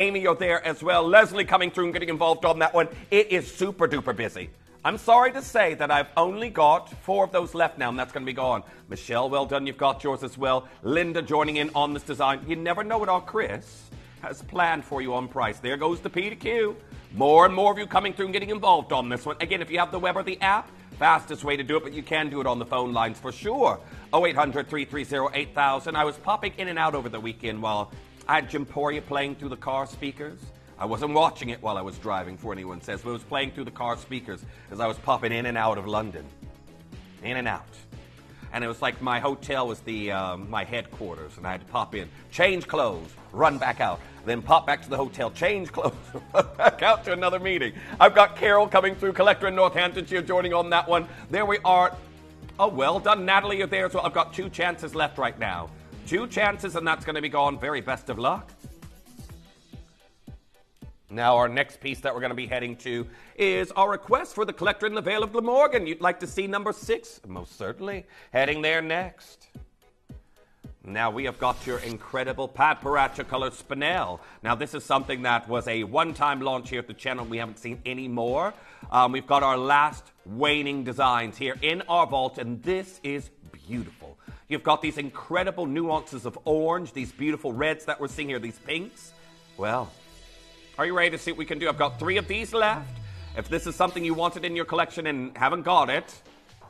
Amy, you're there as well. Leslie coming through and getting involved on that one. It is super duper busy. I'm sorry to say that I've only got 4 of those left now, and that's going to be gone. Michelle, well done. You've got yours as well. Linda joining in on this design. You never know what our Chris has planned for you on price. There goes the P to Q. More and more of you coming through and getting involved on this one. Again, if you have the web or the app, fastest way to do it, but you can do it on the phone lines for sure. 0800-330-8000. I was popping in and out over the weekend while I had Jimporia playing through the car speakers. I wasn't watching it while I was driving, for anyone says, but it was playing through the car speakers as I was popping in and out of London. In and out. And it was like my hotel was the my headquarters, and I had to pop in, change clothes, run back out, then pop back to the hotel, change clothes, run back out to another meeting. I've got Carol coming through, collector in Northamptonshire, joining on that one. There we are. Oh, well done. Natalie, you're there as well. I've got 2 chances left right now. 2 chances, and that's going to be gone. Very best of luck. Now, our next piece that we're going to be heading to is our request for the collector in the Vale of Glamorgan. You'd like to see number 6? Most certainly. Heading there next. Now, we have got your incredible Padparacha colored spinel. Now, this is something that was a one-time launch here at the channel. We haven't seen any more. We've got our last waning designs here in our vault, and this is beautiful. You've got these incredible nuances of orange, these beautiful reds that we're seeing here, these pinks. Well, are you ready to see what we can do? I've got 3 of these left. If this is something you wanted in your collection and haven't got it,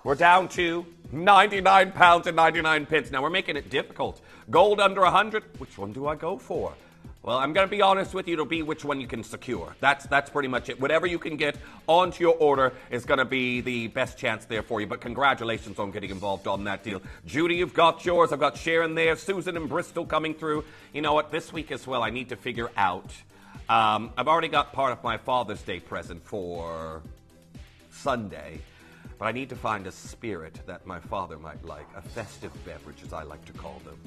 we're down to £99 and 99 pence. Now, we're making it difficult. Gold under 100. Which one do I go for? Well, I'm going to be honest with you. It'll be which one you can secure. That's pretty much it. Whatever you can get onto your order is going to be the best chance there for you. But congratulations on getting involved on that deal. Judy, you've got yours. I've got Sharon there. Susan and Bristol coming through. You know what? This week as well, I need to figure out. I've already got part of my Father's Day present for Sunday. But I need to find a spirit that my father might like. A festive beverage, as I like to call them.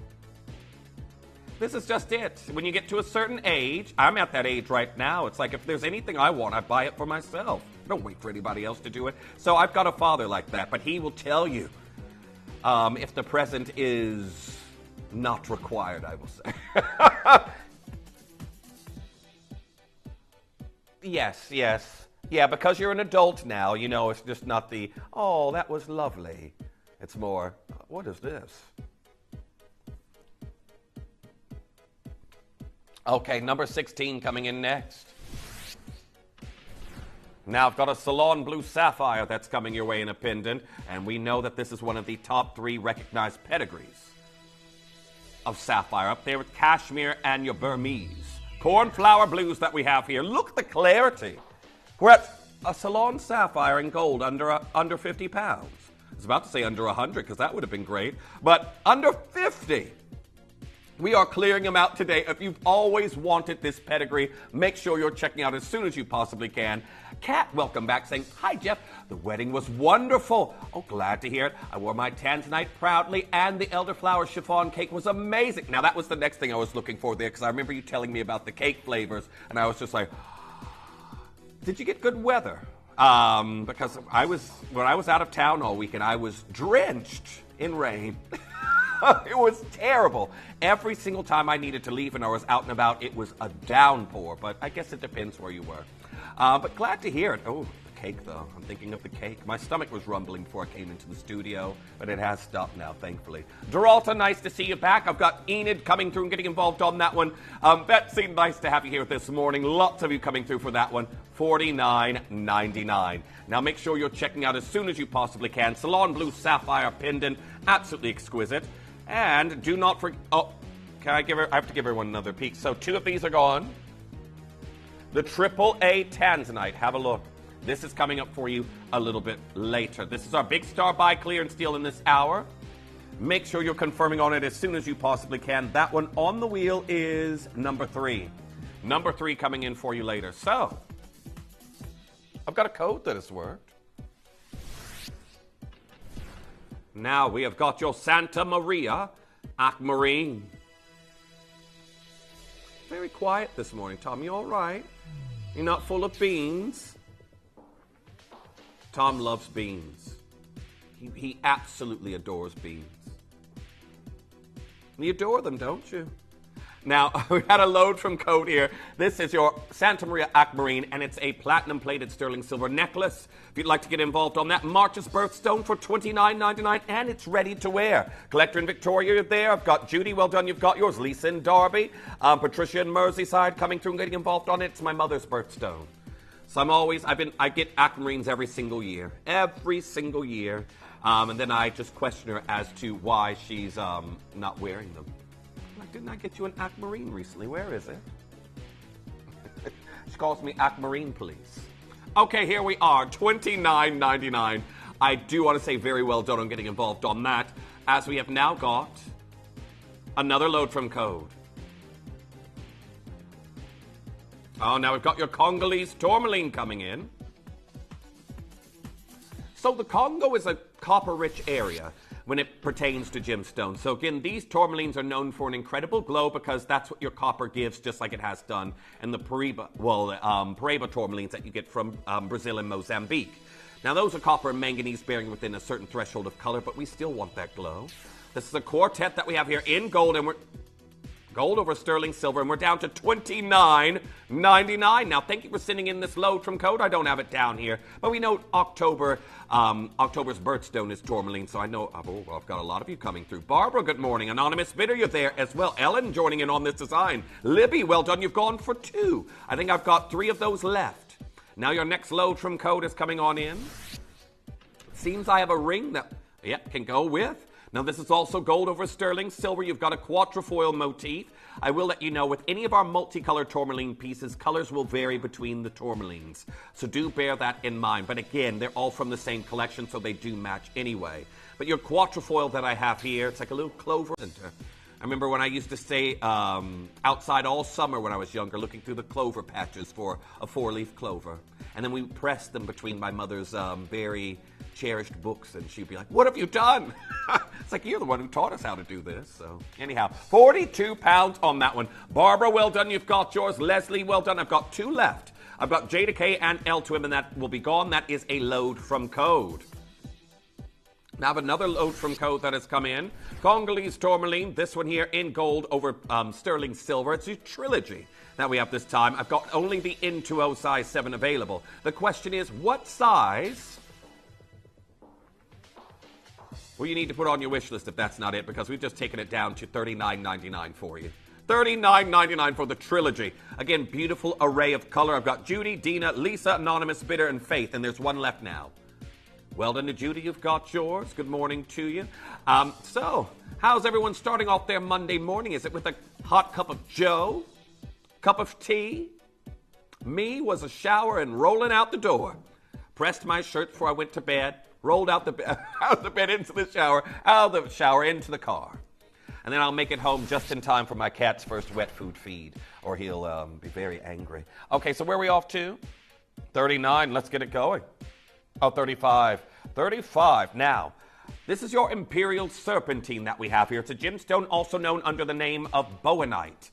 This is just it. When you get to a certain age, I'm at that age right now. It's like if there's anything I want, I buy it for myself. I don't wait for anybody else to do it. So I've got a father like that, but he will tell you if the present is not required, I will say. Yes. Yeah, because you're an adult now, you know, it's just not the, oh, that was lovely. It's more, what is this? Okay, number 16 coming in next. Now I've got a Salon Blue Sapphire that's coming your way in a pendant, and we know that this is one of the top 3 recognized pedigrees of Sapphire, up there with Cashmere and your Burmese. Cornflower blues that we have here. Look at the clarity. We're at a Salon Sapphire in gold under 50 pounds. I was about to say under 100 because that would have been great, but under 50. We are clearing them out today. If you've always wanted this pedigree, make sure you're checking out as soon as you possibly can. Kat, welcome back, saying, hi, Jeff. The wedding was wonderful. Oh, glad to hear it. I wore my Tanzanite proudly, and the elderflower chiffon cake was amazing. Now, that was the next thing I was looking for there, because I remember you telling me about the cake flavors, and I was just like, did you get good weather? Because when I was out of town all weekend, I was drenched in rain. It was terrible. Every single time I needed to leave and I was out and about, it was a downpour. But I guess it depends where you were. But glad to hear it. Oh, the cake, though. I'm thinking of the cake. My stomach was rumbling before I came into the studio, but it has stopped now, thankfully. Duralta, nice to see you back. I've got Enid coming through and getting involved on that one. Betsy, nice to have you here this morning. Lots of you coming through for that one. $49.99. Now make sure you're checking out as soon as you possibly can. Salon Blue Sapphire pendant, absolutely exquisite. And do not forget, oh, can I give her, I have to give everyone another peek. So 2 of these are gone. The AAA Tanzanite, have a look. This is coming up for you a little bit later. This is our big star buy clearance deal in this hour. Make sure you're confirming on it as soon as you possibly can. That one on the wheel is number 3. Number 3 coming in for you later. So, I've got a code that has worked. Now we have got your Santa Maria Aquamarine. Very quiet this morning, Tom. You all right? You're not full of beans? Tom loves beans. He absolutely adores beans. You adore them, don't you? Now, we had a load from Code here. This is your Santa Maria Aquamarine, and it's a platinum-plated sterling silver necklace. If you'd like to get involved on that, March's birthstone for $29.99, and it's ready to wear. Collector in Victoria, you're there. I've got Judy, well done, you've got yours. Lisa in Derby. Patricia in Merseyside coming through and getting involved on it. It's my mother's birthstone. So I get aquamarines every single year. Every single year. And then I just question her as to why she's not wearing them. Didn't I get you an aquamarine recently? Where is it? She calls me Aquamarine Police. Okay, here we are, $29.99. I do want to say very well done on getting involved on that, as we have now got another load from Code. Oh, now we've got your Congolese Tourmaline coming in. So the Congo is a copper-rich area when it pertains to gemstones. So again, these tourmalines are known for an incredible glow because that's what your copper gives, just like it has done in the Paraiba tourmalines that you get from Brazil and Mozambique. Now those are copper and manganese bearing within a certain threshold of color, but we still want that glow. This is a quartet that we have here in gold, and we're gold over sterling silver, and we're down to $29.99. Now, thank you for sending in this load from Code. I don't have it down here, but we know October's birthstone is tourmaline, so I know I've got a lot of you coming through. Barbara, good morning. Anonymous bidder, you're there as well. Ellen joining in on this design. Libby, well done. You've gone for 2. I think I've got 3 of those left. Now your next load from Code is coming on in. Seems I have a ring that, can go with. Now, this is also gold over sterling silver. You've got a quatrefoil motif. I will let you know, with any of our multicolored tourmaline pieces, colors will vary between the tourmalines. So do bear that in mind. But again, they're all from the same collection, so they do match anyway. But your quatrefoil that I have here, it's like a little clover center. I remember when I used to stay outside all summer when I was younger, looking through the clover patches for a 4-leaf clover. And then we pressed them between my mother's very cherished books, and she'd be like, "What have you done?" It's like, you're the one who taught us how to do this. So anyhow, 42 pounds on that one. Barbara, well done. You've got yours. Leslie, well done. I've got 2 left. I've got jadeite and L2M, and that will be gone. That is a load from Code. Now I have another load from Code that has come in. Congolese tourmaline, this one here in gold over sterling silver. It's a trilogy that we have this time. I've got only the N20 size 7 available. The question is, what size will you need to put on your wish list if that's not it? Because we've just taken it down to $39.99 for you. $39.99 for the trilogy. Again, beautiful array of color. I've got Judy, Dina, Lisa, Anonymous Bidder, and Faith, and there's one left now. Well done to Judy, you've got yours. Good morning to you. So, how's everyone starting off their Monday morning? Is it with a hot cup of joe? Cup of tea? Me was a shower and rolling out the door. Pressed my shirt before I went to bed. Rolled out the out of the bed into the shower, out of the shower into the car. And then I'll make it home just in time for my cat's first wet food feed, or he'll be very angry. Okay, so where are we off to? 39, let's get it going. Oh, 35. 35. Now, this is your Imperial Serpentine that we have here. It's a gemstone also known under the name of bowenite.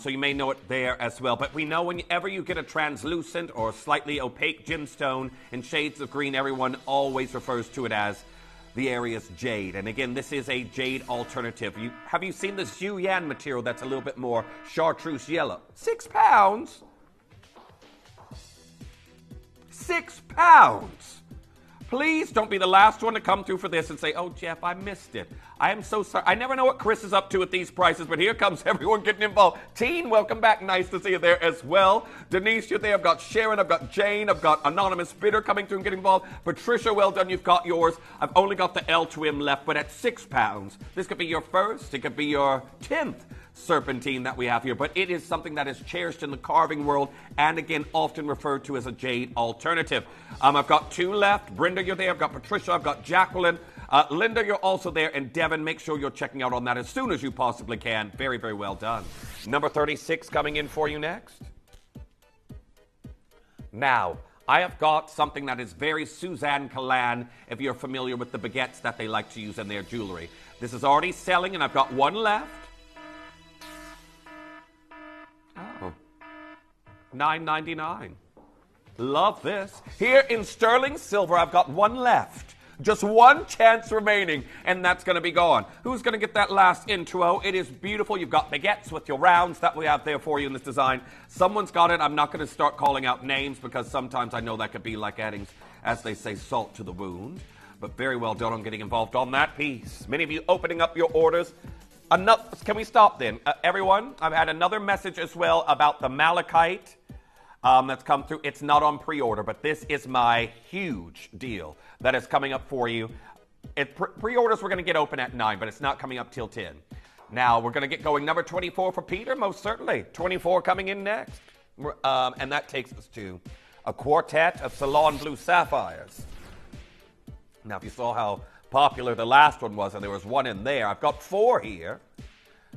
So you may know it there as well. But we know whenever you get a translucent or slightly opaque gemstone in shades of green, everyone always refers to it as the area's jade. And again, this is a jade alternative. Have you seen this Yuyan material that's a little bit more chartreuse yellow? 6 pounds? 6 pounds! Please don't be the last one to come through for this and say, "Oh, Jeff, I missed it. I am so sorry." I never know what Chris is up to at these prices, but here comes everyone getting involved. Teen, welcome back. Nice to see you there as well. Denise, you're there. I've got Sharon. I've got Jane. I've got Anonymous Bidder coming through and getting involved. Patricia, well done. You've got yours. I've only got the L2M left, but at 6 pounds, this could be your first. It could be your 10th serpentine that we have here, but it is something that is cherished in the carving world and again often referred to as a jade alternative. I've got 2 left. Brenda, you're there. I've got Patricia. I've got Jacqueline. Linda, you're also there. And Devin, make sure you're checking out on that as soon as you possibly can. Very, very well done. Number 36 coming in for you next. Now, I have got something that is very Suzanne Callan, if you're familiar with the baguettes that they like to use in their jewelry. This is already selling, and I've got 1 left. Oh, $9.99. Love this. Here in sterling silver, I've got 1 left. Just one chance remaining, and that's going to be gone. Who's going to get that last intro? It is beautiful. You've got baguettes with your rounds that we have there for you in this design. Someone's got it. I'm not going to start calling out names because sometimes I know that could be like adding, as they say, salt to the wound. But very well done on getting involved on that piece. Many of you opening up your orders. Can we stop then? Everyone, I've had another message as well about the Malachite. That's come through. It's not on pre-order, but this is my huge deal that is coming up for you. Pre-orders we're going to get open at 9, but it's not coming up till 10. Now, we're going to get going. Number 24 for Peter, most certainly. 24 coming in next. And that takes us to a quartet of Ceylon Blue Sapphires. Now, if you saw how popular the last one was, and there was one in there, I've got 4 here.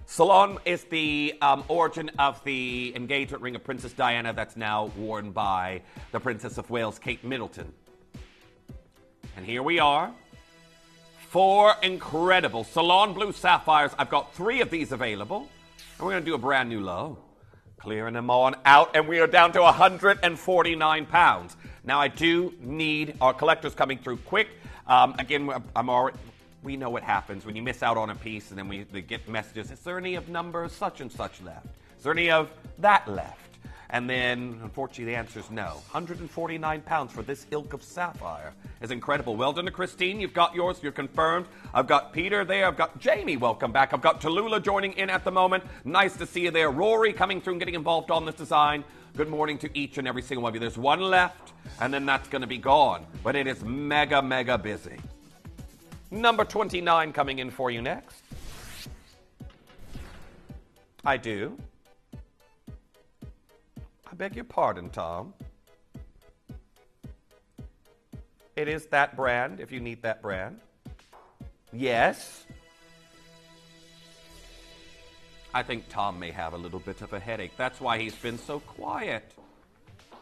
Ceylon is the origin of the engagement ring of Princess Diana that's now worn by the Princess of Wales, Kate Middleton. And here we are. 4 incredible Ceylon Blue Sapphires. I've got 3 of these available. And we're going to do a brand new low. Clearing them on out, and we are down to £149. Now, I do need our collectors coming through quick. Again, we know what happens when you miss out on a piece, and then we get messages. Is there any of number such and such left? Is there any of that left? And then, unfortunately, the answer is no. £149 for this ilk of sapphire is incredible. Well done to Christine. You've got yours. You're confirmed. I've got Peter there. I've got Jamie. Welcome back. I've got Tallulah joining in at the moment. Nice to see you there. Rory coming through and getting involved on this design. Good morning to each and every single one of you. There's one left, and then that's going to be gone. But it is mega, mega busy. Number 29 coming in for you next. I do. I beg your pardon, Tom. It is that brand, if you need that brand. Yes. I think Tom may have a little bit of a headache. That's why he's been so quiet.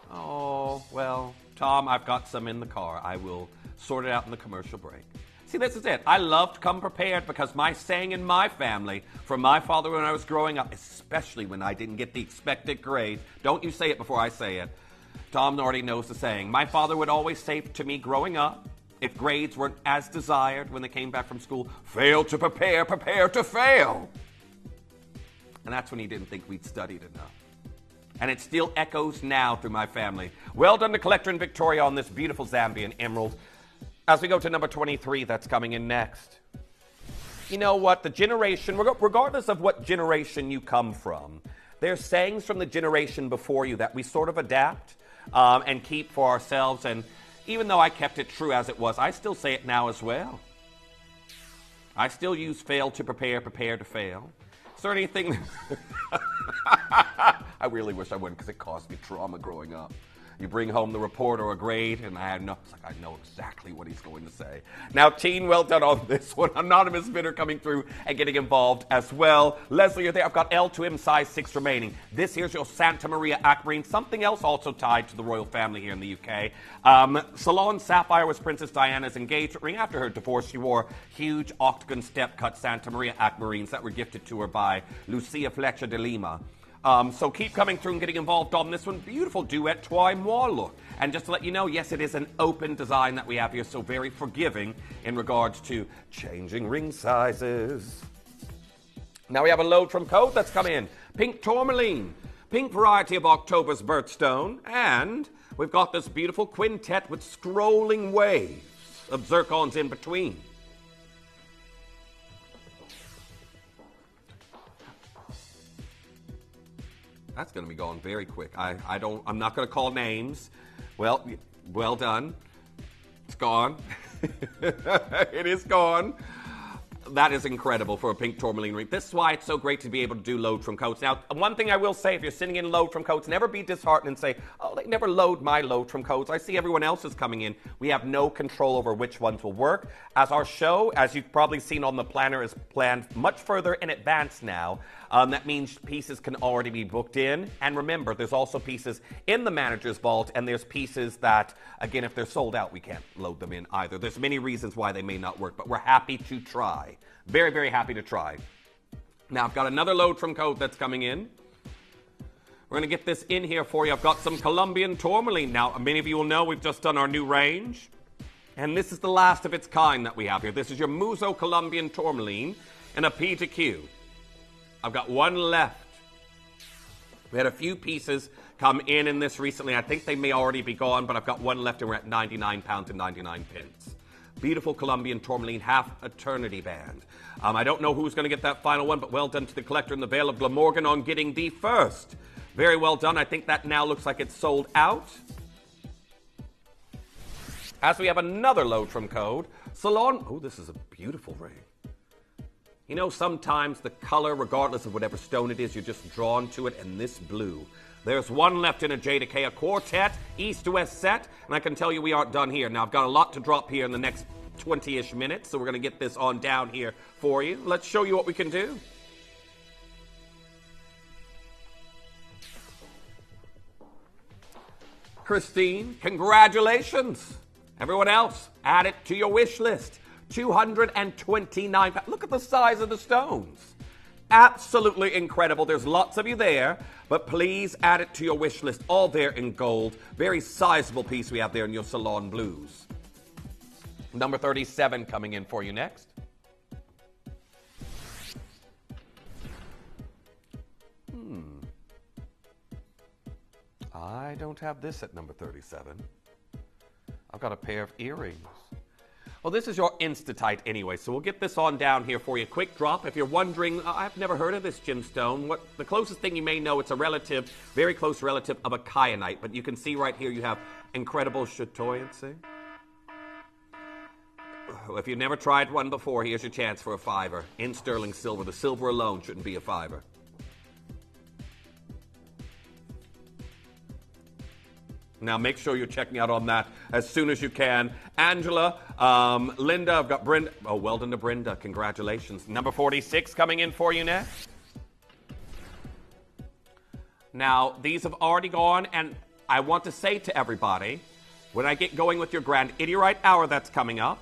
Oh, well, Tom, I've got some in the car. I will sort it out in the commercial break. See, this is it. I love to come prepared because my saying in my family, from my father when I was growing up, especially when I didn't get the expected grade, don't you say it before I say it. Tom already knows the saying. My father would always say to me growing up, if grades weren't as desired when they came back from school, fail to prepare, prepare to fail. And that's when he didn't think we'd studied enough. And it still echoes now through my family. Well done to Collector and Victoria on this beautiful Zambian emerald. As we go to number 23, that's coming in next. You know what? The generation, regardless of what generation you come from, there's sayings from the generation before you that we sort of adapt and keep for ourselves. And even though I kept it true as it was, I still say it now as well. I still use fail to prepare, prepare to fail. Is there anything... I really wish I wouldn't because it caused me trauma growing up. You bring home the report or a grade, and I know exactly what he's going to say. Now, Teen, well done on this one. Anonymous bidder coming through and getting involved as well. Leslie, you're there. I've got L to M size 6 remaining. This here's your Santa Maria Aquamarine. Something else also tied to the royal family here in the UK. Ceylon Sapphire was Princess Diana's engagement ring. After her divorce, she wore huge octagon step-cut Santa Maria Aquamarines that were gifted to her by Lucia Fletcher de Lima. So keep coming through and getting involved on this one. Beautiful duet Toi Moi look. And just to let you know, yes, it is an open design that we have here, so very forgiving in regards to changing ring sizes. Now we have a load from Code that's come in. Pink Tourmaline, pink variety of October's birthstone, and we've got this beautiful quintet with scrolling waves of zircons in between. That's going to be going very quick. I'm not going to call names. Well done. It's gone. It is gone. That is incredible for a pink tourmaline ring. This is why it's so great to be able to do load from coats. Now, one thing I will say, if you're sitting in load from coats, never be disheartened and say, oh, they never load my load from coats. I see everyone else is coming in. We have no control over which ones will work. As our show, as you've probably seen on the planner, is planned much further in advance now. That means pieces can already be booked in. And remember, there's also pieces in the manager's vault, and there's pieces that, again, if they're sold out, we can't load them in either. There's many reasons why they may not work, but we're happy to try. Very, very happy to try. Now, I've got another load from Code that's coming in. We're going to get this in here for you. I've got some Colombian tourmaline. Now, many of you will know we've just done our new range. And this is the last of its kind that we have here. This is your Muso Colombian Tourmaline in a P to Q. I've got one left. We had a few pieces come in this recently. I think they may already be gone, but I've got one left and we're at £99 and 99 pence. Beautiful Colombian Tourmaline Half Eternity Band. I don't know who's going to get that final one, but well done to the collector in the Vale of Glamorgan on getting the first. Very well done. I think that now looks like it's sold out. As we have another load from Code, Salon. Oh, this is a beautiful ring. You know, sometimes the color, regardless of whatever stone it is, you're just drawn to it, and this blue. There's one left in a jadeite, a quartet, east to west set, and I can tell you we aren't done here. Now, I've got a lot to drop here in the next 20-ish minutes, so we're going to get this on down here for you. Let's show you what we can do. Christine, congratulations. Everyone else, add it to your wish list. 229. Look at the size of the stones. Absolutely incredible. There's lots of you there, but please add it to your wish list. All there in gold. Very sizable piece we have there in your Salon Blues. Number 37 coming in for you next. I don't have this at number 37. I've got a pair of earrings. Well, this is your Instatite anyway, so we'll get this on down here for you. Quick drop. If you're wondering, I've never heard of this gemstone. The closest thing you may know, it's a relative, very close relative of a kyanite. But you can see right here you have incredible chatoyancy. If you've never tried one before, here's your chance for a $5 in sterling silver. The silver alone shouldn't be a $5. Now, make sure you're checking out on that as soon as you can. Angela, Linda, I've got Brenda. Oh, well done to Brenda. Congratulations. Number 46 coming in for you next. Now, these have already gone, and I want to say to everybody, when I get going with your Grandidierite hour that's coming up,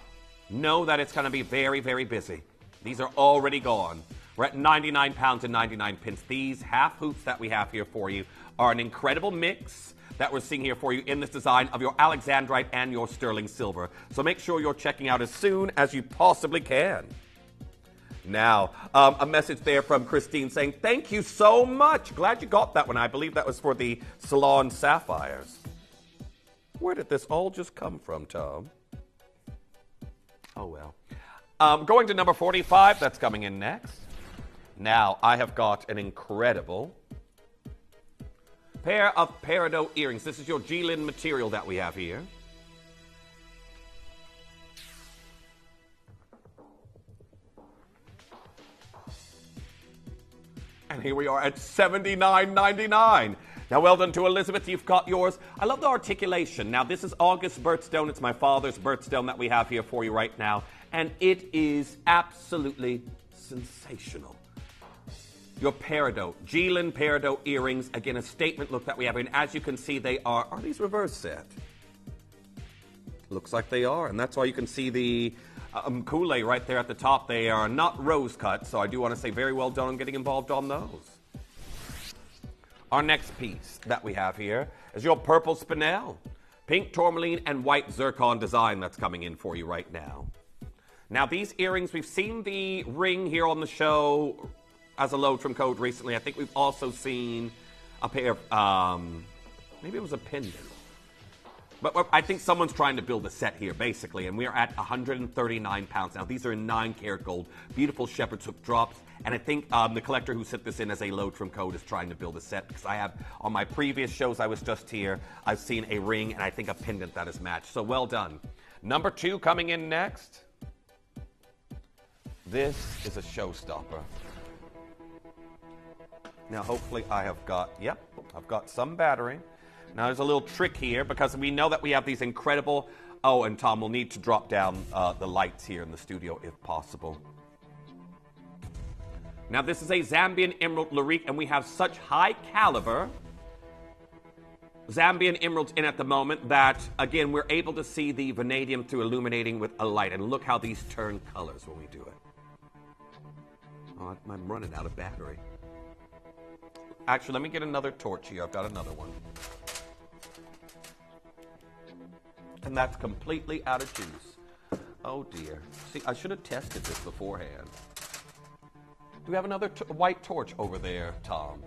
know that it's going to be very, very busy. These are already gone. We're at £99 and 99 pence. These half hoops that we have here for you are an incredible mix that we're seeing here for you in this design of your Alexandrite and your sterling silver. So make sure you're checking out as soon as you possibly can. Now, a message there from Christine saying, thank you so much. Glad you got that one. I believe that was for the Salon Sapphires. Where did this all just come from, Tom? Oh, well. Going to number 45, that's coming in next. Now, I have got an incredible pair of peridot earrings. This is your G-Lin material that we have here. And here we are at $79.99. Now, well done to Elizabeth. You've got yours. I love the articulation. Now, this is August's birthstone. It's my father's birthstone that we have here for you right now. And it is absolutely sensational. Your peridot, G-Lin peridot earrings. Again, a statement look that we have. And as you can see, they are these reverse set? Looks like they are. And that's why you can see the coulee right there at the top. They are not rose cut. So I do want to say very well done on getting involved on those. Our next piece that we have here is your purple spinel. Pink tourmaline and white zircon design that's coming in for you right now. Now, these earrings, we've seen the ring here on the show as a load from Code recently. I think we've also seen a pair of, maybe it was a pendant. But I think someone's trying to build a set here, basically, and we are at £139. Now, these are in 9-karat gold, beautiful shepherd's hook drops, and I think the collector who sent this in as a load from Code is trying to build a set, because I have, on my previous shows I was just here, I've seen a ring and I think a pendant that is matched. So well done. Number 2 coming in next. This is a showstopper. Now, hopefully I have got, I've got some battery. Now, there's a little trick here because we know that we have these incredible, and Tom will need to drop down the lights here in the studio if possible. Now, this is a Zambian emerald lyrique, and we have such high caliber Zambian emeralds in at the moment that, again, we're able to see the vanadium through illuminating with a light. And look how these turn colors when we do it. Oh, I'm running out of battery. Actually, let me get another torch here. I've got another one. And that's completely out of juice. Oh dear. See, I should have tested this beforehand. Do we have another white torch over there, Tom?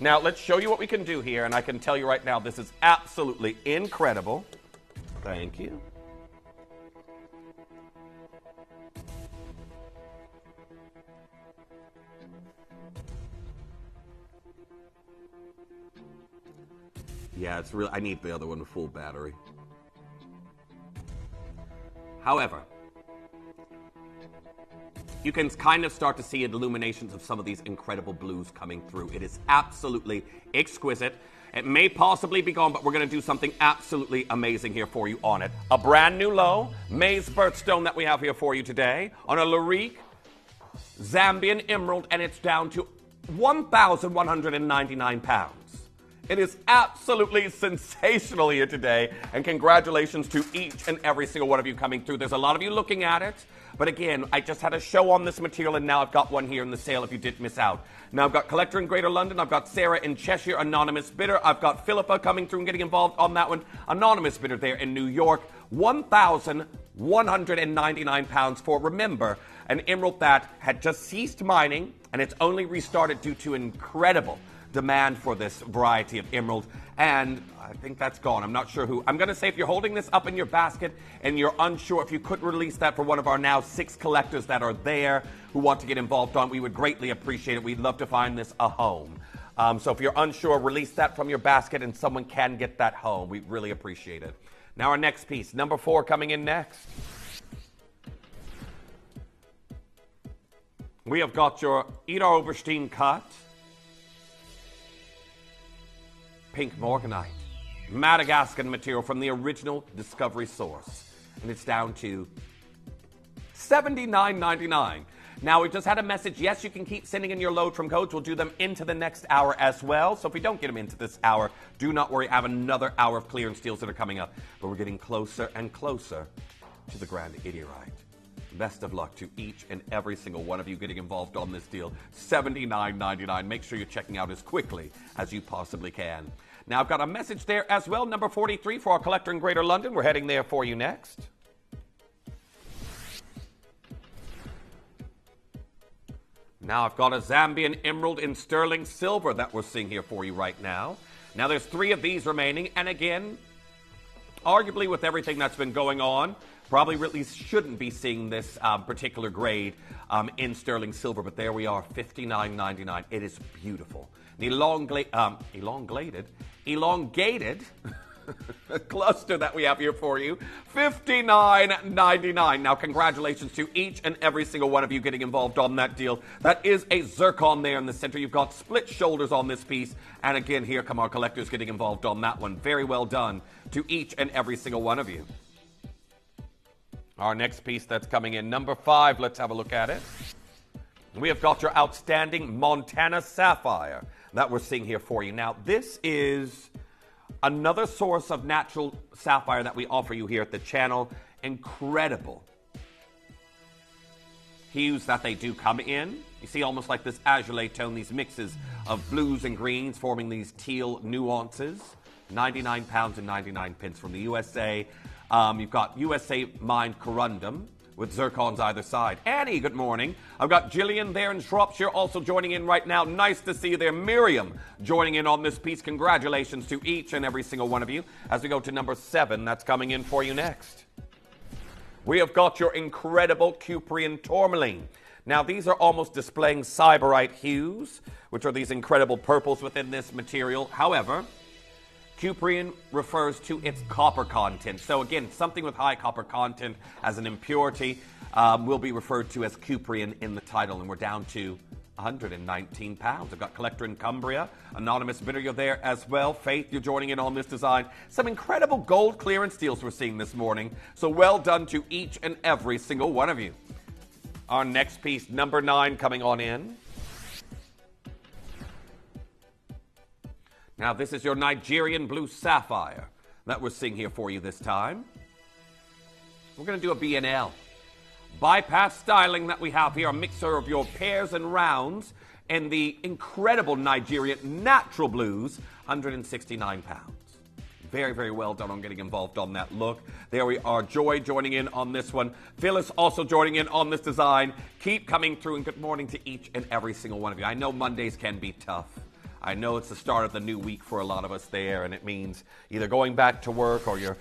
Now, let's show you what we can do here, and I can tell you right now, this is absolutely incredible. Thank you. Yeah, it's really, I need the other one with full battery. However, you can kind of start to see illuminations of some of these incredible blues coming through. It is absolutely exquisite. It may possibly be gone, but we're going to do something absolutely amazing here for you on it. A brand new low maize birthstone that we have here for you today on a Lyrique Zambian emerald, and it's down to 1,199 pounds. It is absolutely sensational here today, and congratulations to each and every single one of you coming through. There's a lot of you looking at it, but again, I just had a show on this material, and now I've got one here in the sale if you did miss out. Now I've got Collector in Greater London, I've got Sarah in Cheshire, anonymous bidder, I've got Philippa coming through and getting involved on that one, anonymous bidder there in New York, 1,199 pounds for, remember, an emerald that had just ceased mining, and it's only restarted due to incredible demand for this variety of emerald, and I think that's gone. I'm not sure who. I'm going to say if you're holding this up in your basket and you're unsure if you could release that for one of our now 6 collectors that are there who want to get involved on, we would greatly appreciate it. We'd love to find this a home. So if you're unsure, release that from your basket and someone can get that home. We really appreciate it. Now our next piece, number 4 coming in next. We have got your Ida Oberstein cut. Pink Morganite, Madagascan material from the original Discovery source. And it's down to $79.99. Now, we've just had a message. Yes, you can keep sending in your load from codes. We'll do them into the next hour as well. So if we don't get them into this hour, do not worry. I have another hour of clearance deals that are coming up. But we're getting closer and closer to the Grandidierite. Best of luck to each and every single one of you getting involved on this deal. $79.99. Make sure you're checking out as quickly as you possibly can. Now, I've got a message there as well. Number 43 for our collector in Greater London. We're heading there for you next. Now, I've got a Zambian emerald in sterling silver that we're seeing here for you right now. Now, there's 3 of these remaining. And again, arguably with everything that's been going on, probably really shouldn't be seeing this particular grade in sterling silver, but there we are, $59.99. It is beautiful. An elongated cluster that we have here for you, $59.99. Now, congratulations to each and every single one of you getting involved on that deal. That is a zircon there in the center. You've got split shoulders on this piece. And again, here come our collectors getting involved on that one. Very well done to each and every single one of you. Our next piece that's coming in, number 5, let's have a look at it. We have got your outstanding Montana Sapphire that we're seeing here for you. Now, this is another source of natural sapphire that we offer you here at the channel. Incredible hues that they do come in. You see almost like this azure tone, these mixes of blues and greens forming these teal nuances. 99 pounds and 99 pence from the USA. You've got USA mined corundum with zircons either side. Annie, good morning. I've got Jillian there in Shropshire also joining in right now. Nice to see you there. Miriam joining in on this piece. Congratulations to each and every single one of you. As we go to number 7, that's coming in for you next. We have got your incredible Cuprian Tourmaline. Now, these are almost displaying Sybarite hues, which are these incredible purples within this material. However, Cuprian refers to its copper content. So again, something with high copper content as an impurity will be referred to as Cuprian in the title. And we're down to 119 pounds. I've got Collector in Cumbria, anonymous bidder, you're there as well. Faith, you're joining in on this design. Some incredible gold clearance deals we're seeing this morning. So well done to each and every single one of you. Our next piece, number 9, coming on in. Now, this is your Nigerian blue sapphire that we're seeing here for you this time. We're going to do a B&L. Bypass styling that we have here, a mixer of your pairs and rounds, and the incredible Nigerian natural blues, 169 pounds. Very, very well done on getting involved on that look. There we are. Joy joining in on this one. Phyllis also joining in on this design. Keep coming through, and good morning to each and every single one of you. I know Mondays can be tough. I know it's the start of the new week for a lot of us there, and it means either going back to work or your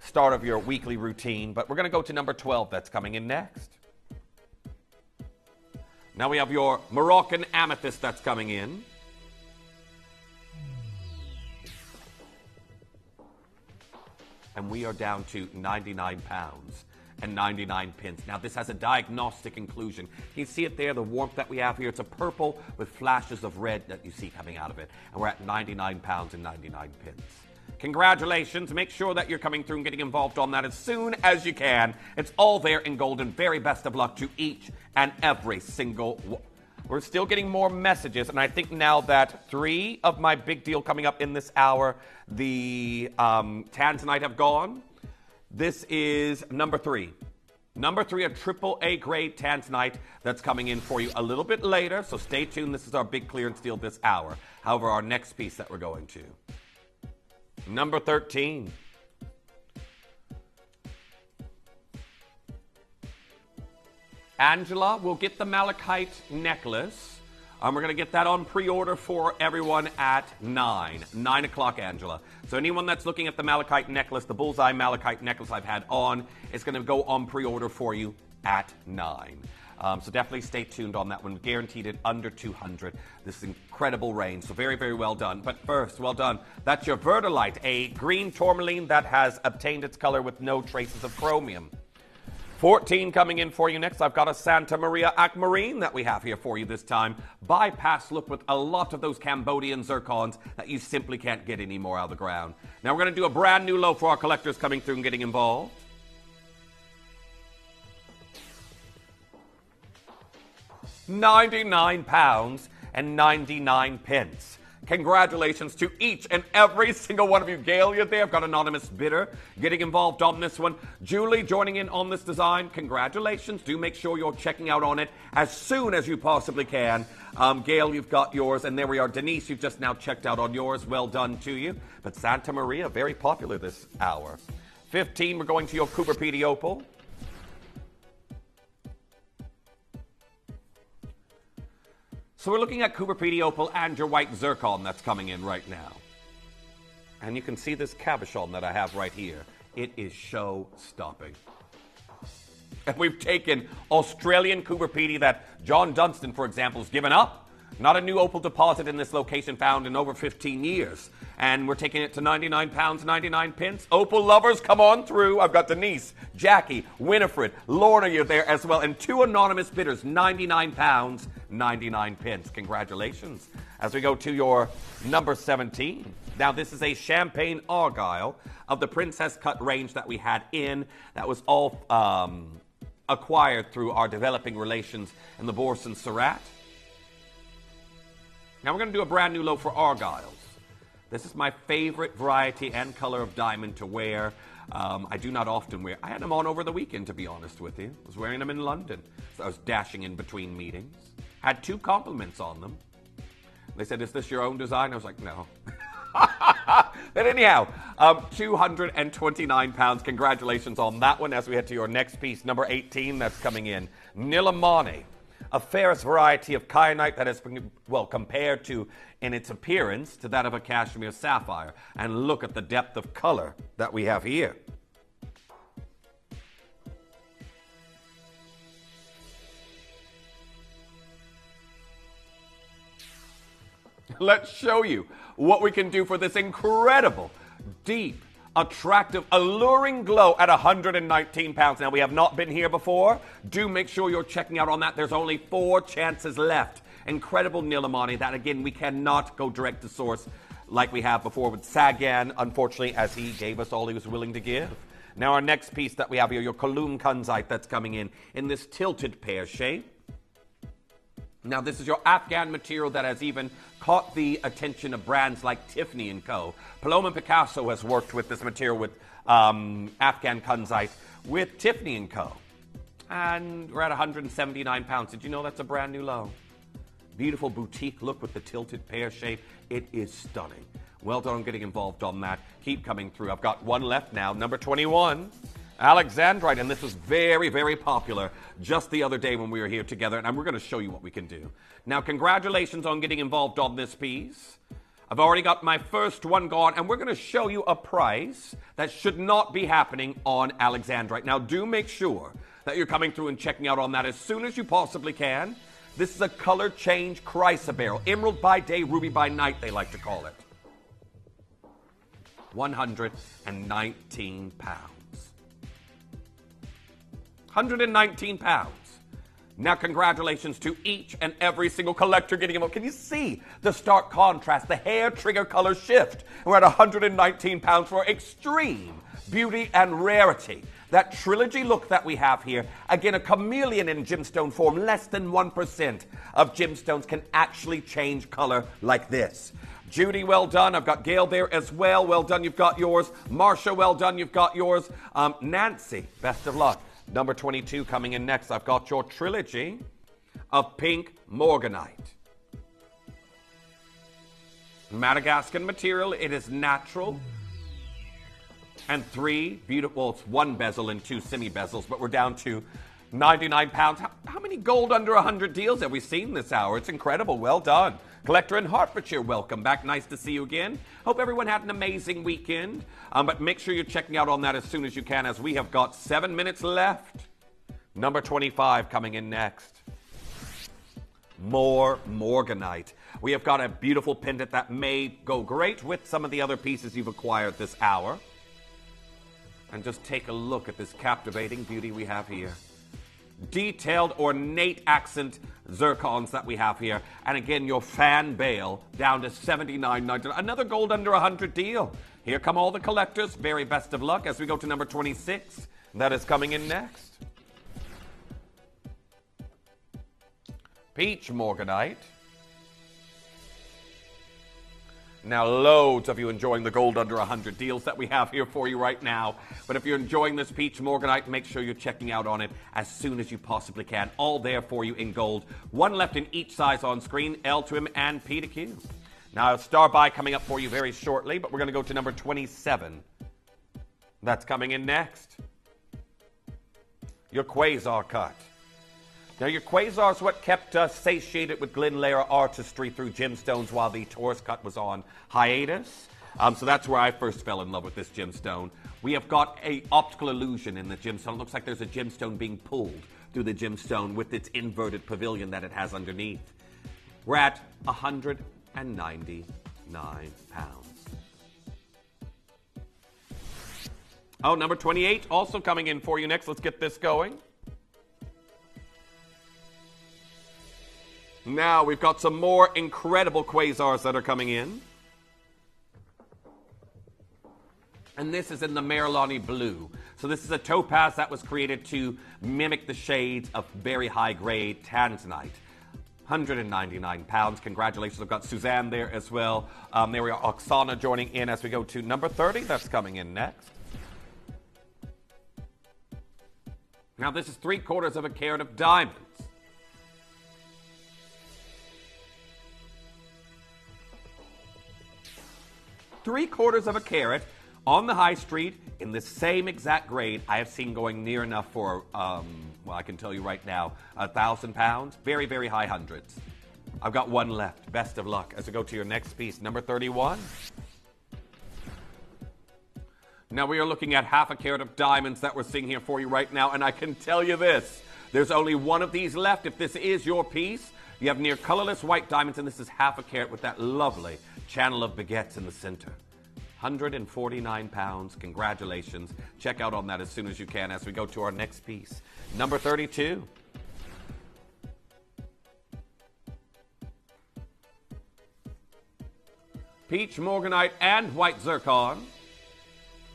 start of your weekly routine. But we're going to go to number 12 that's coming in next. Now we have your Moroccan amethyst that's coming in. And we are down to £99 and 99 pence. Now this has a diagnostic inclusion. You see it there, the warmth that we have here. It's a purple with flashes of red that you see coming out of it. And we're at £99 and 99 pence. Congratulations. Make sure that you're coming through and getting involved on that as soon as you can. It's all there in gold, and very best of luck to each and every single one. We're still getting more messages, and I think now that 3 of my big deal coming up in this hour, the Tanzanite have gone. This is number 3. Number 3, a AAA grade Tanzanite that's coming in for you a little bit later, so stay tuned. This is our big clearance deal this hour. However, our next piece that we're going to. Number 13. Angela will get the Malachite necklace. We're going to get that on pre-order for everyone at 9 o'clock, Angela. So anyone that's looking at the Malachite necklace, the Bullseye Malachite necklace I've had on, it's going to go on pre-order for you at 9. So definitely stay tuned on that one. Guaranteed it under 200. This is incredible range. So very, very well done. But first, well done. That's your Verdolite, a green tourmaline that has obtained its color with no traces of chromium. 14 coming in for you next. I've got a Santa Maria Aquamarine that we have here for you this time. Bypass look with a lot of those Cambodian zircons that you simply can't get anymore out of the ground. Now we're going to do a brand new low for our collectors coming through and getting involved. £99 and 99 pence. Congratulations to each and every single one of you. Gail, you're there. I've got anonymous bidder getting involved on this one. Julie joining in on this design. Congratulations. Do make sure you're checking out on it as soon as you possibly can. Gail, you've got yours. And there we are. Denise, you've just now checked out on yours. Well done to you. But Santa Maria, very popular this hour. 15, we're going to your Cooper Pedy Opal. So we're looking at Cooper Pedy Opal and your white zircon that's coming in right now. And you can see this cabochon that I have right here. It is show-stopping. And we've taken Australian Cooper Pedy that John Dunstan, for example, has given up. Not a new opal deposit in this location found in over 15 years. And we're taking it to £99, 99 pence. Opal lovers, come on through. I've got Denise, Jackie, Winifred, Lorna, you're there as well. And 2 anonymous bidders, £99, 99 pence. Congratulations. As we go to your number 17. Now, this is a champagne argyle of the Princess Cut range that we had in. That was all acquired through our developing relations in the Bourse and Surat. Now we're going to do a brand new low for argyles. This is my favorite variety and color of diamond to wear. I do not often wear. I had them on over the weekend, to be honest with you. I was wearing them in London. So I was dashing in between meetings. Had 2 compliments on them. They said, "Is this your own design?" I was like, "No." But anyhow, £229. Congratulations on that one as we head to your next piece, number 18, that's coming in. Nilamani, a ferrous variety of kyanite that has been, well, compared to, in its appearance, to that of a cashmere sapphire. And look at the depth of color that we have here. Let's show you what we can do for this incredible, deep, attractive, alluring glow at £119. Now, we have not been here before. Do make sure you're checking out on that. There's only 4 chances left. Incredible Nilamani. That, again, we cannot go direct to source like we have before with Sagan, unfortunately, as he gave us all he was willing to give. Now, our next piece that we have here, your Kulum kunzite that's coming in this tilted pear shape. Now, this is your Afghan material that has even caught the attention of brands like Tiffany & Co. Paloma Picasso has worked with this material with Afghan kunzite with Tiffany & Co. And we're at £179. Did you know that's a brand new low? Beautiful boutique look with the tilted pear shape. It is stunning. Well done on getting involved on that. Keep coming through. I've got one left now. Number 21, Alexandrite. And this was very, very popular just the other day when we were here together. And we're going to show you what we can do. Now, congratulations on getting involved on this piece. I've already got my first one gone, and we're going to show you a price that should not be happening on Alexandrite. Now, do make sure that you're coming through and checking out on that as soon as you possibly can. This is a color change chrysoberyl. Emerald by day, ruby by night, they like to call it. 119 pounds. 119 pounds. Now, congratulations to each and every single collector getting involved. Can you see the stark contrast, the hair trigger color shift? And we're at 119 pounds for extreme beauty and rarity. That trilogy look that we have here, again, a chameleon in gemstone form. Less than 1% of gemstones can actually change color like this. Judy, well done. I've got Gail there as well. Well done. You've got yours. Marsha, well done. You've got yours. Nancy, best of luck. Number 22 coming in next. I've got your trilogy of pink morganite. Madagascan material. It is natural. And 3 beautiful, well, it's 1 bezel and 2 semi-bezels, but we're down to 99 pounds. How many gold under 100 deals have we seen this hour? It's incredible. Well done. Collector in Hertfordshire, welcome back. Nice to see you again. Hope everyone had an amazing weekend. But make sure you're checking out on that as soon as you can, as we have got 7 minutes left. Number 25 coming in next. More morganite. We have got a beautiful pendant that may go great with some of the other pieces you've acquired this hour. And just take a look at this captivating beauty we have here. Detailed ornate accent zircons that we have here. And again, your fan bale down to $79.99. Another gold under 100 deal. Here come all the collectors. Very best of luck as we go to number 26. That is coming in next. Peach morganite. Now, loads of you enjoying the gold under 100 deals that we have here for you right now. But if you're enjoying this peach morganite, make sure you're checking out on it as soon as you possibly can. All there for you in gold. One left in each size on screen, L to M and P to Q. Now, star buy coming up for you very shortly, but we're going to go to number 27. That's coming in next. Your quasar cut. Now, your quasar is what kept us satiated with Glenlayer artistry through gemstones while the Taurus cut was on hiatus. So that's where I first fell in love with this gemstone. We have got a optical illusion in the gemstone. It looks like there's a gemstone being pulled through the gemstone with its inverted pavilion that it has underneath. We're at 199 pounds. Oh, number 28 also coming in for you next. Let's get this going. Now, we've got some more incredible quasars that are coming in. And this is in the Marilani blue. So this is a topaz that was created to mimic the shades of very high-grade Tanzanite. 199 pounds. Congratulations. I've got Suzanne there as well. There we are. Oksana joining in as we go to number 30. That's coming in next. Now, this is 3/4 of a carat of diamonds. Three-quarters of a carat on the high street in the same exact grade. I have seen going near enough for, well, I can tell you right now, 1,000 pounds. Very, very high hundreds. I've got one left. Best of luck as we go to your next piece, number 31. Now we are looking at 1/2 carat of diamonds that we're seeing here for you right now, and I can tell you this. There's only one of these left. If this is your piece, you have near colorless white diamonds, and this is 1/2 carat with that lovely channel of baguettes in the center. 149 pounds. Congratulations. Check out on that as soon as you can as we go to our next piece. Number 32. Peach morganite and white zircon.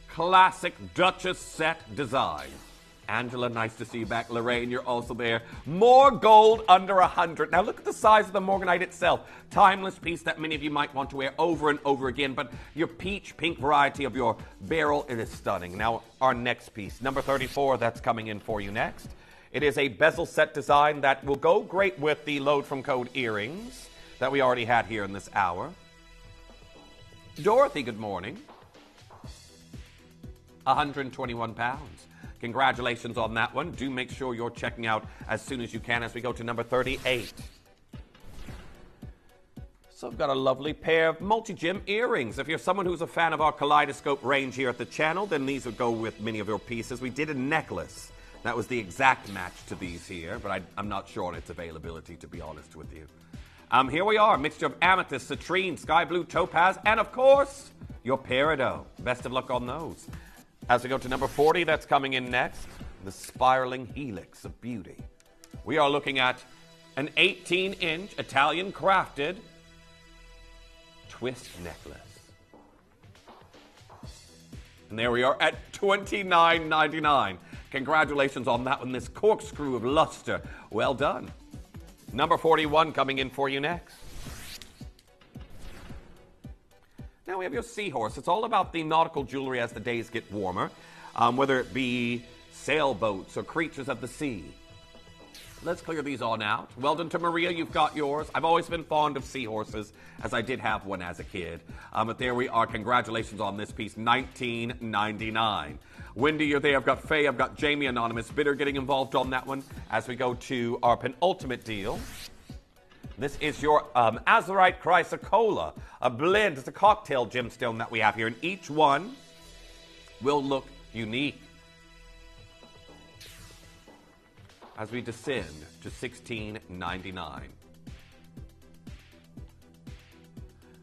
Classic Duchess set design. Angela, nice to see you back. Lorraine, you're also there. More gold under 100. Now look at the size of the morganite itself. Timeless piece that many of you might want to wear over and over again, but your peach pink variety of your beryl, it is stunning. Now our next piece, number 34, that's coming in for you next. It is a bezel set design that will go great with the load from code earrings that we already had here in this hour. Dorothy, good morning. 121 pounds. Congratulations on that one. Do make sure you're checking out as soon as you can as we go to number 38. So I've got a lovely pair of multi-gem earrings. If you're someone who's a fan of our kaleidoscope range here at the channel, then these would go with many of your pieces. We did a necklace. That was the exact match to these here, but I'm not sure on its availability, to be honest with you. Here we are, mixture of amethyst, citrine, sky blue, topaz, and of course, your peridot. Best of luck on those. As we go to number 40, that's coming in next, the spiraling helix of beauty. We are looking at an 18-inch Italian crafted twist necklace. And there we are at $29.99. Congratulations on that one, this corkscrew of luster. Well done. Number 41 coming in for you next. Now we have your seahorse. It's all about the nautical jewelry as the days get warmer, whether it be sailboats or creatures of the sea. Let's clear these on out. Well done to Maria, you've got yours. I've always been fond of seahorses, as I did have one as a kid. But there we are. Congratulations on this piece, $19.99. Wendy, you're there. I've got Faye, I've got Jamie, anonymous bidder getting involved on that one as we go to our penultimate deal. This is your Azurite Chrysocolla, a blend. It's a cocktail gemstone that we have here, and each one will look unique. As we descend to $16.99.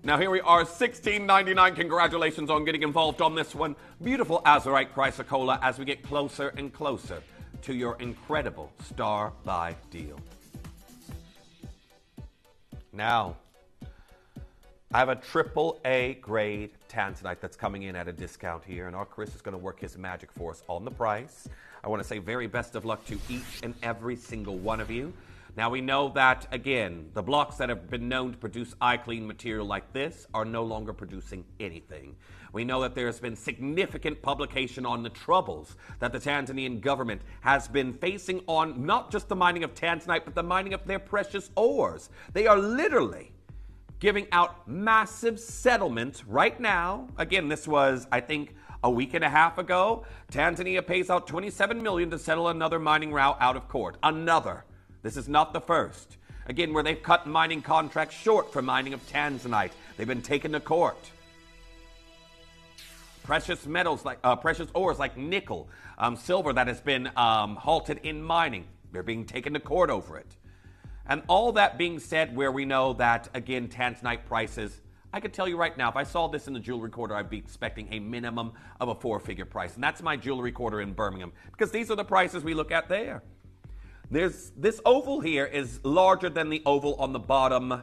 Now here we are, $16.99. Congratulations on getting involved on this one. Beautiful Azurite Chrysocolla as we get closer and closer to your incredible star buy deal. Now, I have a AAA grade Tanzanite that's coming in at a discount here, and our Chris is going to work his magic for us on the price. I want to say very best of luck to each and every single one of you. Now, we know that, again, the blocks that have been known to produce eye-clean material like this are no longer producing anything. We know that there has been significant publication on the troubles that the Tanzanian government has been facing on not just the mining of Tanzanite, but the mining of their precious ores. They are literally giving out massive settlements right now. Again, this was, I think, a week and a half ago. Tanzania pays out $27 million to settle another mining row out of court. Another. This is not the first. Again, where they've cut mining contracts short for mining of Tanzanite. They've been taken to court. Precious metals, like precious ores like nickel, silver that has been halted in mining. They're being taken to court over it. And all that being said, where we know that, again, Tanzanite prices, I could tell you right now, if I saw this in the jewelry quarter, I'd be expecting a minimum of a 4-figure price. And that's my jewelry quarter in Birmingham, because these are the prices we look at there. This oval here is larger than the oval on the bottom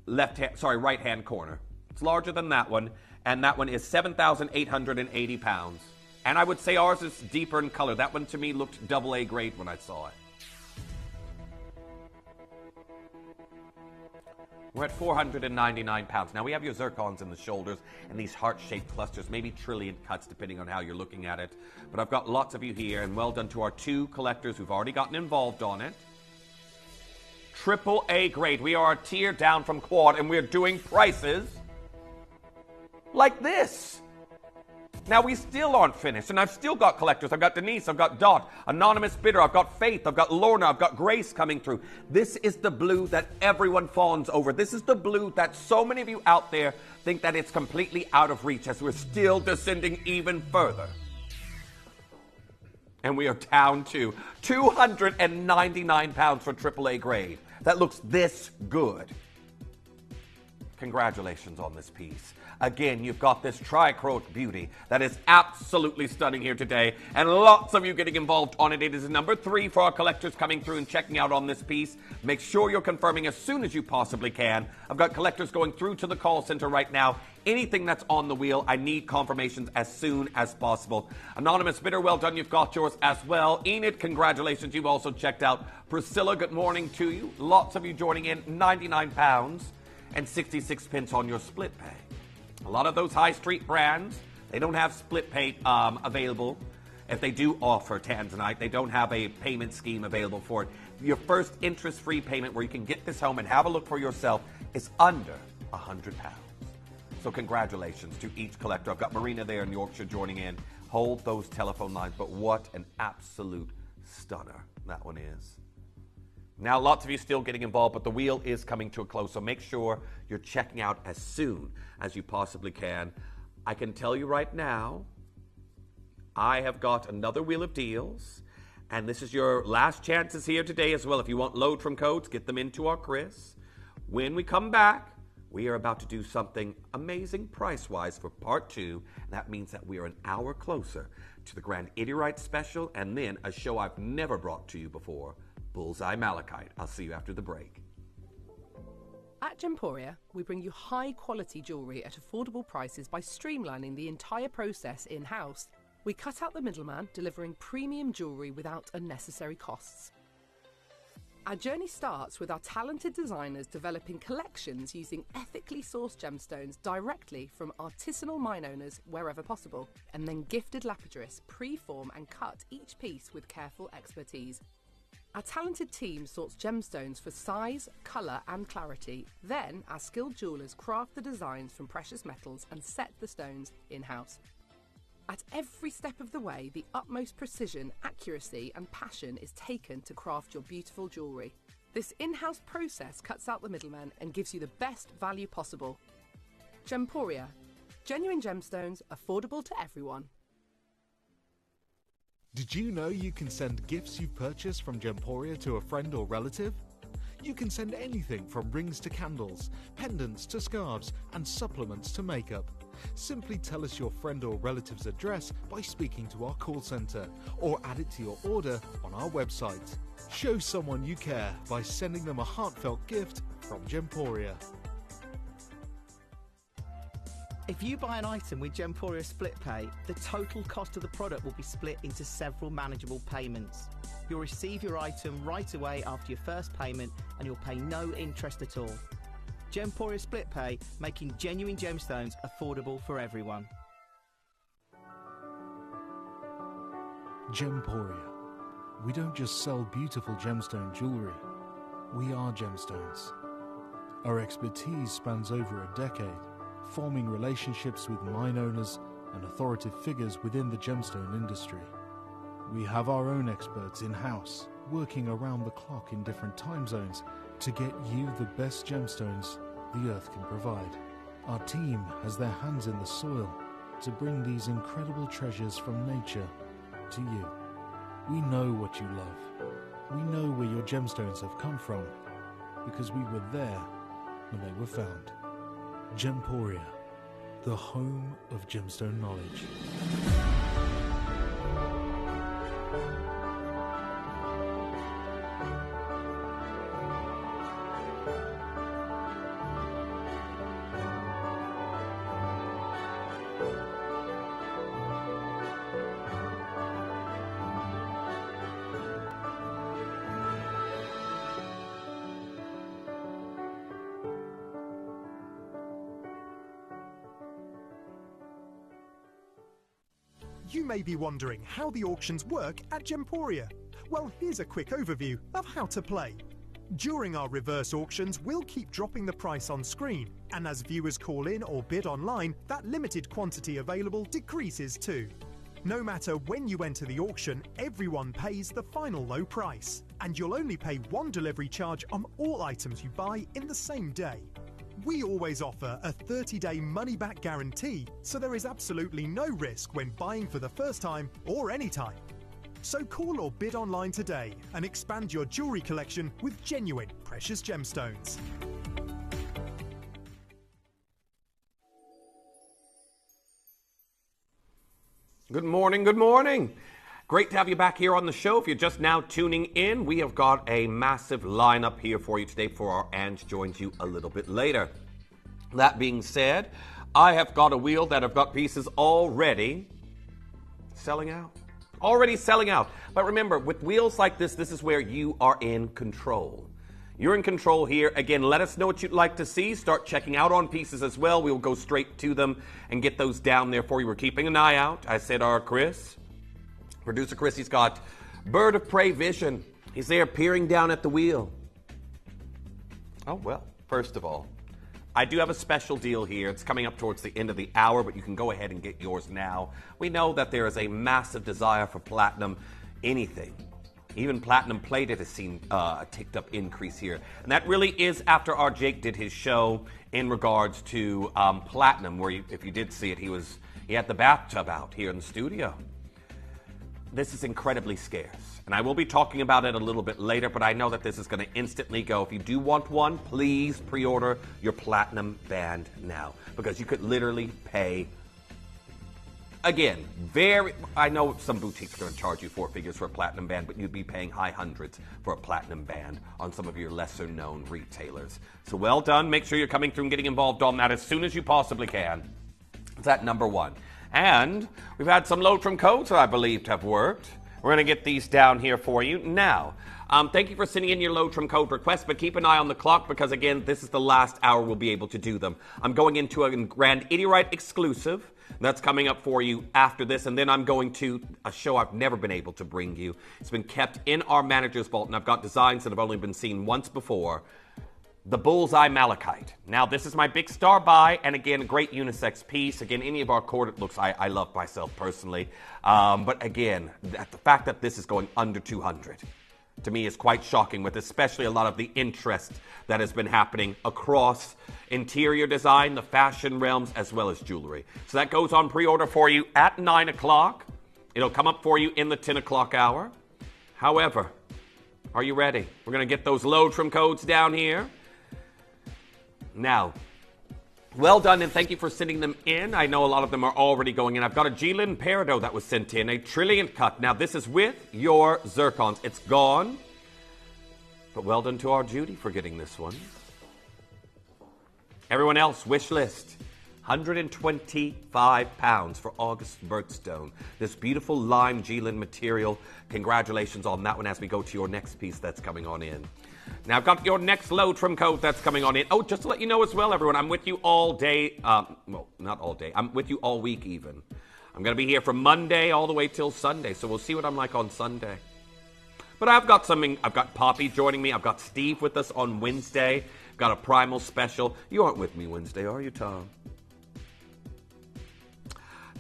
right-hand corner. It's larger than that one, and that one is 7,880 pounds. And I would say ours is deeper in color. That one to me looked AA grade when I saw it. We're at 499 pounds. Now we have your zircons in the shoulders and these heart-shaped clusters, maybe trillion cuts depending on how you're looking at it. But I've got lots of you here, and well done to our 2 collectors who've already gotten involved on it. AAA grade. We are a tier down from quad, and we're doing prices like this. Now, we still aren't finished, and I've still got collectors. I've got Denise, I've got Dot, Anonymous Bidder, I've got Faith, I've got Lorna, I've got Grace coming through. This is the blue that everyone fawns over. This is the blue that so many of you out there think that it's completely out of reach as we're still descending even further. And we are down to 299 pounds for AAA grade. That looks this good. Congratulations on this piece. Again, you've got this trichrote beauty that is absolutely stunning here today, and lots of you getting involved on it. It is number 3 for our collectors coming through and checking out on this piece. Make sure you're confirming as soon as you possibly can. I've got collectors going through to the call center right now. Anything that's on the wheel, I need confirmations as soon as possible. Anonymous Bidder, well done. You've got yours as well. Enid, congratulations. You've also checked out. Priscilla, good morning to you. Lots of you joining in. 99 pounds and 66 pence on your split pay. A lot of those high street brands, they don't have split pay available. If they do offer Tanzanite, they don't have a payment scheme available for it. Your first interest-free payment where you can get this home and have a look for yourself is under £100. So congratulations to each collector. I've got Marina there in Yorkshire joining in. Hold those telephone lines, but what an absolute stunner that one is. Now, lots of you still getting involved, but the wheel is coming to a close, so make sure you're checking out as soon as you possibly can. I can tell you right now, I have got another wheel of deals, and this is your last chances here today as well. If you want load from codes, get them into our Chris. When we come back, we are about to do something amazing price-wise for part 2, and that means that we are an hour closer to the Grandidierite special, and then a show I've never brought to you before, Bullseye Malachite. I'll see you after the break. At Gemporia, we bring you high-quality jewellery at affordable prices by streamlining the entire process in-house. We cut out the middleman, delivering premium jewellery without unnecessary costs. Our journey starts with our talented designers developing collections using ethically sourced gemstones directly from artisanal mine owners wherever possible, and then gifted lapidarists pre-form and cut each piece with careful expertise. Our talented team sorts gemstones for size, colour and clarity. Then our skilled jewellers craft the designs from precious metals and set the stones in-house. At every step of the way, the utmost precision, accuracy and passion is taken to craft your beautiful jewellery. This in-house process cuts out the middleman and gives you the best value possible. Gemporia. Genuine gemstones, affordable to everyone. Did you know you can send gifts you've purchased from Gemporia to a friend or relative? You can send anything from rings to candles, pendants to scarves, and supplements to makeup. Simply tell us your friend or relative's address by speaking to our call centre, or add it to your order on our website. Show someone you care by sending them a heartfelt gift from Gemporia. If you buy an item with Gemporia Split Pay, the total cost of the product will be split into several manageable payments. You'll receive your item right away after your first payment and you'll pay no interest at all. Gemporia Split Pay, making genuine gemstones affordable for everyone. Gemporia. We don't just sell beautiful gemstone jewellery. We are gemstones. Our expertise spans over a decade, forming relationships with mine owners and authoritative figures within the gemstone industry. We have our own experts in-house, working around the clock in different time zones to get you the best gemstones the earth can provide. Our team has their hands in the soil to bring these incredible treasures from nature to you. We know what you love. We know where your gemstones have come from, because we were there when they were found. Gemporia, the home of gemstone knowledge. You may be wondering how the auctions work at Gemporia. Well, here's a quick overview of how to play. During our reverse auctions, we'll keep dropping the price on screen, and as viewers call in or bid online, that limited quantity available decreases too. No matter when you enter the auction, everyone pays the final low price, and you'll only pay one delivery charge on all items you buy in the same day. We always offer a 30-day money-back guarantee, so there is absolutely no risk when buying for the first time or any time. So call or bid online today and expand your jewellery collection with genuine precious gemstones. Good morning, good morning. Great to have you back here on the show. If you're just now tuning in, we have got a massive lineup here for you today before our Ange joins you a little bit later. That being said, I have got a wheel that have got pieces already selling out. Already selling out. But remember, with wheels like this is where you are in control. You're in control here. Again, let us know what you'd like to see. Start checking out on pieces as well. We'll go straight to them and get those down there for you. We're keeping an eye out. I said our Chris. Producer Chris, he's got bird of prey vision. He's there peering down at the wheel. Oh, well, first of all, I do have a special deal here. It's coming up towards the end of the hour, but you can go ahead and get yours now. We know that there is a massive desire for platinum anything. Even platinum plated has seen a ticked up increase here. And that really is after our Jake did his show in regards to platinum, where if you did see it, he had the bathtub out here in the studio. This is incredibly scarce. And I will be talking about it a little bit later, but I know that this is going to instantly go. If you do want one, please pre-order your platinum band now, because you could literally pay, again, I know some boutiques are going to charge you 4 figures for a platinum band, but you'd be paying high hundreds for a platinum band on some of your lesser known retailers. So well done. Make sure you're coming through and getting involved on that as soon as you possibly can. That's number one. And we've had some load from codes that I believe have worked. We're going to get these down here for you now. Thank you for sending in your load from code requests, but keep an eye on the clock because, again, this is the last hour we'll be able to do them. I'm going into a Grandidierite exclusive. That's coming up for you after this, and then I'm going to a show I've never been able to bring you. It's been kept in our manager's vault, and I've got designs that have only been seen once before. The Bullseye Malachite. Now, this is my big star buy, and again, a great unisex piece. Again, any of our corded looks I love myself personally. But again, the fact that this is going under 200 to me is quite shocking, with especially a lot of the interest that has been happening across interior design, the fashion realms, as well as jewelry. So that goes on pre-order for you at 9 o'clock. It'll come up for you in the 10 o'clock hour. However, are you ready? We're going to get those load from codes down here. Now, well done, and thank you for sending them in. I know a lot of them are already going in. I've got a Jilin Peridot that was sent in, a Trilliant cut. Now, this is with your zircons. It's gone, but well done to our Judy for getting this one. Everyone else, wish list. 125 pounds for August birthstone. This beautiful lime Jilin material. Congratulations on that one as we go to your next piece that's coming on in. Now, I've got your next load from code that's coming on in. Oh, just to let you know as well, everyone, I'm with you all day. Well, not all day. I'm with you all week even. I'm going to be here from Monday all the way till Sunday, so we'll see what I'm like on Sunday. But I've got Poppy joining me. I've got Steve with us on Wednesday. I've got a Primal special. You aren't with me Wednesday, are you, Tom?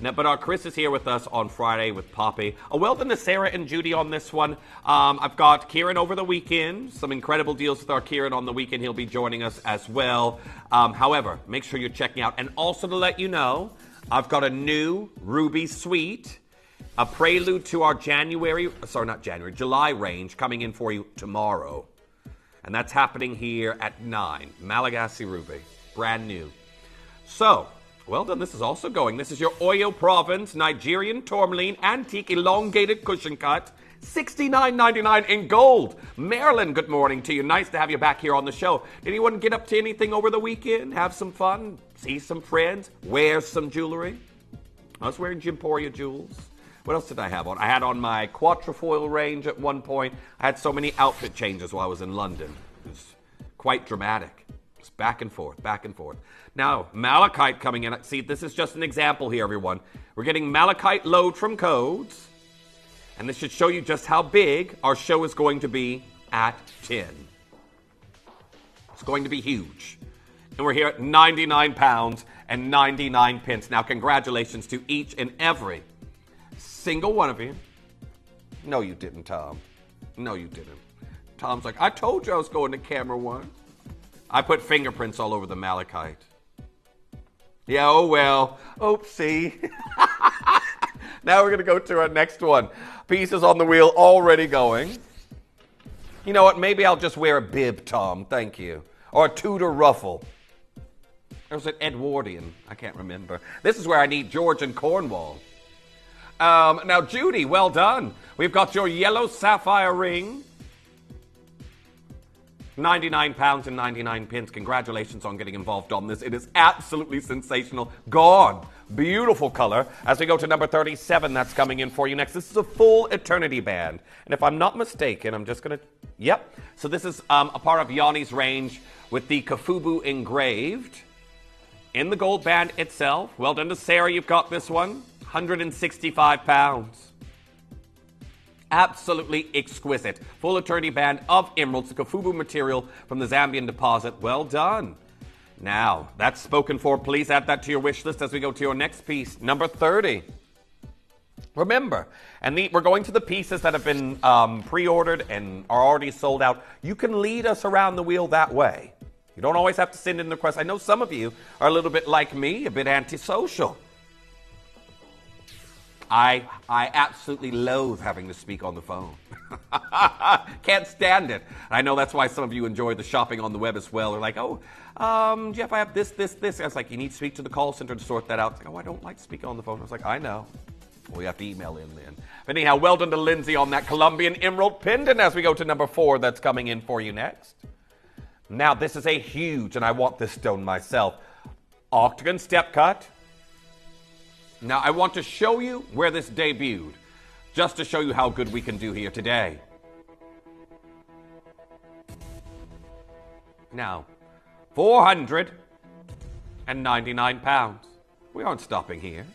Now, but our Chris is here with us on Friday with Poppy. Well done to Sarah and Judy on this one. I've got Kieran over the weekend. Some incredible deals with our Kieran on the weekend. He'll be joining us as well. However, make sure you're checking out. And also to let you know, I've got a new Ruby Suite, a prelude to our July range coming in for you tomorrow. And that's happening here at 9. Malagasy Ruby. Brand new. So, well done, this is also going. This is your Oyo Province Nigerian Tourmaline Antique Elongated Cushion Cut. $69.99 in gold. Marilyn, good morning to you. Nice to have you back here on the show. Did anyone get up to anything over the weekend? Have some fun? See some friends? Wear some jewelry? I was wearing Gemporia jewels. What else did I have on? I had on my quatrefoil range at one point. I had so many outfit changes while I was in London. It was quite dramatic. It's back and forth, back and forth. Now, Malachite coming in. See, this is just an example here, everyone. We're getting Malachite load from codes. And this should show you just how big our show is going to be at 10. It's going to be huge. And we're here at 99 pounds and 99 pence. Now, congratulations to each and every single one of you. No, you didn't, Tom. No, you didn't. Tom's like, I told you I was going to camera one. I put fingerprints all over the Malachite. Yeah, oh well. Oopsie. Now we're going to go to our next one. Pieces on the wheel already going. You know what? Maybe I'll just wear a bib, Tom. Thank you. Or a Tudor ruffle. Or was it Edwardian? I can't remember. This is where I need George and Cornwall. Now, Judy, well done. We've got your yellow sapphire ring. 99 pounds and 99 pence. Congratulations on getting involved on this. It is absolutely sensational. Gone. Beautiful color. As we go to number 37, that's coming in for you next. This is a full eternity band. And if I'm not mistaken, I'm just going to... Yep. So this is a part of Yanni's range with the Kafubu engraved in the gold band itself. Well done to Sarah. You've got this one. 165 pounds. Absolutely exquisite. Full eternity band of emeralds, the Kafubu material from the Zambian deposit. Well done. Now, that's spoken for. Please add that to your wish list as we go to your next piece, number 30. Remember, and we're going to the pieces that have been pre-ordered and are already sold out. You can lead us around the wheel that way. You don't always have to send in the request. I know some of you are a little bit like me, a bit antisocial. I absolutely loathe having to speak on the phone. Can't stand it. I know that's why some of you enjoy the shopping on the web as well. They're like, oh, Jeff, I have this. I was like, you need to speak to the call center to sort that out. Like, oh, I don't like speaking on the phone. I was like, I know. Well, you have to email in then. But anyhow, well done to Lindsay on that Colombian emerald pendant as we go to number 4 that's coming in for you next. Now, this is a huge, and I want this stone myself, octagon step cut. Now, I want to show you where this debuted, just to show you how good we can do here today. Now, 499 pounds. We aren't stopping here.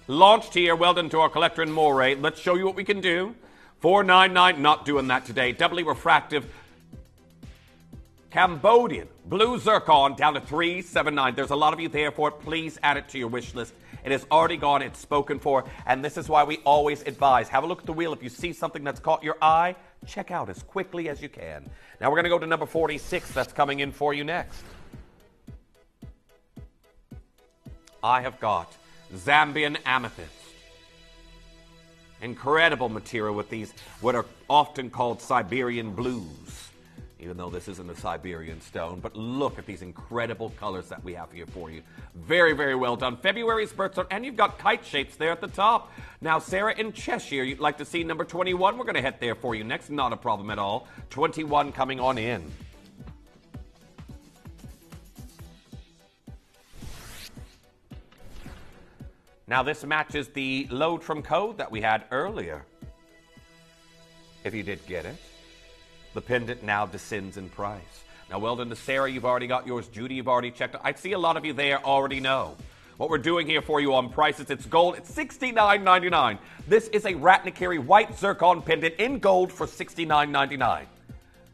Launched here, well done to our collector in Moray. Let's show you what we can do. 499, not doing that today. Doubly refractive Cambodian blue zircon down to 379. There's a lot of you there for it. Please add it to your wish list. It has already gone. It's spoken for. And this is why we always advise. Have a look at the wheel. If you see something that's caught your eye, check out as quickly as you can. Now we're going to go to number 46. That's coming in for you next. I have got Zambian amethyst. Incredible material with these, what are often called Siberian blues. Even though this isn't a Siberian stone, but look at these incredible colors that we have here for you. Very, very well done. February's birthstone, and you've got kite shapes there at the top. Now, Sarah in Cheshire, you'd like to see number 21. We're going to head there for you next. Not a problem at all. 21 coming on in. Now, this matches the load from code that we had earlier. If you did get it. The pendant now descends in price. Now, well done to Sarah. You've already got yours. Judy, you've already checked. I see a lot of you there already know. What we're doing here for you on prices, it's gold. It's $69.99. This is a Ratnakiri white zircon pendant in gold for $69.99.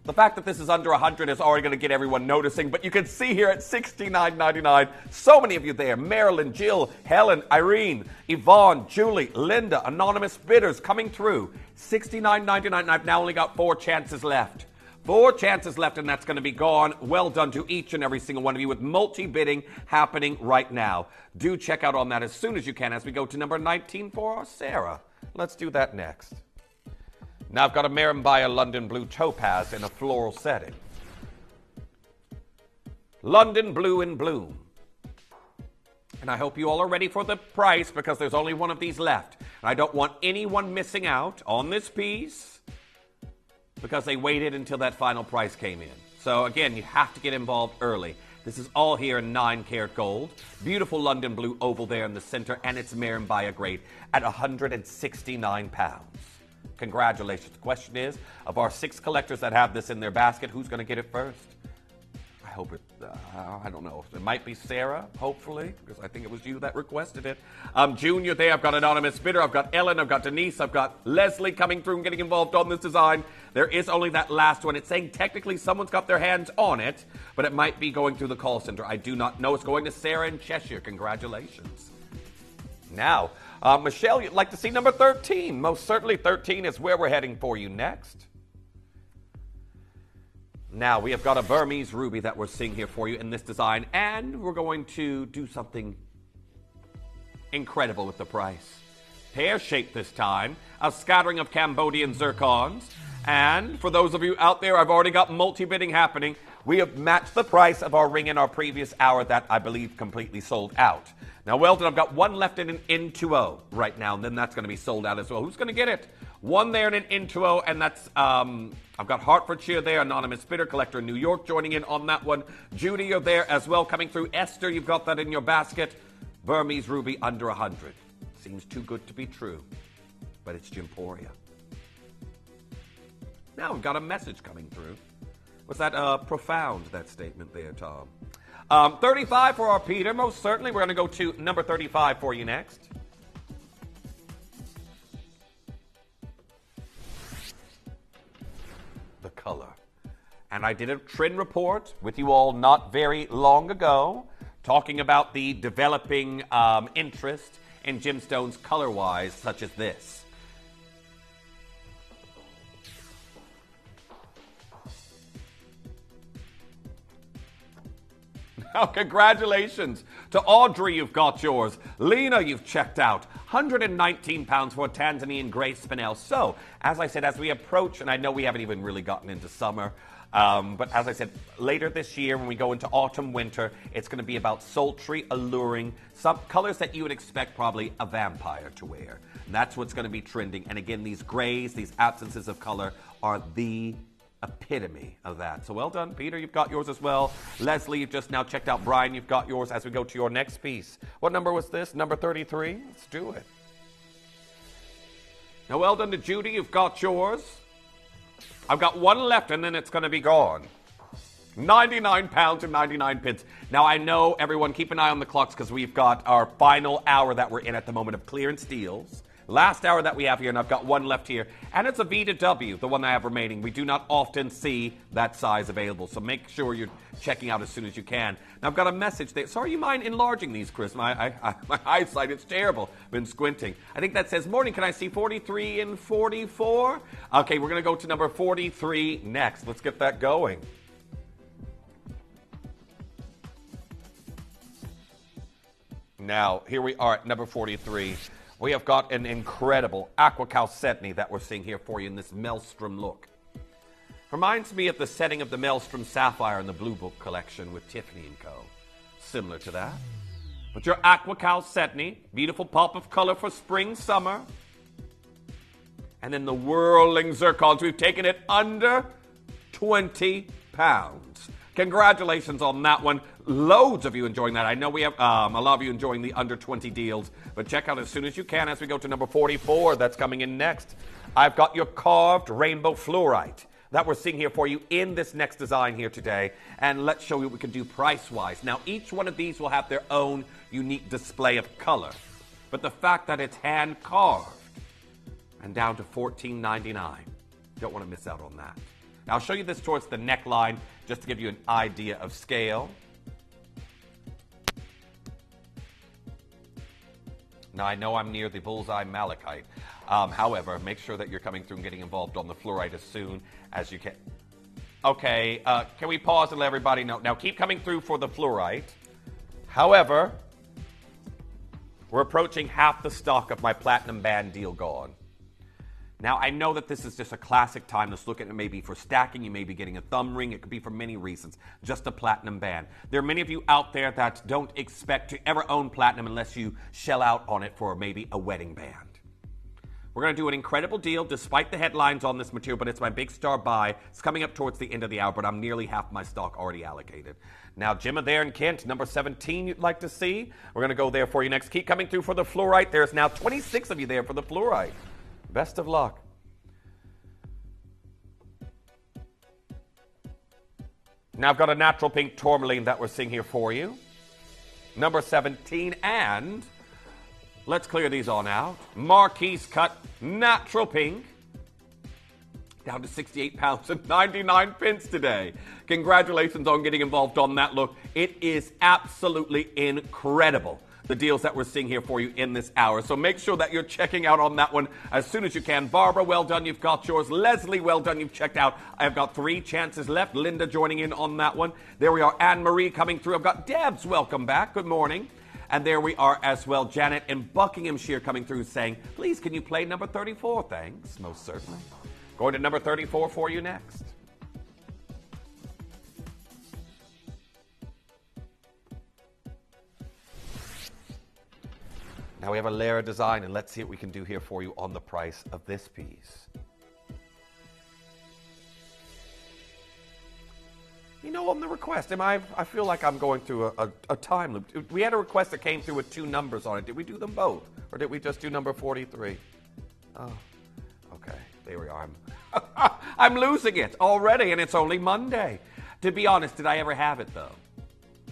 The fact that this is under 100 is already going to get everyone noticing, but you can see here at $69.99, so many of you there. Marilyn, Jill, Helen, Irene, Yvonne, Julie, Linda, anonymous bidders coming through. $69.99. I've now only got 4 chances left. 4 chances left, and that's going to be gone. Well done to each and every single one of you with multi-bidding happening right now. Do check out on that as soon as you can as we go to number 19 for our Sarah. Let's do that next. Now I've got a Marimbaya London Blue Topaz in a floral setting. London Blue in bloom. And I hope you all are ready for the price because there's only one of these left. And I don't want anyone missing out on this piece because they waited until that final price came in. So again, you have to get involved early. This is all here in 9-karat gold. Beautiful London Blue oval there in the center, and it's Marimbaya grade at 169 pounds. Congratulations. The question is, of our 6 collectors that have this in their basket, who's going to get it first? I hope it, I don't know. It might be Sarah, hopefully, because I think it was you that requested it. Junior there, I've got anonymous bidder, I've got Ellen, I've got Denise, I've got Leslie coming through and getting involved on this design. There is only that last one. It's saying technically someone's got their hands on it, but it might be going through the call center. I do not know. It's going to Sarah in Cheshire. Congratulations. Now, Michelle, you'd like to see number 13. Most certainly 13 is where we're heading for you next. Now, we have got a Burmese ruby that we're seeing here for you in this design, and we're going to do something incredible with the price. Pear-shaped this time, a scattering of Cambodian zircons, and for those of you out there, I've already got multi-bidding happening. We have matched the price of our ring in our previous hour that I believe completely sold out. Now, Weldon, I've got one left in an N2O right now, and then that's going to be sold out as well. Who's going to get it? One there in an N2O, and that's, I've got Hertfordshire there, anonymous bidder, collector in New York joining in on that one. Judy, you're there as well coming through. Esther, you've got that in your basket. Burmese ruby under 100. Seems too good to be true, but it's Gemporia. Now we've got a message coming through. Was that profound, that statement there, Tom? 35 for our Peter, most certainly. We're going to go to number 35 for you next. The color. And I did a trend report with you all not very long ago, talking about the developing interest in gemstones color-wise, such as this. Now, congratulations to Audrey, you've got yours. Lena, you've checked out. £119 for a Tanzanian grey spinel. So, as I said, as we approach, and I know we haven't even really gotten into summer, but as I said, later this year when we go into autumn, winter, it's going to be about sultry, alluring, some colors that you would expect probably a vampire to wear. And that's what's going to be trending. And again, these grays, these absences of color are the epitome of that. So well done, Peter. You've got yours as well. Leslie, you've just now checked out. Brian, you've got yours as we go to your next piece. What number was this? Number 33? Let's do it. Now, well done to Judy. You've got yours. I've got one left, and then it's going to be gone. £99 and 99 pence. Now, I know, everyone, keep an eye on the clocks because we've got our final hour that we're in at the moment of clearance deals. Last hour that we have here, and I've got one left here. And it's a V to W, the one I have remaining. We do not often see that size available, so make sure you're checking out as soon as you can. Now, I've got a message there. Sorry, you mind enlarging these, Chris? My eyesight, it's terrible. Been squinting. I think that says, morning, can I see 43 and 44? Okay, we're going to go to number 43 next. Let's get that going. Now, here we are at number 43. We have got an incredible aqua chalcedony that we're seeing here for you in this maelstrom look. Reminds me of the setting of the maelstrom sapphire in the Blue Book collection with Tiffany & Co. Similar to that. But your aqua chalcedony, beautiful pop of color for spring, summer. And then the whirling zircons, we've taken it under 20 pounds. Congratulations on that one. Loads of you enjoying that. I know we have a lot of you enjoying the under 20 deals, but check out as soon as you can as we go to number 44. That's coming in next. I've got your carved rainbow fluorite that we're seeing here for you in this next design here today. And let's show you what we can do price-wise. Now, each one of these will have their own unique display of color, but the fact that it's hand-carved and down to $14.99, don't want to miss out on that. Now, I'll show you this towards the neckline just to give you an idea of scale. Now, I know I'm near the Bullseye Malachite. However, make sure that you're coming through and getting involved on the fluorite as soon as you can. Okay, can we pause and let everybody know? Now, keep coming through for the fluorite. However, we're approaching half the stock of my platinum band deal gone. Now, I know that this is just a classic time. Let's look at it maybe for stacking. You may be getting a thumb ring. It could be for many reasons. Just a platinum band. There are many of you out there that don't expect to ever own platinum unless you shell out on it for maybe a wedding band. We're going to do an incredible deal despite the headlines on this material, but it's my big star buy. It's coming up towards the end of the hour, but I'm nearly half my stock already allocated. Now, Gemma there in Kent, number 17 you'd like to see. We're going to go there for you next. Keep coming through for the fluorite. There's now 26 of you there for the fluorite. Best of luck. Now I've got a natural pink tourmaline that we're seeing here for you. Number 17, and let's clear these on out. Marquise cut natural pink. Down to £68 and 99 pence today. Congratulations on getting involved on that look. It is absolutely incredible, the deals that we're seeing here for you in this hour. So make sure that you're checking out on that one as soon as you can. Barbara, well done. You've got yours. Leslie, well done. You've checked out. I've got 3 chances left. Linda joining in on that one. There we are. Anne-Marie coming through. I've got Debs. Welcome back. Good morning. And there we are as well. Janet in Buckinghamshire coming through saying, please, can you play number 34? Thanks. Most certainly. Going to number 34 for you next. Now we have a layer design, and let's see what we can do here for you on the price of this piece. You know, on the request, I feel like I'm going through a time loop. We had a request that came through with 2 numbers on it. Did we do them both? Or did we just do number 43? Oh, okay. There we are. I'm losing it already, and it's only Monday. To be honest, did I ever have it, though?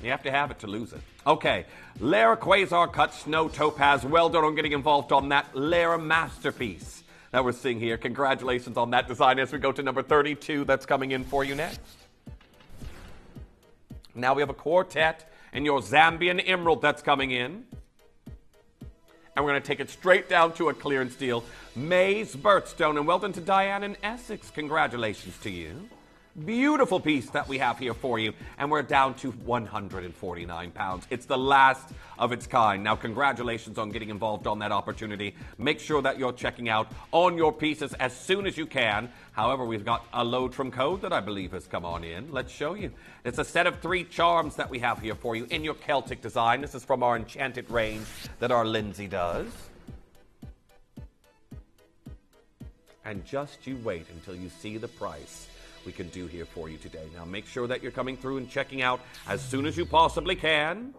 You have to have it to lose it. Okay, Lara Quasar cut snow topaz. Well done on getting involved on that Lara masterpiece that we're seeing here. Congratulations on that design as we go to number 32. That's coming in for you next. Now we have a quartet in your Zambian emerald that's coming in. And we're going to take it straight down to a clearance deal. May's birthstone, and well done to Diane in Essex. Congratulations to you. Beautiful piece that we have here for you, and we're down to £149. It's the last of its kind. Now, congratulations on getting involved on that opportunity. Make sure that you're checking out on your pieces as soon as you can. However, we've got a load from code that I believe has come on in. Let's show you. It's a set of 3 charms that we have here for you in your Celtic design. This is from our enchanted range that our Lindsay does. And just you wait until you see the price we can do here for you today. Now make sure that you're coming through and checking out as soon as you possibly can,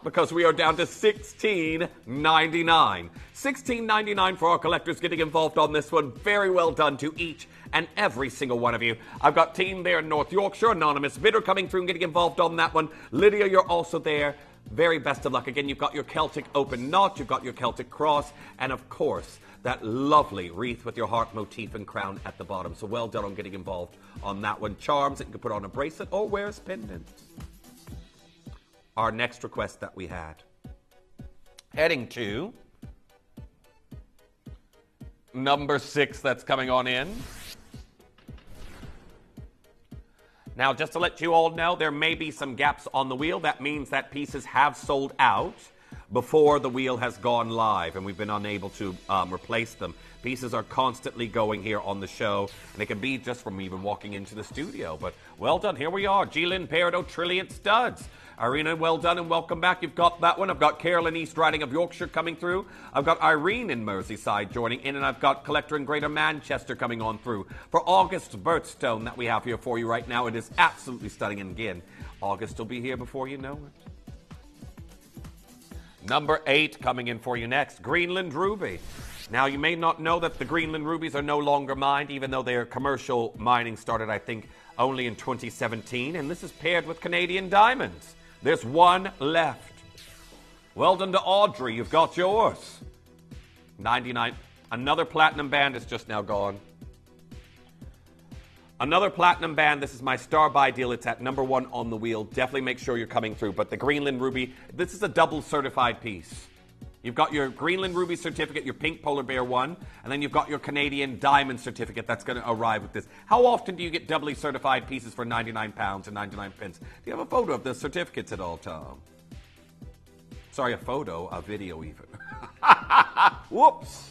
because we are down to $16.99. $16.99 for our collectors getting involved on this one. Very well done to each and every single one of you. I've got team there in North Yorkshire, anonymous bidder coming through and getting involved on that one. Lydia, you're also there. Very best of luck. Again, you've got your Celtic open knot, you've got your Celtic cross, and of course, that lovely wreath with your heart motif and crown at the bottom. So well done on getting involved on that one. Charms that you can put on a bracelet or wear as pendants. Our next request that we had. Heading to number 6 that's coming on in. Now, just to let you all know, there may be some gaps on the wheel. That means that pieces have sold out before the wheel has gone live, and we've been unable to replace them. Pieces are constantly going here on the show, and it can be just from even walking into the studio. But well done. Here we are. G-Lynn Peridot, Trilliant Studs. Irina, well done and welcome back. You've got that one. I've got Carolyn East Riding of Yorkshire coming through. I've got Irene in Merseyside joining in, and I've got Collector in Greater Manchester coming on through. For August's birthstone that we have here for you right now, it is absolutely stunning. And again, August will be here before you know it. Number 8 coming in for you next, Greenland Ruby. Now, you may not know that the Greenland Rubies are no longer mined, even though their commercial mining started, I think, only in 2017. And this is paired with Canadian diamonds. There's one left. Well done to Audrey. You've got yours. 99. Another platinum band is just now gone. Another platinum band. This is my star buy deal. It's at number 1 on the wheel. Definitely make sure you're coming through. But the Greenland Ruby, this is a double certified piece. You've got your Greenland Ruby certificate, your pink polar bear one, and then you've got your Canadian diamond certificate that's going to arrive with this. How often do you get doubly certified pieces for £99 and 99 pence? Do you have a photo of the certificates at all, Tom? Sorry, a photo, a video even. Whoops.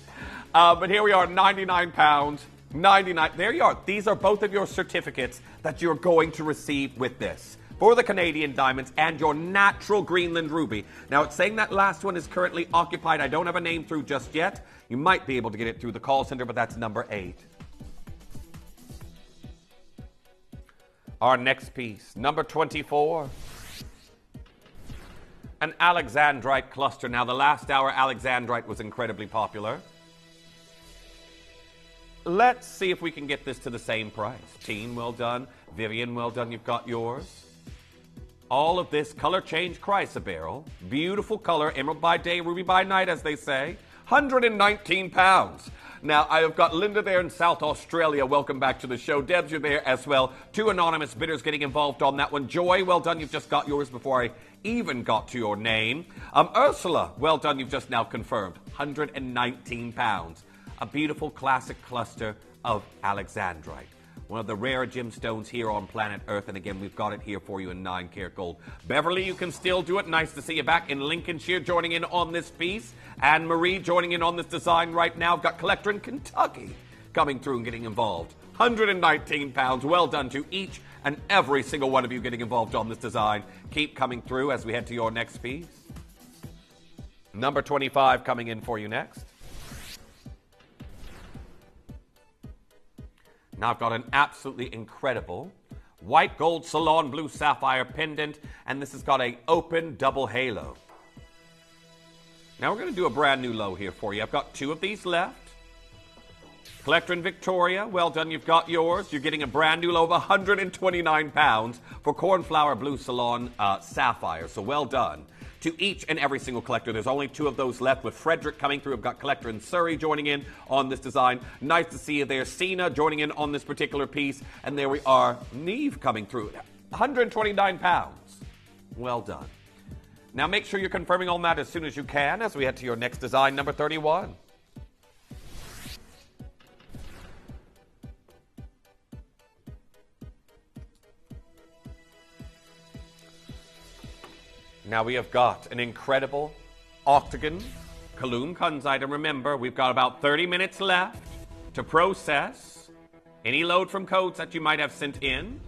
But here we are, £99. 99. There you are. These are both of your certificates that you're going to receive with this for the Canadian diamonds and your natural Greenland Ruby. Now, it's saying that last one is currently occupied. I don't have a name through just yet. You might be able to get it through the call center, but that's number 8. Our next piece, number 24. An Alexandrite cluster. Now, the last hour Alexandrite was incredibly popular. Let's see if we can get this to the same price. Team, well done. Vivian, well done. You've got yours. All of this color change chrysoberyl. Beautiful color. Emerald by day, ruby by night, as they say. £119. Now, I have got Linda there in South Australia. Welcome back to the show. Debs, you're there as well. 2 anonymous bidders getting involved on that one. Joy, well done. You've just got yours before I even got to your name. Ursula, well done. You've just now confirmed. £119. A beautiful classic cluster of Alexandrite. One of the rare gemstones here on planet Earth. And again, we've got it here for you in 9-karat gold. Beverly, you can still do it. Nice to see you back in Lincolnshire joining in on this piece. Anne Marie joining in on this design right now. I've got Collector in Kentucky coming through and getting involved. £119. Well done to each and every single one of you getting involved on this design. Keep coming through as we head to your next piece. Number 25 coming in for you next. Now I've got an absolutely incredible white gold Salon blue sapphire pendant, and this has got an open double halo. Now we're going to do a brand new low here for you. I've got 2 of these left. Collector in Victoria, well done, you've got yours. You're getting a brand new low of £129 for cornflower blue Salon sapphire, so well done to each and every single collector. There's only 2 of those left, with Frederick coming through. I've got Collector in Surrey joining in on this design. Nice to see you there. Sina joining in on this particular piece. And there we are, Neve coming through. 129 pounds. Well done. Now make sure you're confirming on that as soon as you can as we head to your next design, number 31. Now we have got an incredible octagon Kaloum kunzite, and remember, we've got about 30 minutes left to process any load from codes that you might have sent in.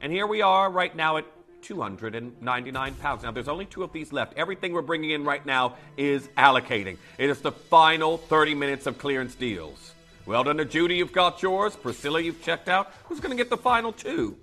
And here we are right now at 299 pounds. Now, there's only 2 of these left. Everything we're bringing in right now is allocating. It is the final 30 minutes of clearance deals. Well done to Judy, you've got yours. Priscilla, you've checked out. Who's going to get the final 2?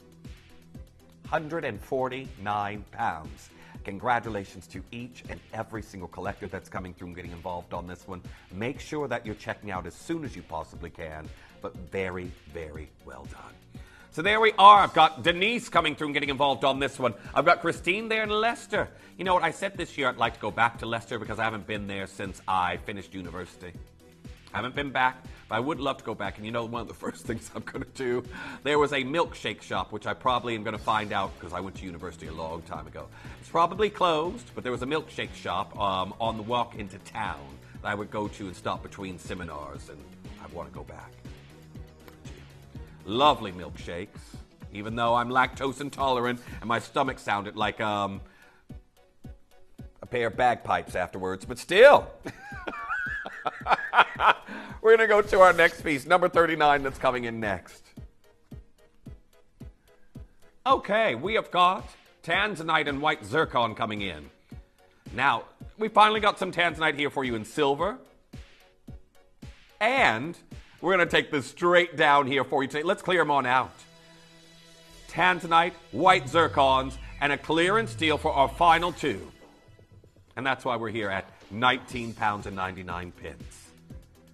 149 pounds. Congratulations to each and every single collector that's coming through and getting involved on this one. Make sure that you're checking out as soon as you possibly can, but very, very well done. So there we are. I've got Denise coming through and getting involved on this one. I've got Christine there in Leicester. You know what? I said this year I'd like to go back to Leicester because I haven't been there since I finished university. I haven't been back, but I would love to go back. And you know, one of the first things I'm going to do, there was a milkshake shop, which I probably am going to find out because I went to university a long time ago. It's probably closed, but there was a milkshake shop on the walk into town that I would go to and stop between seminars, and I want to go back. Lovely milkshakes, even though I'm lactose intolerant and my stomach sounded like a pair of bagpipes afterwards, but still. We're going to go to our next piece, number 39, that's coming in next. Okay, we have got Tanzanite and white zircon coming in. Now, we finally got some Tanzanite here for you in silver. And we're going to take this straight down here for you today. Let's clear them on out. Tanzanite, white zircons, and a clearance deal for our final 2. And that's why we're here at 19 pounds and 99 pence.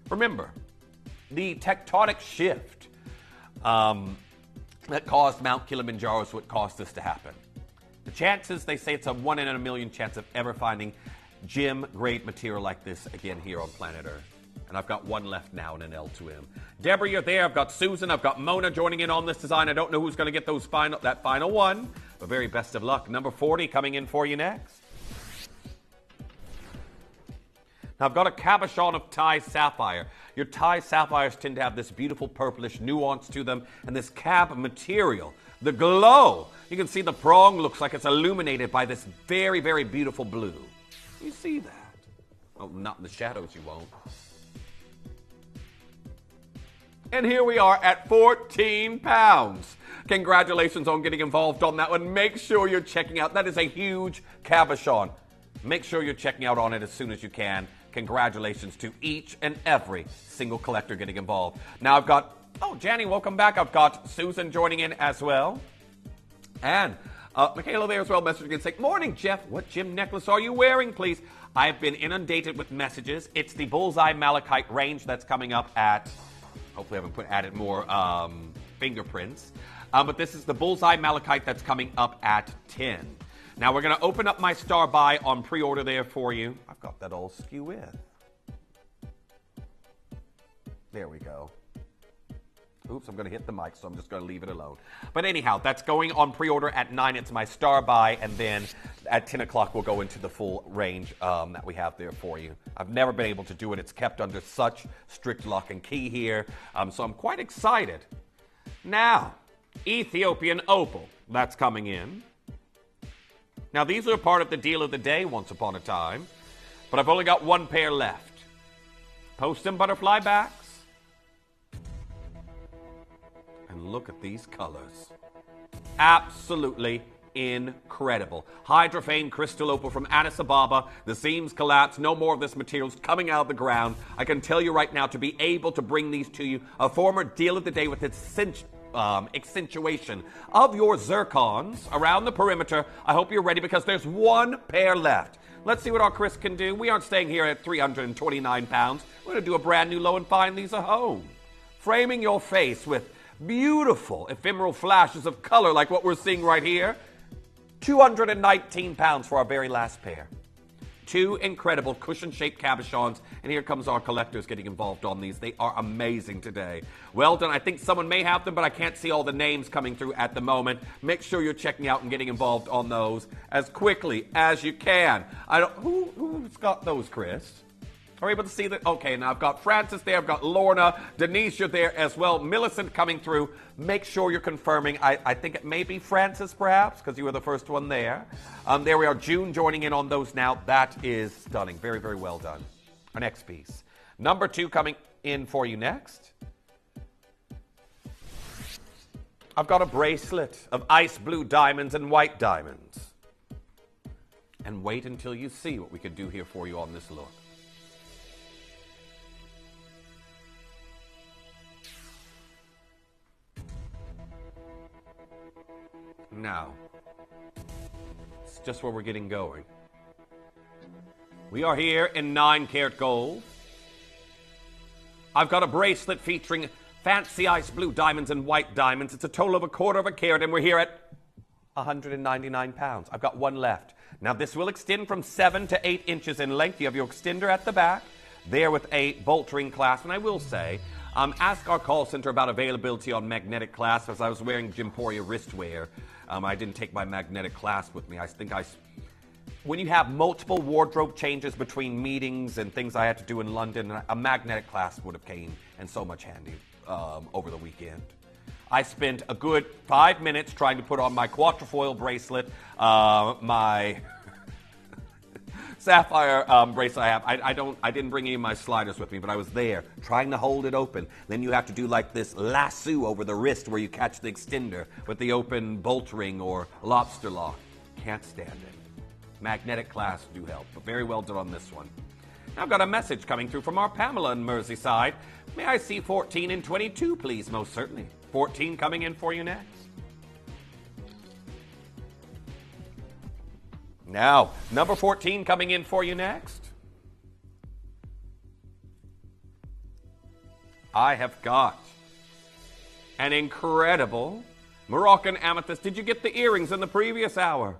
Remember, the tectonic shift that caused Mount Kilimanjaro is what caused this to happen. The chances, they say it's a 1 in a million chance of ever finding gem-grade material like this again here on planet Earth. And I've got 1 left now in an L2M. Deborah, you're there. I've got Susan. I've got Mona joining in on this design. I don't know who's going to get that final one, but very best of luck. Number 40 coming in for you next. Now, I've got a cabochon of Thai sapphire. Your Thai sapphires tend to have this beautiful purplish nuance to them, and this cab material, the glow. You can see the prong looks like it's illuminated by this very, very beautiful blue. You see that? Oh, not in the shadows, you won't. And here we are at 14 pounds. Congratulations on getting involved on that one. Make sure you're checking out. That is a huge cabochon. Make sure you're checking out on it as soon as you can. Congratulations to each and every single collector getting involved. Now I've got, Janny, welcome back. I've got Susan joining in as well. And Michaela there as well, messaging and saying, morning, Jeff. What gem necklace are you wearing, please? I've been inundated with messages. It's the Bullseye Malachite range that's coming up at, hopefully I haven't added more fingerprints. But this is the Bullseye Malachite that's coming up at 10. Now, we're going to open up my star buy on pre-order there for you. I've got that all skew with. There we go. Oops, I'm going to hit the mic, so I'm just going to leave it alone. But anyhow, that's going on pre-order at 9. It's my star buy, and then at 10 o'clock, we'll go into the full range that we have there for you. I've never been able to do it. It's kept under such strict lock and key here, so I'm quite excited. Now, Ethiopian opal. That's coming in. Now, these are part of the deal of the day once upon a time, but I've only got 1 pair left. Post and butterfly backs. And look at these colors. Absolutely incredible. Hydrophane crystal opal from Addis Ababa. The seams collapse. No more of this material's coming out of the ground. I can tell you right now, to be able to bring these to you, a former deal of the day with its accentuation of your zircons around the perimeter. I hope you're ready because there's 1 pair left. Let's see what our Chris can do. We aren't staying here at 329 pounds. We're going to do a brand new low and find these a home. Framing your face with beautiful ephemeral flashes of color like what we're seeing right here. 219 pounds for our very last pair. 2 incredible cushion-shaped cabochons, and here comes our collectors getting involved on these. They are amazing today. Well done. I think someone may have them, but I can't see all the names coming through at the moment. Make sure you're checking out and getting involved on those as quickly as you can. Who's got those, Chris? Are we able to see that? Okay, now I've got Francis there, I've got Lorna, Denise, you're there as well, Millicent coming through. Make sure you're confirming. I think it may be Francis, perhaps, because you were the first one there. There we are, June joining in on those now. That is stunning. Very, very well done. Our next piece. Number 2 coming in for you next. I've got a bracelet of ice blue diamonds and white diamonds. And wait until you see what we could do here for you on this look. Now, it's just where we're getting going. We are here in 9-karat gold. I've got a bracelet featuring fancy ice blue diamonds and white diamonds. It's a total of 1/4 of a carat, and we're here at 199 pounds. I've got one left. Now, this will extend from 7 to 8 inches in length. You have your extender at the back, there with a bolt ring clasp. And I will say, ask our call center about availability on magnetic clasp, as I was wearing Gemporia wristwear. I didn't take my magnetic clasp with me. When you have multiple wardrobe changes between meetings and things I had to do in London, a magnetic clasp would have came in so much handy over the weekend. I spent a good 5 minutes trying to put on my quatrefoil bracelet, my Sapphire bracelet I have. I didn't bring any of my sliders with me, but I was there trying to hold it open. Then you have to do like this lasso over the wrist where you catch the extender with the open bolt ring or lobster lock. Can't stand it. Magnetic clasps do help, but very well done on this one. Now I've got a message coming through from our Pamela in Merseyside. May I see 14 and 22, please? Most certainly. 14 coming in for you next. Now, number 14 coming in for you next. I have got an incredible Moroccan amethyst. Did you get the earrings in the previous hour?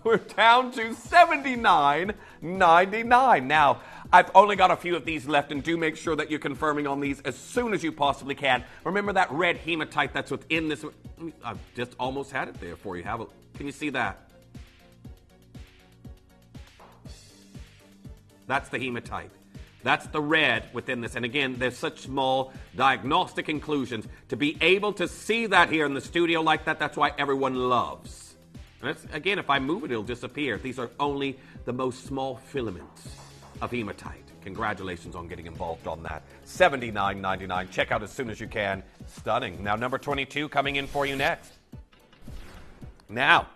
We're down to $79.99. Now, I've only got a few of these left, and do make sure that you're confirming on these as soon as you possibly can. Remember that red hematite that's within this? I've just almost had it there for you. Can you see that? That's the hematite. That's the red within this. And again, there's such small diagnostic inclusions. To be able to see that here in the studio like that, that's why everyone loves. And again, if I move it, it'll disappear. These are only the most small filaments of hematite. Congratulations on getting involved on that. $79.99. Check out as soon as you can. Stunning. Now, number 22 coming in for you next. Now,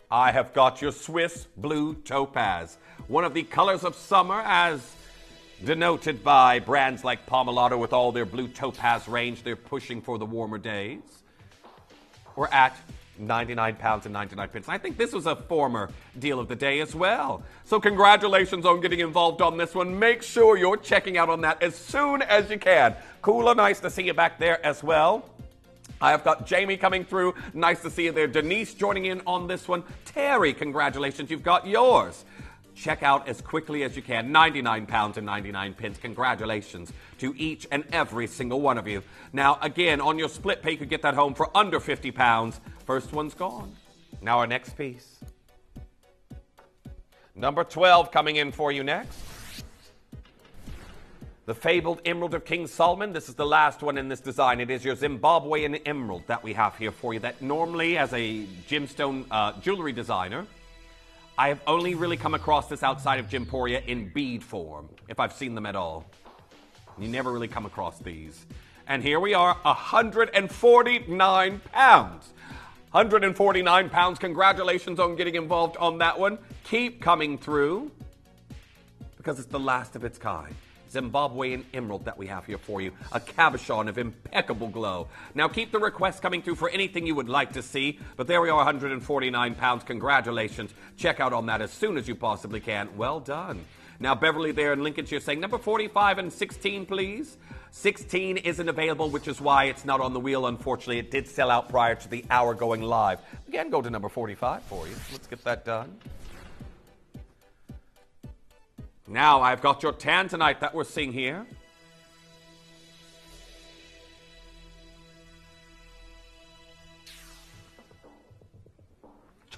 I have got your Swiss blue topaz. One of the colors of summer, as denoted by brands like Palmolato with all their blue topaz range. They're pushing for the warmer days. We're at £99.99. I think this was a former deal of the day as well. So congratulations on getting involved on this one. Make sure you're checking out on that as soon as you can. Kula, nice to see you back there as well. I have got Jamie coming through. Nice to see you there. Denise joining in on this one. Terry, congratulations. You've got yours. Check out as quickly as you can. £99.99. Congratulations to each and every single one of you. Now, again, on your split pay, you could get that home for under £50. First one's gone. Now our next piece. Number 12 coming in for you next. The fabled Emerald of King Solomon. This is the last one in this design. It is your Zimbabwean emerald that we have here for you. That normally, as a gemstone jewelry designer, I have only really come across this outside of Gemporia in bead form, if I've seen them at all. You never really come across these. And here we are, 149 pounds. 149 pounds. Congratulations on getting involved on that one. Keep coming through, because it's the last of its kind. Zimbabwean emerald that we have here for you. A cabochon of impeccable glow. Now keep the requests coming through for anything you would like to see. But there we are, 149 pounds. Congratulations. Check out on that as soon as you possibly can. Well done. Now Beverly there in Lincolnshire saying number 45 and 16, please. 16 isn't available, which is why it's not on the wheel, unfortunately. It did sell out prior to the hour going live. We can go to number 45 for you. Let's get that done. Now I've got your Tanzanite that we're seeing here.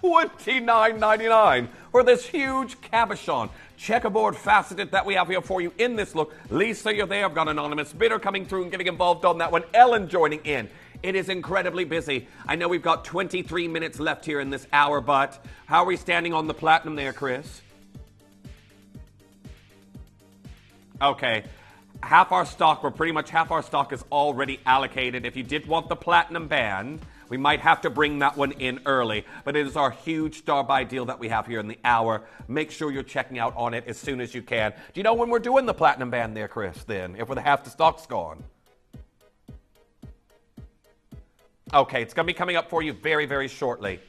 $29.99 for this huge cabochon. Checkerboard faceted that we have here for you in this look. Lisa, you're there. I've got anonymous bidder coming through and getting involved on that one. Ellen joining in. It is incredibly busy. I know we've got 23 minutes left here in this hour, but how are we standing on the platinum there, Chris? Okay. Half our stock, or pretty much half our stock, is already allocated. If you did want the platinum band, we might have to bring that one in early, but it is our huge star buy deal that we have here in the hour. Make sure you're checking out on it as soon as you can. Do you know when we're doing the platinum band there, Chris, then, if half the stock's gone? Okay, it's going to be coming up for you very, very shortly.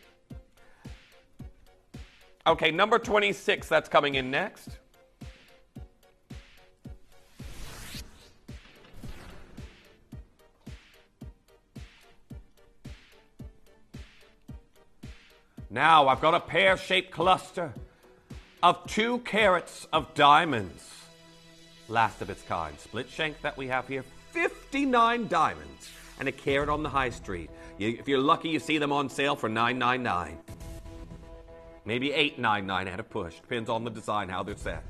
Okay, number 26, that's coming in next. Now, I've got a pear-shaped cluster of 2 carats of diamonds. Last of its kind. Split shank that we have here, 59 diamonds and a carat on the high street. If you're lucky, you see them on sale for $9.99. Maybe $8.99 at a push. Depends on the design, how they're set.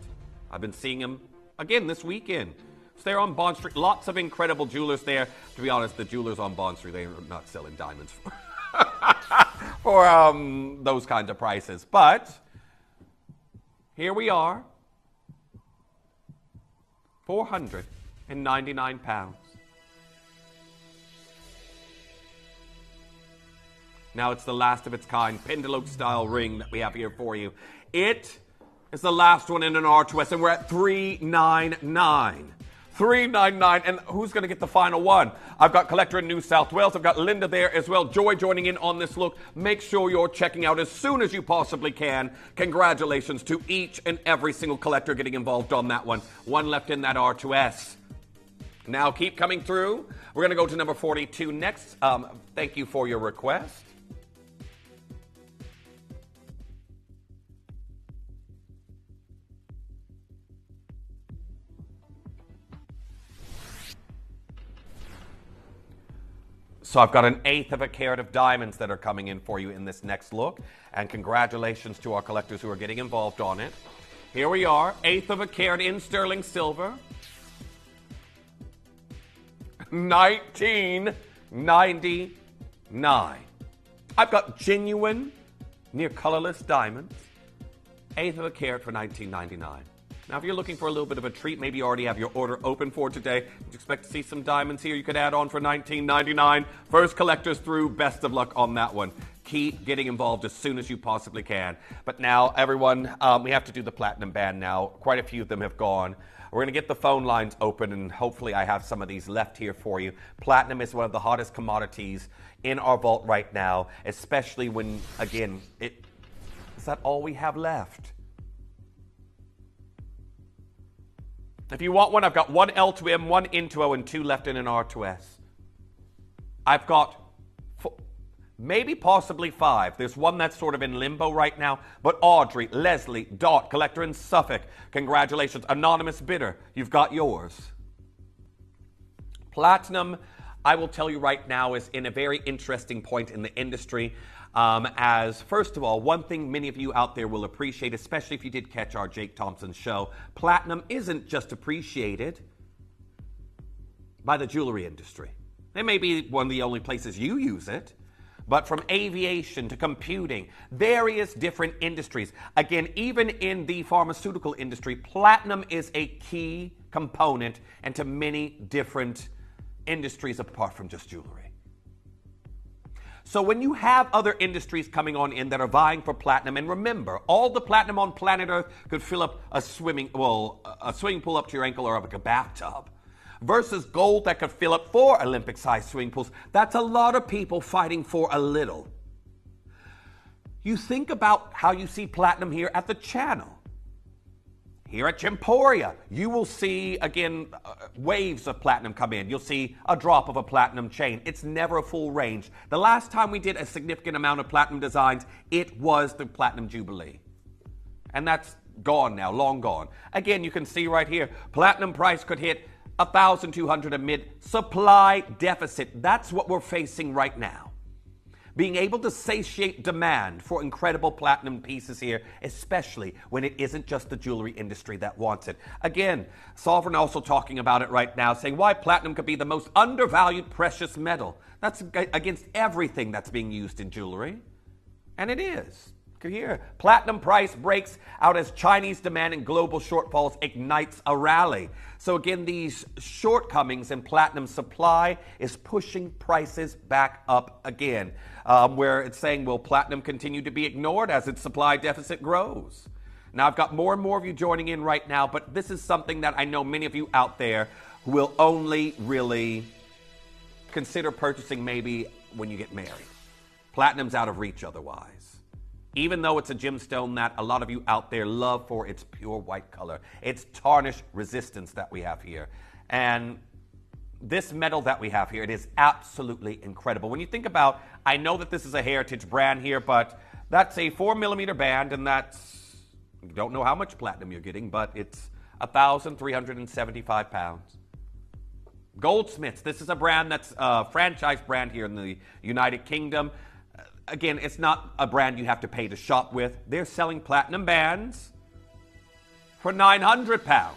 I've been seeing them, again, this weekend. So they're on Bond Street. Lots of incredible jewelers there. To be honest, the jewelers on Bond Street, they're not selling diamonds for those kinds of prices. But here we are, 499 pounds. Now it's the last of its kind pendulum style ring that we have here for you. It is the last one in an R2S, and we're at $399. $399, and who's going to get the final one? I've got Collector in New South Wales. I've got Linda there as well. Joy joining in on this look. Make sure you're checking out as soon as you possibly can. Congratulations to each and every single collector getting involved on that one. One left in that R2S. Now keep coming through. We're going to go to number 42 next. Thank you for your request. So I've got 1/8 of a carat of diamonds that are coming in for you in this next look. And congratulations to our collectors who are getting involved on it. Here we are, 1/8 of a carat in sterling silver. $19.99. I've got genuine, near colorless diamonds. 1/8 of a carat for $19.99. Now, if you're looking for a little bit of a treat, maybe you already have your order open for today. You expect to see some diamonds here you could add on for $19.99. First collectors through, best of luck on that one. Keep getting involved as soon as you possibly can. But now, everyone, we have to do the platinum band now. Quite a few of them have gone. We're going to get the phone lines open, and hopefully I have some of these left here for you. Platinum is one of the hottest commodities in our vault right now, especially when, again, is that all we have left? If you want one, I've got 1 L2M, 1 Into, and 2 left in an R2S. I've got maybe possibly 5. There's one that's sort of in limbo right now. But Audrey, Leslie, Dot, collector in Suffolk, congratulations. Anonymous bidder, you've got yours. Platinum, I will tell you right now, is in a very interesting point in the industry. As, first of all, one thing many of you out there will appreciate, especially if you did catch our Jake Thompson show, platinum isn't just appreciated by the jewelry industry. It may be one of the only places you use it, but from aviation to computing, various different industries. Again, even in the pharmaceutical industry, platinum is a key component into many different industries apart from just jewelry. So when you have other industries coming on in that are vying for platinum, and remember, all the platinum on planet Earth could fill up a swimming pool up to your ankle or like a bathtub, versus gold that could fill up 4 Olympic-sized swimming pools. That's a lot of people fighting for a little. You think about how you see platinum here at the channel. Here at Gemporia, you will see, again, waves of platinum come in. You'll see a drop of a platinum chain. It's never a full range. The last time we did a significant amount of platinum designs, it was the Platinum Jubilee. And that's gone now, long gone. Again, you can see right here, platinum price could hit 1,200 amid supply deficit. That's what we're facing right now. Being able to satiate demand for incredible platinum pieces here, especially when it isn't just the jewelry industry that wants it. Again, Sovereign also talking about it right now, saying why platinum could be the most undervalued precious metal. That's against everything that's being used in jewelry. And it is. Here, platinum price breaks out as Chinese demand and global shortfalls ignites a rally. So again, these shortcomings in platinum supply is pushing prices back up again, where it's saying, will platinum continue to be ignored as its supply deficit grows? Now, I've got more and more of you joining in right now, but this is something that I know many of you out there will only really consider purchasing maybe when you get married. Platinum's out of reach otherwise. Even though it's a gemstone that a lot of you out there love for its pure white color, its tarnish resistance that we have here. And this metal that we have here, it is absolutely incredible. When you think about, I know that this is a heritage brand here, but that's a 4mm band, and that's, you don't know how much platinum you're getting, but it's 1,375 pounds. Goldsmiths, this is a brand that's a franchise brand here in the United Kingdom. Again, it's not a brand you have to pay to shop with. They're selling platinum bands for 900 pounds.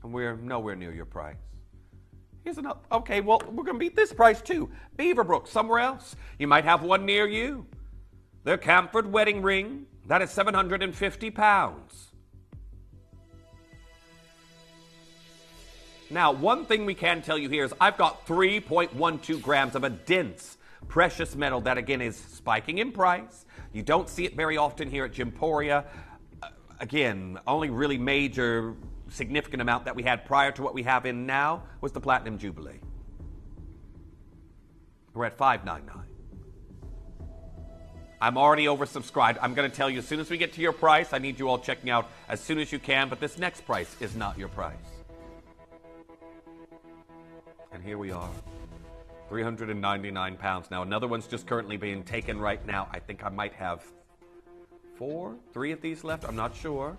And we're nowhere near your price. Here's another. Okay, well, we're going to beat this price too. Beaverbrook, somewhere else. You might have one near you. Their Camford wedding ring, that is 750 pounds. Now, one thing we can tell you here is I've got 3.12 grams of a dense precious metal that, again, is spiking in price. You don't see it very often here at Gemporia. Again, only really major significant amount that we had prior to what we have in now was the Platinum Jubilee. We're at $599. I'm already oversubscribed. I'm going to tell you as soon as we get to your price, I need you all checking out as soon as you can, but this next price is not your price. And here we are, 399 pounds. Now, another one's just currently being taken right now. I think I might have three of these left. I'm not sure.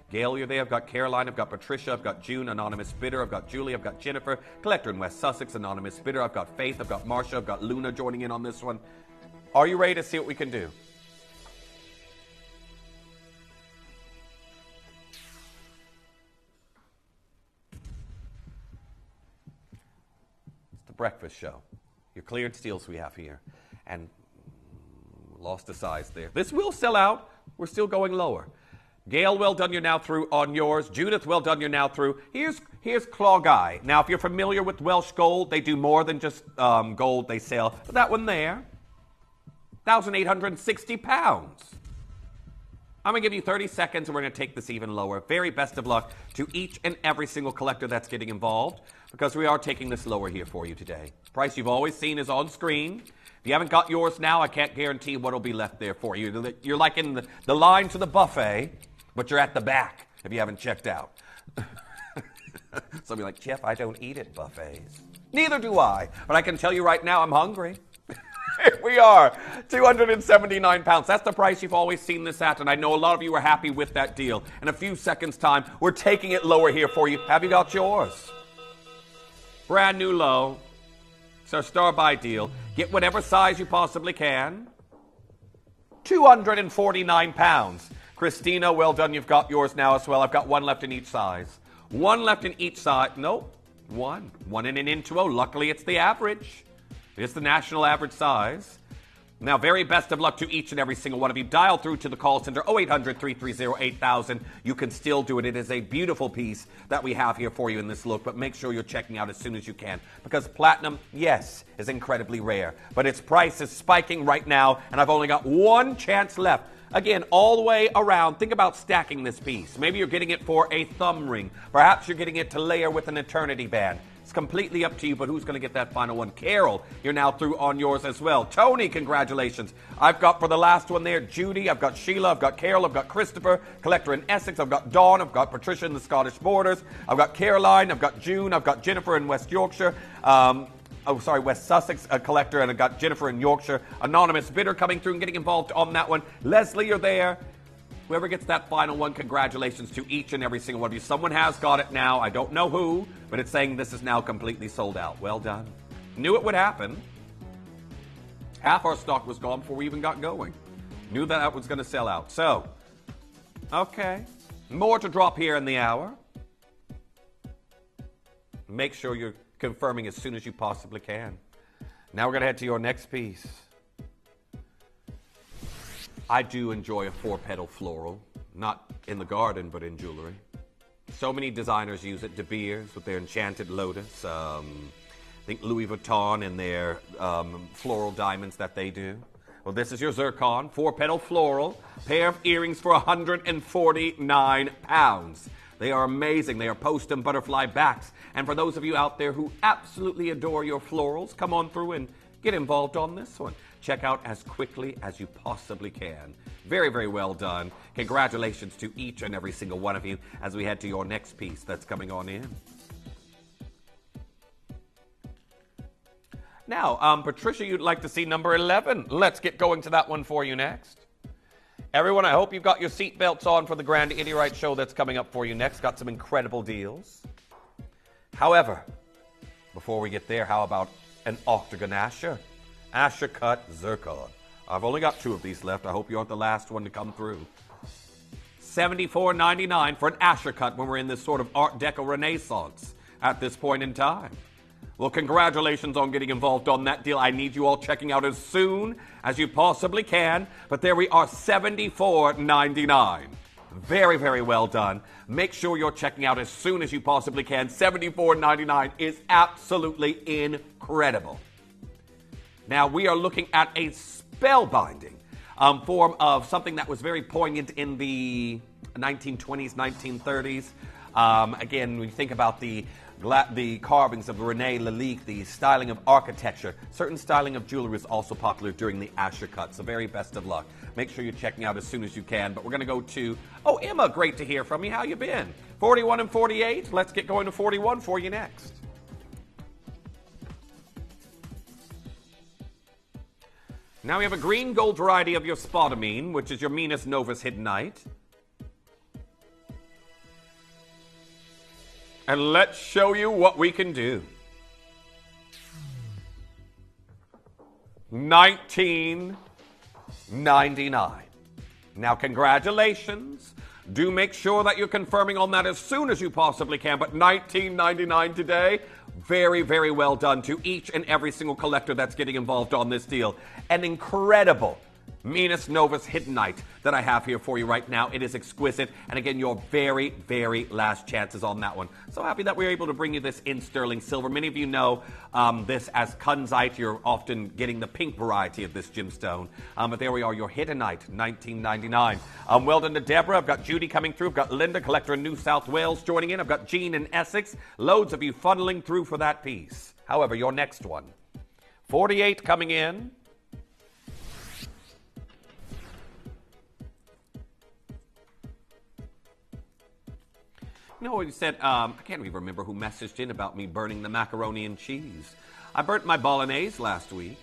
Gail, you're there. I've got Caroline. I've got Patricia. I've got June, anonymous bidder. I've got Julie. I've got Jennifer. Collector in West Sussex, anonymous bidder. I've got Faith. I've got Marcia. I've got Luna joining in on this one. Are you ready to see what we can do? Breakfast show. Your cleared steals we have here. And lost a size there. This will sell out. We're still going lower. Gail, well done, you're now through on yours. Judith, well done, you're now through. Here's Claw Guy. Now, if you're familiar with Welsh gold, they do more than just gold they sell. But that one there, 1,860 pounds. I'm going to give you 30 seconds, and we're going to take this even lower. Very best of luck to each and every single collector that's getting involved, because we are taking this lower here for you today. Price you've always seen is on screen. If you haven't got yours now, I can't guarantee what will be left there for you. You're like in the line to the buffet, but you're at the back if you haven't checked out. Some of you are like, Jeff, I don't eat at buffets. Neither do I, but I can tell you right now I'm hungry. Here we are, 279 pounds. That's the price you've always seen this at, and I know a lot of you are happy with that deal. In a few seconds' time, we're taking it lower here for you. Have you got yours? Brand new low. It's our star-buy deal. Get whatever size you possibly can. 249 pounds. Christina, well done. You've got yours now as well. I've got one left in each size. One left in each side. Nope. One. One in an Intuo. Luckily, it's the average. It's the national average size. Now, very best of luck to each and every single one of you. Dial through to the call center, 0800-330-8000. You can still do it. It is a beautiful piece that we have here for you in this look, but make sure you're checking out as soon as you can, because platinum, yes, is incredibly rare, but its price is spiking right now, and I've only got one chance left. Again, all the way around, think about stacking this piece. Maybe you're getting it for a thumb ring. Perhaps you're getting it to layer with an eternity band. It's completely up to you, but who's going to get that final one? Carol, you're now through on yours as well. Tony, congratulations. I've got for the last one there, Judy, I've got Sheila, I've got Carol, I've got Christopher, Collector in Essex, I've got Dawn, I've got Patricia in the Scottish Borders, I've got Caroline, I've got June, I've got Jennifer in West Yorkshire, West Sussex, a collector, and I've got Jennifer in Yorkshire. Anonymous bidder coming through and getting involved on that one. Leslie, you're there. Whoever gets that final one, congratulations to each and every single one of you. Someone has got it now. I don't know who, but it's saying this is now completely sold out. Well done. Knew it would happen. Half our stock was gone before we even got going. Knew that was going to sell out. So, okay. More to drop here in the hour. Make sure you're confirming as soon as you possibly can. Now we're going to head to your next piece. I do enjoy a 4-petal floral, not in the garden, but in jewelry. So many designers use it. De Beers with their enchanted lotus. I think Louis Vuitton and their floral diamonds that they do. Well, this is your zircon, 4-petal floral, pair of earrings for £149. They are amazing. They are post and butterfly backs. And for those of you out there who absolutely adore your florals, come on through and get involved on this one. Check out as quickly as you possibly can. Very, very well done. Congratulations to each and every single one of you as we head to your next piece that's coming on in. Now, Patricia, you'd like to see number 11. Let's get going to that one for you next. Everyone, I hope you've got your seatbelts on for the Grandidierite show that's coming up for you next. Got some incredible deals. However, before we get there, how about an octagon Asher? Asher cut zircon. I've only got 2 of these left. I hope you aren't the last one to come through. $74.99 for an Asher cut when we're in this sort of Art Deco Renaissance at this point in time. Well, congratulations on getting involved on that deal. I need you all checking out as soon as you possibly can. But there we are, $74.99. Very, very well done. Make sure you're checking out as soon as you possibly can. $74.99 is absolutely incredible. Now, we are looking at a spellbinding form of something that was very poignant in the 1920s, 1930s. Again, when you think about the carvings of René Lalique, the styling of architecture, certain styling of jewelry is also popular during the Asher cut. So very best of luck. Make sure you're checking out as soon as you can. But we're going to go to, Emma, great to hear from you. How you been? 41 and 48. Let's get going to 41 for you next. Now we have a green gold variety of your spodumene, which is your Venus Novus Hiddenite. And let's show you what we can do. $19.99. Now, congratulations. Do make sure that you're confirming on that as soon as you possibly can. But $19.99 today, very, very well done to each and every single collector that's getting involved on this deal. An incredible Venus Novus Hiddenite that I have here for you right now. It is exquisite. And again, your very, very last chances on that one. So happy that we were able to bring you this in sterling silver. Many of you know this as kunzite. You're often getting the pink variety of this gemstone. But there we are, your Hiddenite, $19.99. Well done to Deborah. I've got Judy coming through. I've got Linda, collector in New South Wales, joining in. I've got Jean in Essex. Loads of you funneling through for that piece. However, your next one, 48 coming in. You know what he said? I can't even remember who messaged in about me burning the macaroni and cheese. I burnt my bolognese last week.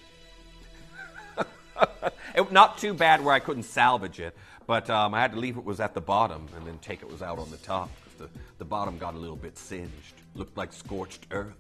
Not too bad where I couldn't salvage it, but I had to leave it was at the bottom and then take it was out on the top because the bottom got a little bit singed. Looked like scorched earth.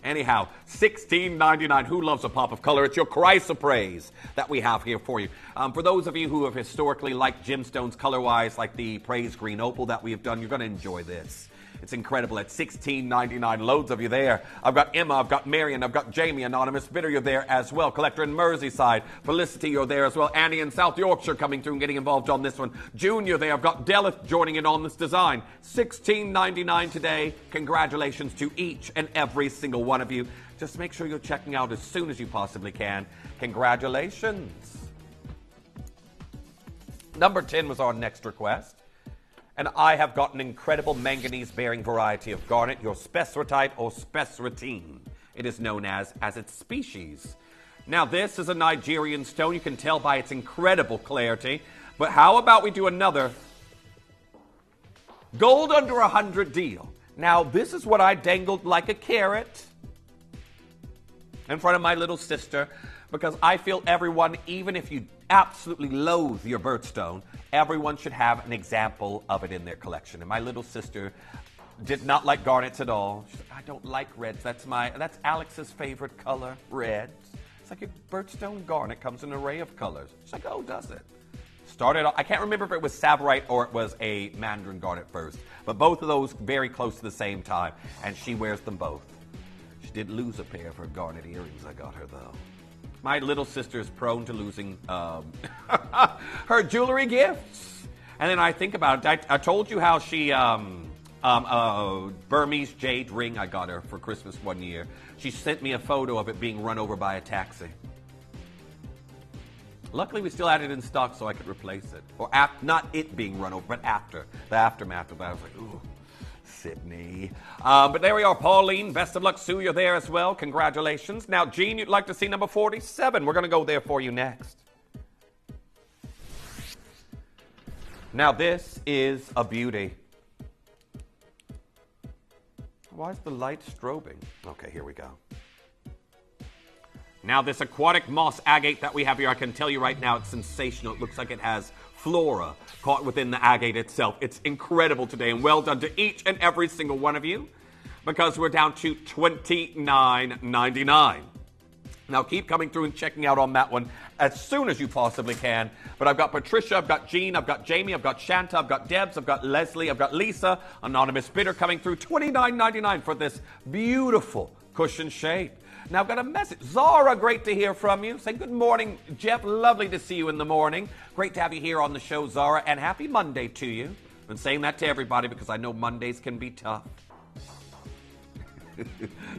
Anyhow, $16.99. Who loves a pop of color? It's your chrysoprase that we have here for you. For those of you who have historically liked gemstones color-wise, like the praise green opal that we have done, you're going to enjoy this. It's incredible at $16.99. Loads of you there. I've got Emma, I've got Marion, I've got Jamie, Anonymous Bidder, you're there as well. Collector in Merseyside. Felicity, you're there as well. Annie in South Yorkshire coming through and getting involved on this one. June, you're there. I've got Delith joining in on this design. $16.99 today. Congratulations to each and every single one of you. Just make sure you're checking out as soon as you possibly can. Congratulations. Number 10 was our next request. And I have got an incredible manganese-bearing variety of garnet, your spessartite or spessartine. It is known as its species. Now, this is a Nigerian stone. You can tell by its incredible clarity. But how about we do another gold under 100 deal? Now, this is what I dangled like a carrot in front of my little sister, because I feel everyone, even if you absolutely loathe your birthstone, everyone should have an example of it in their collection. And my little sister did not like garnets at all. She said, I don't like reds. That's Alex's favorite color, reds. It's like a birthstone garnet comes in an array of colors. She's like, oh, does it? Started off, I can't remember if it was Tsavorite or it was a Mandarin garnet first, but both of those very close to the same time, and she wears them both. She did lose a pair of her garnet earrings I got her, though. My little sister is prone to losing her jewelry gifts. And then I think about it. I told you how she, Burmese jade ring I got her for Christmas one year. She sent me a photo of it being run over by a taxi. Luckily, we still had it in stock so I could replace it. Or not it being run over, but after. The aftermath of that. I was like, ooh, Sydney. But there we are, Pauline. Best of luck, Sue. You're there as well. Congratulations. Now, Jean, you'd like to see number 47. We're going to go there for you next. Now, this is a beauty. Why is the light strobing? Okay, here we go. Now, this aquatic moss agate that we have here, I can tell you right now, it's sensational. It looks like it has flora caught within the agate itself. It's incredible today, and well done to each and every single one of you, because we're down to $29.99. Now, keep coming through and checking out on that one as soon as you possibly can. But I've got Patricia, I've got Jean, I've got Jamie, I've got Shanta, I've got Debs, I've got Leslie, I've got Lisa, anonymous bidder coming through, $29.99 for this beautiful cushion shape. Now, I've got a message. Zara, great to hear from you. Say good morning, Jeff. Lovely to see you in the morning. Great to have you here on the show, Zara. And happy Monday to you. I've been saying that to everybody because I know Mondays can be tough.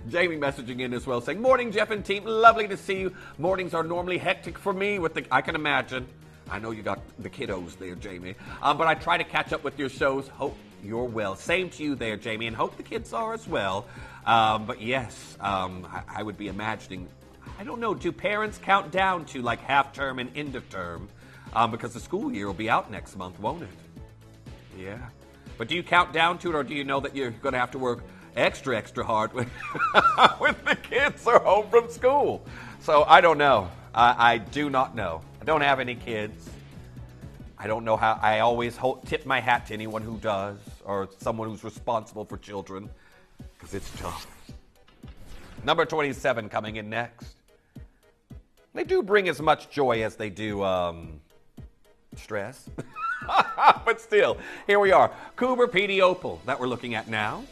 Jamie messaging in as well, saying, morning, Jeff and team. Lovely to see you. Mornings are normally hectic for me with I can imagine. I know you got the kiddos there, Jamie. But I try to catch up with your shows. Hope you're well. Same to you there, Jamie, and hope the kids are as well. But yes, I would be imagining, I don't know, do parents count down to like half term and end of term? Because the school year will be out next month, won't it? Yeah. But do you count down to it, or do you know that you're going to have to work extra hard when the kids are home from school? So I don't know. I do not know. I don't have any kids. I don't know how. I always tip my hat to anyone who does, or someone who's responsible for children, because it's tough. Number 27 coming in next. They do bring as much joy as they do stress. But still, here we are. Cooper PD Opal that we're looking at now.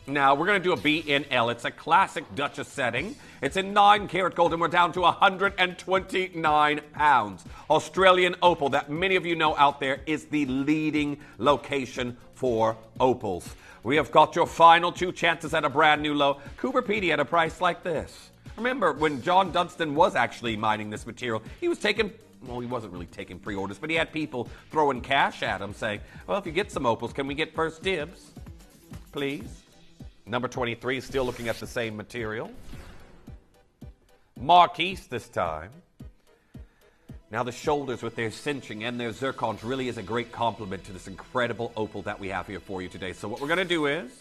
Now, we're going to do a BNL. It's a classic Duchess setting. It's in 9-karat gold, and we're down to 129 pounds. Australian opal, that many of you know out there, is the leading location for opals. We have got your final 2 chances at a brand new low. Cooper PD at a price like this. Remember, when John Dunstan was actually mining this material, he was taking, well, he wasn't really taking pre-orders, but he had people throwing cash at him saying, well, if you get some opals, can we get first dibs? Please. Number 23 is still looking at the same material. Marquise this time. Now the shoulders with their cinching and their zircons really is a great compliment to this incredible opal that we have here for you today. So what we're going to do is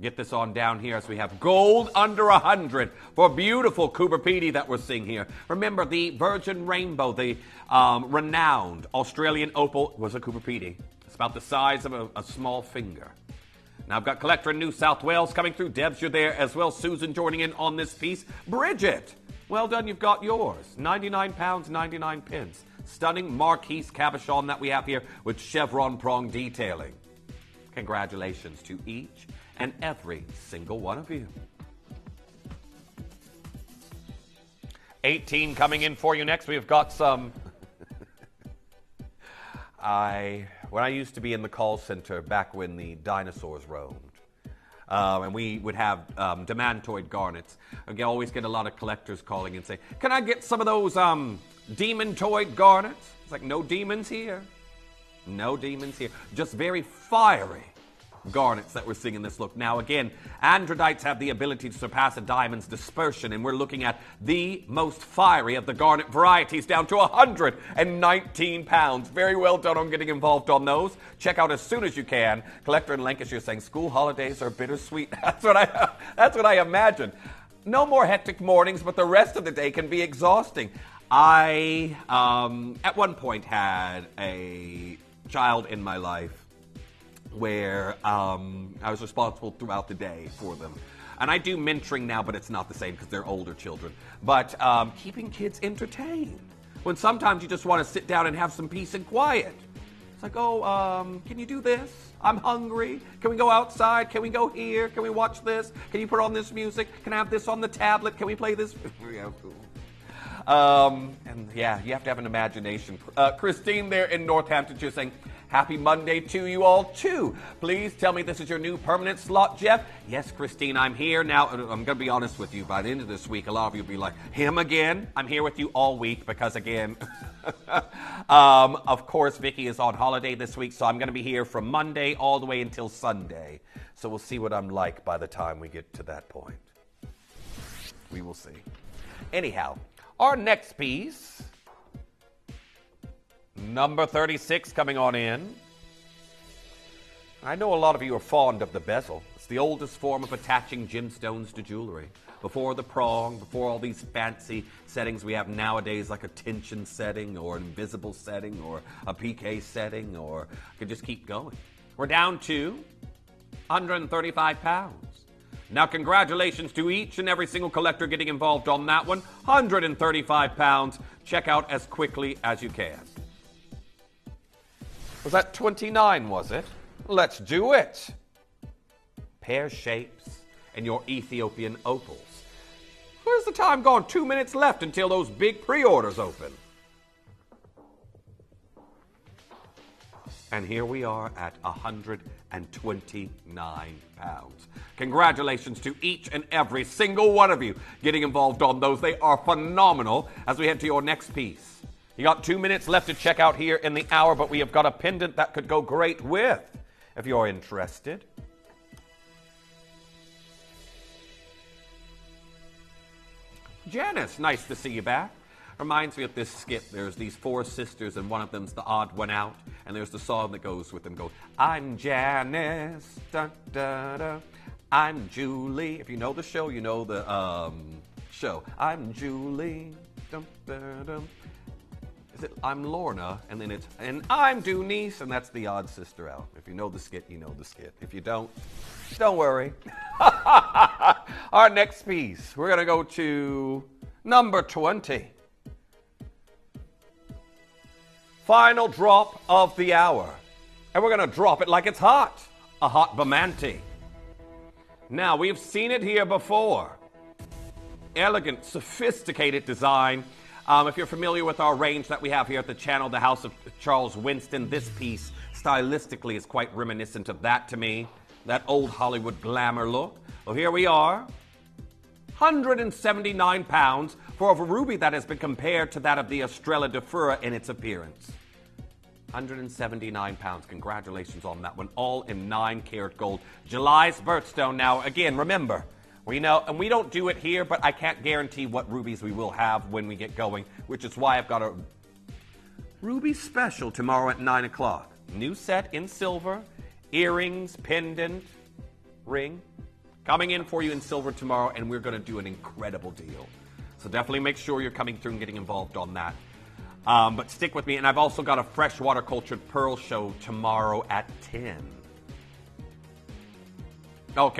get this on down here as we have gold under 100 for beautiful Cooper PD that we're seeing here. Remember, the Virgin Rainbow, the renowned Australian opal, was a Cooper PD. It's about the size of a small finger. Now, I've got Collector in New South Wales coming through. Debs, you're there as well. Susan joining in on this piece. Bridget, well done. You've got yours. 99 pounds, 99 pence. Stunning Marquise cabochon that we have here with chevron prong detailing. Congratulations to each and every single one of you. 18 coming in for you next. We've got some... When I used to be in the call center back when the dinosaurs roamed, and we would have demantoid garnets, I always get a lot of collectors calling and say, can I get some of those Demontoid garnets. It's like no demons here. No demons here. Just very fiery garnets that we're seeing in this look. Now again, androdites have the ability to surpass a diamond's dispersion, and we're looking at the most fiery of the garnet varieties down to 119 pounds. Very well done on getting involved on those. Check out as soon as you can. Collector in Lancashire saying school holidays are bittersweet. That's what I imagine. No more hectic mornings, but the rest of the day can be exhausting. I at one point had a child in my life where I was responsible throughout the day for them. And I do mentoring now, but it's not the same because they're older children. But keeping kids entertained. When sometimes you just want to sit down and have some peace and quiet. It's like, can you do this? I'm hungry. Can we go outside? Can we go here? Can we watch this? Can you put on this music? Can I have this on the tablet? Can we play this? And yeah, you have to have an imagination. Christine there in Northamptonshire saying, happy Monday to you all, too. Please tell me this is your new permanent slot, Jeff. Yes, Christine, I'm here. Now, I'm going to be honest with you. By the end of this week, a lot of you will be like, him again? I'm here with you all week because, again, of course, Vicky is on holiday this week, so I'm going to be here from Monday all the way until Sunday. So we'll see what I'm like by the time we get to that point. We will see. Anyhow, our next piece, number 36 coming on in. I know a lot of you are fond of the bezel. It's the oldest form of attaching gemstones to jewelry. Before the prong, before all these fancy settings we have nowadays, like a tension setting or an invisible setting or a PK setting, or I could just keep going. We're down to 135 pounds. Now, congratulations to each and every single collector getting involved on that one. 135 pounds. Check out as quickly as you can. Was that 29, was it? Let's do it. Pear shapes and your Ethiopian opals. Where's the time gone? 2 minutes left until those big pre-orders open. And here we are at 129 pounds. Congratulations to each and every single one of you getting involved on those. They are phenomenal as we head to your next piece. You got 2 minutes left to check out here in the hour, but we have got a pendant that could go great with, if you're interested. Janice, nice to see you back. Reminds me of this skit. There's these four sisters, and one of them's the odd one out, and there's the song that goes with them. Goes, I'm Janice, da, da, da. I'm Julie. If you know the show, you know the show. I'm Julie. Dum, da, dum. Is it I'm Lorna, and then it's, and I'm Dunice, and that's the odd sister out. If you know the skit, you know the skit. If you don't worry. Our next piece, we're going to go to number 20. Final drop of the hour. And we're going to drop it like it's hot. A hot Bamante. Now, we've seen it here before. Elegant, sophisticated design. If you're familiar with our range that we have here at the channel, the House of Charles Winston, this piece stylistically is quite reminiscent of that to me. That old Hollywood glamour look. Well, here we are. 179 pounds for a ruby that has been compared to that of the Estrella de Fura in its appearance. 179 pounds. Congratulations on that one. All in 9-karat gold. July's birthstone. Now, again, remember, we know, and we don't do it here, but I can't guarantee what rubies we will have when we get going, which is why I've got a ruby special tomorrow at 9 o'clock. New set in silver, earrings, pendant, ring. Coming in for you in silver tomorrow, and we're going to do an incredible deal. So definitely make sure you're coming through and getting involved on that. But stick with me, and I've also got a freshwater cultured pearl show tomorrow at 10. Oh,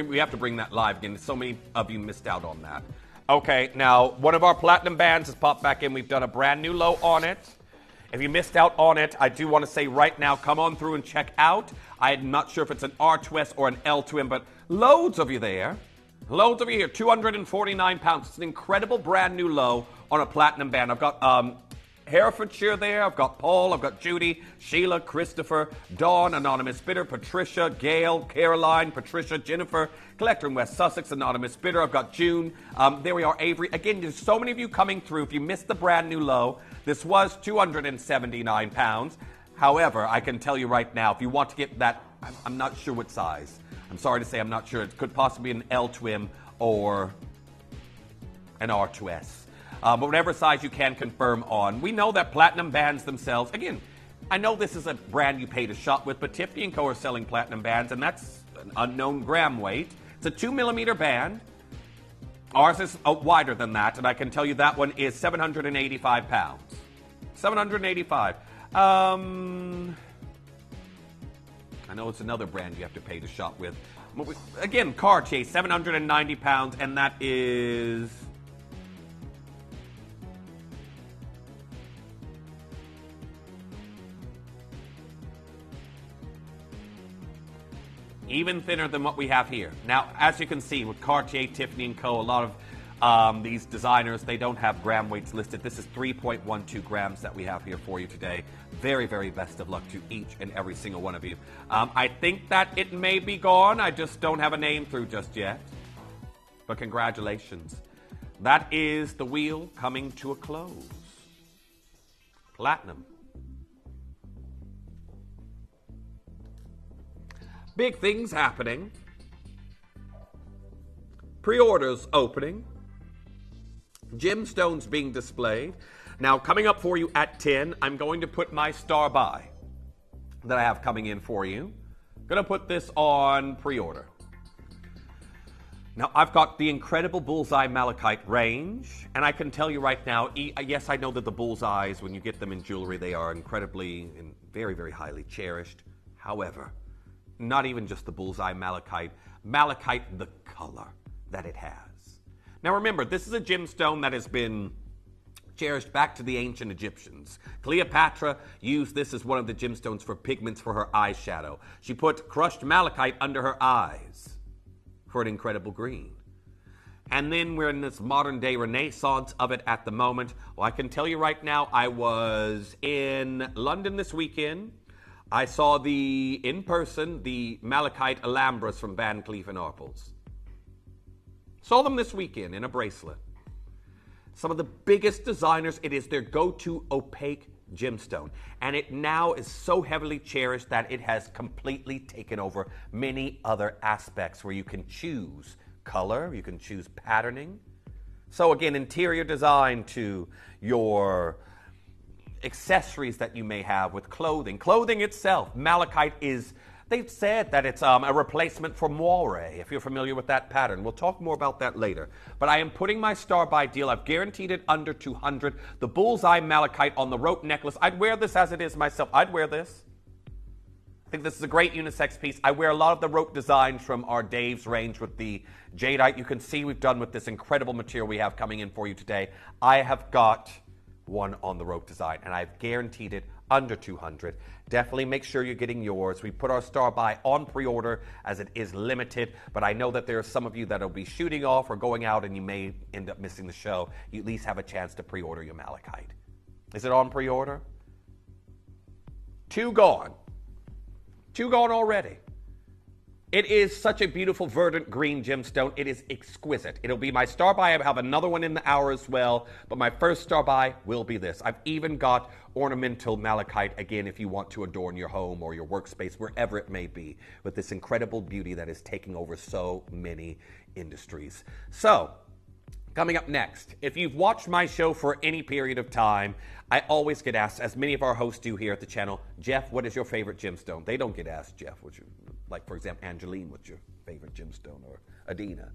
we have to bring that live again. So many of you missed out on that. Okay, now, one of our platinum bands has popped back in. We've done a brand new low on it. If you missed out on it, I do want to say right now, come on through and check out. I'm not sure if it's an R2S or an L2M, but loads of you there. Loads of you here. 249 pounds. It's an incredible brand new low on a platinum band. I've got Herefordshire there. I've got Paul, I've got Judy, Sheila, Christopher, Dawn, Anonymous Bidder, Patricia, Gail, Caroline, Patricia, Jennifer, Collector in West Sussex, Anonymous Bidder. I've got June. There we are, Avery. Again, there's so many of you coming through. If you missed the brand new low, this was £279. However, I can tell you right now, if you want to get that, I'm not sure what size. I'm sorry to say I'm not sure. It could possibly be an L-twin or an R2S. But whatever size you can confirm on. We know that platinum bands themselves, again, I know this is a brand you pay to shop with, but Tiffany & Co. are selling platinum bands, and that's an unknown gram weight. It's a 2 millimeter band. Ours is wider than that, and I can tell you that one is 785 pounds. 785. I know it's another brand you have to pay to shop with. Again, Cartier, 790 pounds, and that is... even thinner than what we have here. Now, as you can see, with Cartier, Tiffany & Co., a lot of these designers, they don't have gram weights listed. This is 3.12 grams that we have here for you today. Very, very best of luck to each and every single one of you. I think that it may be gone. I just don't have a name through just yet. But congratulations. That is the wheel coming to a close. Platinum. Big things happening. Pre-orders opening. Gemstones being displayed. Now, coming up for you at 10, I'm going to put my star buy that I have coming in for you. Going to put this on pre-order. Now, I've got the incredible Bullseye Malachite range, and I can tell you right now, yes, I know that the Bullseyes, when you get them in jewelry, they are incredibly and very, very highly cherished. However, not even just the Bullseye Malachite, the color that it has. Now remember, this is a gemstone that has been cherished back to the ancient Egyptians. Cleopatra used this as one of the gemstones for pigments for her eyeshadow. She put crushed malachite under her eyes for an incredible green. And then we're in this modern day renaissance of it at the moment. Well, I can tell you right now, I was in London this weekend. I saw in person, the Malachite Alhambras from Van Cleef & Arpels. Saw them this weekend in a bracelet. Some of the biggest designers, it is their go-to opaque gemstone. And it now is so heavily cherished that it has completely taken over many other aspects where you can choose color, you can choose patterning. So again, interior design to your accessories that you may have with clothing. Clothing itself, malachite is, they've said that it's a replacement for moire, if you're familiar with that pattern. We'll talk more about that later. But I am putting my star buy deal. I've guaranteed it under 200. The Bullseye Malachite on the rope necklace. I'd wear this as it is myself. I'd wear this. I think this is a great unisex piece. I wear a lot of the rope designs from our Dave's range with the jadeite. You can see we've done with this incredible material we have coming in for you today. I have got one on the rope design, and I've guaranteed it under 200. Definitely make sure you're getting yours. We put our star buy on pre-order as it is limited, but I know that there are some of you that will be shooting off or going out and you may end up missing the show. You at least have a chance to pre-order your malachite. Is it on pre-order? 2 gone. 2 gone already. It is such a beautiful verdant green gemstone. It is exquisite. It'll be my star buy. I have another one in the hour as well, but my first star buy will be this. I've even got ornamental malachite, again, if you want to adorn your home or your workspace, wherever it may be, with this incredible beauty that is taking over so many industries. So, coming up next, if you've watched my show for any period of time, I always get asked, as many of our hosts do here at the channel, Jeff, what is your favorite gemstone? They don't get asked, Jeff, like, for example, Angeline, what's your favorite gemstone, or Adina?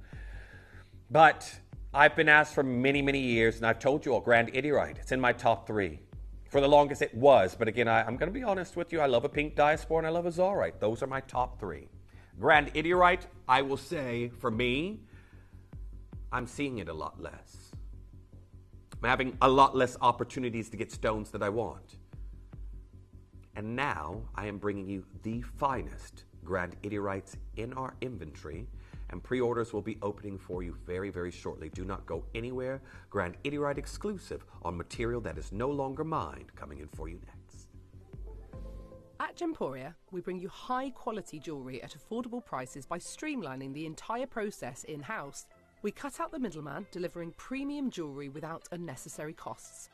But I've been asked for many, many years, and I've told you all, Grandidierite. It's in my top 3. For the longest it was, but again, I'm going to be honest with you. I love a pink diaspora and I love a Zarite. Those are my top 3. Grandidierite, I will say, for me, I'm seeing it a lot less. I'm having a lot less opportunities to get stones that I want. And now I am bringing you the finest Grandidierite in our inventory. and pre-orders will be opening for you very, very shortly. Do not go anywhere. Grandidierite exclusive on material that is no longer mined, coming in for you next. At Gemporia, we bring you high-quality jewellery at affordable prices by streamlining the entire process in-house. We cut out the middleman, delivering premium jewellery without unnecessary costs.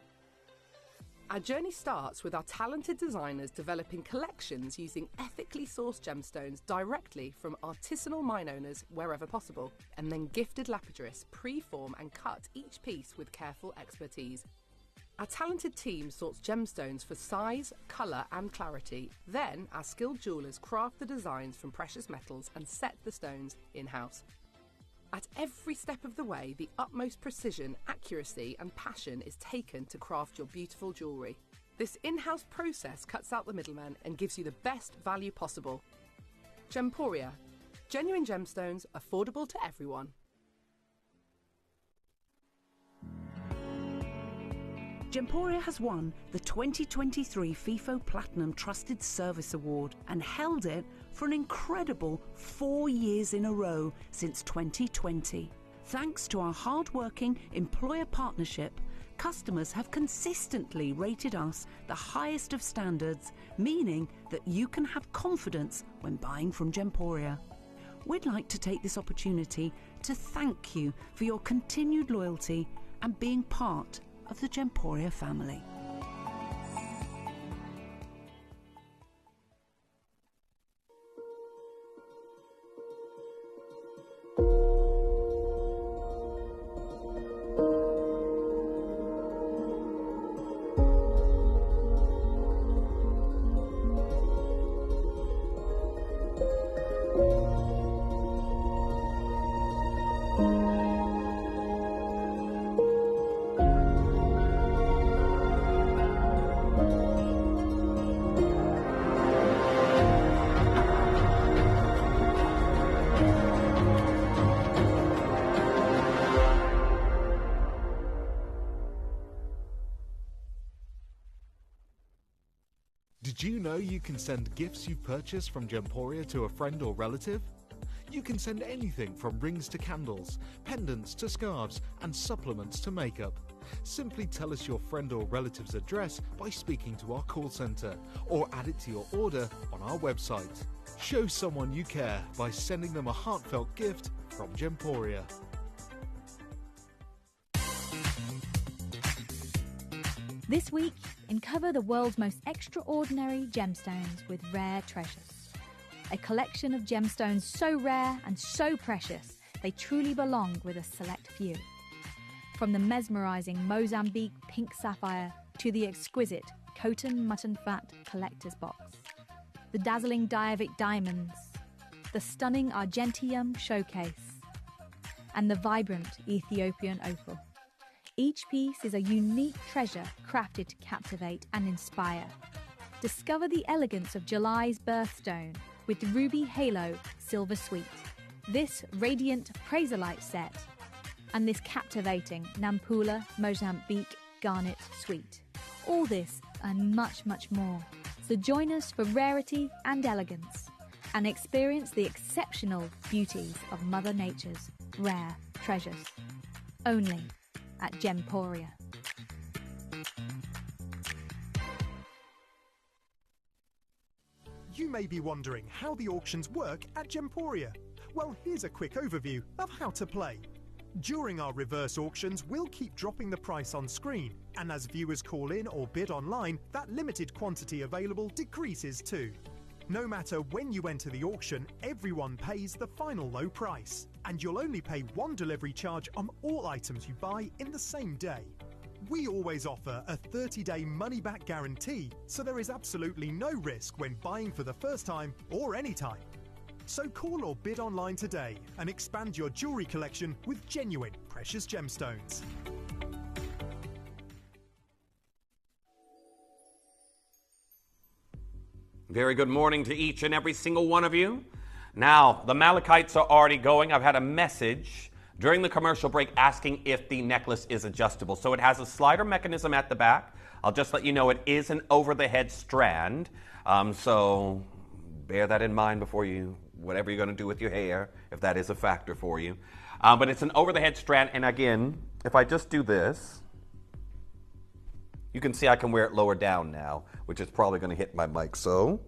Our journey starts with our talented designers developing collections using ethically sourced gemstones directly from artisanal mine owners wherever possible, and then gifted lapidarists pre-form and cut each piece with careful expertise. Our talented team sorts gemstones for size, colour and clarity. Then our skilled jewellers craft the designs from precious metals and set the stones in-house. At every step of the way, the utmost precision, accuracy and passion is taken to craft your beautiful jewellery. This in-house process cuts out the middleman and gives you the best value possible. Gemporia. Genuine gemstones, affordable to everyone. Gemporia has won the 2023 FIFO Platinum Trusted Service Award and held it for an incredible 4 years in a row since 2020. Thanks to our hard-working employer partnership, customers have consistently rated us the highest of standards, meaning that you can have confidence when buying from Gemporia. We'd like to take this opportunity to thank you for your continued loyalty and being part of the Gemporia family. Did you know you can send gifts you've purchased from Gemporia to a friend or relative? You can send anything from rings to candles, pendants to scarves, and supplements to makeup. Simply tell us your friend or relative's address by speaking to our call centre, or add it to your order on our website. Show someone you care by sending them a heartfelt gift from Gemporia. This week, uncover the world's most extraordinary gemstones with rare treasures. A collection of gemstones so rare and so precious, they truly belong with a select few. From the mesmerising Mozambique pink sapphire to the exquisite Coton mutton fat collector's box, the dazzling Diavic diamonds, the stunning Argentium showcase, and the vibrant Ethiopian opal. Each piece is a unique treasure crafted to captivate and inspire. Discover the elegance of July's birthstone with the Ruby Halo Silver Suite, this radiant Praisolite set, and this captivating Nampula Mozambique Garnet Suite. All this and much, much more. So join us for rarity and elegance and experience the exceptional beauties of Mother Nature's rare treasures. Only at Gemporia. You may be wondering how the auctions work at Gemporia. Well, here's a quick overview of how to play. During our reverse auctions, we'll keep dropping the price on screen, and as viewers call in or bid online, that limited quantity available decreases too. No matter when you enter the auction, everyone pays the final low price, and you'll only pay one delivery charge on all items you buy in the same day. We always offer a 30-day money-back guarantee, so there is absolutely no risk when buying for the first time or any time. So call or bid online today and expand your jewellery collection with genuine precious gemstones. Very good morning to each and every single one of you. Now, the Malachites are already going. I've had a message during the commercial break asking if the necklace is adjustable. So it has a slider mechanism at the back. I'll just let you know it is an over-the-head strand. So bear that in mind before you whatever you're going to do with your hair, if that is a factor for you. But it's an over-the-head strand, and again, if I just do this, you can see I can wear it lower down now, which is probably going to hit my mic, so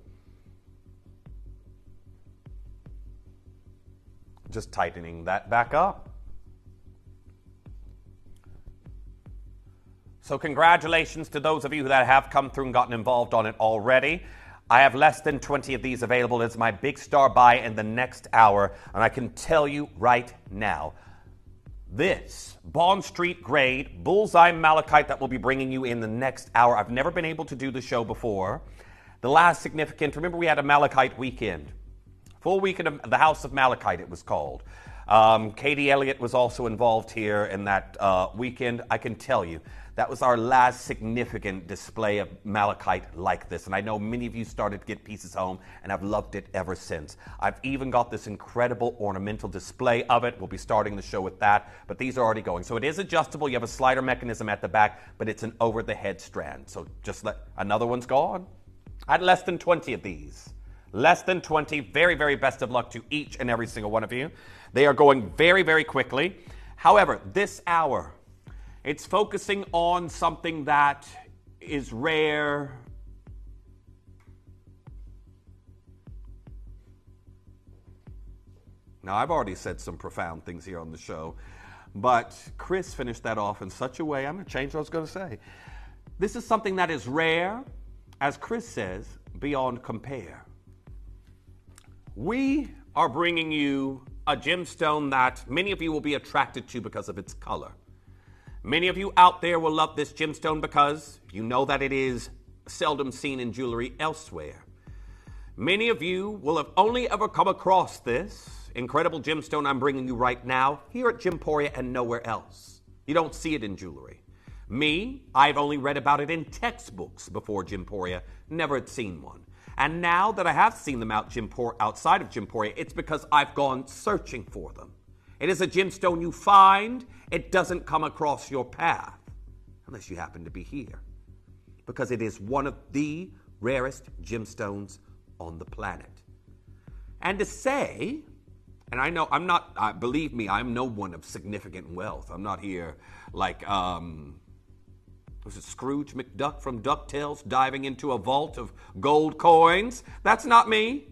just tightening that back up. So congratulations to those of you that have come through and gotten involved on it already. I have less than 20 of these available. It's my big star buy in the next hour, and I can tell you right now, this Bond Street grade Bullseye Malachite that we'll be bringing you in the next hour. I've never been able to do the show before. The last significant, remember we had a Malachite weekend. Full weekend of the House of Malachite, it was called. Katie Elliott was also involved here in that weekend. I can tell you, that was our last significant display of Malachite like this. And I know many of you started to get pieces home, and I've loved it ever since. I've even got this incredible ornamental display of it. We'll be starting the show with that, but these are already going. So it is adjustable. You have a slider mechanism at the back, but it's an over-the-head strand. So just let, another one's gone. I had less than 20 of these. Less than 20. Very, very best of luck to each and every single one of you. They are going very, very quickly. However, this hour, it's focusing on something that is rare. Now, I've already said some profound things here on the show, but Chris finished that off in such a way, I'm going to change what I was going to say. This is something that is rare, as Chris says, beyond compare. We are bringing you a gemstone that many of you will be attracted to because of its color. Many of you out there will love this gemstone because you know that it is seldom seen in jewelry elsewhere. Many of you will have only ever come across this incredible gemstone I'm bringing you right now here at Gemporia and nowhere else. You don't see it in jewelry. Me, I've only read about it in textbooks before Gemporia, never had seen one. And now that I have seen them outside of Gemporia, it's because I've gone searching for them. It is a gemstone you find, it doesn't come across your path, unless you happen to be here. Because it is one of the rarest gemstones on the planet. And to say, and I know I'm not, believe me, I'm no one of significant wealth. I'm not here like, was it Scrooge McDuck from DuckTales diving into a vault of gold coins? That's not me.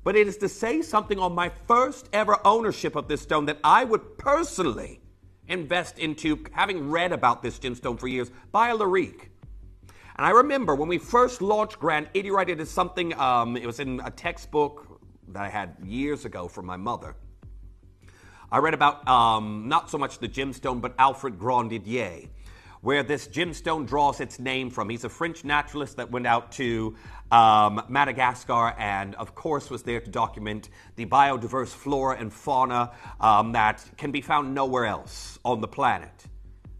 But it is to say something on my first ever ownership of this stone that I would personally invest into, having read about this gemstone for years, by a Larique. And I remember when we first launched Grandidierite, it is something, it was in a textbook that I had years ago from my mother. I read about not so much the gemstone, but Alfred Grandidierite, where this gemstone draws its name from. He's a French naturalist that went out to Madagascar and, of course, was there to document the biodiverse flora and fauna that can be found nowhere else on the planet.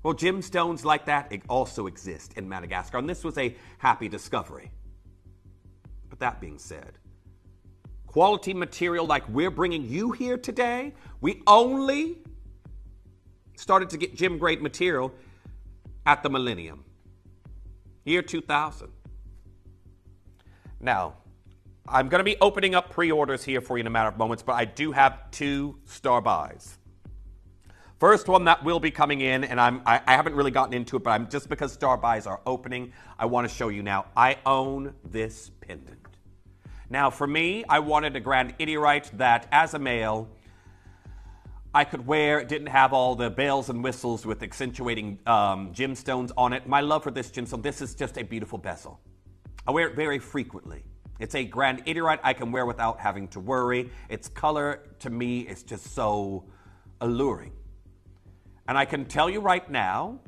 Well, gemstones like that also exist in Madagascar, and this was a happy discovery. But that being said, quality material like we're bringing you here today, we only started to get gem-grade material at the millennium, year 2000. Now, I'm going to be opening up pre-orders here for you in a matter of moments, but I do have 2 star buys. First one that will be coming in, and I haven't really gotten into it, but just because star buys are opening, I want to show you now. I own this pendant. Now, for me, I wanted a Grandidierite that, as a male, I could wear. It didn't have all the bells and whistles with accentuating gemstones on it. My love for this gemstone, this is just a beautiful bezel. I wear it very frequently. It's a Grandidierite I can wear without having to worry. Its color, to me, is just so alluring. And I can tell you right now,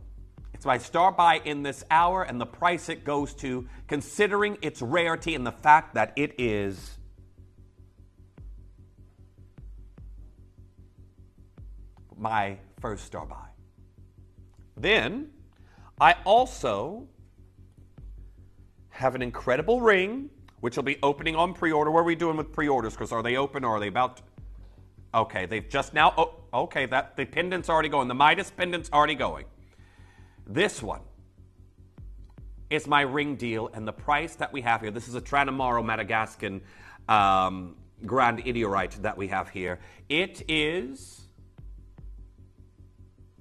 it's my star buy in this hour, and the price it goes to, considering its rarity and the fact that it is my first star buy. Then, I also have an incredible ring, which will be opening on pre-order. What are we doing with pre-orders, Chris? Are they open or are they about to? Okay, they've just now, okay, the pendant's already going. The Midas pendant's already going. This one is my ring deal, and the price that we have here, this is a Tranamaro Madagascan Grandidierite that we have here. It is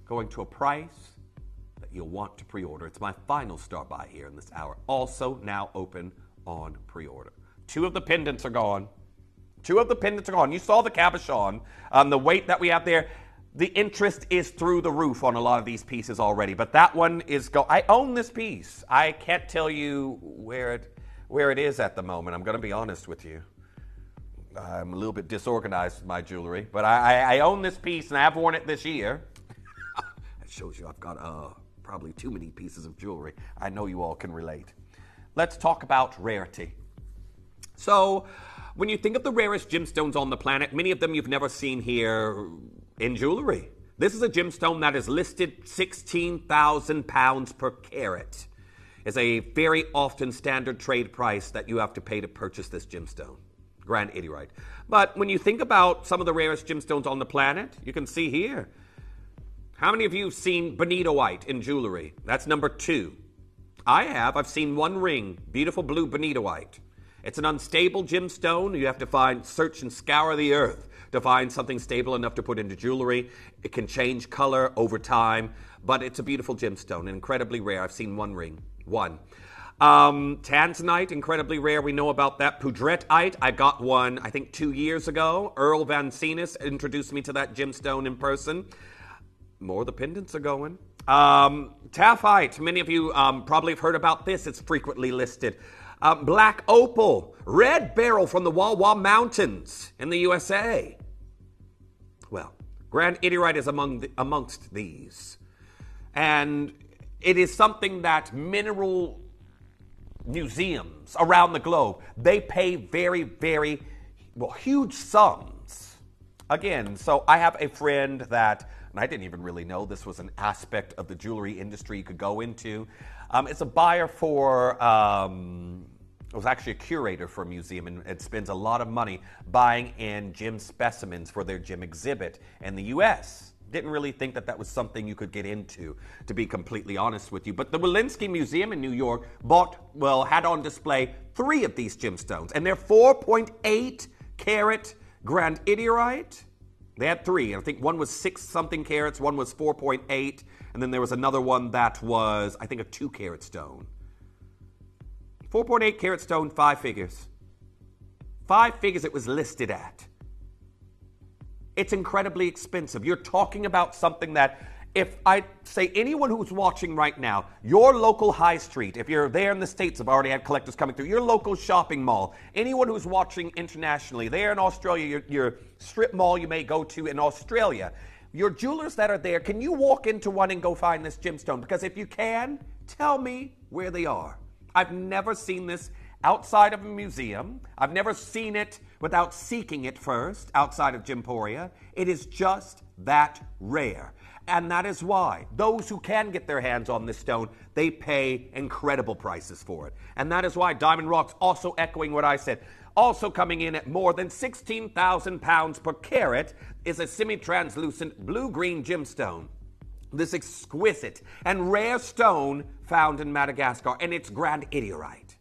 going to a price that you'll want to pre-order. It's my final start by here in this hour. Also now open on pre-order. 2 of the pendants are gone. 2 of the pendants are gone. You saw the cabochon, the weight that we have there. The interest is through the roof on a lot of these pieces already, but that one is I own this piece. I can't tell you where it is at the moment. I'm going to be honest with you. I'm a little bit disorganized with my jewelry, but I own this piece and I have worn it this year. That shows you I've got probably too many pieces of jewelry. I know you all can relate. Let's talk about rarity. So, when you think of the rarest gemstones on the planet, many of them you've never seen here in jewelry. This is a gemstone that is listed 16,000 pounds per carat. It's a very often standard trade price that you have to pay to purchase this gemstone, Grandidierite. But when you think about some of the rarest gemstones on the planet, you can see here. How many of you have seen bonitoite in jewelry? That's number 2. I have. I've seen 1 ring, beautiful blue bonitoite. It's an unstable gemstone. You have to search and scour the earth to find something stable enough to put into jewelry. It can change color over time, but it's a beautiful gemstone, incredibly rare. I've seen 1 ring. 1. Tanzanite, incredibly rare. We know about that. Pudretite, I got one, I think 2 years ago. Earl Van Cenis introduced me to that gemstone in person. More of the pendants are going. Taphite, many of you probably have heard about this. It's frequently listed. Black opal, red beryl from the Wawa Mountains in the USA. Well, Grandidierite is amongst these. And it is something that mineral museums around the globe, they pay very, very, huge sums. Again, so I have a friend that, and I didn't even really know this was an aspect of the jewelry industry you could go into. It's a buyer for, it was actually a curator for a museum, and it spends a lot of money buying in gem specimens for their gem exhibit in the U.S. Didn't really think that was something you could get into, to be completely honest with you. But the Walensky Museum in New York had on display 3 of these gemstones, and they're 4.8 carat Grandidierite. They had 3. I think one was 6-something carats, one was 4.8, and then there was another one that was, I think, a 2-carat stone. 4.8 carat stone, 5 figures. 5 figures it was listed at. It's incredibly expensive. You're talking about something that, if I say anyone who's watching right now, your local high street, if you're there in the States, I've already had collectors coming through, your local shopping mall, anyone who's watching internationally, there in Australia, your strip mall you may go to in Australia, your jewelers that are there, can you walk into one and go find this gemstone? Because if you can, tell me where they are. I've never seen this outside of a museum. I've never seen it without seeking it first outside of Gemporia. It is just that rare. And that is why those who can get their hands on this stone, they pay incredible prices for it. And that is why Diamond Rock's also echoing what I said. Also coming in at more than 16,000 pounds per carat is a semi-translucent blue-green gemstone. This exquisite and rare stone found in Madagascar, and it's Grandidierite.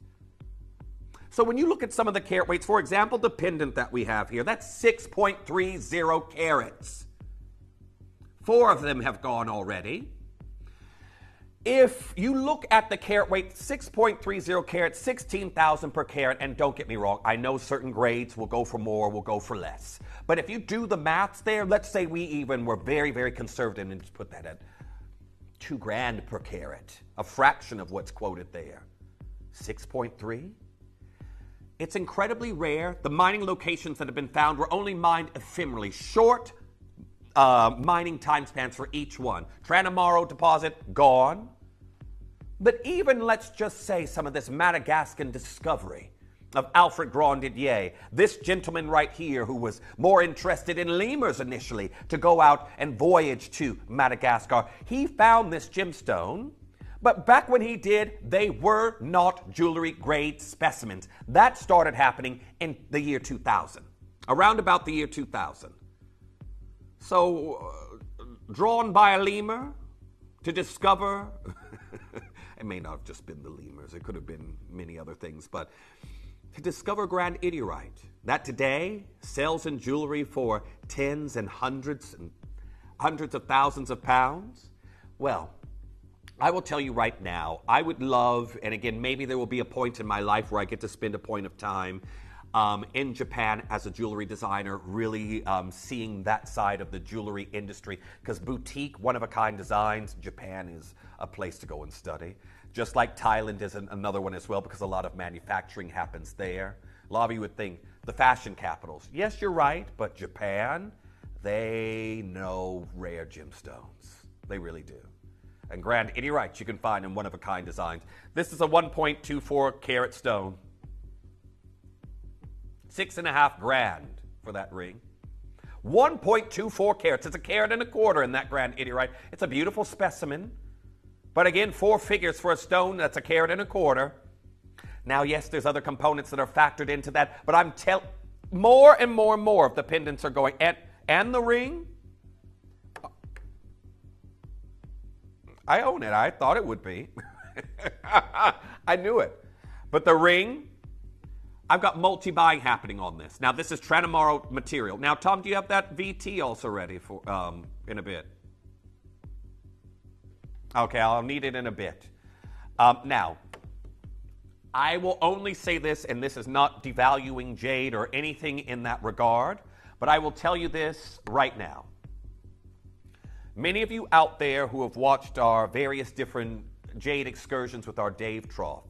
So when you look at some of the carat weights, for example, the pendant that we have here, that's 6.30 carats. 4 of them have gone already. If you look at the carat weight, 6.30 carats, 16,000 per carat, and don't get me wrong, I know certain grades will go for more, will go for less. But if you do the maths there, let's say we even were very, very conservative and just put that at $2,000 per carat, a fraction of what's quoted there. 6.3? It's incredibly rare. The mining locations that have been found were only mined ephemerally, short mining time spans for each one. Tranamaro deposit, gone. But even, let's just say, some of this Madagascan discovery of Alfred Grandidierite, this gentleman right here who was more interested in lemurs initially to go out and voyage to Madagascar, he found this gemstone. But back when he did, they were not jewelry grade specimens. That started happening in the year 2000, around about the year 2000. So, drawn by a lemur to discover, it may not have just been the lemurs, it could have been many other things, but to discover Grandidierite, that today sells in jewelry for tens and hundreds of thousands of pounds? Well, I will tell you right now, I would love, and again, maybe there will be a point in my life where I get to spend a point of time in Japan as a jewelry designer, really seeing that side of the jewelry industry. Because boutique, one-of-a-kind designs, Japan is a place to go and study. Just like Thailand is another one as well, because a lot of manufacturing happens there. A lot of you would think the fashion capitals. Yes, you're right, but Japan, they know rare gemstones. They really do. And Grandidierite you can find in one-of-a-kind designs. This is a 1.24 carat stone. 6.5 grand for that ring. 1.24 carats. It's a carat and a quarter in that Grandidierite. It's a beautiful specimen. But again, 4 figures for a stone that's a carat and a quarter. Now, yes, there's other components that are factored into that, but I'm more and more and more of the pendants are going, and the ring, I own it. I thought it would be. I knew it. But the ring, I've got multi-buying happening on this. Now, this is Tranamaro material. Now, Tom, do you have that VT also ready for in a bit? Okay, I'll need it in a bit. Now, I will only say this, and this is not devaluing jade or anything in that regard, but I will tell you this right now. Many of you out there who have watched our various different jade excursions with our Dave Troth,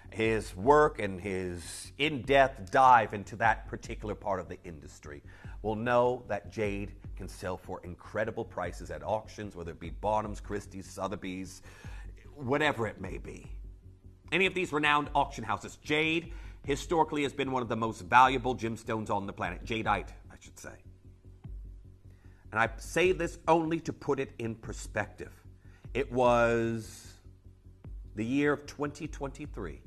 his work and his in-depth dive into that particular part of the industry, will know that jade can sell for incredible prices at auctions, whether it be Bonhams, Christie's, Sotheby's, whatever it may be. Any of these renowned auction houses. Jade historically has been one of the most valuable gemstones on the planet. Jadeite, I should say. And I say this only to put it in perspective. It was the year of 2023,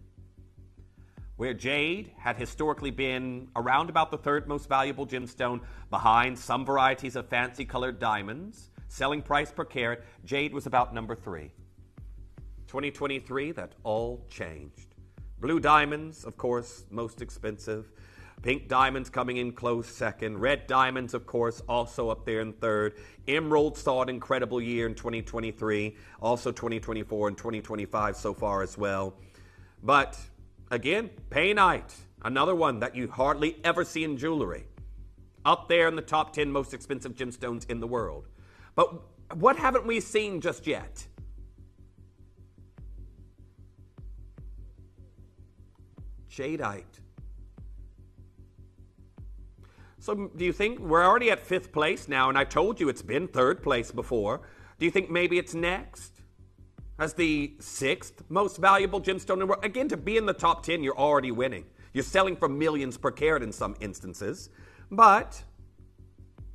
where jade had historically been around about the 3rd most valuable gemstone behind some varieties of fancy colored diamonds. Selling price per carat, jade was about number 3. 2023, that all changed. Blue diamonds, of course, most expensive. Pink diamonds coming in close second. Red diamonds, of course, also up there in 3rd. Emerald saw an incredible year in 2023. Also 2024 and 2025 so far as well. But again, painite, another one that you hardly ever see in jewelry. Up there in the top 10 most expensive gemstones in the world. But what haven't we seen just yet? Jadeite. So do you think we're already at 5th place now, and I told you it's been 3rd place before. Do you think maybe it's next? As the 6th most valuable gemstone in the world? Again, to be in the top 10, you're already winning. You're selling for millions per carat in some instances. But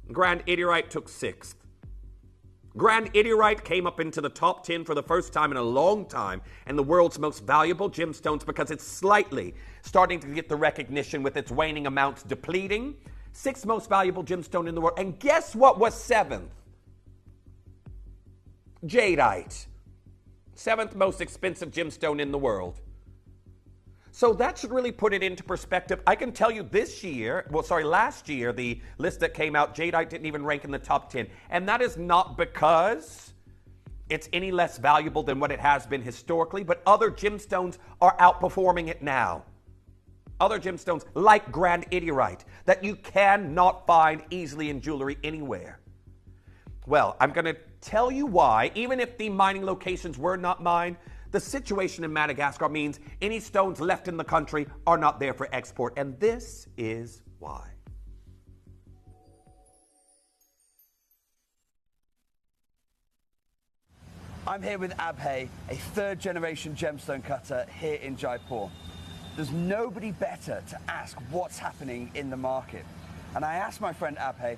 Grandidierite took 6th. Grandidierite came up into the top 10 for the first time in a long time and the world's most valuable gemstones because it's slightly starting to get the recognition with its waning amounts depleting. 6th most valuable gemstone in the world. And guess what was 7th? Jadeite. 7th most expensive gemstone in the world. So that should really put it into perspective. I can tell you last year, the list that came out, jadeite didn't even rank in the top 10. And that is not because it's any less valuable than what it has been historically, but other gemstones are outperforming it now. Other gemstones like Grandidierite that you cannot find easily in jewelry anywhere. Well, I'm going to tell you why, even if the mining locations were not mined, the situation in Madagascar means any stones left in the country are not there for export, and this is why. I'm here with Abhay, a 3rd-generation gemstone cutter here in Jaipur. There's nobody better to ask what's happening in the market. And I asked my friend Abhay,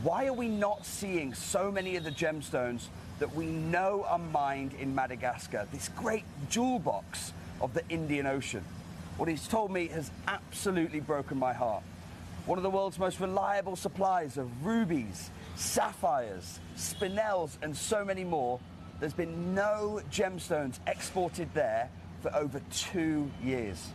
why are we not seeing so many of the gemstones that we know are mined in Madagascar, this great jewel box of the Indian Ocean? What he's told me has absolutely broken my heart. One of the world's most reliable supplies of rubies, sapphires, spinels, and so many more, there's been no gemstones exported there for over 2 years.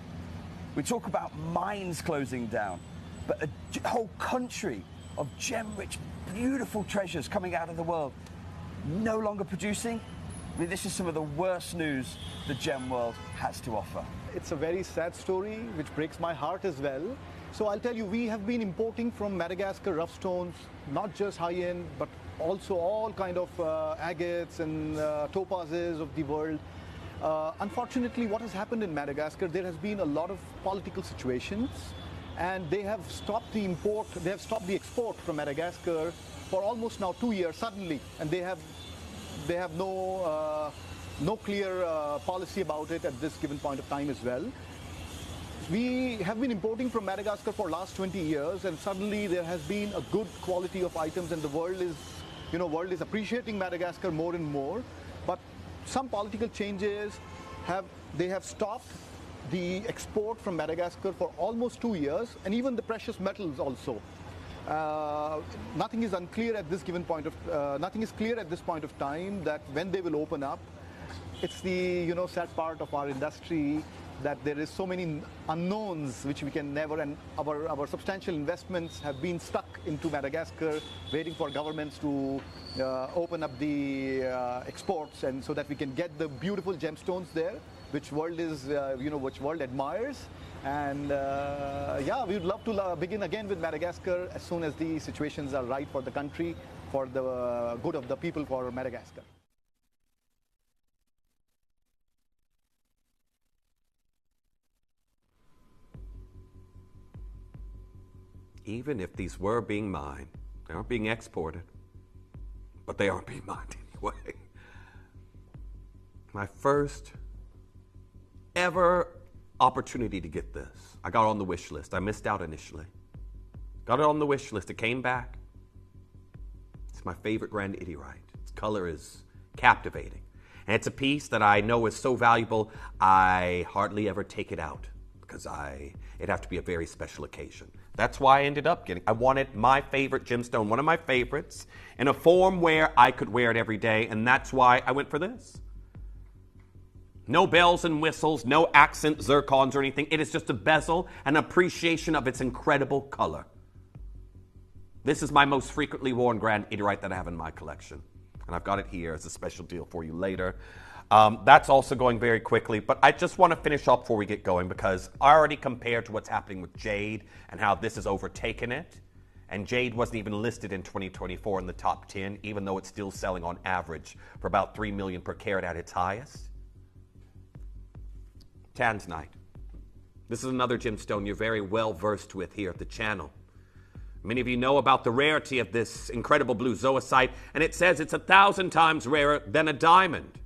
We talk about mines closing down, but a whole country of gem-rich, beautiful treasures coming out of the world, no longer producing. I mean, this is some of the worst news the gem world has to offer. It's a very sad story, which breaks my heart as well. So I'll tell you, we have been importing from Madagascar rough stones, not just high-end, but also all kind of agates and topazes of the world. Unfortunately, what has happened in Madagascar, there has been a lot of political situations, and they have stopped the import, they have stopped the export from Madagascar for almost now 2 years suddenly, and they have no clear policy about it at this given point of time as well. We have been importing from Madagascar for last 20 years, and suddenly there has been a good quality of items, and the world is appreciating Madagascar more and more. But some political changes have stopped the export from Madagascar for almost 2 years, and even the precious metals also. Nothing is clear at this point of time that when they will open up. It's the sad part of our industry that there is so many unknowns which we can never, and our substantial investments have been stuck into Madagascar, waiting for governments to open up the exports, and so that we can get the beautiful gemstones there, which world admires. And we would love to begin again with Madagascar as soon as the situations are right for the country, for the good of the people for Madagascar. Even if these were being mined, they aren't being exported, but they aren't being mined anyway. My first ever opportunity to get this, I got on the wish list. I missed out initially. Got it on the wish list. It came back. It's my favorite Grandidierite. Its color is captivating. And it's a piece that I know is so valuable, I hardly ever take it out because it'd have to be a very special occasion. That's why I ended up I wanted my favorite gemstone, one of my favorites, in a form where I could wear it every day, and that's why I went for this. No bells and whistles, no accent zircons or anything. It is just a bezel and appreciation of its incredible color. This is my most frequently worn Grandidierite that I have in my collection. And I've got it here as a special deal for you later. That's also going very quickly, but I just want to finish up before we get going because I already compared to what's happening with jade and how this has overtaken it. And jade wasn't even listed in 2024 in the top 10, even though it's still selling on average for about $3 million per carat at its highest. Tanzanite. This is another gemstone you're very well versed with here at the channel. Many of you know about the rarity of this incredible blue zoisite, and it says it's 1,000 times rarer than a diamond.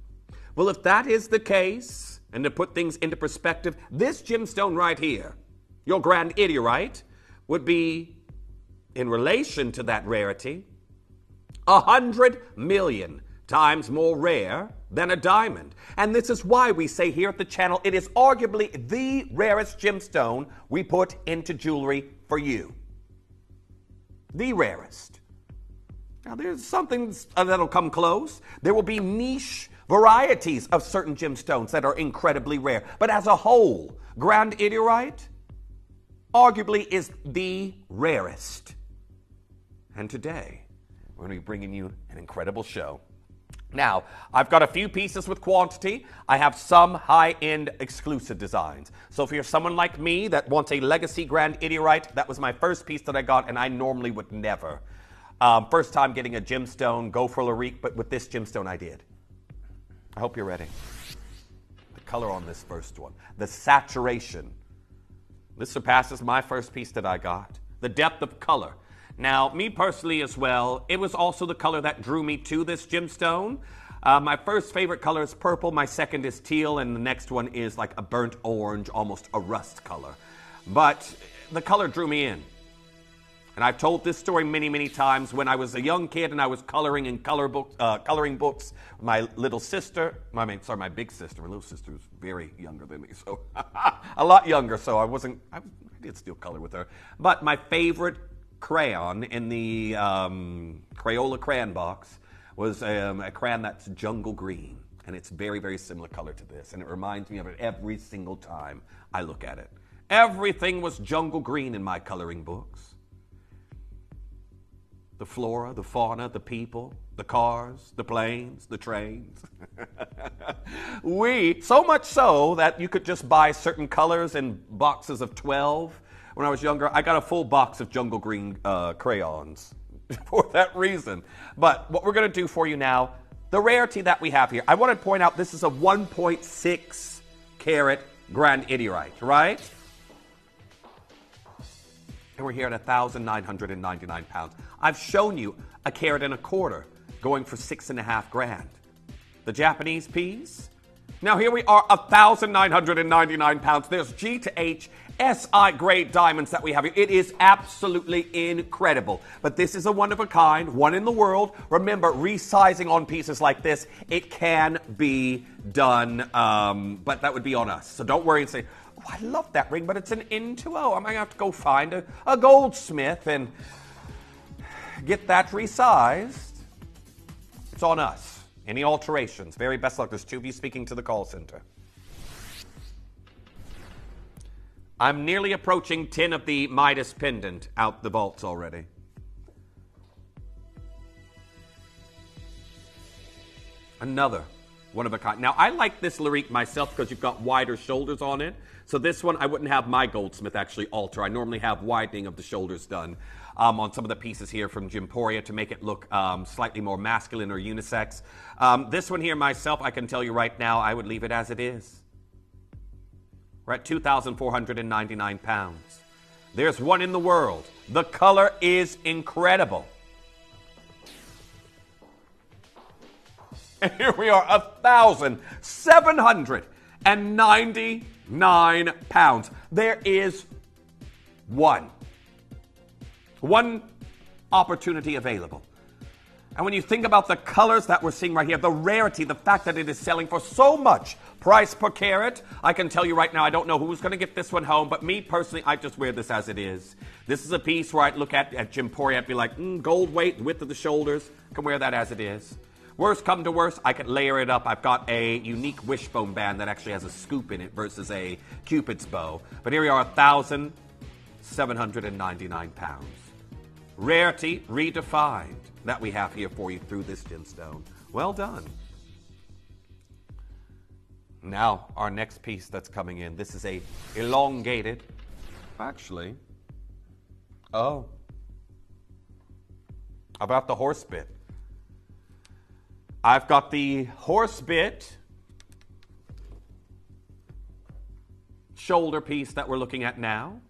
Well, if that is the case, and to put things into perspective, this gemstone right here, your Grandidierite, would be, in relation to that rarity, 100 million times more rare than a diamond. And this is why we say here at the channel, it is arguably the rarest gemstone we put into jewelry for you. The rarest. Now, there's something that'll come close. There will be niche varieties of certain gemstones that are incredibly rare. But as a whole, Grandidierite arguably is the rarest. And today, we're going to be bringing you an incredible show. Now, I've got a few pieces with quantity. I have some high-end exclusive designs. So if you're someone like me that wants a legacy Grandidierite, that was my first piece that I got, and I normally would never. First time getting a gemstone, go for Larique, but with this gemstone I did. I hope you're ready. The color on this first one, the saturation. This surpasses my first piece that I got. The depth of color. Now, me personally as well, it was also the color that drew me to this gemstone. My first favorite color is purple, my second is teal, and the next one is like a burnt orange, almost a rust color. But the color drew me in. And I've told this story many, many times. When I was a young kid and I was coloring in coloring books, my little sister, my big sister, my little sister was very younger than me, so a lot younger, so I did still color with her. But my favorite crayon in the Crayola crayon box was a crayon that's jungle green, and it's very, very similar color to this, and it reminds me of it every single time I look at it. Everything was jungle green in my coloring books. The flora, the fauna, the people, the cars, the planes, the trains. So much so that you could just buy certain colors in boxes of 12. When I was younger, I got a full box of jungle green crayons for that reason. But what we're going to do for you now, the rarity that we have here, I want to point out this is a 1.6 carat Grandidierite, right? And we're here at 1,999 pounds. I've shown you a carat and a quarter going for 6.5 grand. The Japanese piece. Now here we are, 1,999 pounds. There's G to H, SI grade diamonds that we have here. It is absolutely incredible. But this is a one of a kind, one in the world. Remember, resizing on pieces like this, it can be done, but that would be on us. So don't worry and say, oh, I love that ring, but it's an N2O. I'm going to have to go find a goldsmith and get that resized. It's on us. Any alterations? Very best luck. There's 2 of you speaking to the call center. I'm nearly approaching 10 of the Midas pendant out the vaults already. Another one of a kind. Now, I like this lyrique myself because you've got wider shoulders on it. So this one, I wouldn't have my goldsmith actually alter. I normally have widening of the shoulders done on some of the pieces here from Gemporia to make it look slightly more masculine or unisex. This one here myself, I can tell you right now, I would leave it as it is. We're at 2,499 pounds. There's one in the world. The color is incredible. And here we are, 1,799 pounds. There is one opportunity available. And when you think about the colors that we're seeing right here, the rarity, the fact that it is selling for so much price per carat, I can tell you right now, I don't know who's going to get this one home, but me personally, I just wear this as it is. This is a piece where I'd look at Gemporia and be like, gold weight, width of the shoulders, I can wear that as it is. Worst come to worst, I could layer it up. I've got a unique wishbone band that actually has a scoop in it versus a Cupid's bow. But here we are, 1,799 pounds. Rarity redefined that we have here for you through this gemstone. Well done. Now, our next piece that's coming in. This is a elongated, actually, about the horse bit. I've got the horse bit shoulder piece that we're looking at now.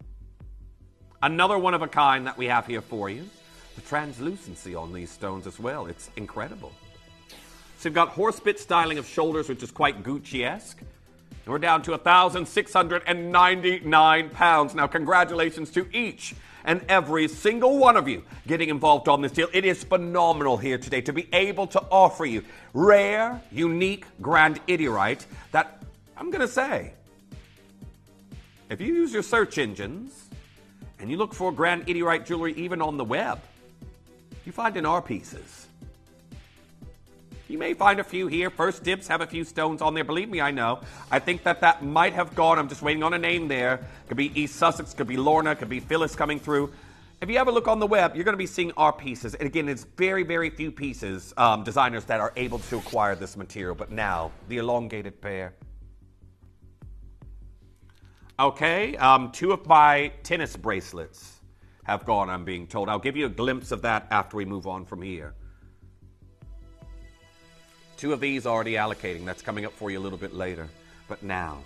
Another one of a kind that we have here for you. The translucency on these stones as well. It's incredible. So you've got horse bit styling of shoulders, which is quite Gucci-esque. And we're down to 1,699 pounds. Now, congratulations to each and every single one of you getting involved on this deal. It is phenomenal here today to be able to offer you rare, unique Grandidierite that, I'm going to say, if you use your search engines and you look for Grandidierite jewelry even on the web, you find in our pieces. You may find a few here. First Dibs have a few stones on there. Believe me, I know. I think that might have gone. I'm just waiting on a name there. Could be East Sussex, could be Lorna, could be Phyllis coming through. If you have a look on the web, you're going to be seeing our pieces. And again, it's very, very few pieces, designers that are able to acquire this material. But now, the elongated pair. Okay, 2 of my tennis bracelets have gone, I'm being told. I'll give you a glimpse of that after we move on from here. 2 of these already allocating. That's coming up for you a little bit later. But now,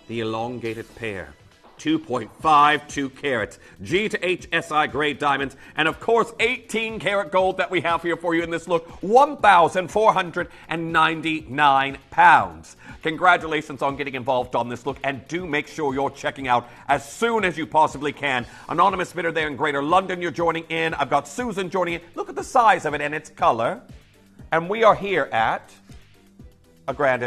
the elongated pair. 2.52 carats. G to H SI grade diamonds. And of course, 18 karat gold that we have here for you in this look. 1,499 pounds. Congratulations on getting involved on this look. And do make sure you're checking out as soon as you possibly can. Anonymous bidder there in Greater London, you're joining in. I've got Susan joining in. Look at the size of it and its color. And we are here at $1.5 grand.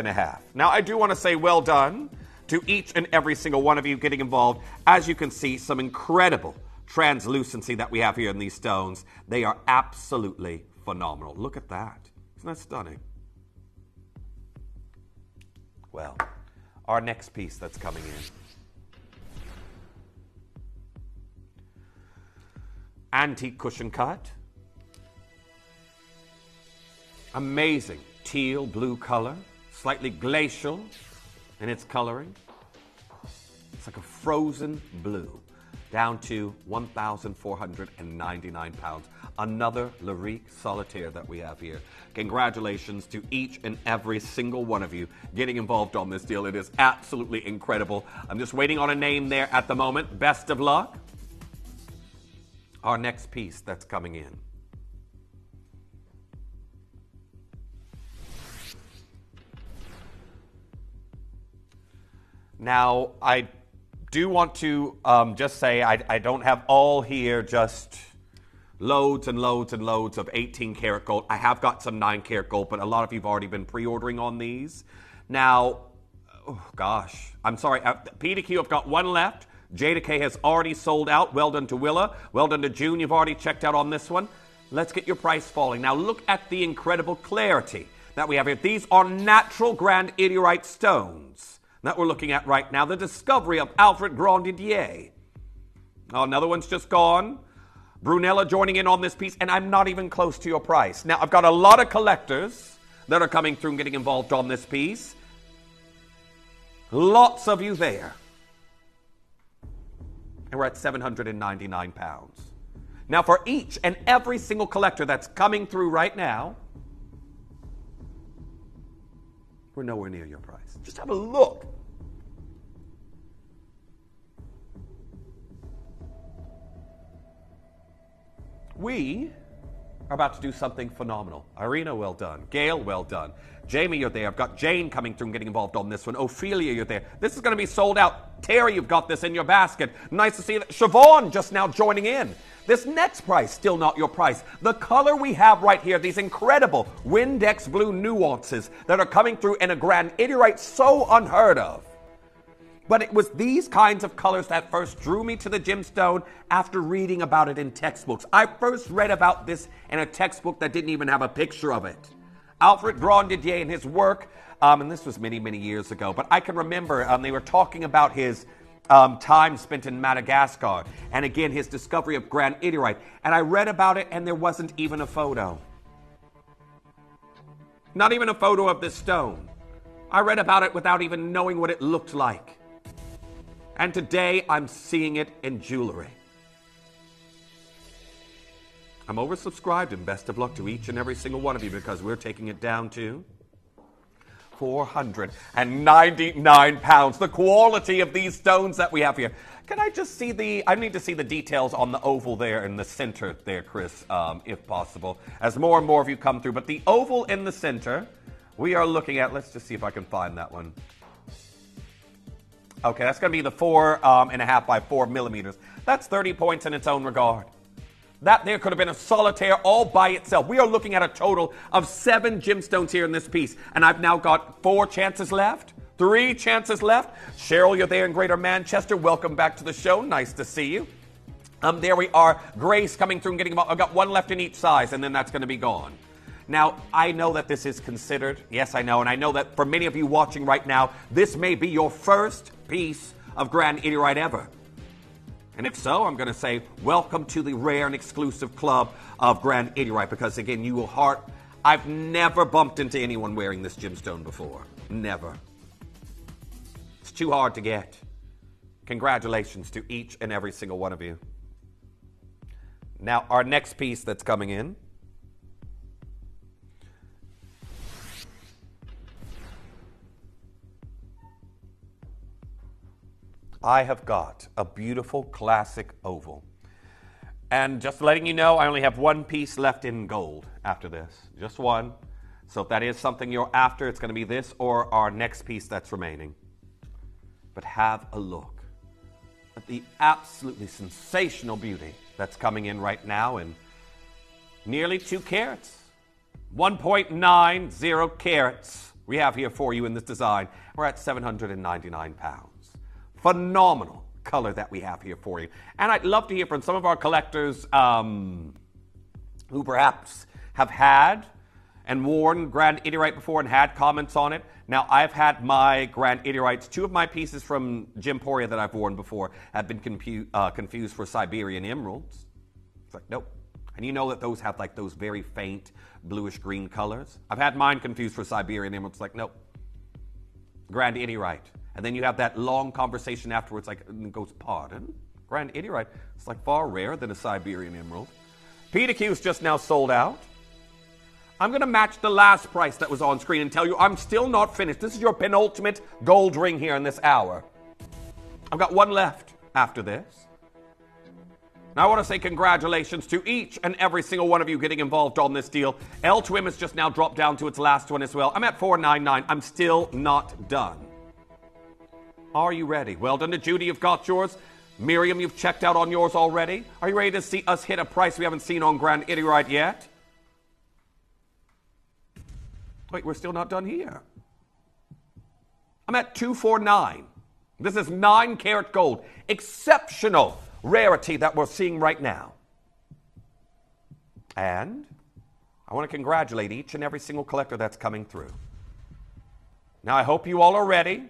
Now, I do want to say well done to each and every single one of you getting involved. As you can see, some incredible translucency that we have here in these stones. They are absolutely phenomenal. Look at that. Isn't that stunning? Well, our next piece that's coming in. antique cushion cut. Amazing teal blue color, slightly glacial in its coloring. It's like a frozen blue, down to 1,499 pounds. Another Lyrique Solitaire that we have here. Congratulations to each and every single one of you getting involved on this deal. It is absolutely incredible. I'm just waiting on a name there at the moment. Best of luck. Our next piece that's coming in. Now, I do want to just say I don't have all here, just loads and loads and loads of 18 karat gold. I have got some 9 karat gold, but a lot of you have already been pre-ordering on these. Now, oh gosh, I'm sorry. PDQ, I've got one left. JDK has already sold out. Well done to Willa. Well done to June. You've already checked out on this one. Let's get your price falling. Now, look at the incredible clarity that we have here. These are natural Grandidierite stones that we're looking at right now. The discovery of Alfred Grandidierite. Oh, another one's just gone. Brunella joining in on this piece, and I'm not even close to your price. Now, I've got a lot of collectors that are coming through and getting involved on this piece. Lots of you there. And we're at 799 pounds. Now, for each and every single collector that's coming through right now, we're nowhere near your price. Just have a look. We are about to do something phenomenal. Irina, well done. Gail, well done. Jamie, you're there. I've got Jane coming through and getting involved on this one. Ophelia, you're there. This is going to be sold out. Terry, you've got this in your basket. Nice to see that. Siobhan just now joining in. This next price, still not your price. The color we have right here, these incredible Windex blue nuances that are coming through in a Grandidierite so unheard of. But it was these kinds of colors that first drew me to the gemstone after reading about it in textbooks. I first read about this in a textbook that didn't even have a picture of it. Alfred Grandidierite and his work, and this was many, many years ago, but I can remember they were talking about his time spent in Madagascar, and again, his discovery of Grandidierite. And I read about it, and there wasn't even a photo. Not even a photo of this stone. I read about it without even knowing what it looked like. And today, I'm seeing it in jewelry. I'm oversubscribed, and best of luck to each and every single one of you, because we're taking it down to 499 pounds. The quality of these stones that we have here. Can I just see I need to see the details on the oval there in the center there, Chris, if possible, as more and more of you come through. But the oval in the center, we are looking at, let's just see if I can find that one. Okay, that's going to be the 4.5 by 4 millimeters. That's 30 points in its own regard. That there could have been a solitaire all by itself. We are looking at a total of 7 gemstones here in this piece. And I've now got 4 chances left. 3 chances left. Cheryl, you're there in Greater Manchester. Welcome back to the show. Nice to see you. There we are. Grace coming through and getting about. I've got 1 left in each size, and then that's going to be gone. Now, I know that this is considered. Yes, I know. And I know that for many of you watching right now, this may be your first piece of Grandidierite ever. And if so, I'm going to say, welcome to the rare and exclusive club of Grandidierite, because again, you will I've never bumped into anyone wearing this gemstone before. Never. It's too hard to get. Congratulations to each and every single one of you. Now, our next piece that's coming in. I have got a beautiful classic oval. And just letting you know, I only have 1 piece left in gold after this. Just 1. So if that is something you're after, it's going to be this or our next piece that's remaining. But have a look at the absolutely sensational beauty that's coming in right now in nearly 2 carats. 1.90 carats we have here for you in this design. We're at 799 pounds. Phenomenal color that we have here for you. And I'd love to hear from some of our collectors who perhaps have had and worn Grandidierite before and had comments on it. Now, I've had my Grandiderites, 2 of my pieces from Gemporia that I've worn before have been confused for Siberian emeralds. It's like, nope. And you know that those have like those very faint bluish green colors. I've had mine confused for Siberian emeralds. Like, nope. Grandidierite. And then you have that long conversation afterwards, like, and it goes, pardon? Grandidierite. It's like far rarer than a Siberian emerald. PDQ's just now sold out. I'm going to match the last price that was on screen and tell you I'm still not finished. This is your penultimate gold ring here in this hour. I've got one left after this. Now I want to say congratulations to each and every single one of you getting involved on this deal. L2M has just now dropped down to its last one as well. I'm at $499. I'm still not done. Are you ready? Well done to Judy, you've got yours. Miriam, you've checked out on yours already. Are you ready to see us hit a price we haven't seen on Grandidierite yet? Wait, we're still not done here. I'm at $249. This is 9 karat gold. Exceptional rarity that we're seeing right now. And I want to congratulate each and every single collector that's coming through. Now, I hope you all are ready.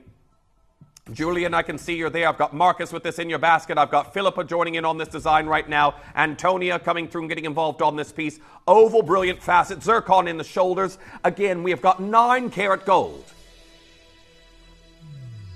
Julian, I can see you're there. I've got Marcus with this in your basket. I've got Philippa joining in on this design right now. Antonia coming through and getting involved on this piece. Oval, brilliant facet. Zircon in the shoulders. Again, we have got 9 karat gold.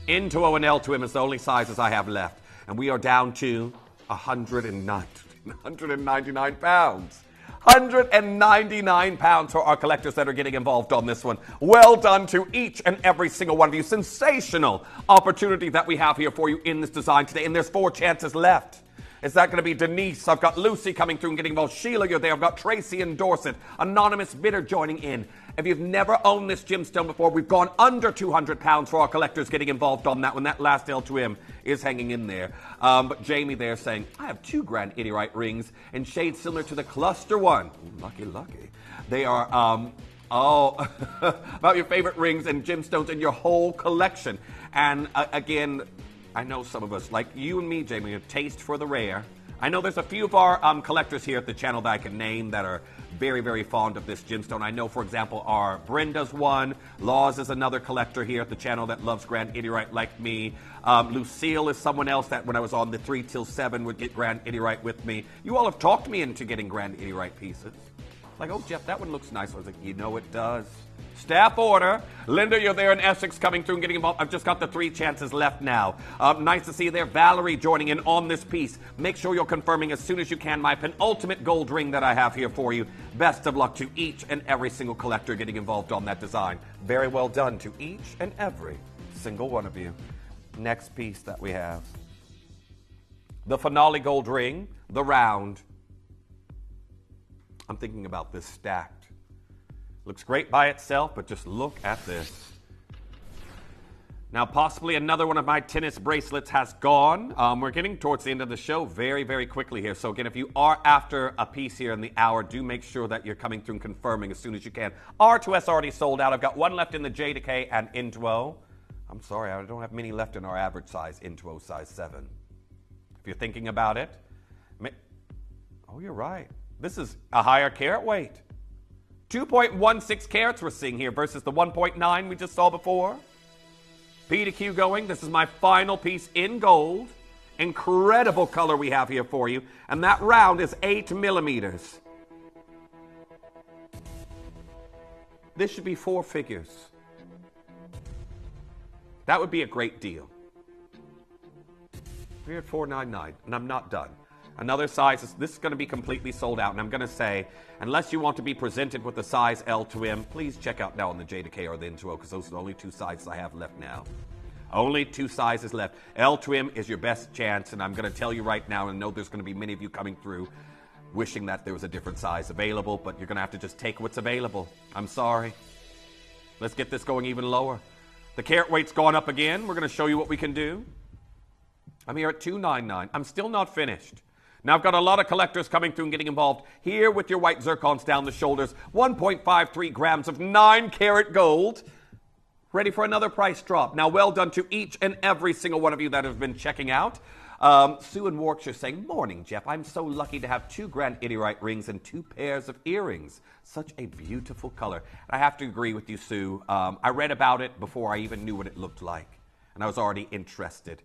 N2O and L2M is the only sizes I have left. And we are down to 199 pounds. 199 pounds for our collectors that are getting involved on this one. Well done to each and every single one of you. Sensational opportunity that we have here for you in this design today. And there's 4 chances left. Is that going to be Denise? I've got Lucy coming through and getting involved. Sheila, you're there. I've got Tracy and Dorset. Anonymous bidder joining in. If you've never owned this gemstone before, we've gone under 200 pounds for our collectors getting involved on that one. That last L2M is hanging in there. But Jamie there saying, I have 2 Grandidierite rings in shades similar to the cluster one. Ooh, lucky, lucky. They are, about your favorite rings and gemstones in your whole collection. And again, I know some of us, like you and me, Jamie, have taste for the rare. I know there's a few of our collectors here at the channel that I can name that are very, very fond of this gemstone. I know, for example, our Brenda's one. Laws is another collector here at the channel that loves Grandidierite like me. Lucille is someone else that when I was on the 3 till 7 would get Grandidierite with me. You all have talked me into getting Grandidierite pieces. Like, oh, Jeff, that one looks nice. I was like, you know it does. Staff order. Linda, you're there in Essex coming through and getting involved. I've just got the 3 chances left now. Nice to see you there. Valerie joining in on this piece. Make sure you're confirming as soon as you can my penultimate gold ring that I have here for you. Best of luck to each and every single collector getting involved on that design. Very well done to each and every single one of you. Next piece that we have. The finale gold ring, the round. I'm thinking about this stacked. Looks great by itself, but just look at this. Now, possibly another one of my tennis bracelets has gone. We're getting towards the end of the show very, very quickly here. So again, if you are after a piece here in the hour, do make sure that you're coming through and confirming as soon as you can. R2S already sold out. I've got 1 left in the jadeite and N2O. I'm sorry, I don't have many left in our average size, N2O size 7. If you're thinking about it, oh, you're right. This is a higher carat weight. 2.16 carats we're seeing here versus the 1.9 we just saw before. P to Q going. This is my final piece in gold. Incredible color we have here for you. And that round is 8 millimeters. This should be 4 figures. That would be a great deal. We're at $499, and I'm not done. Another size, this is going to be completely sold out, and I'm going to say, unless you want to be presented with a size L2M, please check out now on the JDK or the N2O, because those are the only 2 sizes I have left now. Only 2 sizes left. L2M is your best chance, and I'm going to tell you right now, and I know there's going to be many of you coming through wishing that there was a different size available, but you're going to have to just take what's available. I'm sorry. Let's get this going even lower. The carat weight's gone up again. We're going to show you what we can do. I'm here at $299. I'm still not finished. Now, I've got a lot of collectors coming through and getting involved here with your white zircons down the shoulders. 1.53 grams of 9 karat gold. Ready for another price drop. Now, well done to each and every single one of you that have been checking out. Sue in Warwickshire saying, morning, Jeff. I'm so lucky to have 2 Grandidierite rings and 2 pairs of earrings. Such a beautiful color. I have to agree with you, Sue. I read about it before I even knew what it looked like. And I was already interested.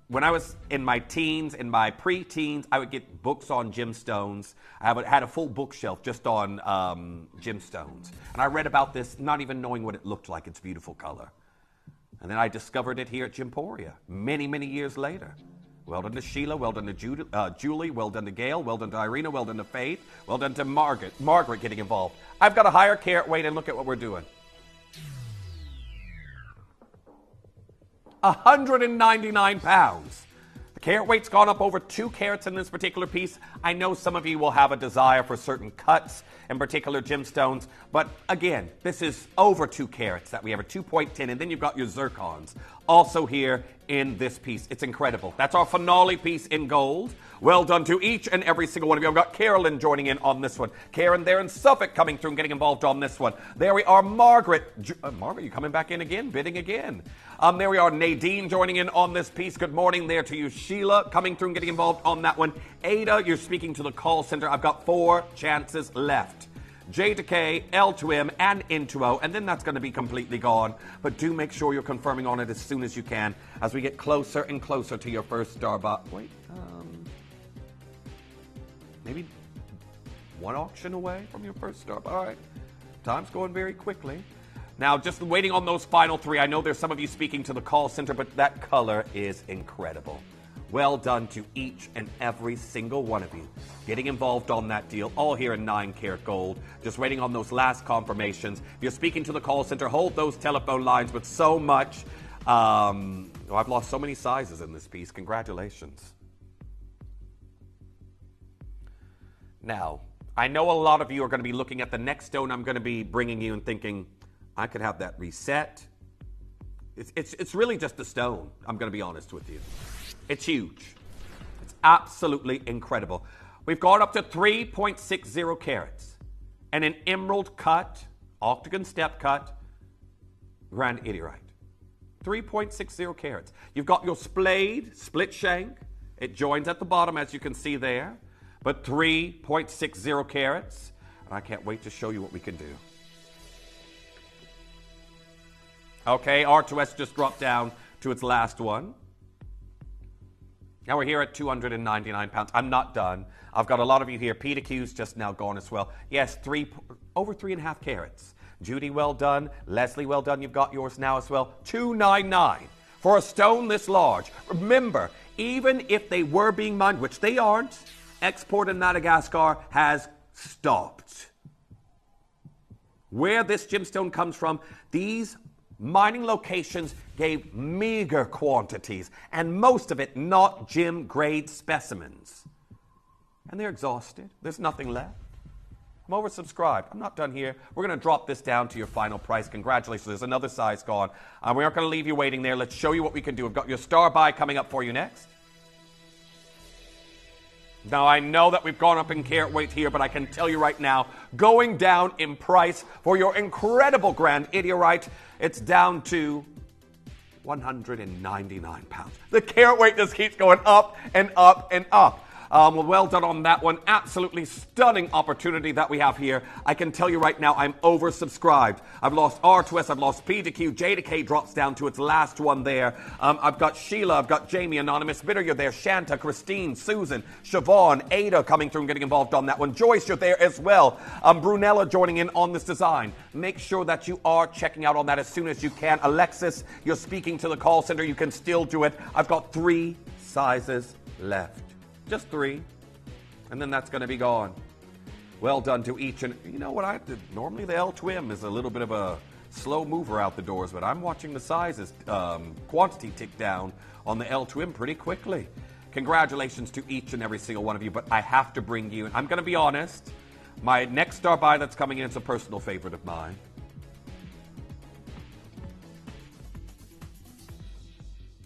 when I was in my teens, in my pre-teens, I would get books on gemstones. I had a full bookshelf just on gemstones. And I read about this not even knowing what it looked like, its beautiful color. And then I discovered it here at Gemporia many, many years later. Well done to Sheila, well done to Julie, well done to Gail, well done to Irina, well done to Faith, well done to Margaret getting involved. I've got a higher carat weight, and look at what we're doing. 199 pounds. The carat weight's gone up over 2 carats in this particular piece. I know some of you will have a desire for certain cuts and particular gemstones, but again, this is over 2 carats that we have, a 2.10, and then you've got your zircons also here in this piece. It's incredible. That's our finale piece in gold. Well done to each and every single one of you. I've got Carolyn joining in on this one. Karen there in Suffolk coming through and getting involved on this one. There we are, Margaret. Margaret, you coming back in again, bidding again. There we are, Nadine joining in on this piece. Good morning there to you, Sheila, coming through and getting involved on that one. Ada, you're speaking to the call center. I've got 4 chances left. J to K, L to M, and into O, and then that's going to be completely gone. But do make sure you're confirming on it as soon as you can as we get closer and closer to your first star box. Wait, maybe 1 auction away from your first star box. All right, time's going very quickly. Now, just waiting on those final 3. I know there's some of you speaking to the call center, but that color is incredible. Well done to each and every single one of you getting involved on that deal, all here in 9 karat gold. Just waiting on those last confirmations. If you're speaking to the call center, hold those telephone lines with so much. I've lost so many sizes in this piece. Congratulations. Now, I know a lot of you are going to be looking at the next stone I'm going to be bringing you and thinking, I could have that reset. It's really just a stone, I'm going to be honest with you. It's huge. It's absolutely incredible. We've gone up to 3.60 carats and an emerald cut, octagon step cut, Grandidierite. 3.60 carats. You've got your split shank. It joins at the bottom, as you can see there, but 3.60 carats. And I can't wait to show you what we can do. Okay, R2S just dropped down to its last one. Now we're here at 299 pounds. I'm not done. I've got a lot of you here. Peter Q's just now gone as well. Yes, over 3.5 carats. Judy, well done. Leslie, well done. You've got yours now as well. 299 for a stone this large. Remember, even if they were being mined, which they aren't, export in Madagascar has stopped. Where this gemstone comes from, these mining locations gave meager quantities, and most of it not gem-grade specimens. And they're exhausted. There's nothing left. I'm oversubscribed. I'm not done here. We're going to drop this down to your final price. Congratulations. There's another size gone. We aren't going to leave you waiting there. Let's show you what we can do. We've got your star buy coming up for you next. Now, I know that we've gone up in carat weight here, but I can tell you right now, going down in price for your incredible Grandidierite, it's down to 199 pounds. The carat weight just keeps going up and up and up. Well done on that one. Absolutely stunning opportunity that we have here. I can tell you right now, I'm oversubscribed. I've lost R to S, I've lost P to Q, J to K drops down to its last one there. I've got Sheila, I've got Jamie, Anonymous, Bitter, you're there, Shanta, Christine, Susan, Siobhan, Ada coming through and getting involved on that one. Joyce, you're there as well. Brunella joining in on this design. Make sure that you are checking out on that as soon as you can. Alexis, you're speaking to the call center. You can still do it. I've got 3 sizes left. Just 3, and then that's going to be gone. Well done to each, and you know what I did? Normally the L2M is a little bit of a slow mover out the doors, but I'm watching the sizes quantity tick down on the L2M pretty quickly. Congratulations to each and every single one of you, but I have to bring you, and I'm going to be honest, my next star buy that's coming in is a personal favorite of mine.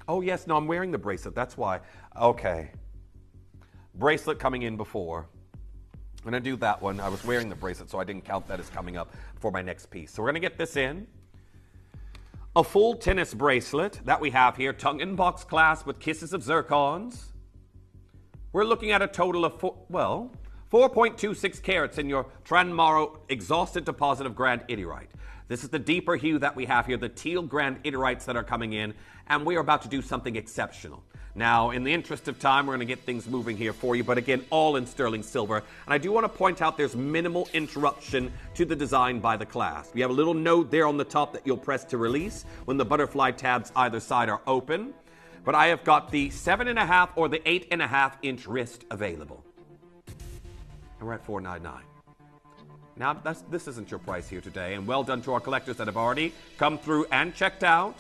Oh yes, no, I'm wearing the bracelet, that's why. Okay. Bracelet coming in before. I'm going to do that one. I was wearing the bracelet, so I didn't count that as coming up for my next piece. So we're going to get this in. A full tennis bracelet that we have here. Tongue and box clasp with kisses of zircons. We're looking at a total of 4.26 carats in your Tranmaro exhausted deposit of Grandidierite. This is the deeper hue that we have here, the teal Grandiderites that are coming in, and we are about to do something exceptional. Now, in the interest of time, we're going to get things moving here for you, but again, all in sterling silver. And I do want to point out there's minimal interruption to the design by the clasp. You have a little node there on the top that you'll press to release when the butterfly tabs either side are open. But I have got the 7.5 or the 8.5 inch wrist available. And we're at $4.99. Now, this isn't your price here today, and well done to our collectors that have already come through and checked out.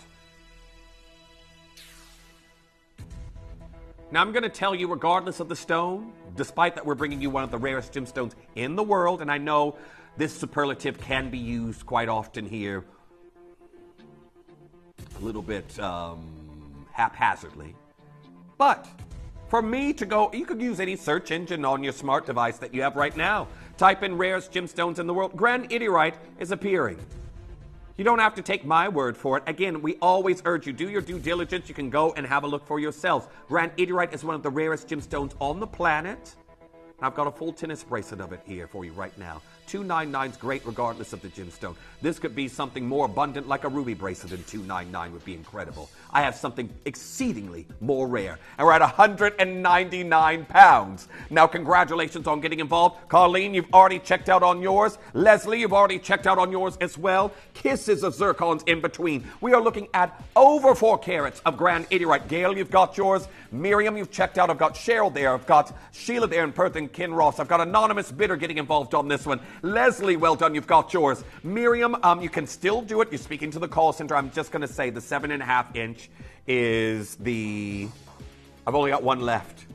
Now, I'm going to tell you, regardless of the stone, despite that we're bringing you one of the rarest gemstones in the world, and I know this superlative can be used quite often here a little bit haphazardly. But for me to go, you could use any search engine on your smart device that you have right now. Type in rarest gemstones in the world. Grandidierite is appearing. You don't have to take my word for it. Again, we always urge you, do your due diligence. You can go and have a look for yourselves. Grandidierite is one of the rarest gemstones on the planet. I've got a full tennis bracelet of it here for you right now. $299 is great regardless of the gemstone. This could be something more abundant like a ruby bracelet, and $299 would be incredible. I have something exceedingly more rare, and we're at 199 pounds. Now, congratulations on getting involved. Colleen, you've already checked out on yours. Leslie, you've already checked out on yours as well. Kisses of zircons in between. We are looking at over 4 carats of Grandidierite. Gail, you've got yours. Miriam, you've checked out. I've got Cheryl there. I've got Sheila there in Perth and Ken Ross. I've got Anonymous Bidder getting involved on this one. Leslie, well done. You've got yours. Miriam, you can still do it. You're speaking to the call center. I'm just going to say the 7.5 inch is the... I've only got one left.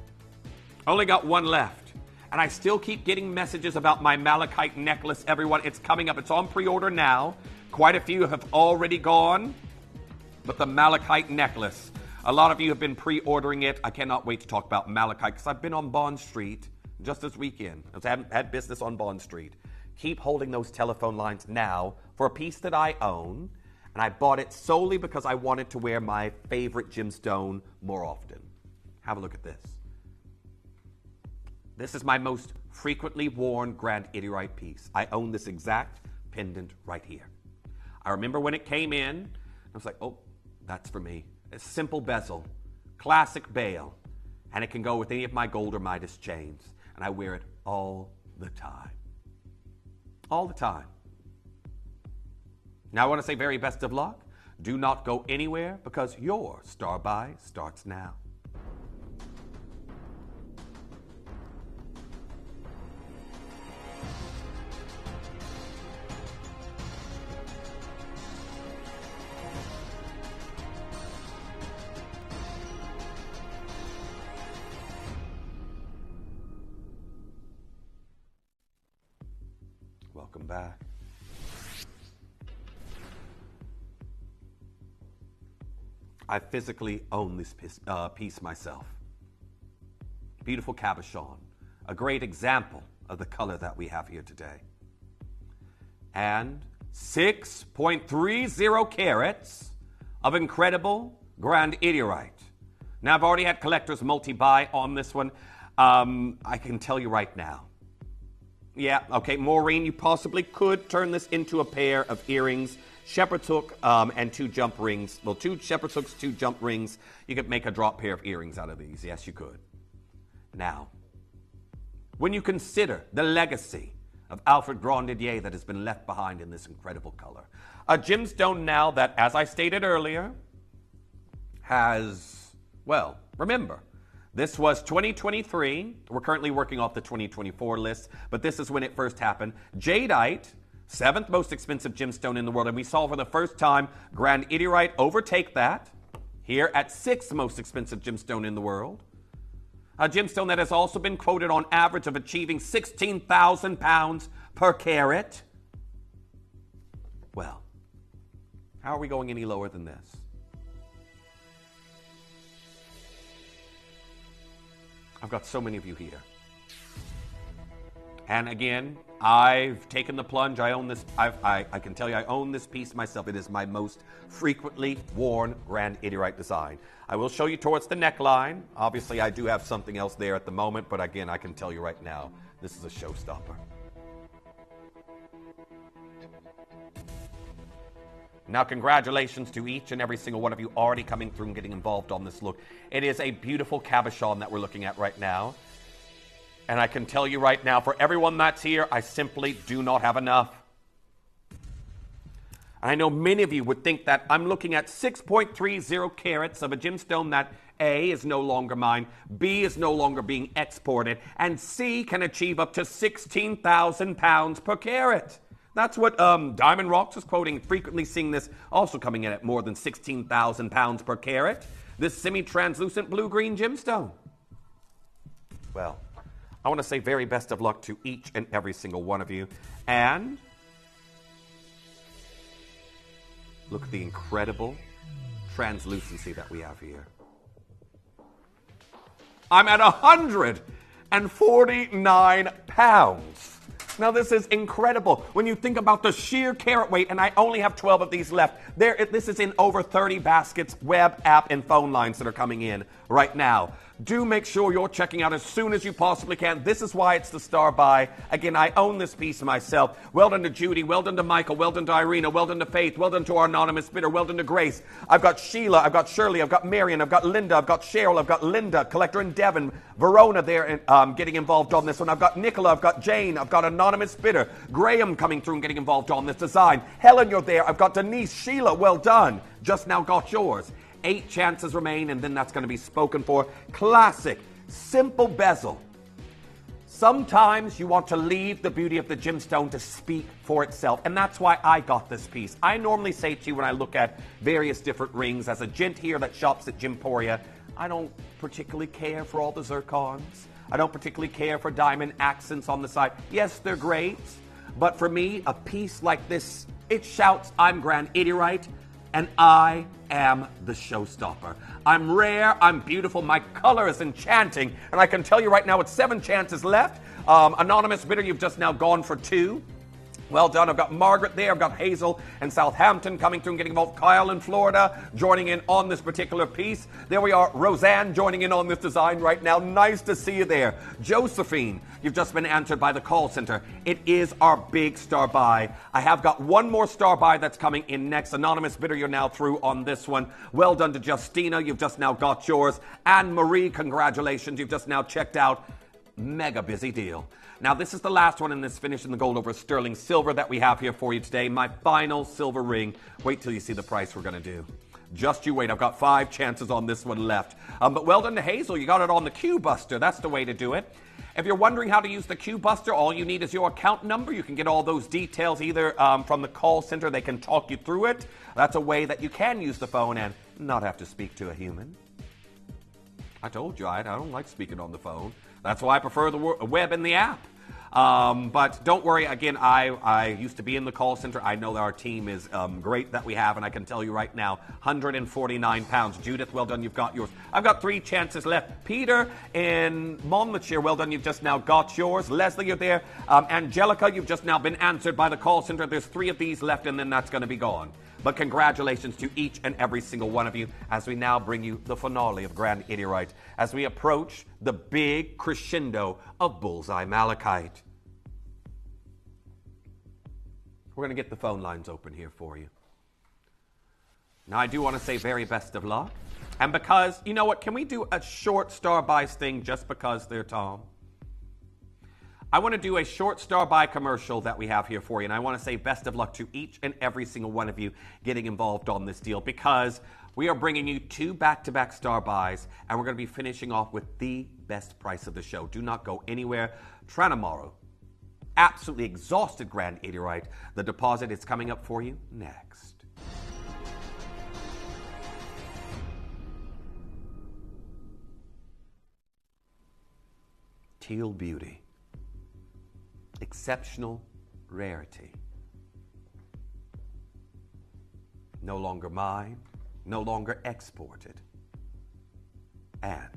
Only got one left. And I still keep getting messages about my Malachite necklace. Everyone, it's coming up. It's on pre-order now. Quite a few have already gone. But the Malachite necklace, a lot of you have been pre-ordering it. I cannot wait to talk about Malachite because I've been on Bond Street just this weekend. I had business on Bond Street. Keep holding those telephone lines now for a piece that I own, and I bought it solely because I wanted to wear my favorite gemstone more often. Have a look at this. This is my most frequently worn Grandidierite piece. I own this exact pendant right here. I remember when it came in, I was like, oh, that's for me. It's simple bezel, classic bail, and it can go with any of my gold or Midas chains, and I wear it all the time. All the time. Now I want to say very best of luck. Do not go anywhere because your star buy starts now. Welcome back. I physically own this piece myself. Beautiful cabochon. A great example of the color that we have here today. And 6.30 carats of incredible Grandidierite. Now, I've already had collectors multi-buy on this one. I can tell you right now. Yeah, okay, Maureen, you possibly could turn this into a pair of earrings, shepherd's hook, and 2 jump rings. Well, 2 shepherd's hooks, 2 jump rings. You could make a drop pair of earrings out of these. Yes, you could. Now, when you consider the legacy of Alfred Grandidier that has been left behind in this incredible color, a gemstone now that, as I stated earlier, has, well, remember, this was 2023. We're currently working off the 2024 list, but this is when it first happened. Jadeite, 7th most expensive gemstone in the world, and we saw for the first time Grandidierite overtake that here at 6th most expensive gemstone in the world. A gemstone that has also been quoted on average of achieving 16,000 pounds per carat. Well, how are we going any lower than this? I've got so many of you here. And again, I've taken the plunge. I own this. I can tell you I own this piece myself. It is my most frequently worn Grandidierite design. I will show you towards the neckline. Obviously, I do have something else there at the moment, but again, I can tell you right now, this is a showstopper. Now, congratulations to each and every single one of you already coming through and getting involved on this look. It is a beautiful cabochon that we're looking at right now. And I can tell you right now, for everyone that's here, I simply do not have enough. I know many of you would think that I'm looking at 6.30 carats of a gemstone that A, is no longer mine, B, is no longer being exported, and C, can achieve up to 16,000 pounds per carat. That's what Diamond Rocks is quoting, frequently seeing this also coming in at more than 16,000 pounds per carat. This semi-translucent blue-green gemstone. Well, I want to say very best of luck to each and every single one of you. And look at the incredible translucency that we have here. I'm at 149 pounds. Now, this is incredible. When you think about the sheer carat weight, and I only have 12 of these left, this is in over 30 baskets, web, app, and phone lines that are coming in right now. Do make sure you're checking out as soon as you possibly can. This is why it's the star buy. Again, I own this piece myself. Well done to Judy, well done to Michael, well done to Irina, well done to Faith, well done to our anonymous bidder, well done to Grace. I've got Sheila, I've got Shirley, I've got Marion, I've got Linda, I've got Cheryl, I've got Linda, Collector in Devon, Verona there getting involved on this one. I've got Nicola, I've got Jane, I've got anonymous bidder, Graham coming through and getting involved on this design. Helen, you're there. I've got Denise, Sheila, well done. Just now got yours. 8 chances remain, and then that's going to be spoken for. Classic, simple bezel. Sometimes you want to leave the beauty of the gemstone to speak for itself, and that's why I got this piece. I normally say to you when I look at various different rings, as a gent here that shops at Gemporia, I don't particularly care for all the zircons. I don't particularly care for diamond accents on the side. Yes, they're great, but for me, a piece like this, it shouts, I'm Grandidierite, and I am the showstopper. I'm rare, I'm beautiful, my color is enchanting, and I can tell you right now, it's 7 chances left. Anonymous bidder, you've just now gone for 2. Well done. I've got Margaret there. I've got Hazel in Southampton coming through and getting involved. Kyle in Florida joining in on this particular piece. There we are. Roseanne joining in on this design right now. Nice to see you there. Josephine, you've just been answered by the call center. It is our big star buy. I have got one more star buy that's coming in next. Anonymous bidder, you're now through on this one. Well done to Justina. You've just now got yours. Anne Marie, congratulations. You've just now checked out. Mega busy deal. Now, this is the last one in this finish in the gold over sterling silver that we have here for you today. My final silver ring. Wait till you see the price we're going to do. Just you wait. I've got 5 chances on this one left. But well done to Hazel. You got it on the Q Buster. That's the way to do it. If you're wondering how to use the Q Buster, all you need is your account number. You can get all those details either from the call center. They can talk you through it. That's a way that you can use the phone and not have to speak to a human. I told you I don't like speaking on the phone. That's why I prefer the web and the app. But don't worry, again, I used to be in the call center. I know that our team is great that we have, and I can tell you right now, 149 pounds. Judith, well done, you've got yours. I've got 3 chances left. Peter in Monmouthshire, well done, you've just now got yours. Leslie, you're there. Angelica, you've just now been answered by the call center. There's 3 of these left, and then that's going to be gone. But congratulations to each and every single one of you as we now bring you the finale of Grandidierite as we approach the big crescendo of Bullseye Malachite. We're going to get the phone lines open here for you. Now, I do want to say very best of luck. And because, you know what, can we do a short star buys thing just because they're Tom? I want to do a short star buy commercial that we have here for you, and I want to say best of luck to each and every single one of you getting involved on this deal because we are bringing you 2 back-to-back star buys, and we're going to be finishing off with the best price of the show. Do not go anywhere. Tranamaro, absolutely exhausted Grandidierite. The deposit is coming up for you next. Teal Beauty. Exceptional rarity. No longer mine, no longer exported. And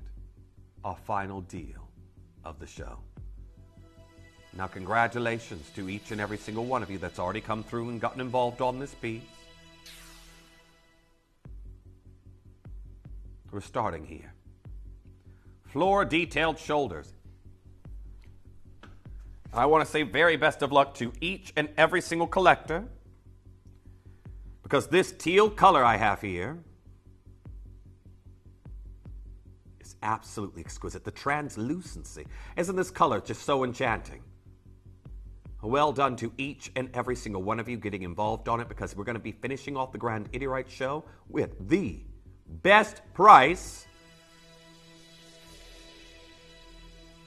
our final deal of the show. Now, congratulations to each and every single one of you that's already come through and gotten involved on this piece. We're starting here. Floor detailed shoulders. I want to say very best of luck to each and every single collector, because this teal color I have here is absolutely exquisite. The translucency. Isn't this color just so enchanting? Well done to each and every single one of you getting involved on it, because we're going to be finishing off the Grandidierite show with the best price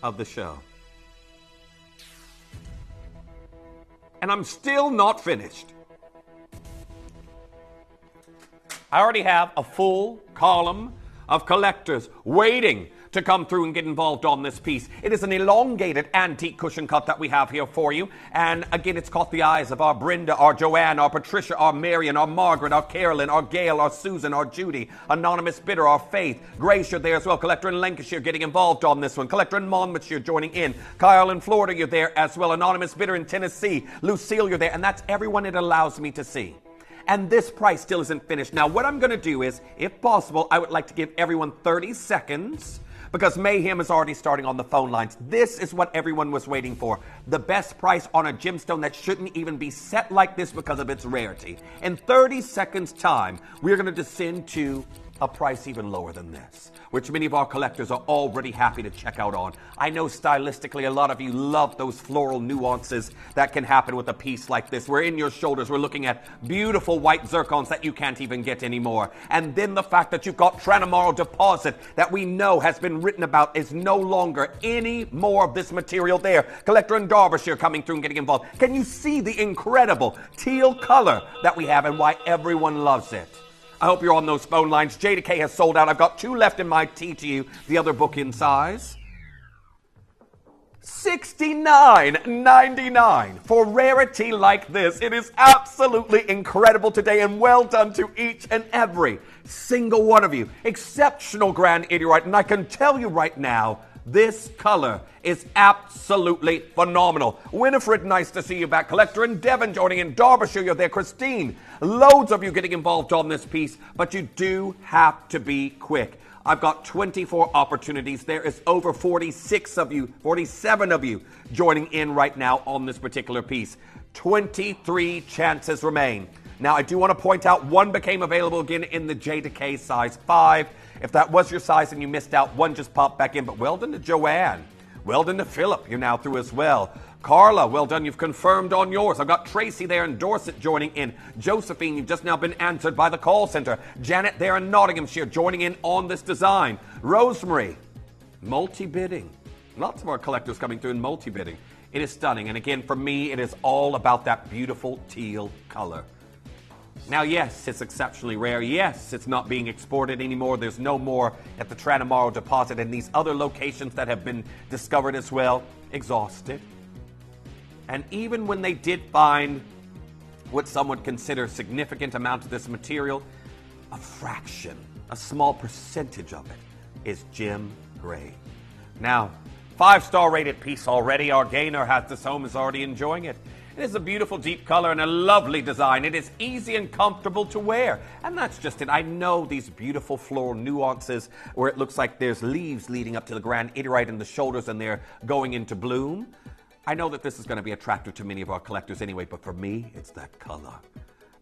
of the show. And I'm still not finished. I already have a full column of collectors waiting to come through and get involved on this piece. It is an elongated antique cushion cut that we have here for you. And again, it's caught the eyes of our Brenda, our Joanne, our Patricia, our Marion, our Margaret, our Carolyn, our Gail, our Susan, our Judy, Anonymous Bidder, our Faith. Grace, you're there as well. Collector in Lancashire getting involved on this one. Collector in Monmouthshire joining in. Kyle in Florida, you're there as well. Anonymous Bidder in Tennessee. Lucille, you're there. And that's everyone it allows me to see. And this price still isn't finished. Now, what I'm going to do is, if possible, I would like to give everyone 30 seconds, because mayhem is already starting on the phone lines. This is what everyone was waiting for. The best price on a gemstone that shouldn't even be set like this because of its rarity. In 30 seconds time, we're going to descend to a price even lower than this, which many of our collectors are already happy to check out on. I know stylistically a lot of you love those floral nuances that can happen with a piece like this. We're in your shoulders. We're looking at beautiful white zircons that you can't even get anymore. And then the fact that you've got Tranamaro deposit that we know has been written about is no longer any more of this material there. Collector in Derbyshire coming through and getting involved. Can you see the incredible teal color that we have and why everyone loves it? I hope you're on those phone lines. JDK has sold out. I've got 2 left in my TTU, the other book in size. $69.99 for rarity like this. It is absolutely incredible today, and well done to each and every single one of you. Exceptional Grandidierite, and I can tell you right now, this color is absolutely phenomenal. Winifred, nice to see you back. Collector in Devon joining in. Derbyshire, you're there. Christine, loads of you getting involved on this piece, but you do have to be quick. I've got 24 opportunities. There is over 47 of you joining in right now on this particular piece. 23 chances remain. Now, I do want to point out one became available again in the JDK size 5. If that was your size and you missed out, one just popped back in. But well done to Joanne. Well done to Philip. You're now through as well. Carla, well done. You've confirmed on yours. I've got Tracy there in Dorset joining in. Josephine, you've just now been answered by the call center. Janet there in Nottinghamshire joining in on this design. Rosemary, multi-bidding. Lots of our collectors coming through in multi-bidding. It is stunning. And again, for me, it is all about that beautiful teal color. Now, yes, it's exceptionally rare. Yes, it's not being exported anymore. There's no more at the Tranamaro deposit and these other locations that have been discovered as well. Exhausted. And even when they did find what some would consider a significant amount of this material, a fraction, a small percentage of it is gem grade. Now, 5-star rated piece already. Our gainer has this home, is already enjoying it. It is a beautiful deep color and a lovely design. It is easy and comfortable to wear. And that's just it. I know these beautiful floral nuances where it looks like there's leaves leading up to the Grandidierite in the shoulders and they're going into bloom. I know that this is going to be attractive to many of our collectors anyway, but for me, it's that color.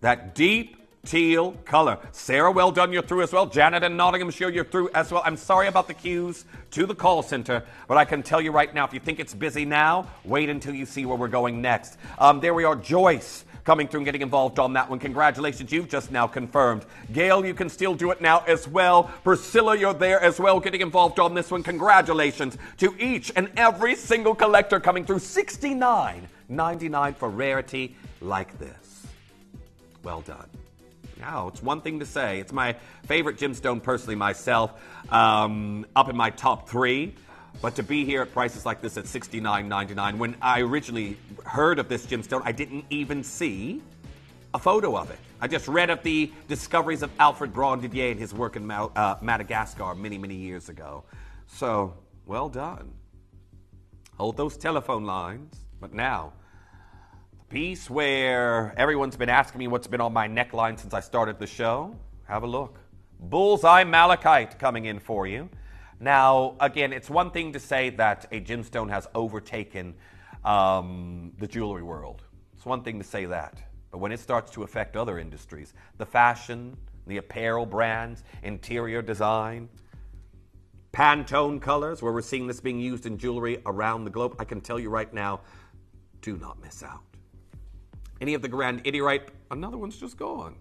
That deep teal color. Sarah, well done, you're through as well. Janet and Nottinghamshire, you're through as well. I'm sorry about the queues to the call center, but I can tell you right now, if you think it's busy now, wait until you see where we're going next. There we are, Joyce coming through and getting involved on that one. Congratulations, you've just now confirmed. Gail, you can still do it now as well. Priscilla, you're there as well, getting involved on this one. Congratulations to each and every single collector coming through. $69.99 for rarity like this. Well done. Now, it's one thing to say. It's my favorite gemstone personally myself, up in my top 3. But to be here at prices like this at $69.99, when I originally heard of this gemstone, I didn't even see a photo of it. I just read of the discoveries of Alfred Grandidier and his work in Madagascar many, many years ago. So, well done. Hold those telephone lines. But now, the piece where everyone's been asking me what's been on my neckline since I started the show, have a look. Bullseye Malachite coming in for you. Now, again, it's one thing to say that a gemstone has overtaken the jewelry world. It's one thing to say that. But when it starts to affect other industries, the fashion, the apparel brands, interior design, Pantone colors, where we're seeing this being used in jewelry around the globe, I can tell you right now, do not miss out. Any of the Grandidierite, another one's just gone.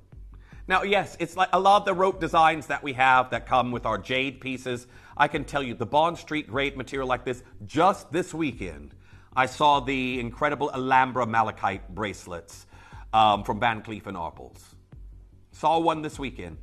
Now, yes, it's like a lot of the rope designs that we have that come with our jade pieces. I can tell you, the Bond Street grade material like this, just this weekend, I saw the incredible Alhambra Malachite bracelets from Van Cleef & Arpels. Saw one this weekend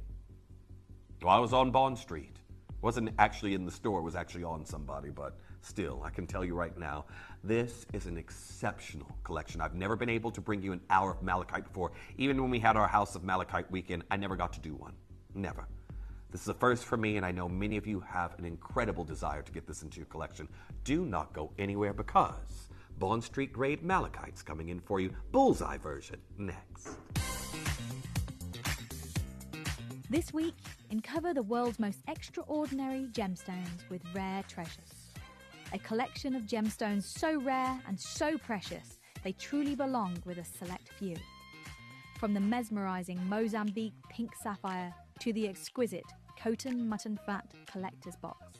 while I was on Bond Street. Wasn't actually in the store, it was actually on somebody, but still, I can tell you right now, this is an exceptional collection. I've never been able to bring you an hour of malachite before. Even when we had our House of Malachite weekend, I never got to do one. Never. This is a first for me, and I know many of you have an incredible desire to get this into your collection. Do not go anywhere because Bond Street grade malachite's coming in for you. Bullseye version next. This week, uncover the world's most extraordinary gemstones with rare treasures. A collection of gemstones so rare and so precious, they truly belong with a select few. From the mesmerizing Mozambique pink sapphire to the exquisite Coton mutton fat collector's box,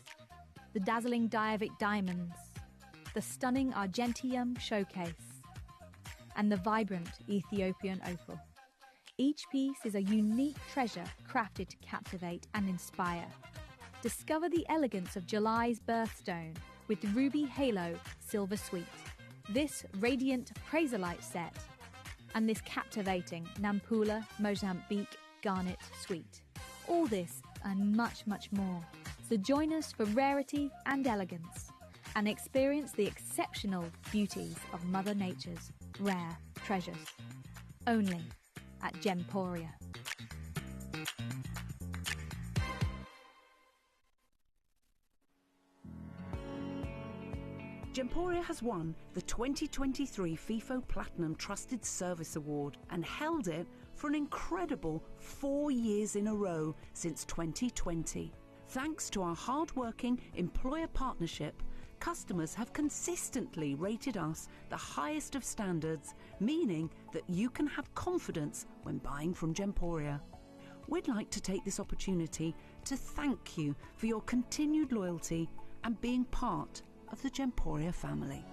the dazzling Diavic diamonds, the stunning Argentium showcase, and the vibrant Ethiopian opal. Each piece is a unique treasure crafted to captivate and inspire. Discover the elegance of July's birthstone with Ruby Halo Silver Suite, this radiant Praserlite set, and this captivating Nampula Mozambique Garnet Suite. All this and much, much more. So join us for rarity and elegance and experience the exceptional beauties of Mother Nature's rare treasures. Only at Gemporia. Gemporia has won the 2023 FIFO Platinum Trusted Service Award and held it for an incredible 4 years in a row since 2020. Thanks to our hard-working employer partnership, customers have consistently rated us the highest of standards, meaning that you can have confidence when buying from Gemporia. We'd like to take this opportunity to thank you for your continued loyalty and being part of the Gemporia family.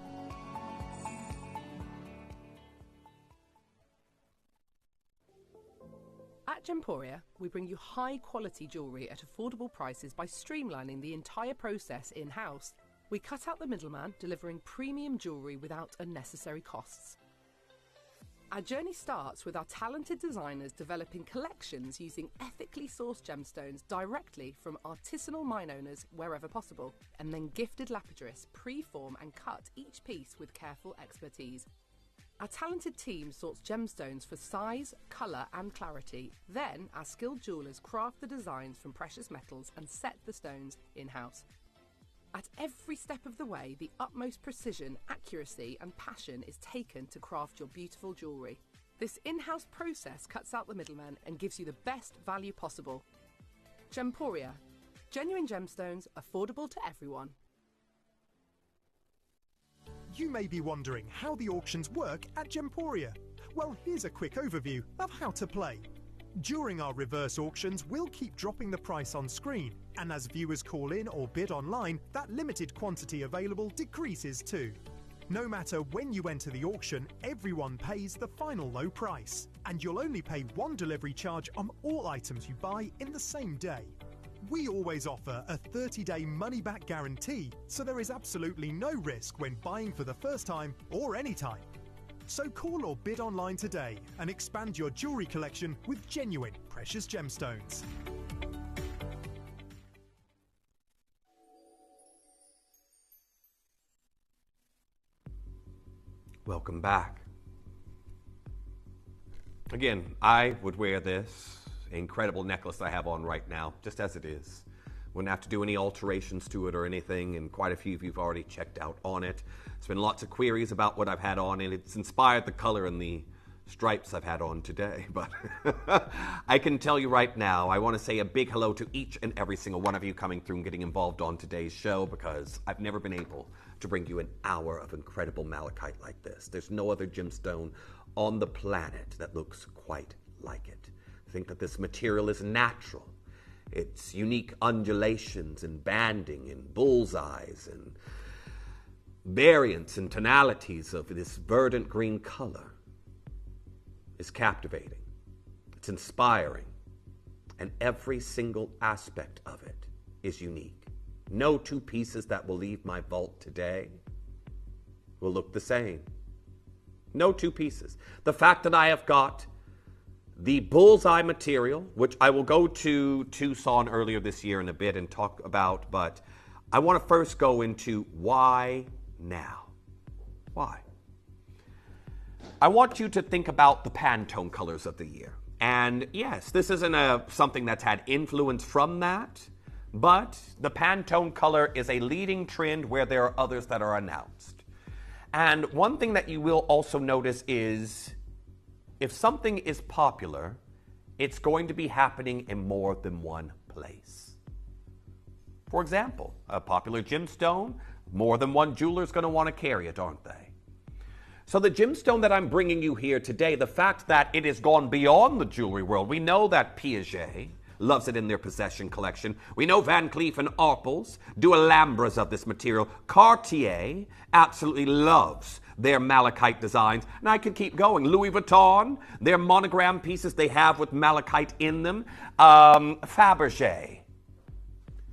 At Gemporia, we bring you high-quality jewellery at affordable prices by streamlining the entire process in-house. We cut out the middleman, delivering premium jewellery without unnecessary costs. Our journey starts with our talented designers developing collections using ethically sourced gemstones directly from artisanal mine owners wherever possible, and then gifted lapidarists pre-form and cut each piece with careful expertise. Our talented team sorts gemstones for size, colour and clarity. Then our skilled jewellers craft the designs from precious metals and set the stones in-house. At every step of the way, the utmost precision, accuracy and passion is taken to craft your beautiful jewellery. This in-house process cuts out the middleman and gives you the best value possible. Gemporia. Genuine gemstones, affordable to everyone. You may be wondering how the auctions work at Gemporia. Well, here's a quick overview of how to play. During our reverse auctions, we'll keep dropping the price on screen, and as viewers call in or bid online, that limited quantity available decreases too. No matter when you enter the auction, everyone pays the final low price, and you'll only pay one delivery charge on all items you buy in the same day. We always offer a 30-day money-back guarantee, so there is absolutely no risk when buying for the first time or any time. So call or bid online today and expand your jewellery collection with genuine precious gemstones. Welcome back. Again, I would wear this incredible necklace I have on right now, just as it is, Wouldn't have to do any alterations to it or anything, and quite a few of you have already checked out on it. There's been lots of queries about what I've had on, and it's inspired the color and the stripes I've had on today. But I can tell you right now, I want to say a big hello to each and every single one of you coming through and getting involved on today's show, because I've never been able to bring you an hour of incredible malachite like this. There's no other gemstone on the planet that looks quite like it. I think that this material is natural. Its unique undulations and banding and bullseyes and variants and tonalities of this verdant green color is captivating. It's inspiring. And every single aspect of it is unique. No two pieces that will leave my vault today will look the same. No two pieces. The fact that I have got the Bullseye material, which I will go to Tucson earlier this year in a bit and talk about, but I want to first go into why now? Why? I want you to think about the Pantone colors of the year. And yes, this isn't something that's had influence from that, but the Pantone color is a leading trend where there are others that are announced. And one thing that you will also notice is if something is popular, it's going to be happening in more than one place. For example, a popular gemstone, more than one jeweler is going to want to carry it, aren't they? So the gemstone that I'm bringing you here today, the fact that it has gone beyond the jewelry world, we know that Piaget loves it in their possession collection. We know Van Cleef and Arpels do Alhambras of this material. Cartier absolutely loves their malachite designs. And I could keep going. Louis Vuitton, their monogram pieces they have with malachite in them. Fabergé,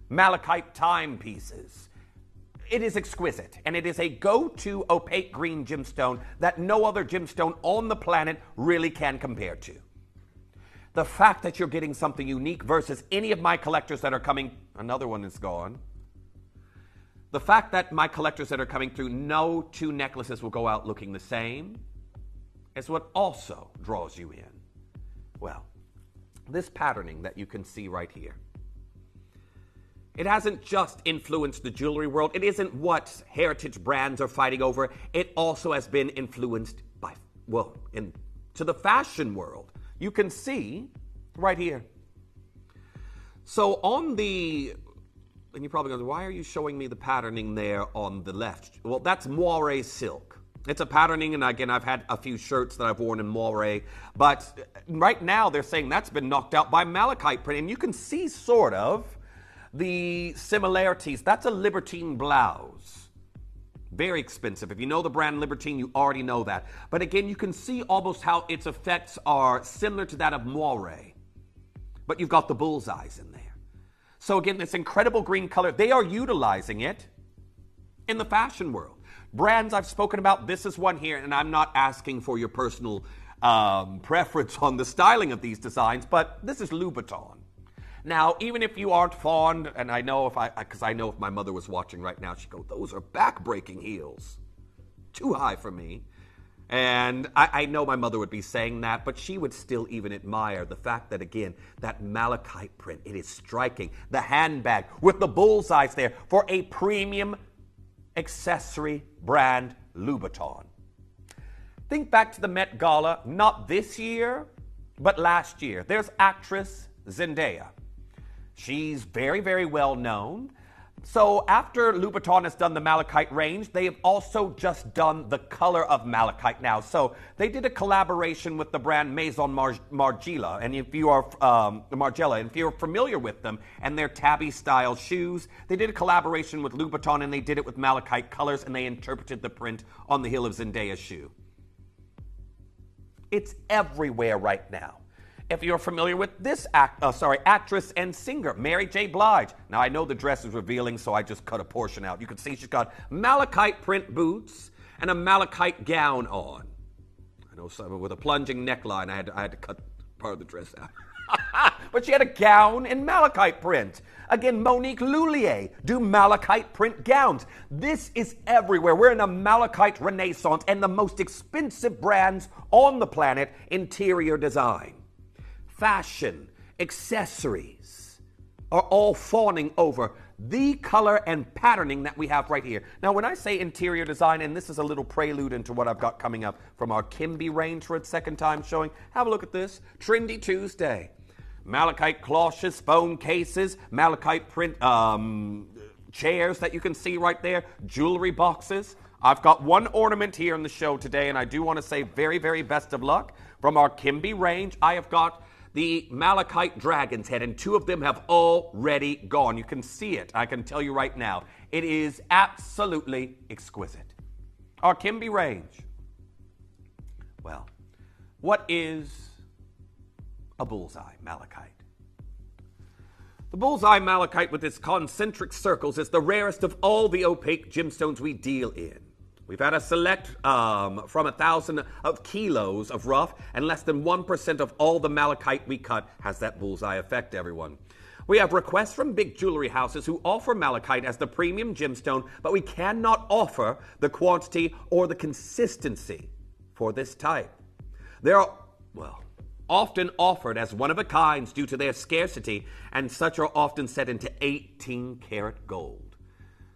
malachite timepieces. It is exquisite, and it is a go-to opaque green gemstone that no other gemstone on the planet really can compare to. The fact that you're getting something unique versus any of my collectors that are coming, another one is gone. The fact that my collectors that are coming through, no two necklaces will go out looking the same, is what also draws you in. Well, this patterning that you can see right here, it hasn't just influenced the jewelry world. It isn't what heritage brands are fighting over. It also has been influenced by, to the fashion world. You can see right here. So on the, and you're probably going, why are you showing me the patterning there on the left? Well, that's moire silk. It's a patterning, and again, I've had a few shirts that I've worn in moire, but right now they're saying that's been knocked out by malachite print, and you can see sort of the similarities. That's a Libertine blouse. Very expensive. If you know the brand Libertine, you already know that. But again, you can see almost how its effects are similar to that of moire. But you've got the bullseyes in there. So again, this incredible green color, they are utilizing it in the fashion world. Brands I've spoken about, this is one here, and I'm not asking for your personal preference on the styling of these designs, but this is Louboutin. Now, even if you aren't fond, and I know because I know if my mother was watching right now, she'd go, those are back-breaking heels. Too high for me. And I know my mother would be saying that, but she would still even admire the fact that, again, that malachite print, it is striking. The handbag with the bullseyes there for a premium accessory brand, Louboutin. Think back to the Met Gala, not this year, but last year. There's actress Zendaya. She's very, very well known. So after Louboutin has done the malachite range, they have also just done the color of malachite now. So they did a collaboration with the brand Maison Margiela, and if you are Margiela, and if you're familiar with them and their tabby style shoes, they did a collaboration with Louboutin, and they did it with malachite colors, and they interpreted the print on the heel of Zendaya's shoe. It's everywhere right now. If you're familiar with this actress and singer, Mary J. Blige. Now, I know the dress is revealing, so I just cut a portion out. You can see she's got malachite print boots and a malachite gown on. I know some with a plunging neckline. I had to cut part of the dress out. But she had a gown in malachite print. Again, Monique Lullier do malachite print gowns. This is everywhere. We're in a malachite renaissance, and the most expensive brands on the planet, interior design, fashion, accessories, are all fawning over the color and patterning that we have right here. Now, when I say interior design, and this is a little prelude into what I've got coming up from our Kimby range for its second time showing, have a look at this. Trendy Tuesday. Malachite cloches, phone cases, malachite print chairs that you can see right there, jewelry boxes. I've got one ornament here in the show today, and I do want to say very, very best of luck. From our Kimby range, I have got the Malachite dragon's head, and two of them have already gone. You can see it. I can tell you right now. It is absolutely exquisite. Our Kimby range. Well, what is a bullseye malachite? The bullseye malachite with its concentric circles is the rarest of all the opaque gemstones we deal in. We've had a select from 1,000 of kilos of rough, and less than 1% of all the malachite we cut has that bullseye effect, everyone. We have requests from big jewelry houses who offer malachite as the premium gemstone, but we cannot offer the quantity or the consistency for this type. They are, well, often offered as one-of-a-kinds due to their scarcity, and such are often set into 18-karat gold.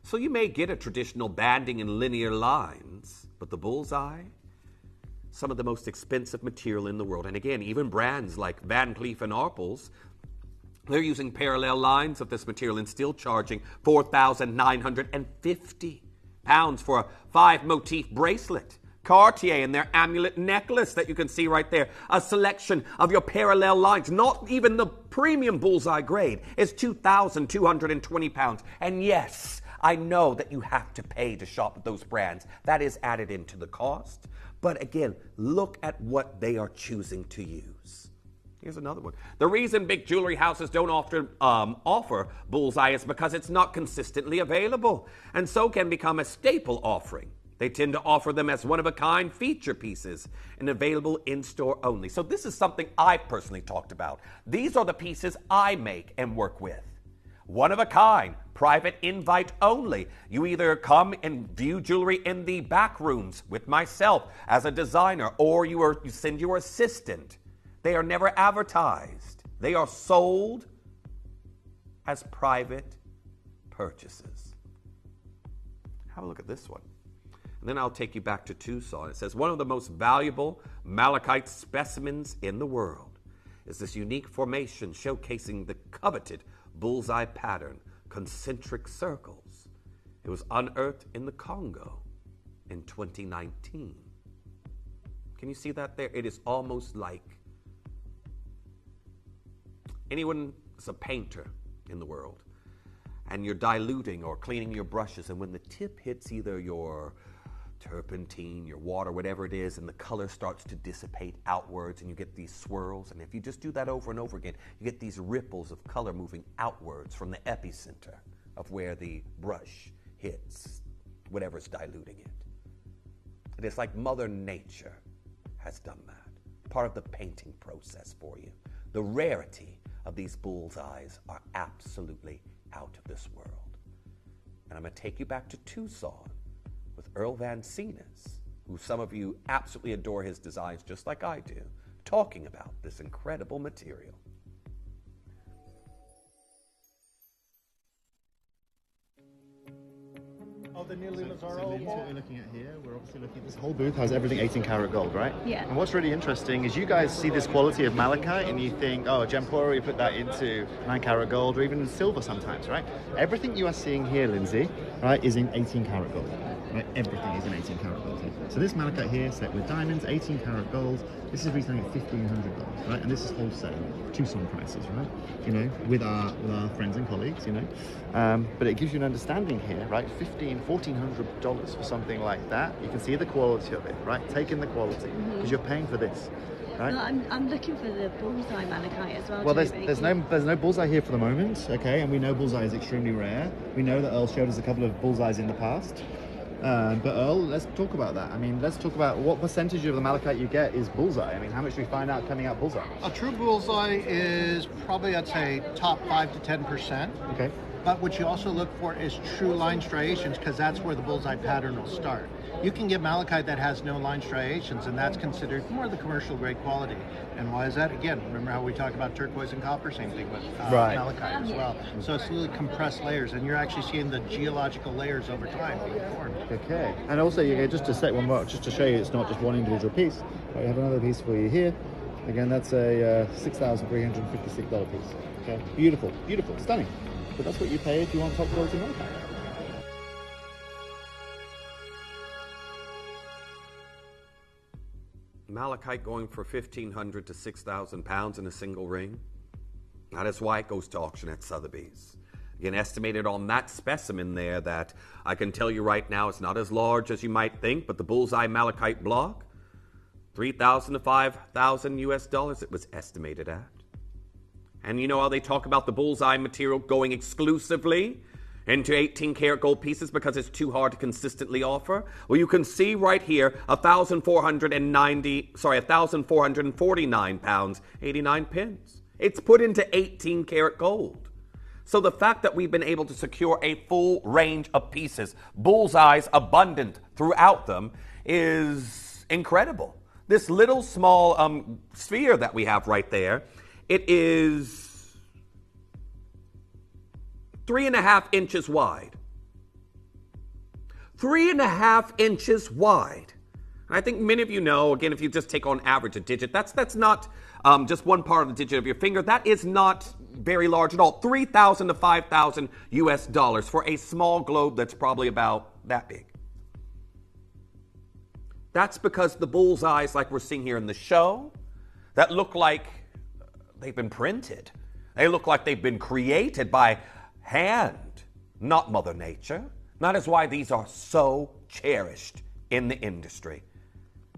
So you may get a traditional banding in linear lines, but the bullseye, some of the most expensive material in the world. And again, even brands like Van Cleef & Arpels, they're using parallel lines of this material and still charging £4,950 for a 5-motif bracelet. Cartier and their amulet necklace that you can see right there. A selection of your parallel lines, not even the premium bullseye grade, is £2,220. And yes, I know that you have to pay to shop at those brands. That is added into the cost. But again, look at what they are choosing to use. Here's another one. The reason big jewelry houses don't often offer bullseye is because it's not consistently available, and so can become a staple offering. They tend to offer them as one-of-a-kind feature pieces and available in-store only. So this is something I personally talked about. These are the pieces I make and work with. One of a kind, private invite only. You either come and view jewelry in the back rooms with myself as a designer, or you send your assistant. They are never advertised. They are sold as private purchases. Have a look at this one. And then I'll take you back to Tucson. It says, one of the most valuable malachite specimens in the world is this unique formation showcasing the coveted bullseye pattern, concentric circles. It was unearthed in the Congo in 2019. Can you see that there? It is almost like anyone's a painter in the world, and you're diluting or cleaning your brushes, and when the tip hits either your turpentine, your water, whatever it is, and the color starts to dissipate outwards and you get these swirls. And if you just do that over and over again, you get these ripples of color moving outwards from the epicenter of where the brush hits whatever's diluting it. It is like Mother Nature has done that. Part of the painting process for you. The rarity of these bullseyes are absolutely out of this world. And I'm going to take you back to Tucson with Earl Van Seenis, who some of you absolutely adore his designs just like I do, talking about this incredible material. Oh, the new limits are So all. this is what we're looking at here. We're obviously looking at this whole booth has everything 18 karat gold, right? Yeah. And what's really interesting is you guys see this quality of malachite and you think, oh, Gemporia, we put that into 9 karat gold or even in silver sometimes, right? Everything you are seeing here, Lindsay, right, is in 18 karat gold. Right? Everything is in 18 karat gold here. So this malachite here, set with diamonds, 18 karat gold. This is retailing at $1,500, right? And this is wholesale, Tucson prices, right? You know, with our friends and colleagues, you know. But it gives you an understanding here, right? $1,400 for something like that. You can see the quality of it, right? Take in the quality because you're paying for this. Right? Well, I'm looking for the bullseye malachite as well. Well, there's no bullseye here for the moment, okay? And we know bullseye is extremely rare. We know that Earl showed us a couple of bullseyes in the past. But Earl, let's talk about that. I mean, let's talk about what percentage of the malachite you get is bullseye. I mean, how much do we find out coming out bullseye? A true bullseye is probably, I'd say, top 5 to 10%. Okay. But what you also look for is true line striations, because that's where the bullseye pattern will start. You can get malachite that has no line striations, and that's considered more the commercial grade quality. And why is that? Again, remember how we talked about turquoise and copper? Same thing with malachite as well. So it's really compressed layers, and you're actually seeing the geological layers over time being formed. Okay. And also, just to say one more, just to show you it's not just one individual piece. I have another piece for you here. Again, that's a $6,356 piece. Okay. Beautiful, beautiful, stunning. But that's what you pay if you want top quality malachite. Malachite going for 1,500 to 6,000 pounds in a single ring. That is why it goes to auction at Sotheby's. Again, estimated on that specimen there that I can tell you right now it's not as large as you might think, but the Bullseye Malachite block, $3,000 to $5,000 US it was estimated at. And you know how they talk about the Bullseye material going exclusively into 18 karat gold pieces because it's too hard to consistently offer? Well, you can see right here 1,449 pounds, 89 pence. It's put into 18 karat gold. So the fact that we've been able to secure a full range of pieces, bullseyes abundant throughout them, is incredible. This little small sphere that we have right there, it is 3.5 inches wide. 3.5 inches wide. And I think many of you know, again, if you just take on average a digit, that's not just one part of the digit of your finger. That is not very large at all. $3,000 to $5,000 US for a small globe that's probably about that big. That's because the bullseyes, like we're seeing here in the show, that look like they've been printed. They look like they've been created by hand, not Mother Nature. That is why these are so cherished in the industry.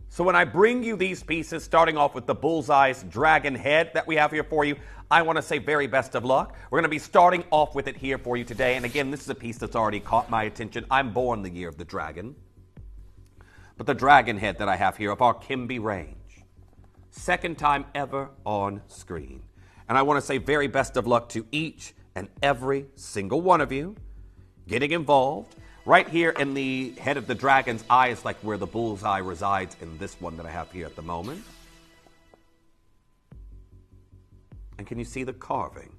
So when I bring you these pieces, starting off with the Bullseye's dragon head that we have here for you, I want to say very best of luck. We're going to be starting off with it here for you today. And again, this is a piece that's already caught my attention. I'm born the year of the dragon. But the dragon head that I have here of our Kimby range. Second time ever on screen. And I want to say very best of luck to each and every single one of you getting involved. Right here in the head of the dragon's eye is like where the bullseye resides in this one that I have here at the moment. And can you see the carving?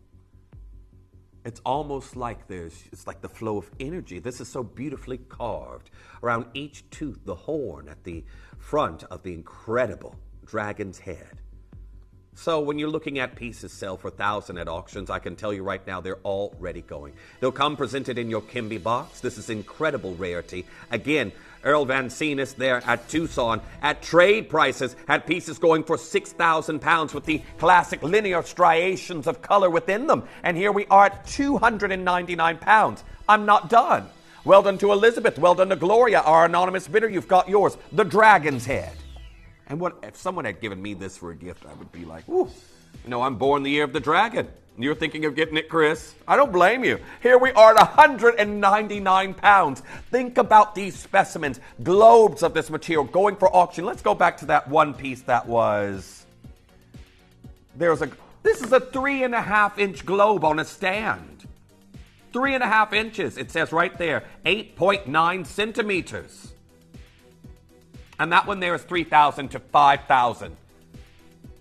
It's almost like it's like the flow of energy. This is so beautifully carved around each tooth, the horn at the front of the incredible dragon's head. So when you're looking at pieces sell for $1,000 at auctions, I can tell you right now they're already going. They'll come presented in your Kimby box. This is incredible rarity. Again, Earl Van Seenis there at Tucson at trade prices had pieces going for 6,000 pounds with the classic linear striations of color within them. And here we are at 299 pounds. I'm not done. Well done to Elizabeth. Well done to Gloria, our anonymous bidder. You've got yours, the dragon's head. And what if someone had given me this for a gift, I would be like, ooh, I'm born the year of the dragon. You're thinking of getting it, Chris? I don't blame you. Here we are at 199 pounds. Think about these specimens, globes of this material going for auction. Let's go back to that one piece that was, this is a 3.5 inch globe on a stand. 3.5 inches. It says right there, 8.9 centimeters. And that one there is 3,000 to 5,000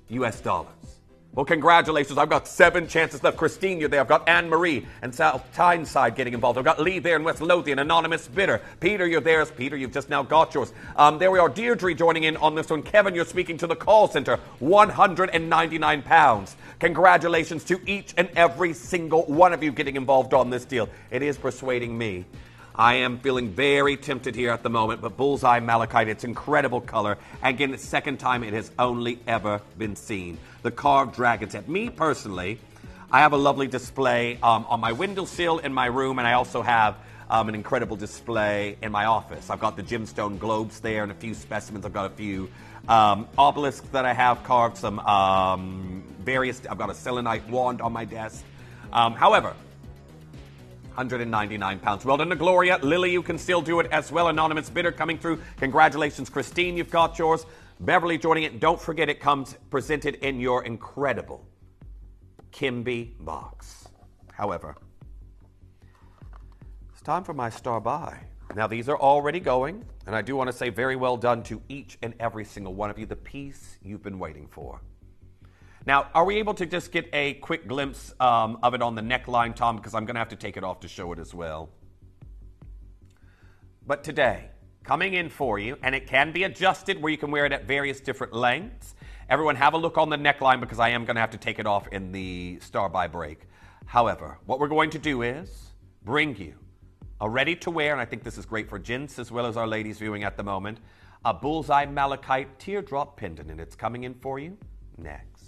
US dollars. Well, congratulations. I've got 7 chances left. Christine, you're there. I've got Anne-Marie and South Tyneside getting involved. I've got Lee there in West Lothian, anonymous bidder. Peter, you're there. Peter, you've just now got yours. There we are. Deirdre joining in on this one. Kevin, you're speaking to the call center. 199 pounds. Congratulations to each and every single one of you getting involved on this deal. It is persuading me. I am feeling very tempted here at the moment, but Bullseye Malachite, it's incredible color. Again, it's the second time it has only ever been seen. The carved dragon's head. Me personally, I have a lovely display on my windowsill in my room, and I also have an incredible display in my office. I've got the Gemstone globes there and a few specimens. I've got a few obelisks that I have carved, some I've got a selenite wand on my desk. However, 199 pounds. Well done to Gloria. Lily, you can still do it as well. Anonymous bidder coming through. Congratulations, Christine. You've got yours. Beverly joining it. Don't forget it comes presented in your incredible Kimby box. However, it's time for my star buy. Now, these are already going, and I do want to say very well done to each and every single one of you, the piece you've been waiting for. Now, are we able to just get a quick glimpse of it on the neckline, Tom? Because I'm going to have to take it off to show it as well. But today, coming in for you, and it can be adjusted where you can wear it at various different lengths. Everyone have a look on the neckline because I am going to have to take it off in the star by break. However, what we're going to do is bring you a ready-to-wear, and I think this is great for gents as well as our ladies viewing at the moment, a Bullseye Malachite teardrop pendant, and it's coming in for you next.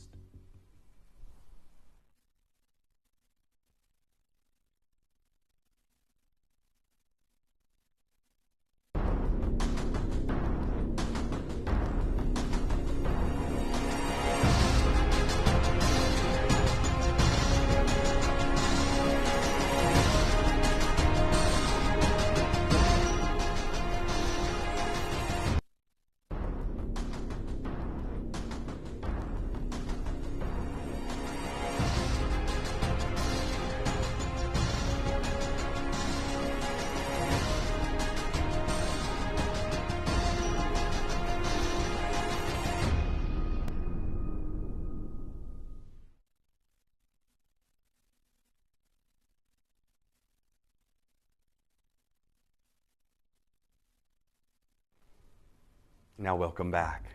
Now, welcome back.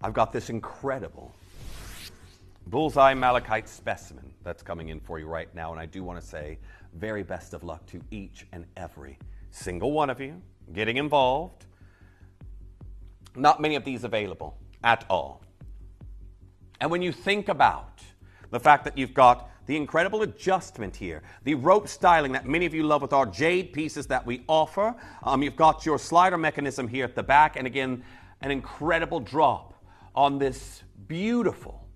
I've got this incredible Bullseye Malachite specimen that's coming in for you right now, and I do want to say very best of luck to each and every single one of you getting involved. Not many of these available at all. And when you think about the fact that you've got the incredible adjustment here, the rope styling that many of you love with our jade pieces that we offer. You've got your slider mechanism here at the back, and again, an incredible drop on this beautiful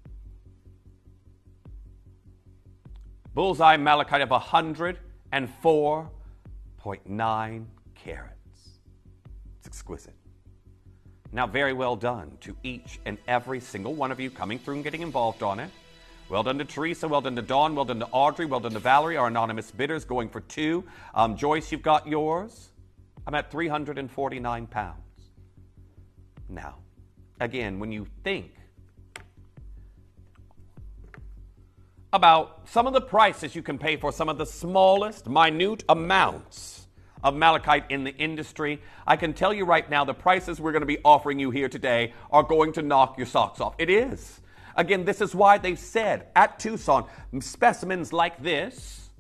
Bullseye Malachite of 104.9 carats. It's exquisite. Now, very well done to each and every single one of you coming through and getting involved on it. Well done to Teresa, well done to Dawn, well done to Audrey, well done to Valerie, our anonymous bidders going for 2. Joyce, you've got yours. I'm at 349 pounds. Now, again, when you think about some of the prices you can pay for some of the smallest, minute amounts of malachite in the industry, I can tell you right now the prices we're going to be offering you here today are going to knock your socks off. It is. Again, this is why they've said at Tucson, specimens like this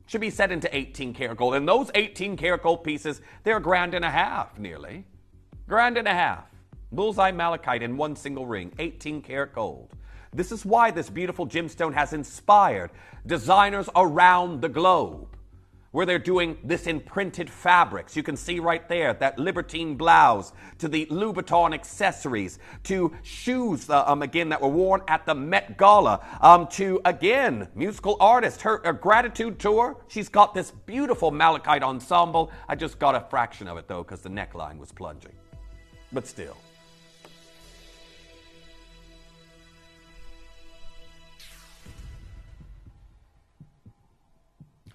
should be set into 18 karat gold. And those 18 karat gold pieces, they're $1.50 nearly. $1.50. Bullseye Malachite in one single ring, 18 karat gold. This is why this beautiful gemstone has inspired designers around the globe, where they're doing this in printed fabrics. You can see right there that Libertine blouse, to the Louboutin accessories, to shoes, again, that were worn at the Met Gala, to, again, musical artist, her Gratitude Tour. She's got this beautiful malachite ensemble. I just got a fraction of it, though, because the neckline was plunging. But still.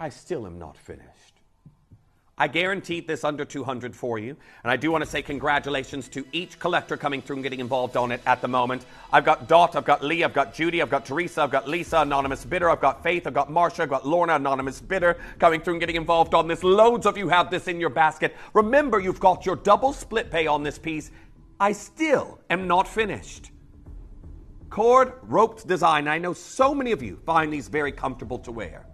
I still am not finished. I guaranteed this under 200 for you, and I do want to say congratulations to each collector coming through and getting involved on it at the moment. I've got Dot, I've got Lee, I've got Judy, I've got Teresa, I've got Lisa, anonymous bidder, I've got Faith, I've got Marsha, I've got Lorna, anonymous bidder, coming through and getting involved on this. Loads of you have this in your basket. Remember, you've got your double split pay on this piece. I still am not finished. Cord roped design. I know so many of you find these very comfortable to wear.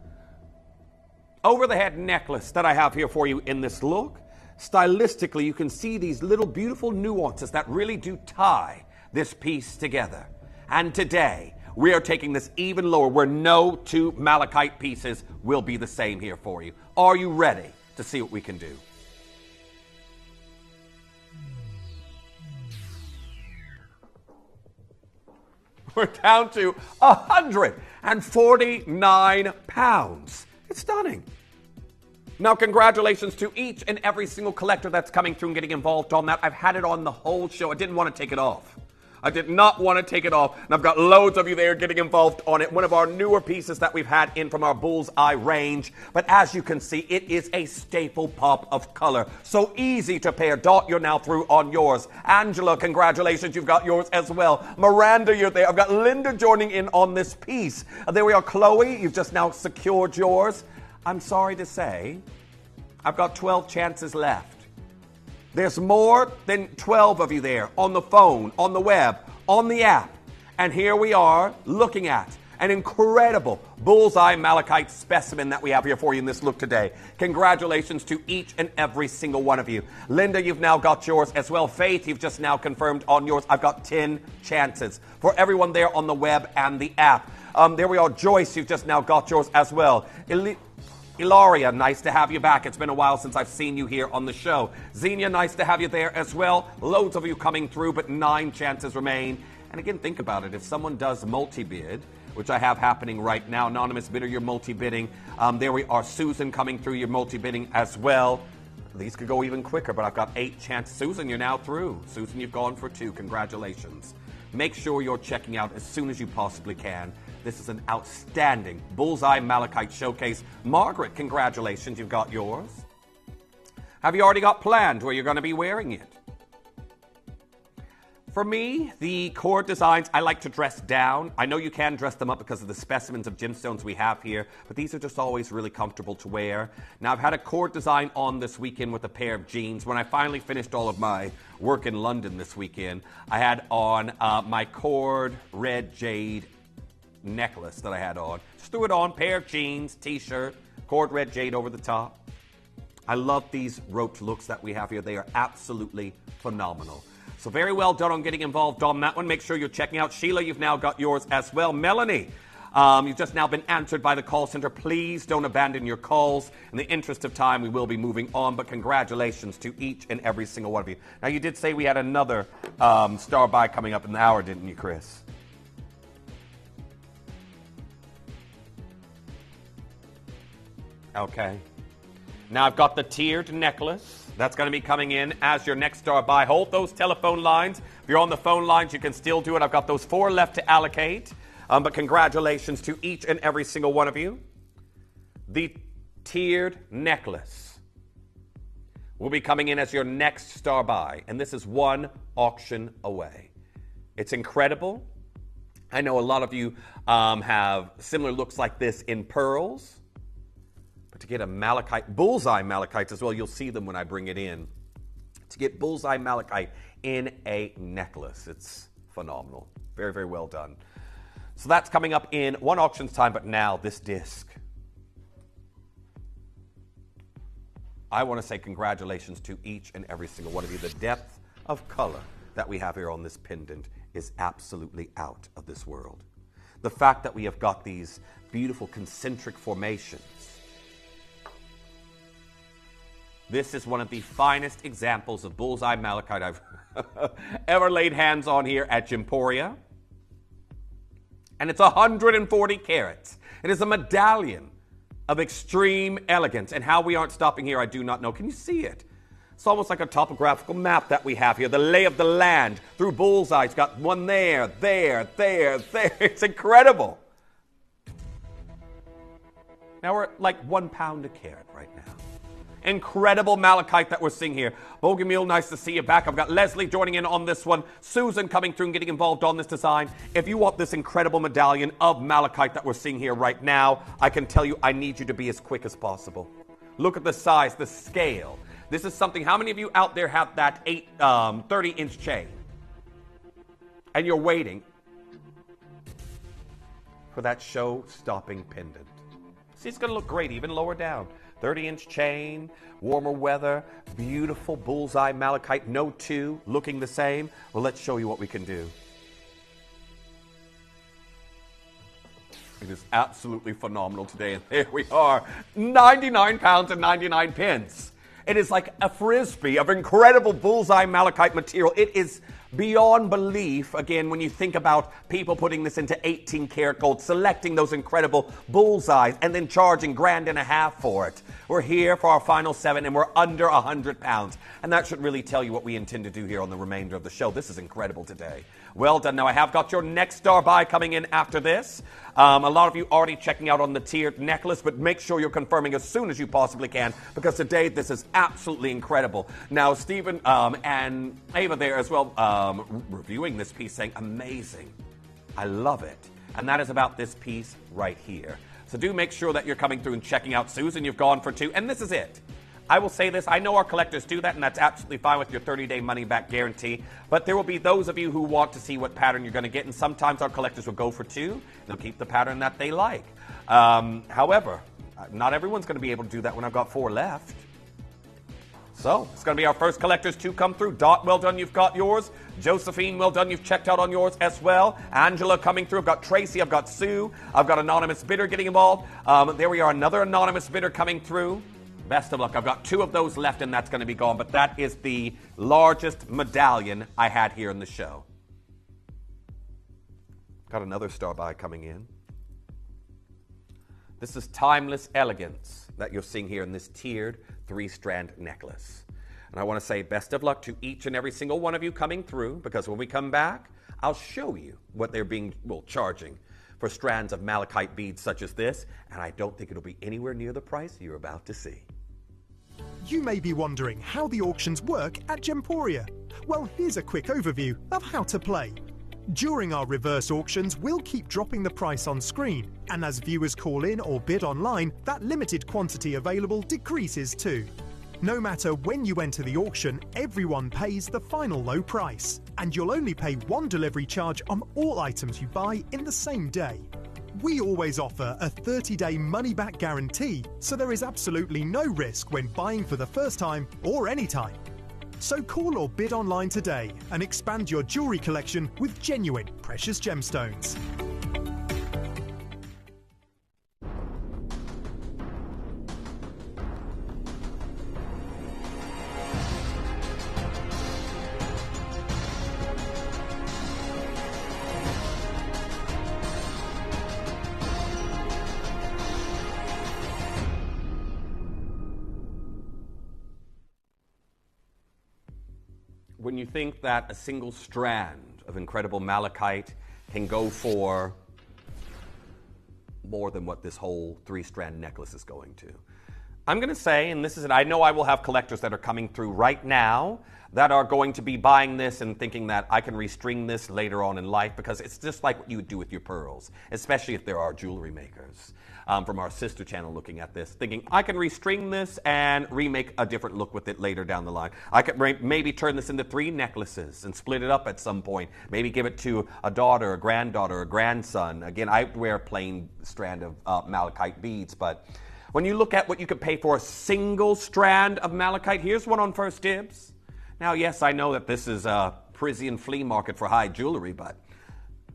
Over-the-head necklace that I have here for you in this look. Stylistically, you can see these little beautiful nuances that really do tie this piece together. And today, we are taking this even lower, where no two malachite pieces will be the same here for you. Are you ready to see what we can do? We're down to 149 pounds. It's stunning. Now, congratulations to each and every single collector that's coming through and getting involved on that. I've had it on the whole show. I didn't want to take it off. I did not want to take it off, and I've got loads of you there getting involved on it. One of our newer pieces that we've had in from our Bullseye range. But as you can see, it is a staple pop of color. So easy to pair. Dot, you're now through on yours. Angela, congratulations, you've got yours as well. Miranda, you're there. I've got Linda joining in on this piece. There we are, Chloe, you've just now secured yours. I'm sorry to say, I've got 12 chances left. There's more than 12 of you there on the phone, on the web, on the app. And here we are looking at an incredible Bullseye Malachite specimen that we have here for you in this look today. Congratulations to each and every single one of you. Linda, you've now got yours as well. Faith, you've just now confirmed on yours. I've got 10 chances for everyone there on the web and the app. There we are. Joyce, you've just now got yours as well. Ilaria, nice to have you back. It's been a while since I've seen you here on the show. Xenia, nice to have you there as well. Loads of you coming through, but 9 chances remain. And again, think about it. If someone does multi-bid, which I have happening right now, anonymous bidder, you're multi-bidding. There we are. Susan coming through, you're multi-bidding as well. These could go even quicker, but I've got 8 chances. Susan, you're now through. Susan, you've gone for 2. Congratulations. Make sure you're checking out as soon as you possibly can. This is an outstanding Bullseye Malachite showcase. Margaret, congratulations, you've got yours. Have you already got planned where you're going to be wearing it? For me, the core designs, I like to dress down. I know you can dress them up because of the specimens of gemstones we have here, but these are just always really comfortable to wear. Now, I've had a core design on this weekend with a pair of jeans. When I finally finished all of my work in London this weekend, I had on my cord red jade necklace that I had on. Just threw it on, pair of jeans, t-shirt, cord red jade over the top. I love these roped looks that we have here. They are absolutely phenomenal. So very well done on getting involved on that one. Make sure you're checking out. Sheila, you've now got yours as well. Melanie, you've just now been answered by the call center. Please don't abandon your calls. In the interest of time, we will be moving on, but congratulations to each and every single one of you. Now, you did say we had another star buy coming up in the hour, didn't you, Chris? Okay. Now I've got the tiered necklace. That's going to be coming in as your next star buy. Hold those telephone lines. If you're on the phone lines, you can still do it. I've got those 4 left to allocate. But congratulations to each and every single one of you. The tiered necklace will be coming in as your next star buy. And this is 1 auction away. It's incredible. I know a lot of you have similar looks like this in pearls. To get a malachite, Bullseye malachite as well, you'll see them when I bring it in. To get Bullseye malachite in a necklace, it's phenomenal. Very, very well done. So that's coming up in 1 auction's time, but now this disc. I want to say congratulations to each and every single one of you. The depth of color that we have here on this pendant is absolutely out of this world. The fact that we have got these beautiful concentric formations. This is one of the finest examples of Bullseye Malachite I've ever laid hands on here at Gemporia. And it's 140 carats. It is a medallion of extreme elegance. And how we aren't stopping here, I do not know. Can you see it? It's almost like a topographical map that we have here. The lay of the land through Bullseye. It's got one there, there, there, there. It's incredible. Now we're at like £1 a carat right now. Incredible malachite that we're seeing here. Bogomil, nice to see you back. I've got Leslie joining in on this one. Susan coming through and getting involved on this design. If you want this incredible medallion of malachite that we're seeing here right now, I can tell you I need you to be as quick as possible. Look at the size, the scale. This is something, how many of you out there have that 30-inch chain? And you're waiting for that show-stopping pendant. See, it's going to look great even lower down. 30-inch chain, warmer weather, beautiful Bullseye malachite, no 2, looking the same. Well, let's show you what we can do. It is absolutely phenomenal today, and there we are, £99 and 99 pence. It is like a frisbee of incredible Bullseye malachite material. It is beyond belief, again, when you think about people putting this into 18 karat gold, selecting those incredible bullseyes, and then charging $1.50 for it. We're here for our final 7, and we're under 100 pounds. And that should really tell you what we intend to do here on the remainder of the show. This is incredible today. Well done. Now, I have got your next star buy coming in after this. A lot of you already checking out on the tiered necklace, but make sure you're confirming as soon as you possibly can, because today this is absolutely incredible. Now, Stephen and Ava there as well reviewing this piece, saying, amazing. I love it. And that is about this piece right here. So do make sure that you're coming through and checking out. Susan, you've gone for 2, and this is it. I will say this, I know our collectors do that, and that's absolutely fine with your 30-day money-back guarantee, but there will be those of you who want to see what pattern you're going to get, and sometimes our collectors will go for 2. They'll keep the pattern that they like. However, not everyone's going to be able to do that when I've got 4 left. So, it's going to be our first collectors to come through. Dot, well done, you've got yours. Josephine, well done, you've checked out on yours as well. Angela coming through. I've got Tracy, I've got Sue. I've got anonymous bidder getting involved. There we are, another anonymous bidder coming through. Best of luck. I've got 2 of those left, and that's going to be gone. But that is the largest medallion I had here in the show. Got another star buy coming in. This is timeless elegance that you're seeing here in this tiered 3-strand necklace. And I want to say best of luck to each and every single one of you coming through, because when we come back, I'll show you what they're charging for strands of malachite beads such as this, and I don't think it'll be anywhere near the price you're about to see. You may be wondering how the auctions work at Gemporia. Well, here's a quick overview of how to play. During our reverse auctions, we'll keep dropping the price on screen, and as viewers call in or bid online, that limited quantity available decreases too. No matter when you enter the auction, everyone pays the final low price, and you'll only pay 1 delivery charge on all items you buy in the same day. We always offer a 30-day money-back guarantee, so there is absolutely no risk when buying for the first time or any time. So call or bid online today and expand your jewelry collection with genuine precious gemstones. When you think that a single strand of incredible malachite can go for more than what this whole 3-strand necklace is going to. I'm going to say, and this is it, I know I will have collectors that are coming through right now that are going to be buying this and thinking that I can restring this later on in life, because it's just like what you would do with your pearls, especially if there are jewelry makers from our sister channel looking at this, thinking I can restring this and remake a different look with it later down the line. I could maybe turn this into 3 necklaces and split it up at some point. Maybe give it to a daughter, a granddaughter, a grandson. Again, I wear a plain strand of malachite beads, but when you look at what you could pay for a single strand of malachite, here's one on First Dibs. Now, yes, I know that this is a Parisian flea market for high jewelry, but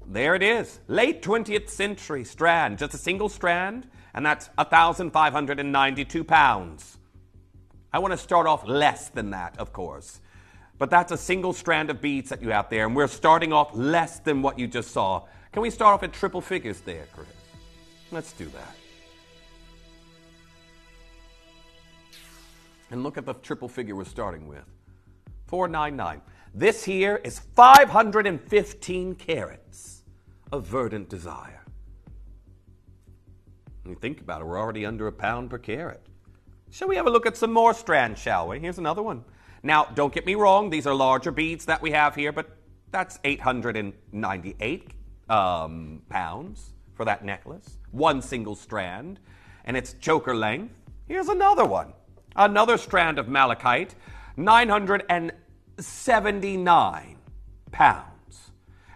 there it is. Late 20th century strand, just a single strand, and that's 1,592 pounds. I want to start off less than that, of course. But that's a single strand of beads that you have there, and we're starting off less than what you just saw. Can we start off at triple figures there, Chris? Let's do that. And look at the triple figure we're starting with. 499. This here is 515 carats of verdant desire. When you think about it, we're already under £1 per carat. Shall we have a look at some more strands, shall we? Here's another one. Now, don't get me wrong, these are larger beads that we have here, but that's 898 pounds for that necklace. One single strand, and it's choker length. Here's another one. Another strand of malachite, 979 pounds.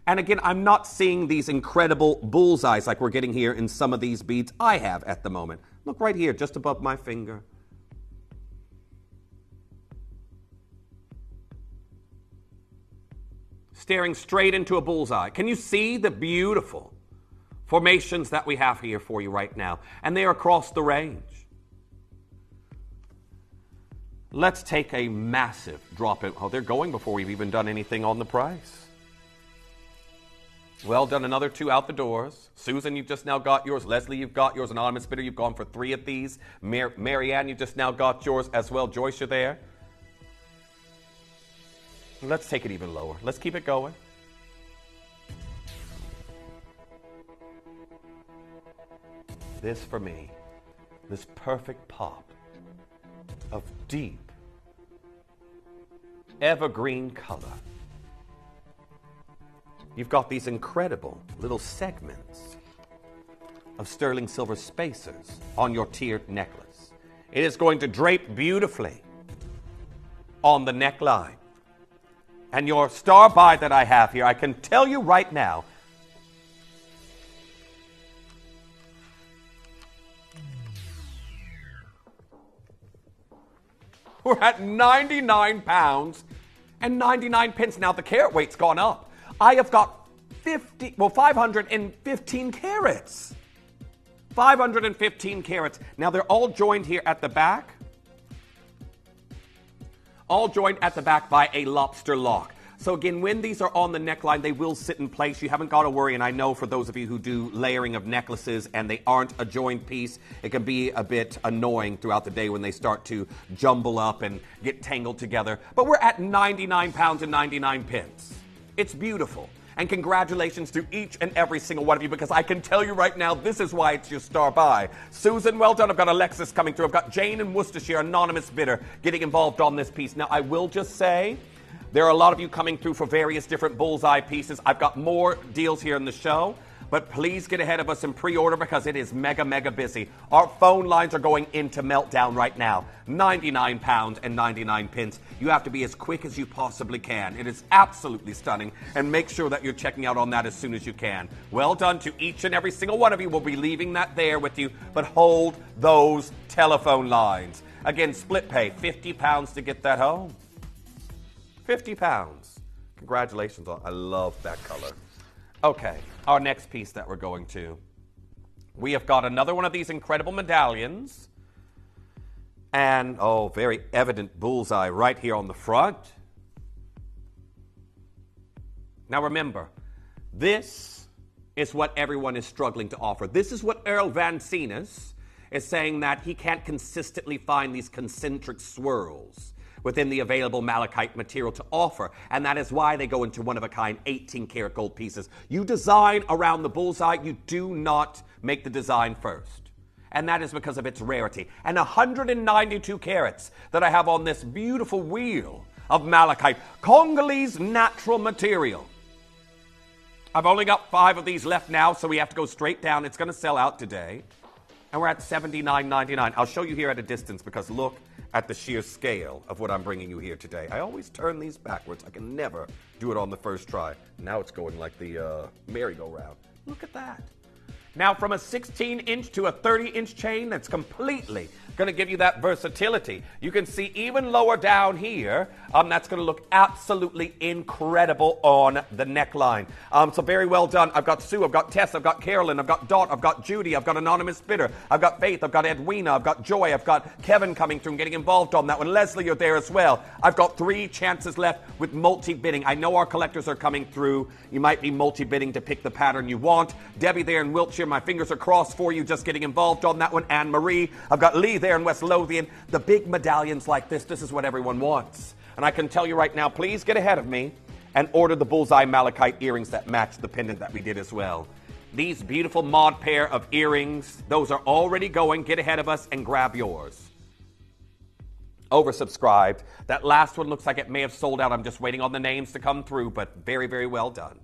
And again, I'm not seeing these incredible bullseyes like we're getting here in some of these beads I have at the moment. Look right here, just above my finger. Staring straight into a bullseye. Can you see the beautiful formations that we have here for you right now? And they are across the range. Let's take a massive drop in. Oh, they're going before we've even done anything on the price. Well done, another 2 out the doors. Susan, you've just now got yours. Leslie, you've got yours. Anonymous bidder, you've gone for 3 of these. Marianne, you've just now got yours as well. Joyce, you're there. Let's take it even lower. Let's keep it going. This for me, this perfect pop of deep evergreen color. You've got these incredible little segments of sterling silver spacers on your tiered necklace. It is going to drape beautifully on the neckline. And your star buy that I have here, I can tell you right now, we're at £99 and 99 pence. Now the carat weight's gone up. I have got 515 carats. 515 carats. Now they're all joined here at the back. All joined at the back by a lobster lock. So again, when these are on the neckline, they will sit in place. You haven't got to worry, and I know for those of you who do layering of necklaces and they aren't a joined piece, it can be a bit annoying throughout the day when they start to jumble up and get tangled together. But we're at £99 and 99 pence. It's beautiful. And congratulations to each and every single one of you, because I can tell you right now, this is why it's your star buy. Susan, well done. I've got Alexis coming through. I've got Jane in Worcestershire, anonymous bidder, getting involved on this piece. Now, I will just say, there are a lot of you coming through for various different Bullseye pieces. I've got more deals here in the show, but please get ahead of us and pre-order because it is mega, mega busy. Our phone lines are going into meltdown right now. £99 and 99 pence. You have to be as quick as you possibly can. It is absolutely stunning, and make sure that you're checking out on that as soon as you can. Well done to each and every single one of you. We'll be leaving that there with you, but hold those telephone lines. Again, split pay, £50 to get that home. £50. Congratulations. I love that color. Okay, our next piece that we're going to. We have got another one of these incredible medallions. And, oh, very evident bullseye right here on the front. Now remember, this is what everyone is struggling to offer. This is what Earl Van Seenis is saying, that he can't consistently find these concentric swirls within the available malachite material to offer, and that is why they go into one-of-a-kind 18-karat gold pieces. You design around the bullseye, you do not make the design first, and that is because of its rarity. And 192 carats that I have on this beautiful wheel of malachite, Congolese natural material. I've only got 5 of these left now, so we have to go straight down. It's going to sell out today, and we're at $79.99. I'll show you here at a distance, because look at the sheer scale of what I'm bringing you here today. I always turn these backwards. I can never do it on the first try. Now it's going like the merry-go-round. Look at that. Now, from a 16-inch to a 30-inch chain, that's completely going to give you that versatility. You can see even lower down here, that's going to look absolutely incredible on the neckline. So very well done. I've got Sue, I've got Tess, I've got Carolyn, I've got Dot, I've got Judy, I've got Anonymous Bidder, I've got Faith, I've got Edwina, I've got Joy, I've got Kevin coming through and getting involved on that one. Leslie, you're there as well. I've got 3 chances left with multi-bidding. I know our collectors are coming through. You might be multi-bidding to pick the pattern you want. Debbie there in Wiltshire, my fingers are crossed for you, just getting involved on that one. Anne Marie, I've got Lee there in West Lothian. The big medallions like this is what everyone wants. And I can tell you right now, please get ahead of me and order the Bullseye Malachite earrings that match the pendant that we did as well. These beautiful mod pair of earrings, those are already going. Get ahead of us and grab yours. Oversubscribed. That last one looks like it may have sold out. I'm just waiting on the names to come through, but very, very well done.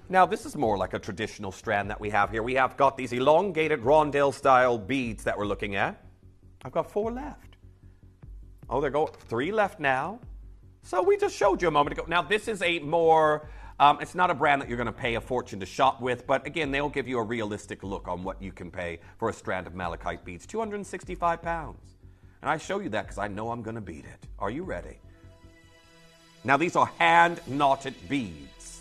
Now, this is more like a traditional strand that we have here. We have got these elongated rondelle-style beads that we're looking at. I've got 4 left. Oh, there go 3 left now. So we just showed you a moment ago. Now, this is a more, it's not a brand that you're going to pay a fortune to shop with, but again, they'll give you a realistic look on what you can pay for a strand of malachite beads. £265. And I show you that because I know I'm going to beat it. Are you ready? Now, these are hand-knotted beads.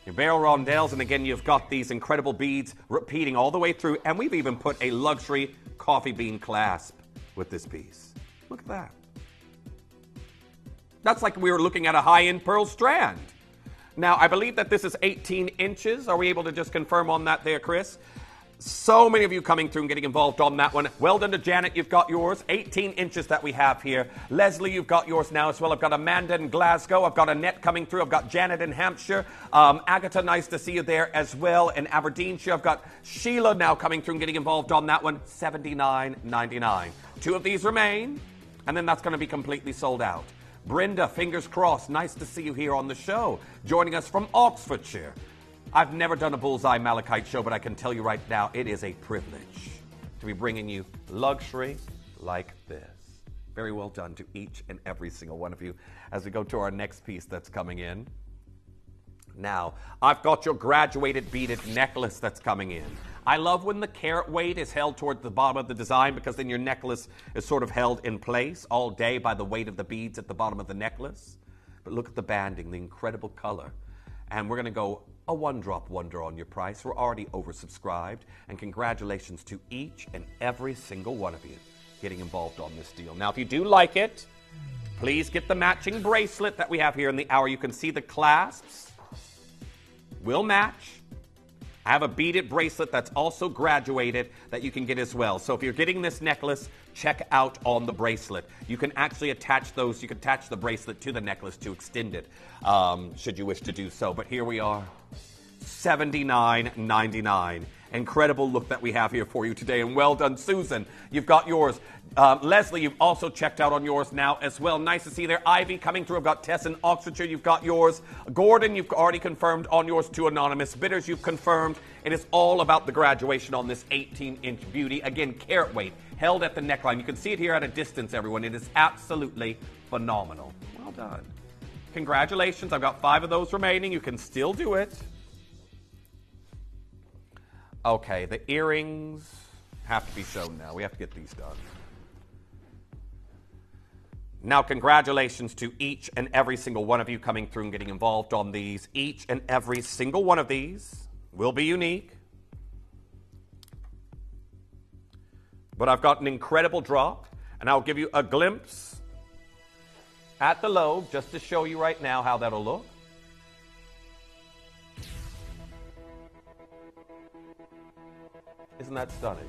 Your barrel rondelles, and again, you've got these incredible beads repeating all the way through, and we've even put a luxury coffee bean clasp with this piece. Look at that. That's like we were looking at a high-end pearl strand. Now, I believe that this is 18 inches. Are we able to just confirm on that there, Chris? So many of you coming through and getting involved on that one. Well done to Janet, you've got yours. 18 inches that we have here. Leslie, you've got yours now as well. I've got Amanda in Glasgow. I've got Annette coming through. I've got Janet in Hampshire. Agatha, nice to see you there as well. In Aberdeenshire, I've got Sheila now coming through and getting involved on that one. $79.99. 2 of these remain, and then that's going to be completely sold out. Brenda, fingers crossed. Nice to see you here on the show. Joining us from Oxfordshire. I've never done a Bullseye Malachite show, but I can tell you right now, it is a privilege to be bringing you luxury like this. Very well done to each and every single one of you as we go to our next piece that's coming in. Now, I've got your graduated beaded necklace that's coming in. I love when the carat weight is held toward the bottom of the design because then your necklace is sort of held in place all day by the weight of the beads at the bottom of the necklace. But look at the banding, the incredible color. And we're going to go a one-drop wonder on your price. We're already oversubscribed. And congratulations to each and every single one of you getting involved on this deal. Now, if you do like it, please get the matching bracelet that we have here in the hour. You can see the clasps will match. I have a beaded bracelet that's also graduated that you can get as well. So if you're getting this necklace, check out on the bracelet. You can actually attach those. You can attach the bracelet to the necklace to extend it, should you wish to do so. But here we are, $79.99. Incredible look that we have here for you today. And well done, Susan. You've got yours. Leslie, you've also checked out on yours now as well. Nice to see there. Ivy coming through. I've got Tess in Oxfordshire. You've got yours. Gordon, you've already confirmed on yours to Anonymous. Bidders, you've confirmed. It is all about the graduation on this 18-inch beauty. Again, carat weight held at the neckline. You can see it here at a distance, everyone. It is absolutely phenomenal. Well done. Congratulations. I've got 5 of those remaining. You can still do it. Okay, the earrings have to be shown now. We have to get these done. Now, congratulations to each and every single one of you coming through and getting involved on these. Each and every single one of these will be unique. But I've got an incredible drop, and I'll give you a glimpse at the lobe just to show you right now how that'll look. Isn't that stunning?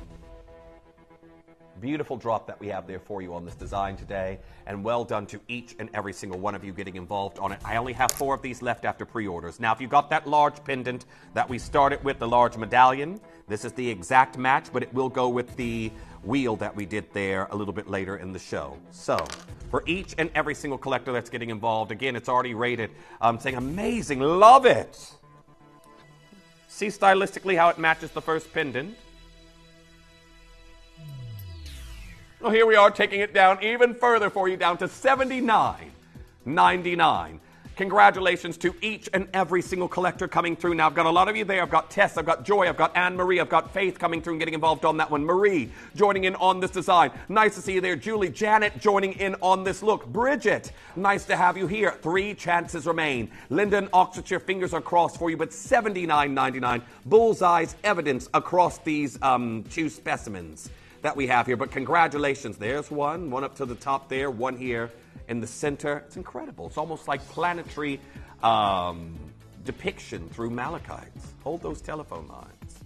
Beautiful drop that we have there for you on this design today, and well done to each and every single one of you getting involved on it. I only have 4 of these left after pre-orders. Now, if you got that large pendant that we started with, the large medallion, this is the exact match, but it will go with the wheel that we did there a little bit later in the show. So, for each and every single collector that's getting involved, again, it's already rated. Saying amazing, love it. See stylistically how it matches the first pendant. Well, here we are taking it down even further for you, down to $79.99. Congratulations to each and every single collector coming through. Now, I've got a lot of you there. I've got Tess, I've got Joy, I've got Anne-Marie, I've got Faith coming through and getting involved on that one. Marie joining in on this design. Nice to see you there. Julie, Janet joining in on this look. Bridget, nice to have you here. 3 chances remain. Linda in Oxfordshire, fingers are crossed for you, but $79.99. Bullseye's evidence across these 2 specimens that we have here. But congratulations. There's one up to the top there, one here in the center. It's incredible. It's almost like planetary depiction through malachites. Hold those telephone lines.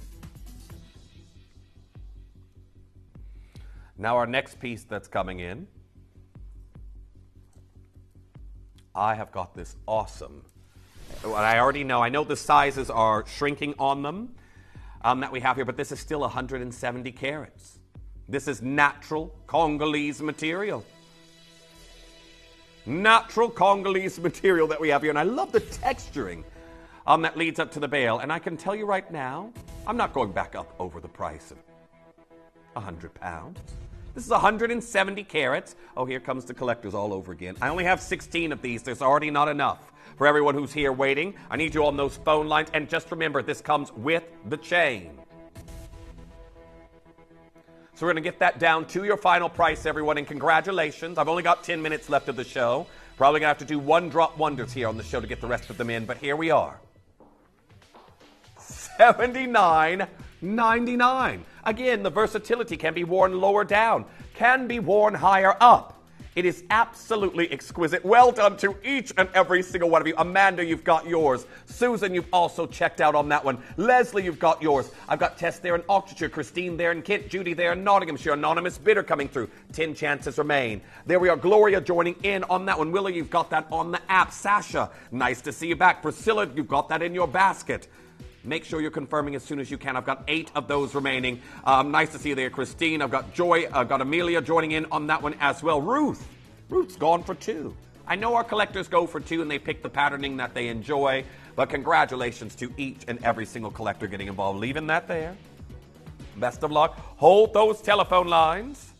Now our next piece that's coming in. I have got this awesome. I already know. I know the sizes are shrinking on them that we have here, but this is still 170 carats. This is natural Congolese material. Natural Congolese material that we have here. And I love the texturing that leads up to the bail. And I can tell you right now, I'm not going back up over the price of £100. This is 170 carats. Oh, here comes the collectors all over again. I only have 16 of these. There's already not enough for everyone who's here waiting. I need you on those phone lines. And just remember, this comes with the chain. So we're going to get that down to your final price, everyone, and congratulations. I've only got 10 minutes left of the show. Probably going to have to do one-drop wonders here on the show to get the rest of them in, but here we are. $79.99. $34.99. Again, the versatility can be worn lower down, can be worn higher up. It is absolutely exquisite. Well done to each and every single one of you. Amanda, you've got yours. Susan, you've also checked out on that one. Leslie, you've got yours. I've got Tess there in Oxfordshire, Christine there in Kent, Judy there in Nottinghamshire, anonymous bidder coming through. 10 chances remain. There we are. Gloria joining in on that one. Willie, you've got that on the app. Sasha, nice to see you back. Priscilla, you've got that in your basket. Make sure you're confirming as soon as you can. I've got 8 of those remaining. Nice to see you there, Christine. I've got Joy. I've got Amelia joining in on that one as well. Ruth's gone for 2. I know our collectors go for 2 and they pick the patterning that they enjoy, but congratulations to each and every single collector getting involved. Leaving that there. Best of luck. Hold those telephone lines.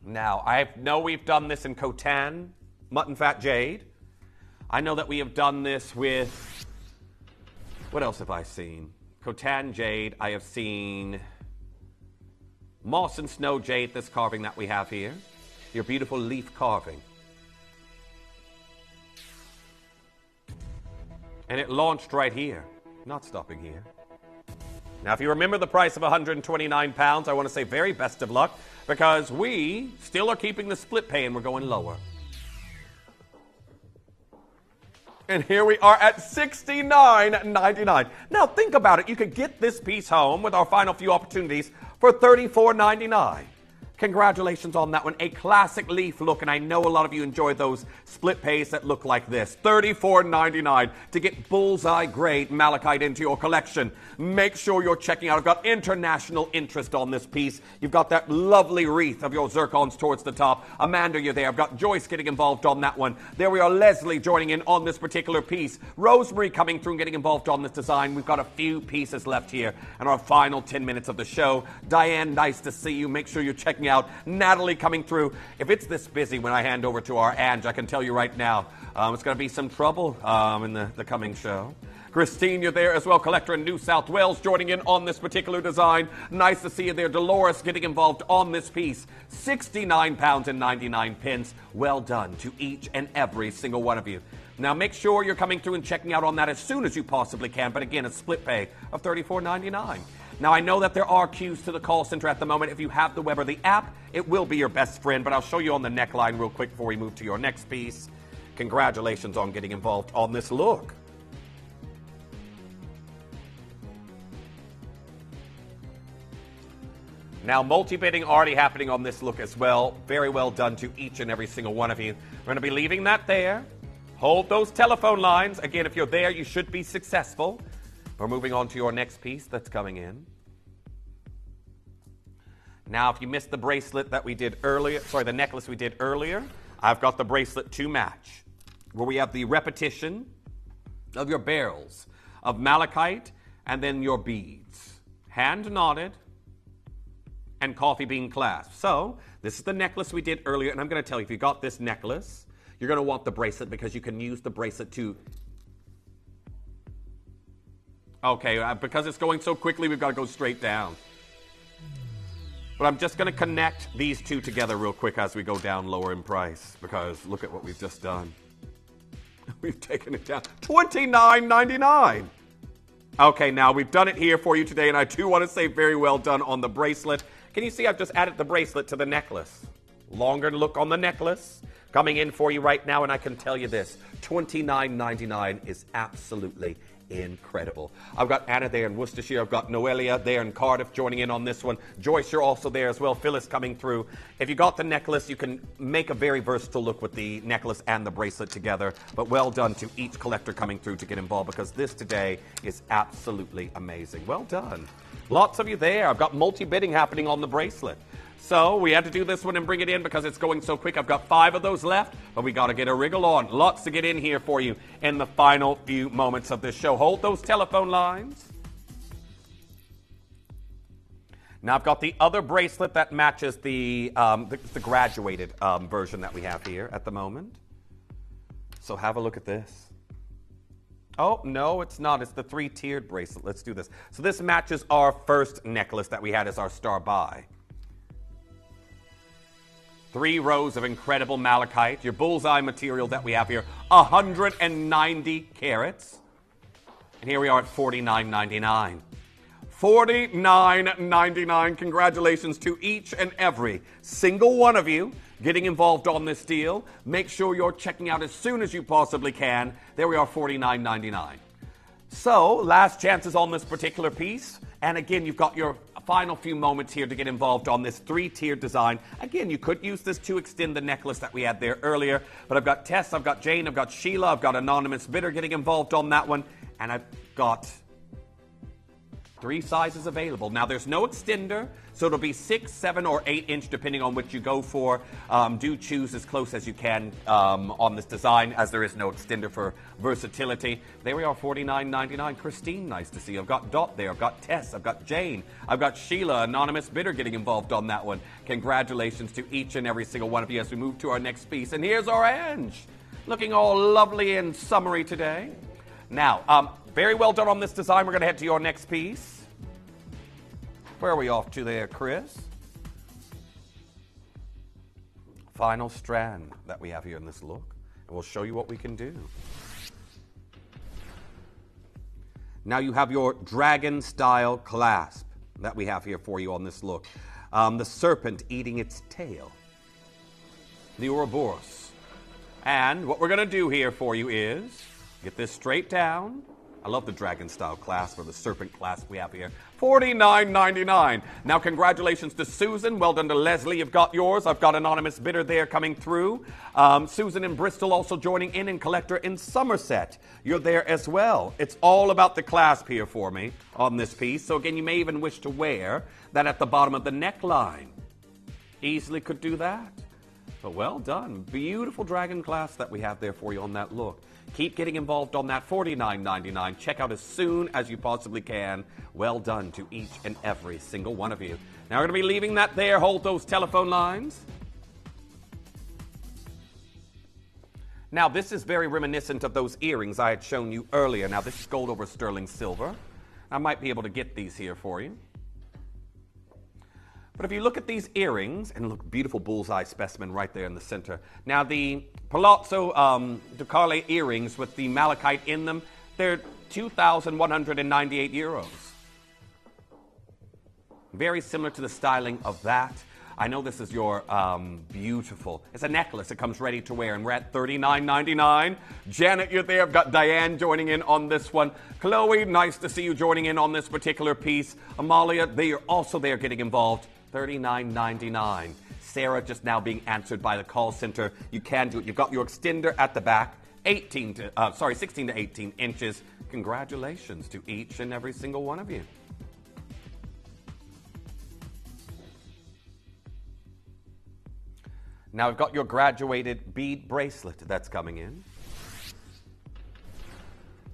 Now, I know we've done this in Khotan, Mutton Fat Jade. I know that we have done this with, what else have I seen? Khotan Jade, I have seen Moss and Snow Jade, this carving that we have here. Your beautiful leaf carving. And it launched right here, not stopping here. Now, if you remember the price of £129, I want to say very best of luck, because we still are keeping the split pay and we're going lower. And here we are at $69.99. Now think about it. You could get this piece home with our final few opportunities for $34.99. Congratulations on that one. A classic leaf look, and I know a lot of you enjoy those split pays that look like this. $34.99 to get Bullseye grade Malachite into your collection. Make sure you're checking out. I've got international interest on this piece. You've got that lovely wreath of your zircons towards the top. Amanda, you're there. I've got Joyce getting involved on that one. There we are. Leslie joining in on this particular piece. Rosemary coming through and getting involved on this design. We've got a few pieces left here in our final 10 minutes of the show. Diane, nice to see you. Make sure you're checking out. Natalie coming through. If it's this busy when I hand over to our Ange, I can tell you right now, it's going to be some trouble in the coming show. Christine, you're there as well. Collector in New South Wales joining in on this particular design. Nice to see you there. Dolores getting involved on this piece. £69.99. Well done to each and every single one of you. Now make sure you're coming through and checking out on that as soon as you possibly can. But again, a split pay of $34.99. Now, I know that there are queues to the call center at the moment. If you have the web or the app, it will be your best friend, but I'll show you on the neckline real quick before we move to your next piece. Congratulations on getting involved on this look. Now, multi-bidding already happening on this look as well. Very well done to each and every single one of you. We're going to be leaving that there. Hold those telephone lines. Again, if you're there, you should be successful. We're moving on to your next piece that's coming in. Now, if you missed the bracelet that we did earlier, the necklace we did earlier, I've got the bracelet to match, where we have the repetition of your barrels of malachite and then your beads, hand knotted and coffee bean clasp. So, this is the necklace we did earlier, and I'm going to tell you, if you got this necklace, you're going to want the bracelet because you can use the bracelet to... Okay, because it's going so quickly, we've got to go straight down. But I'm just going to connect these two together real quick as we go down lower in price, because look at what we've just done. We've taken it down. $29.99. Okay, now we've done it here for you today, and I do want to say very well done on the bracelet. Can you see I've just added the bracelet to the necklace? Longer look on the necklace. Coming in for you right now, and I can tell you this, $29.99 is absolutely incredible. I've got Anna there in Worcestershire. I've got Noelia there in Cardiff joining in on this one. Joyce, you're also there as well. Phyllis coming through. If you got the necklace, you can make a very versatile look with the necklace and the bracelet together. But well done to each collector coming through to get involved, because this today is absolutely amazing. Well done. Lots of you there. I've got multi-bidding happening on the bracelet. So we had to do this one and bring it in because it's going so quick. I've got 5 of those left, but we got to get a wriggle on. Lots to get in here for you in the final few moments of this show. Hold those telephone lines. Now I've got the other bracelet that matches the graduated version that we have here at the moment. So have a look at this. Oh, no, it's not. It's the 3-tiered bracelet. Let's do this. So this matches our first necklace that we had as our star buy. 3 rows of incredible malachite, your bullseye material that we have here, 190 carats. And here we are at $49.99. $49.99. Congratulations to each and every single one of you getting involved on this deal. Make sure you're checking out as soon as you possibly can. There we are, $49.99. So, last chances on this particular piece. And again, you've got your final few moments here to get involved on this 3-tiered design. Again, you could use this to extend the necklace that we had there earlier. But I've got Tess, I've got Jane, I've got Sheila, I've got Anonymous Bidder getting involved on that one. And I've got 3 sizes available. Now, there's no extender, so it'll be 6, 7, or 8 inch, depending on which you go for. Do choose as close as you can on this design, as there is no extender for versatility. There we are, $49.99. Christine, nice to see you. I've got Dot there. I've got Tess. I've got Jane. I've got Sheila, Anonymous Bidder, getting involved on that one. Congratulations to each and every single one of you as we move to our next piece. And here's our Ange, looking all lovely and summery today. Now, very well done on this design. We're going to head to your next piece. Where are we off to there, Chris? Final strand that we have here in this look. And we'll show you what we can do. Now you have your dragon-style clasp that we have here for you on this look. The serpent eating its tail. The Ouroboros. And what we're going to do here for you is get this straight down. I love the dragon-style clasp, or the serpent clasp we have here. $49.99. Now, congratulations to Susan. Well done to Leslie. You've got yours. I've got Anonymous Bidder there coming through. Susan in Bristol also joining in, and Collector in Somerset. You're there as well. It's all about the clasp here for me on this piece. So, again, you may even wish to wear that at the bottom of the neckline. Easily could do that. But well done. Beautiful dragon clasp that we have there for you on that look. Keep getting involved on that, $49.99. Check out as soon as you possibly can. Well done to each and every single one of you. Now we're going to be leaving that there. Hold those telephone lines. Now this is very reminiscent of those earrings I had shown you earlier. Now this is gold over sterling silver. I might be able to get these here for you. But if you look at these earrings, and look, beautiful bullseye specimen right there in the center. Now the Palazzo Ducale earrings with the malachite in them, they're €2,198. Very similar to the styling of that. I know this is your beautiful, it's a necklace. It comes ready to wear, and we're at $39.99. Janet, you're there. I've got Diane joining in on this one. Chloe, nice to see you joining in on this particular piece. Amalia, they are also there getting involved. $39.99. Sarah just now being answered by the call center. You can do it. You've got your extender at the back, 16 to 18 inches. Congratulations to each and every single one of you. Now I've got your graduated bead bracelet that's coming in.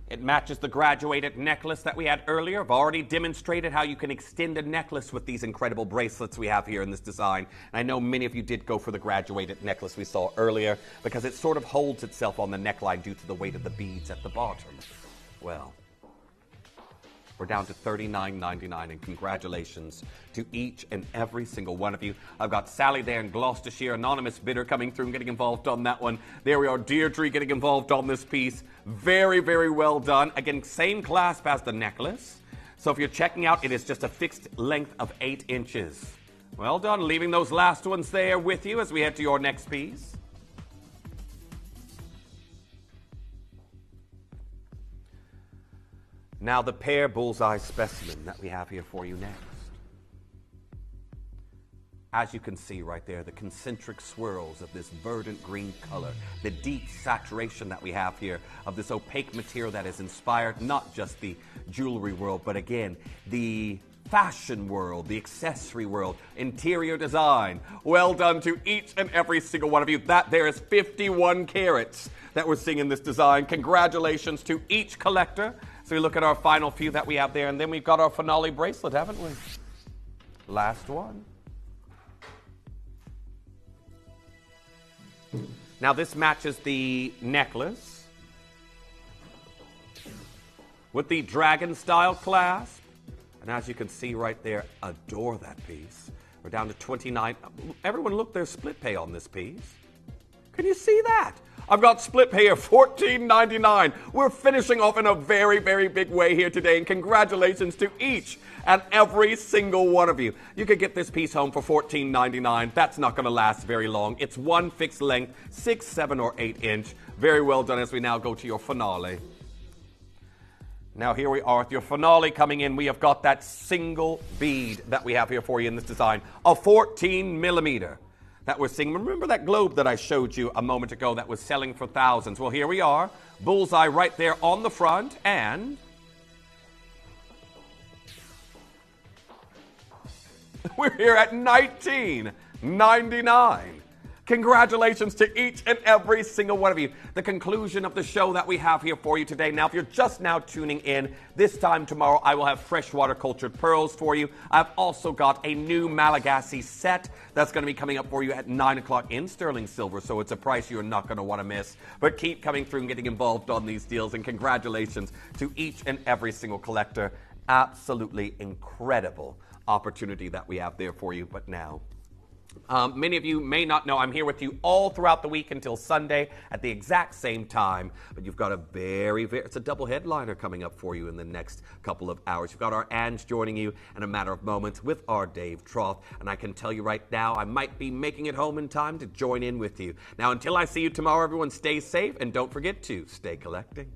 It matches the graduated necklace that we had earlier. I've already demonstrated how you can extend a necklace with these incredible bracelets we have here in this design. And I know many of you did go for the graduated necklace we saw earlier because it sort of holds itself on the neckline due to the weight of the beads at the bottom. Well, we're down to $39.99, and congratulations to each and every single one of you. I've got Sally there in Gloucestershire, Anonymous Bidder coming through and getting involved on that one. There we are, Deirdre getting involved on this piece. Very, very well done. Again, same clasp as the necklace. So if you're checking out, it is just a fixed length of 8 inches. Well done, leaving those last ones there with you as we head to your next piece. Now the pear bullseye specimen that we have here for you next. As you can see right there, the concentric swirls of this verdant green color, the deep saturation that we have here of this opaque material that has inspired not just the jewelry world, but again, the fashion world, the accessory world, interior design. Well done to each and every single one of you. That there is 51 carats that we're seeing in this design. Congratulations to each collector. So we look at our final few that we have there, and then we've got our finale bracelet, haven't we? Last one. Now this matches the necklace with the dragon style clasp. And as you can see right there, adore that piece. We're down to $29. Everyone look, there's split pay on this piece. Can you see that? I've got split pay of $14.99. We're finishing off in a very, very big way here today, and congratulations to each and every single one of you. You could get this piece home for $14.99. That's not going to last very long. It's one fixed length, 6, 7, or 8 inch. Very well done as we now go to your finale. Now here we are with your finale coming in. We have got that single bead that we have here for you in this design, a 14 millimeter. That we're seeing. Remember that globe that I showed you a moment ago that was selling for thousands? Well, here we are. Bullseye right there on the front, and we're here at $19.99. Congratulations to each and every single one of you. The conclusion of the show that we have here for you today. Now, if you're just now tuning in, this time tomorrow I will have freshwater cultured pearls for you. I've also got a new Malagasy set that's going to be coming up for you at 9 o'clock in sterling silver, so it's a price you're not going to want to miss. But keep coming through and getting involved on these deals, and congratulations to each and every single collector. Absolutely incredible opportunity that we have there for you. But now, many of you may not know I'm here with you all throughout the week until Sunday at the exact same time, but you've got a it's a double headliner coming up for you in the next couple of hours. You've got our Ange joining you in a matter of moments with our Dave Troth, and I can tell you right now I might be making it home in time to join in with you. Now, until I see you tomorrow, everyone stay safe, and don't forget to stay collecting.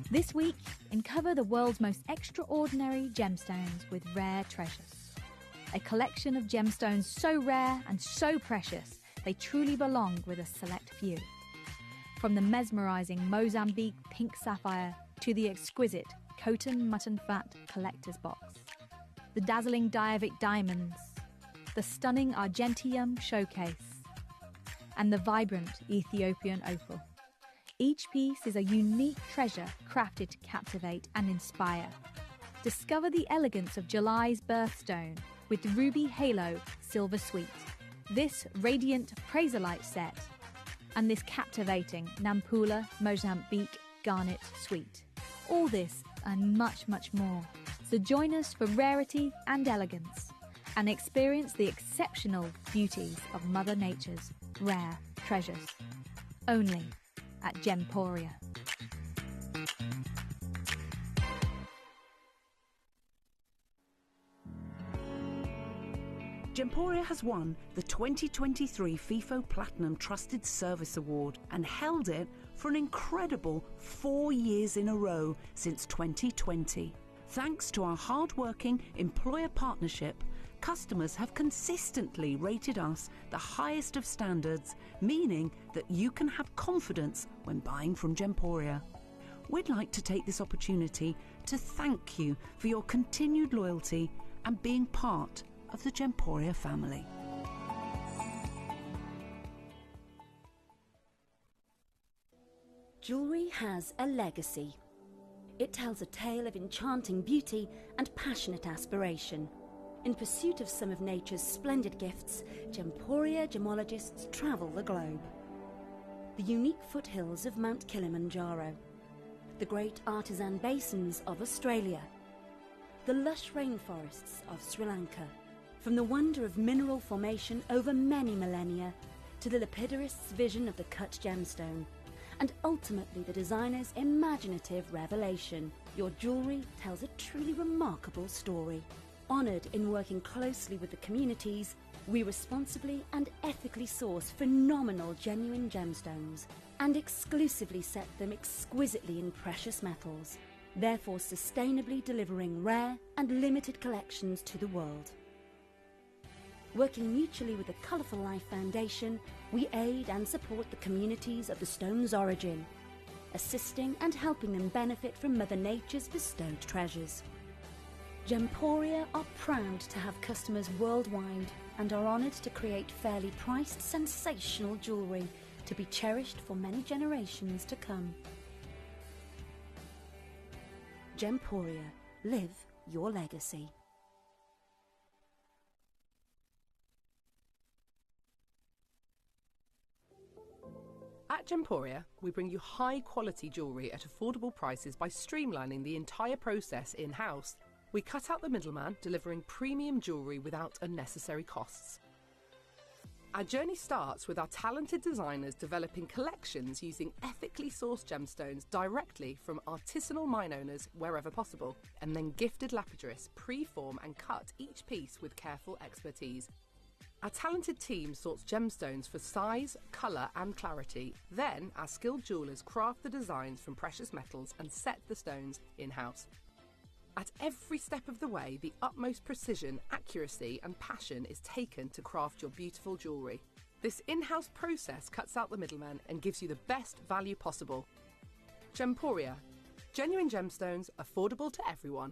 This week, uncover the world's most extraordinary gemstones with rare treasures. A collection of gemstones so rare and so precious, they truly belong with a select few. From the mesmerizing Mozambique pink sapphire to the exquisite Coton mutton fat collector's box, the dazzling Diavik diamonds, the stunning Argentium showcase, and the vibrant Ethiopian opal. Each piece is a unique treasure crafted to captivate and inspire. Discover the elegance of July's birthstone with the Ruby Halo Silver Suite, this radiant Praisolite set, and this captivating Nampula Mozambique Garnet Suite. All this and much, much more. So join us for rarity and elegance, and experience the exceptional beauties of Mother Nature's rare treasures. Only at Gemporia. Gemporia has won the 2023 FIFO Platinum Trusted Service Award and held it for an incredible 4 years in a row since 2020. Thanks to our hard-working employer partnership, customers have consistently rated us the highest of standards, meaning that you can have confidence when buying from Gemporia. We'd like to take this opportunity to thank you for your continued loyalty and being part of the Gemporia family. Jewellery has a legacy. It tells a tale of enchanting beauty and passionate aspiration. In pursuit of some of nature's splendid gifts, Gemporia gemologists travel the globe. The unique foothills of Mount Kilimanjaro, the great artisan basins of Australia, the lush rainforests of Sri Lanka. From the wonder of mineral formation over many millennia to the lapidarists' vision of the cut gemstone, and ultimately the designer's imaginative revelation, your jewellery tells a truly remarkable story. Honoured in working closely with the communities, we responsibly and ethically source phenomenal genuine gemstones and exclusively set them exquisitely in precious metals, therefore sustainably delivering rare and limited collections to the world. Working mutually with the Colourful Life Foundation, we aid and support the communities of the stone's origin, assisting and helping them benefit from Mother Nature's bestowed treasures. Gemporia are proud to have customers worldwide and are honoured to create fairly priced, sensational jewellery to be cherished for many generations to come. Gemporia, live your legacy. At Gemporia, we bring you high-quality jewellery at affordable prices by streamlining the entire process in-house. We cut out the middleman, delivering premium jewellery without unnecessary costs. Our journey starts with our talented designers developing collections using ethically sourced gemstones directly from artisanal mine owners wherever possible, and then gifted lapidarists pre-form and cut each piece with careful expertise. Our talented team sorts gemstones for size, colour and clarity. Then our skilled jewellers craft the designs from precious metals and set the stones in-house. At every step of the way, the utmost precision, accuracy and passion is taken to craft your beautiful jewellery. This in-house process cuts out the middleman and gives you the best value possible. Gemporia. Genuine gemstones, affordable to everyone.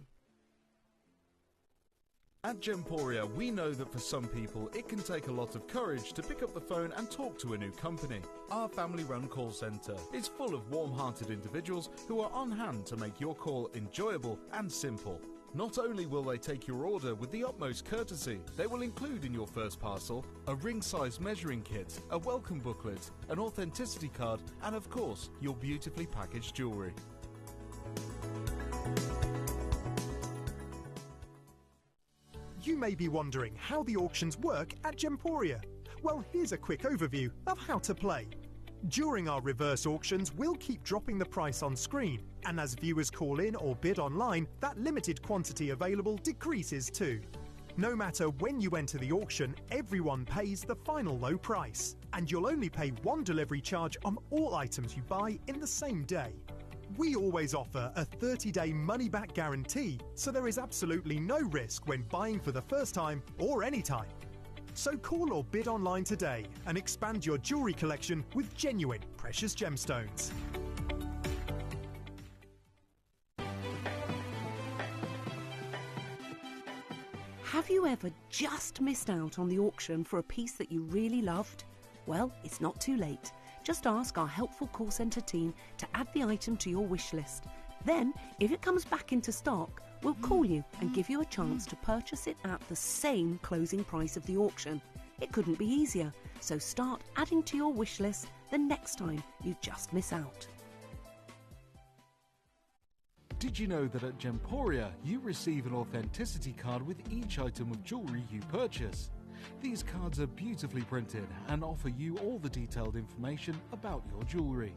At Gemporia, we know that for some people it can take a lot of courage to pick up the phone and talk to a new company. Our family-run call centre is full of warm-hearted individuals who are on hand to make your call enjoyable and simple. Not only will they take your order with the utmost courtesy, they will include in your first parcel a ring-size measuring kit, a welcome booklet, an authenticity card, and of course, your beautifully packaged jewellery. You may be wondering how the auctions work at Gemporia. Well, here's a quick overview of how to play. During our reverse auctions, we'll keep dropping the price on screen, and as viewers call in or bid online, that limited quantity available decreases too. No matter when you enter the auction, everyone pays the final low price, and you'll only pay one delivery charge on all items you buy in the same day. We always offer a 30-day money-back guarantee, so there is absolutely no risk when buying for the first time or any time. So call or bid online today and expand your jewellery collection with genuine precious gemstones. Have you ever just missed out on the auction for a piece that you really loved? Well, it's not too late. Just ask our helpful call centre team to add the item to your wish list. Then, if it comes back into stock, we'll call you and give you a chance to purchase it at the same closing price of the auction. It couldn't be easier, so start adding to your wish list the next time you just miss out. Did you know that at Gemporia you receive an authenticity card with each item of jewellery you purchase? These cards are beautifully printed and offer you all the detailed information about your jewellery.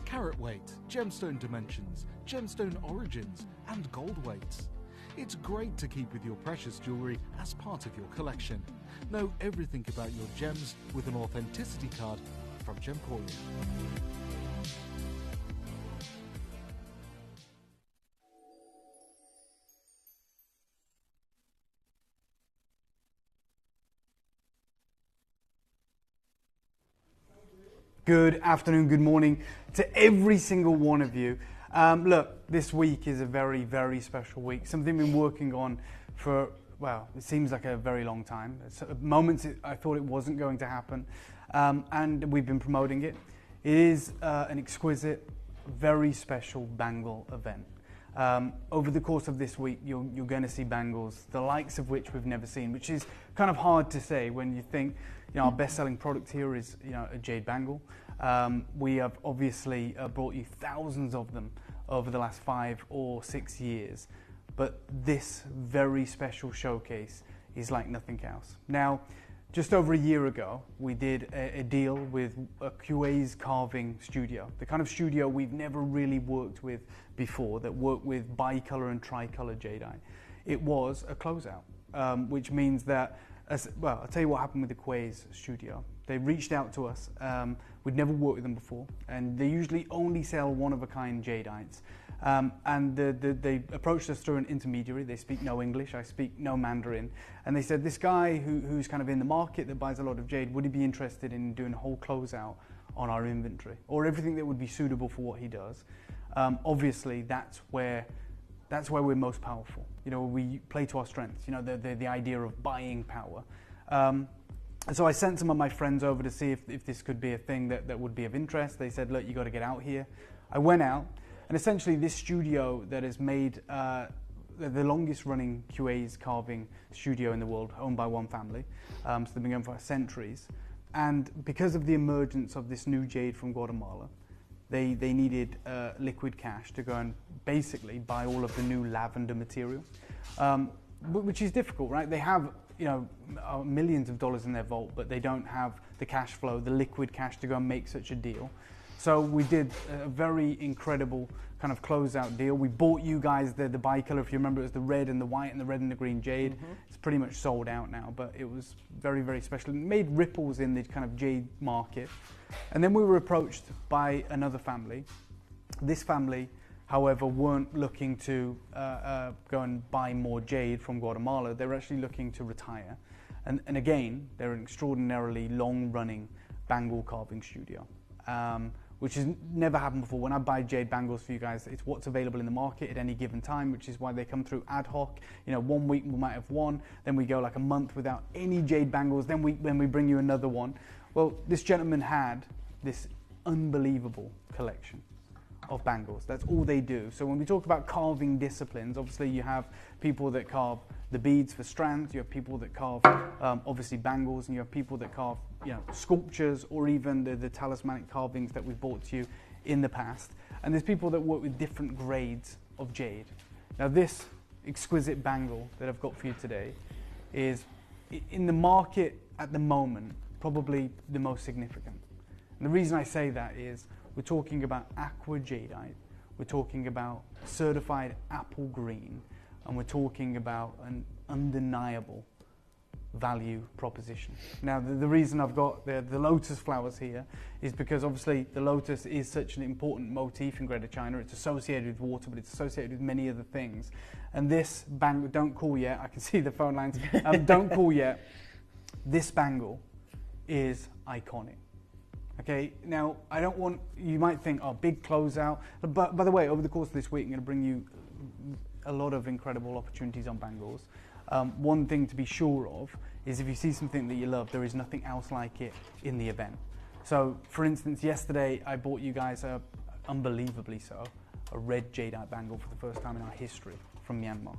Carat weight, gemstone dimensions, gemstone origins and gold weights. It's great to keep with your precious jewellery as part of your collection. Know everything about your gems with an authenticity card from Gemporia. Good afternoon, good morning to every single one of you. Look, this week is a very, very special week. Something I've been working on for, well, it seems like a very long time. At moments I thought it wasn't going to happen, and we've been promoting it. It is an exquisite, very special bangle event. Over the course of this week, you're going to see bangles, the likes of which we've never seen, which is kind of hard to say when you think, our best-selling product here is, a jade bangle. We have obviously brought you thousands of them over the last 5 or 6 years, but this very special showcase is like nothing else. Now, just over a year ago, we did a deal with a Kuwai's carving studio, the kind of studio we've never really worked with before, that worked with bicolor and tricolor jadeite. It was a closeout, which means that, I'll tell you what happened with the Kuwai's studio. They reached out to us. We'd never worked with them before, and they usually only sell one-of-a-kind jadeites. And they approached us through an intermediary. They speak no English, I speak no Mandarin. And they said, this guy who's kind of in the market that buys a lot of jade, would he be interested in doing a whole closeout on our inventory, or everything that would be suitable for what he does? Obviously, that's where we're most powerful. We play to our strengths, the idea of buying power. So I sent some of my friends over to see if this could be a thing that would be of interest. They said, look, you got to get out here. I went out, and essentially this studio that has made the longest running Kuwai's carving studio in the world, owned by one family. So they've been going for centuries. And because of the emergence of this new jade from Guatemala, they needed liquid cash to go and basically buy all of the new lavender material, which is difficult, right? They have millions of dollars in their vault, but they don't have the cash flow, the liquid cash to go and make such a deal. So we did a very incredible kind of closeout deal. We bought you guys the bicolor. If you remember, it was the red and the white and the red and the green jade. It's pretty much sold out now, but it was very, very special. It made ripples in the kind of jade market. And then we were approached by another family. This family, however, weren't looking to go and buy more jade from Guatemala. They were actually looking to retire. And again, they're an extraordinarily long-running bangle carving studio. Which has never happened before. When I buy jade bangles for you guys, it's what's available in the market at any given time, which is why they come through ad hoc. 1 week we might have one, then we go like a month without any jade bangles, then we bring you another one. Well, this gentleman had this unbelievable collection of bangles. That's all they do. So when we talk about carving disciplines, obviously you have people that carve the beads for strands, you have people that carve obviously bangles, and you have people that carve sculptures, or even the talismanic carvings that we've brought to you in the past. And there's people that work with different grades of jade. Now this exquisite bangle that I've got for you today is, in the market at the moment, probably the most significant. And the reason I say that is we're talking about aqua jadeite, we're talking about certified apple green, and we're talking about an undeniable value proposition. Now, the reason I've got the lotus flowers here is because obviously the lotus is such an important motif in Greater China. It's associated with water, but it's associated with many other things. And this bangle, don't call yet, I can see the phone lines, don't call yet. This bangle is iconic. Okay, now I don't want, you might think, oh, big closeout. But by the way, over the course of this week, I'm going to bring you a lot of incredible opportunities on bangles. One thing to be sure of is if you see something that you love, there is nothing else like it in the event. So, for instance, yesterday I bought you guys, unbelievably so, a red jadeite bangle for the first time in our history from Myanmar.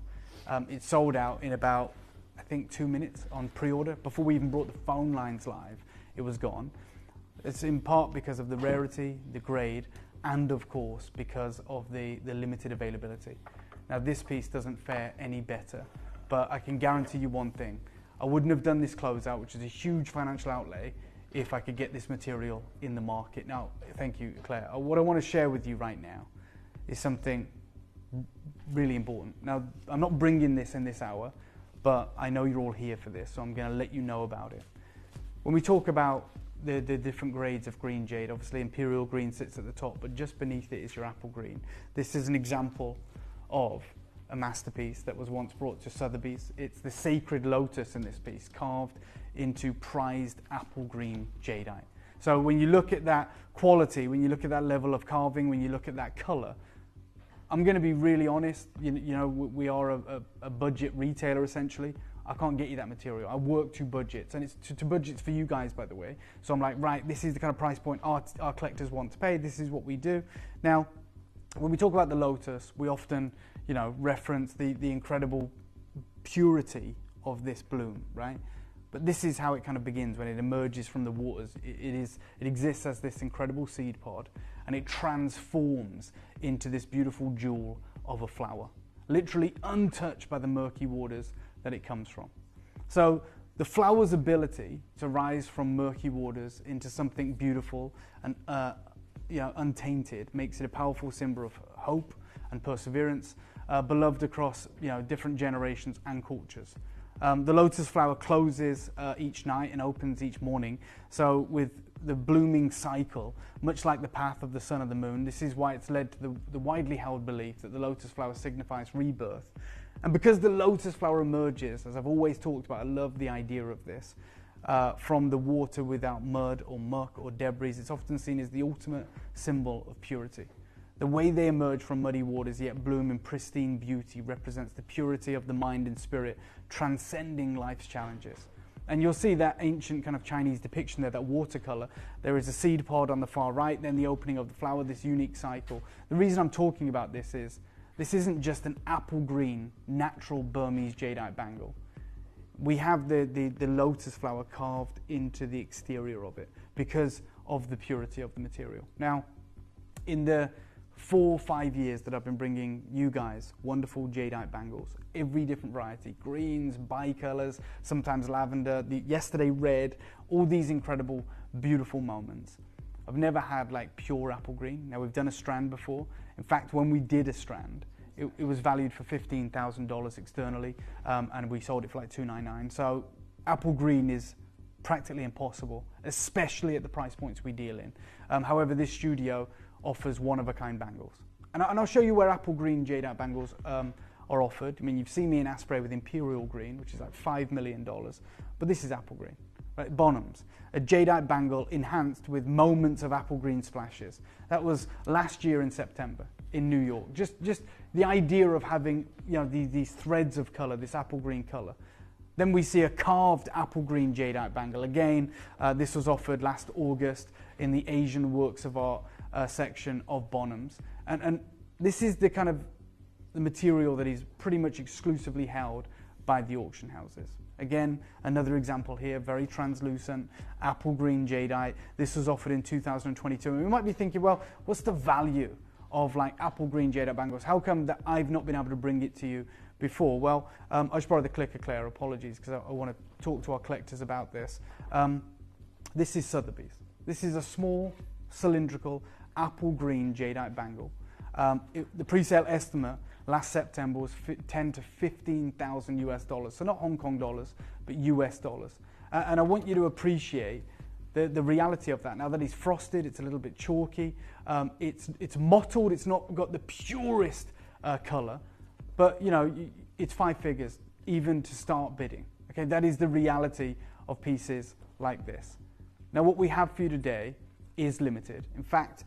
It sold out in about, I think, 2 minutes on pre-order. Before we even brought the phone lines live, it was gone. It's in part because of the rarity, the grade, and of course because of the limited availability. Now this piece doesn't fare any better, but I can guarantee you one thing. I wouldn't have done this closeout, which is a huge financial outlay, if I could get this material in the market. Now, thank you, Claire. What I want to share with you right now is something really important. Now, I'm not bringing this in this hour, but I know you're all here for this, so I'm going to let you know about it. When we talk about the different grades of green jade, obviously imperial green sits at the top, but just beneath it is your apple green. This is an example of a masterpiece that was once brought to Sotheby's. It's the sacred lotus in this piece, carved into prized apple green jadeite. So when you look at that quality, when you look at that level of carving, when you look at that color, I'm going to be really honest, we are a budget retailer essentially. I can't get you that material. I work to budgets, and it's to budgets for you guys, by the way. So I'm like, right, this is the kind of price point our collectors want to pay. This is what we do. Now, when we talk about the lotus, we often, reference the incredible purity of this bloom, right? But this is how it kind of begins when it emerges from the waters. It exists as this incredible seed pod, and it transforms into this beautiful jewel of a flower, literally untouched by the murky waters that it comes from. So the flower's ability to rise from murky waters into something beautiful and untainted makes it a powerful symbol of hope and perseverance, beloved across different generations and cultures. The lotus flower closes each night and opens each morning. So with the blooming cycle, much like the path of the sun and the moon, this is why it's led to the widely held belief that the lotus flower signifies rebirth. And because the lotus flower emerges, as I've always talked about, I love the idea of this, from the water without mud or muck or debris, it's often seen as the ultimate symbol of purity. The way they emerge from muddy waters yet bloom in pristine beauty represents the purity of the mind and spirit, transcending life's challenges. And you'll see that ancient kind of Chinese depiction there, that watercolor. There is a seed pod on the far right, then the opening of the flower, this unique cycle. The reason I'm talking about this is, this isn't just an apple green, natural Burmese jadeite bangle. We have the lotus flower carved into the exterior of it because of the purity of the material. Now, in the 4 or 5 years that I've been bringing you guys wonderful jadeite bangles, every different variety, greens, bicolors, sometimes lavender, yesterday red, all these incredible, beautiful moments. I've never had like pure apple green. Now we've done a strand before. In fact, when we did a strand, it was valued for $15,000 externally, and we sold it for like $299. So apple green is practically impossible, especially at the price points we deal in. However, this studio offers one-of-a-kind bangles. And I'll show you where apple green jadeite bangles are offered. I mean, you've seen me in Asprey with imperial green, which is like $5 million, but this is apple green. Right? Bonhams, a jadeite bangle enhanced with moments of apple green splashes. That was last year in September in New York. Just the idea of having, you know, these threads of color, this apple green color. Then we see a carved apple green jadeite bangle. Again, this was offered last August in the Asian Works of Art section of Bonhams. And this is the kind of the material that is pretty much exclusively held by the auction houses. Again, another example here, very translucent, apple green jadeite. This was offered in 2022. And we might be thinking, well, what's the value of like apple green jadeite bangles? How come that I've not been able to bring it to you before? Well, I just borrowed the clicker, Claire, apologies, because I want to talk to our collectors about this. This is Sotheby's. This is a small, cylindrical, apple green jadeite bangle. The pre-sale estimate last September was 10 to 15,000 US dollars. So not Hong Kong dollars, but US dollars. And I want you to appreciate the reality of that. Now that it's frosted, it's a little bit chalky. It's mottled, it's not got the purest color. But, you know, it's 5 figures, even to start bidding. Okay, that is the reality of pieces like this. Now, what we have for you today is limited. In fact,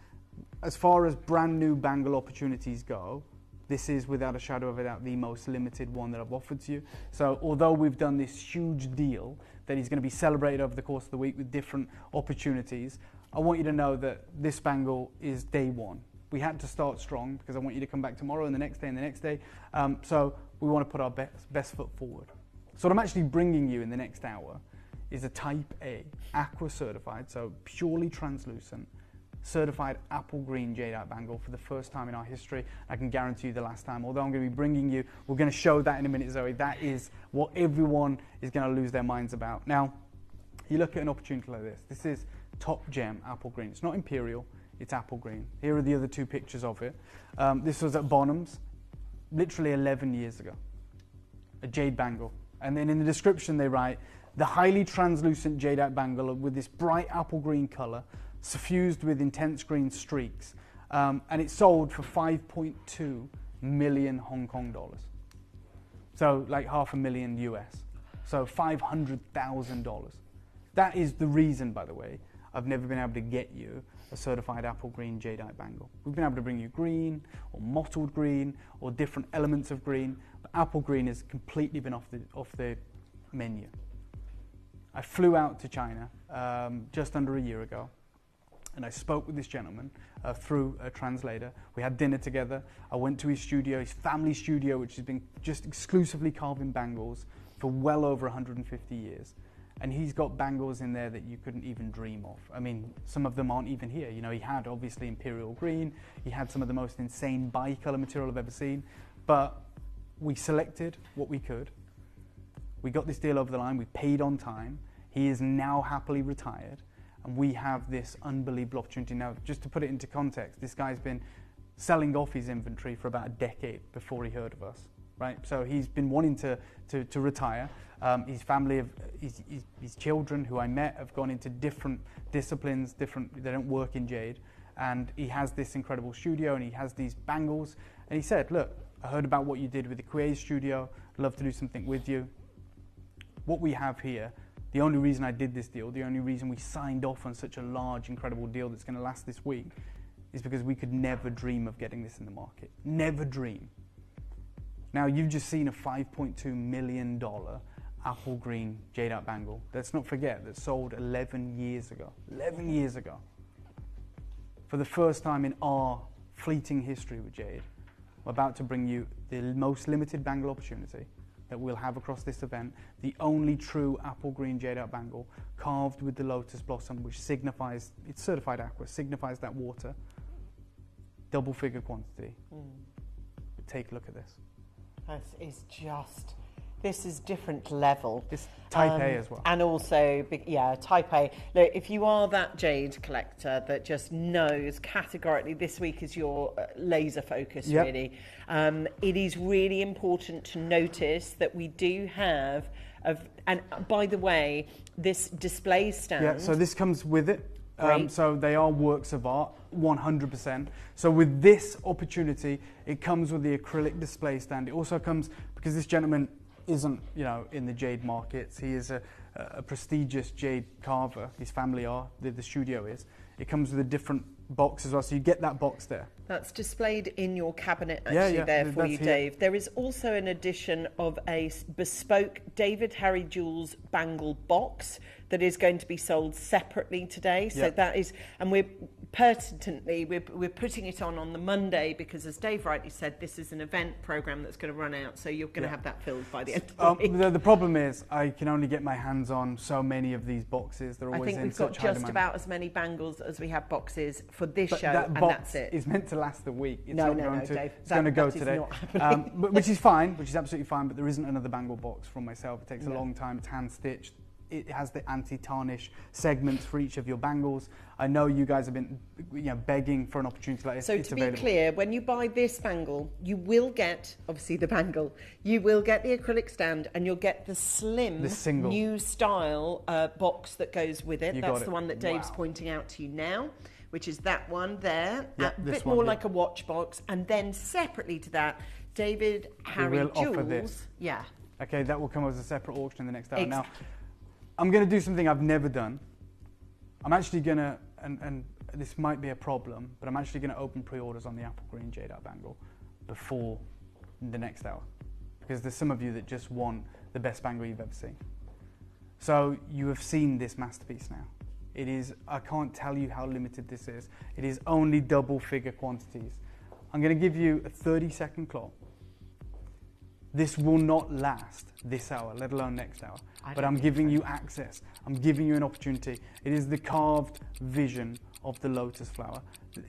as far as brand new bangle opportunities go, this is without a shadow of a doubt the most limited one that I've offered to you. So, although we've done this huge deal that is going to be celebrated over the course of the week with different opportunities, I want you to know that this bangle is day one. We had to start strong because I want you to come back tomorrow and the next day and the next day. So we want to put our best foot forward. So what I'm actually bringing you in the next hour is a Type A, Aqua certified, so purely translucent, certified apple green jadeite bangle for the first time in our history. I can guarantee you the last time. Although I'm going to be bringing you, we're going to show that in a minute, Zoe. That is what everyone is going to lose their minds about. Now, you look at an opportunity like this. This is top gem apple green. It's not imperial. It's apple green. Here are the other 2 pictures of it. This was at Bonhams, literally 11 years ago. A jade bangle. And then in the description they write, the highly translucent jadeite bangle with this bright apple green color, suffused with intense green streaks. And it sold for 5.2 million Hong Kong dollars. So like $500,000 US. So $500,000. That is the reason, by the way, I've never been able to get you a certified apple green jadeite bangle. We've been able to bring you green or mottled green or different elements of green, but apple green has completely been off the menu. I flew out to China just under a year ago, and I spoke with this gentleman through a translator. We had dinner together. I went to his studio, his family studio, which has been just exclusively carving bangles for well over 150 years. And he's got bangles in there that you couldn't even dream of. I mean, some of them aren't even here. You know, he had obviously imperial green. He had some of the most insane bicolor material I've ever seen. But we selected what we could. We got this deal over the line. We paid on time. He is now happily retired. And we have this unbelievable opportunity. Now, just to put it into context, this guy's been selling off his inventory for about a decade before he heard of us. Right? So he's been wanting to retire. His family, his children who I met have gone into different disciplines, they don't work in jade. And he has this incredible studio and he has these bangles. And he said, look, I heard about what you did with the Kuei studio. I'd love to do something with you. What we have here, the only reason I did this deal, the only reason we signed off on such a large, incredible deal that's going to last this week is because we could never dream of getting this in the market. Never dream. Now, you've just seen a $5.2 million apple green jadeite bangle. Let's not forget that sold 11 years ago. 11 years ago. For the first time in our fleeting history with jade, I'm about to bring you the most limited bangle opportunity that we'll have across this event. The only true apple green jadeite bangle carved with the lotus blossom, which signifies, it's certified aqua, signifies that water. double figure quantity. Take a look at this. This is different level. It's type A as well. And also, yeah, type A. Look, if you are that jade collector that just knows categorically this week is your laser focus, really, it is really important to notice that we do have, and by the way, this display stand. Yeah, so this comes with it. So they are works of art, 100%. So with this opportunity, it comes with the acrylic display stand. It also comes, because this gentleman isn't, in the jade markets. He is a prestigious jade carver. His family are, the studio is. It comes with a different box as well, so you get that box there. That's displayed in your cabinet actually there for you, Dave. There is also an addition of a bespoke David Harry Jewels bangle box that is going to be sold separately today. So that is, and we're pertinently, we're putting it on the Monday because, as Dave rightly said, this is an event program that's going to run out, so you're going to have that filled by the end of the week. The problem is I can only get my hands on so many of these boxes. They're always in such high demand. I think we've got just about as many bangles as we have boxes for this show, and that's it. It's meant to last the week. It's no, Dave. It's going to go today, which is fine, which is absolutely fine. But there isn't another bangle box from myself. It takes a long time. It's hand stitched. It has the anti-tarnish segments for each of your bangles. I know you guys have been, begging for an opportunity like this. So to be clear, when you buy this bangle, you will get, obviously, the bangle. You will get the acrylic stand, and you'll get the slim, new style box that goes with it. That's the one that Dave's pointing out to you now, which is that one there, a bit more like a watch box. And then separately to that, David Harry Jewels. Yeah. Okay, that will come as a separate auction in the next hour. Now, I'm going to do something I've never done. I'm actually going to, and this might be a problem, but I'm actually going to open pre-orders on the Aquamarine jadeite bangle before the next hour. Because there's some of you that just want the best bangle you've ever seen. So you have seen this masterpiece now. It is, I can't tell you how limited this is. It is only double figure quantities. I'm going to give you a 30-second clock. This will not last this hour, let alone next hour. But I'm giving you access. I'm giving you an opportunity. It is the carved vision of the lotus flower.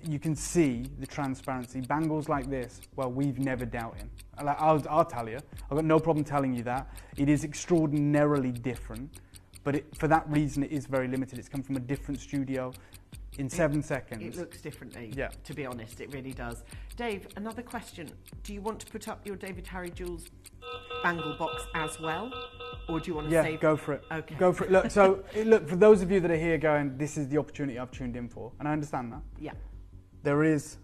You can see the transparency. Bangles like this, well, we've never dealt in. I'll tell you. I've got no problem telling you that. It is extraordinarily different. But for that reason, it is very limited. It's come from a different studio. In 7 seconds. It looks differently, to be honest, it really does. Dave, another question. Do you want to put up your David Harry Jewels bangle box as well? Or do you want to save? Yeah, go for it. Okay. Go for it. Look, for those of you that are here going, this is the opportunity I've tuned in for, and I understand that. Yeah. There is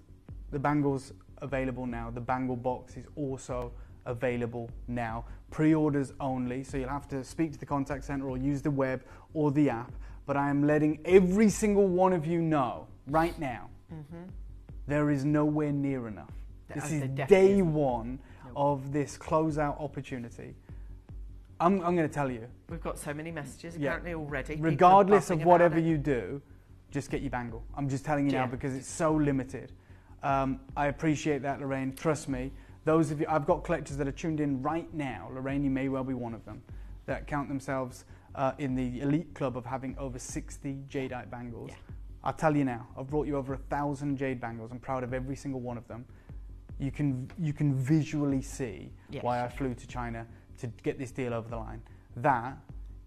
the bangles available now. The bangle box is also available now. Pre-orders only, so you'll have to speak to the contact center or use the web or the app. But I am letting every single one of you know right now, there is nowhere near enough. This is day one of this closeout opportunity. I'm going to tell you. We've got so many messages apparently already. Regardless of whatever you do, just get your bangle. I'm just telling you now because it's so limited. I appreciate that, Lorraine. Trust me. Those of you, I've got collectors that are tuned in right now. Lorraine, you may well be one of them, that count themselves in the elite club of having over 60 jadeite bangles. I'll tell you now, I've brought you over 1,000 jade bangles. I'm proud of every single one of them. You can visually see why I flew to China to get this deal over the line. That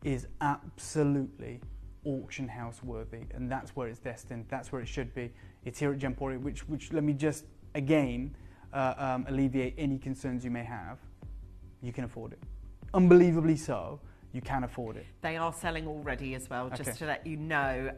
is absolutely auction house worthy, and that's where it's destined. That's where it should be. It's here at Gemporia, which let me just again alleviate any concerns you may have. You can afford it, unbelievably so. You can afford it. They are selling already as well, just to let you know.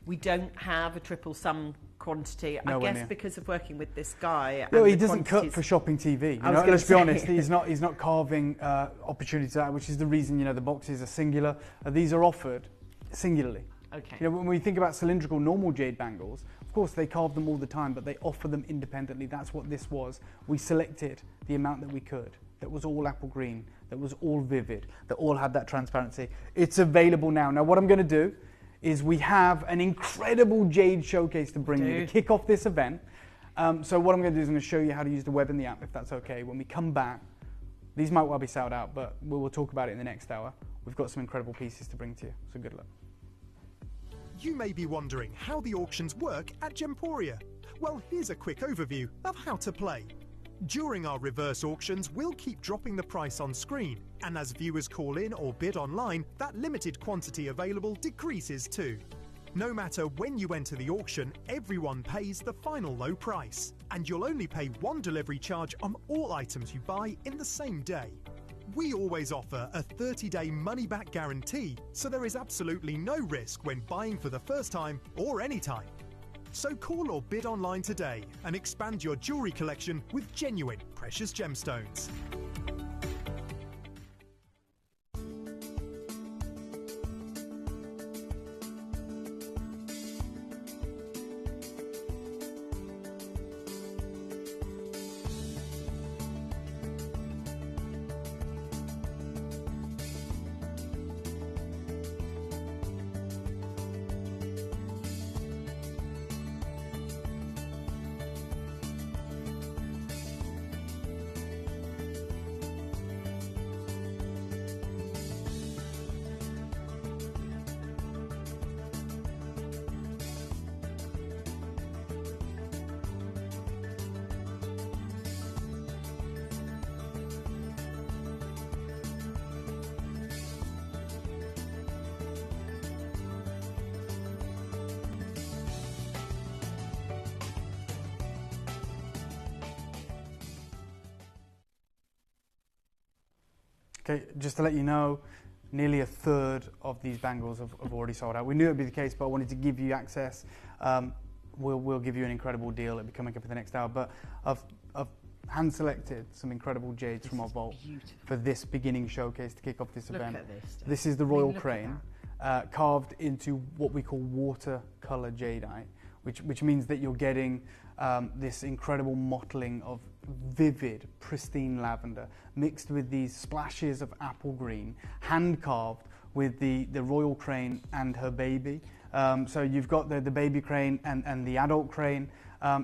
We don't have a triple sum quantity, I guess, because of working with this guy. No, he doesn't cut for shopping TV. Let's be honest, he's not carving opportunities out, which is the reason, the boxes are singular. These are offered singularly. Okay. When we think about cylindrical normal jade bangles, of course they carve them all the time, but they offer them independently. That's what this was. We selected the amount that we could. That was all apple green, that was all vivid, that all had that transparency. It's available now. Now what I'm going to do is we have an incredible jade showcase to bring you to kick off this event. So what I'm going to do is I'm going to show you how to use the web and the app, if that's okay. When we come back, these might well be sold out, but we'll talk about it in the next hour. We've got some incredible pieces to bring to you, so good luck. You may be wondering how the auctions work at Gemporia. Well, here's a quick overview of how to play. During our reverse auctions, we'll keep dropping the price on screen, and as viewers call in or bid online, that limited quantity available decreases too. No matter when you enter the auction, everyone pays the final low price, and you'll only pay one delivery charge on all items you buy in the same day. We always offer a 30-day money-back guarantee, so there is absolutely no risk when buying for the first time or any time. So call or bid online today and expand your jewellery collection with genuine precious gemstones. Okay, just to let you know, nearly a third of these bangles have already sold out. We knew it would be the case, but I wanted to give you access. We'll give you an incredible deal. It'll be coming up in the next hour. But I've hand-selected some incredible jades from our vault for this beginning showcase to kick off this event. Look at this. This is the Royal Crane, carved into what we call watercolor jadeite, which means that you're getting this incredible mottling of vivid, pristine lavender mixed with these splashes of apple green, hand carved with the Royal Crane and her baby. So you've got the baby crane and the adult crane.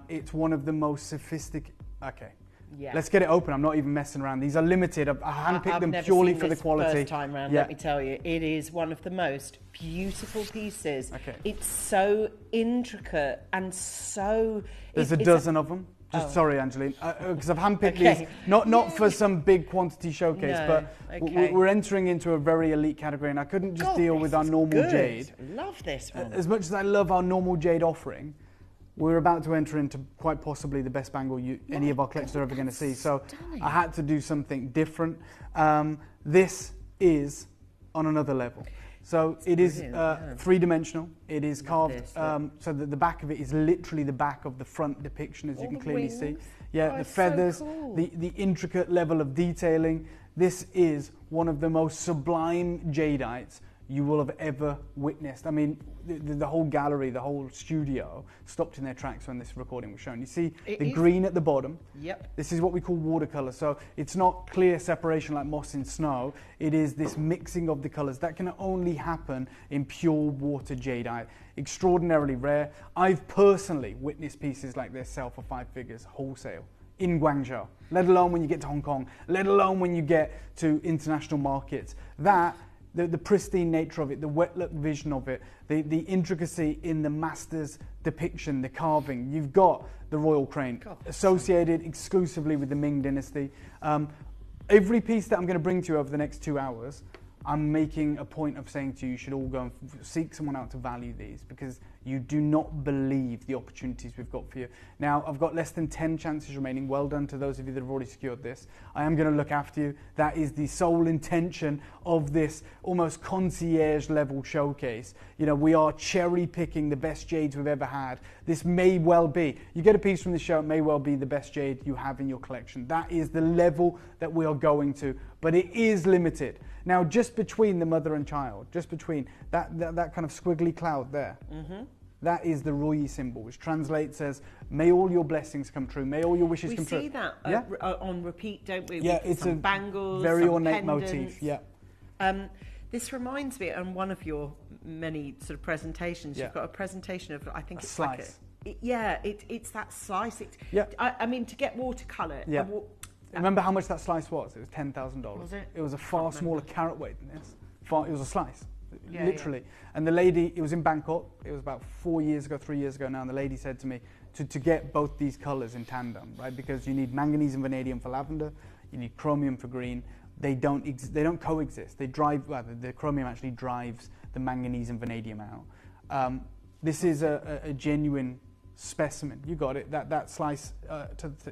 It's one of the most sophisticated. Okay. Yeah. Let's get it open. I'm not even messing around. These are limited. I handpicked them purely for the quality. First time round, let me tell you, it is one of the most beautiful pieces. Okay. It's so intricate and so. There's a dozen of them. Just sorry, Angeline, because I've handpicked these not for some big quantity showcase, but we're entering into a very elite category, and I couldn't just deal with our normal jade. Love this one. As much as I love our normal jade offering, we're about to enter into quite possibly the best bangle any of our collectors are ever going to see. So I had to do something different. This is on another level. So it is three-dimensional. It is carved so that the back of it is literally the back of the front depiction, as you can clearly see. Yeah, the feathers, the intricate level of detailing. This is one of the most sublime jadeites you will have ever witnessed. I mean, the whole gallery, the whole studio stopped in their tracks when this recording was shown. You see the green at the bottom? Yep. This is what we call watercolour. So it's not clear separation like moss in snow. It is this mixing of the colours. That can only happen in pure water jadeite. Extraordinarily rare. I've personally witnessed pieces like this sell for 5 figures wholesale in Guangzhou, let alone when you get to Hong Kong, let alone when you get to international markets. The pristine nature of it, the wet look vision of it, the intricacy in the master's depiction, the carving. You've got the Royal Crane associated exclusively with the Ming Dynasty. Every piece that I'm going to bring to you over the next 2 hours, I'm making a point of saying to you, you should all go and seek someone out to value these, because you do not believe the opportunities we've got for you. Now, I've got less than 10 chances remaining. Well done to those of you that have already secured this. I am going to look after you. That is the sole intention of this almost concierge level showcase. You know, we are cherry picking the best jades we've ever had. This may well be, you get a piece from the show, it may well be the best jade you have in your collection. That is the level that we are going to, but it is limited. Now, just between the mother and child, just between that kind of squiggly cloud there, that is the Rui symbol, which translates as, may all your blessings come true, may all your wishes come true. We see that on repeat, don't we? Yeah, it's a bangles, very ornate pendants. motif, yeah. This reminds me, on one of your many sort of presentations, you've got a presentation of, I think it's slice. It's that slice. I mean, to get watercolour. Yeah. Remember how much that slice was? It was $10,000. Was it? It was a far smaller carat weight than this. It was a slice. literally. And the lady, it was in Bangkok, it was about 3 years ago now, and the lady said to me to get both these colors in tandem, right? Because you need manganese and vanadium for lavender, you need chromium for green. They don't coexist. They drive, well, the chromium actually drives the manganese and vanadium out. This is a genuine specimen. You got it. That slice,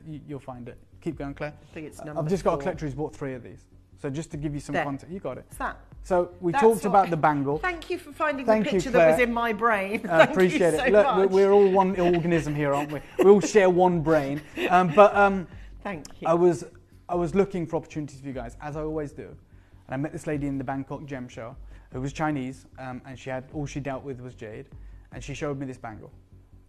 you'll find it. Keep going, Claire. I think it's number I've just got 4. a collector who's bought 3 of these. So just to give you some context, you got it. What's that? So we talked about the bangle. Thank you for finding the picture that was in my brain. Thank appreciate you so it. Look, much. we're all one organism here, aren't we? We all share one brain. Thank you. I was looking for opportunities for you guys, as I always do. And I met this lady in the Bangkok Gem Show who was Chinese, and all she dealt with was jade. And she showed me this bangle.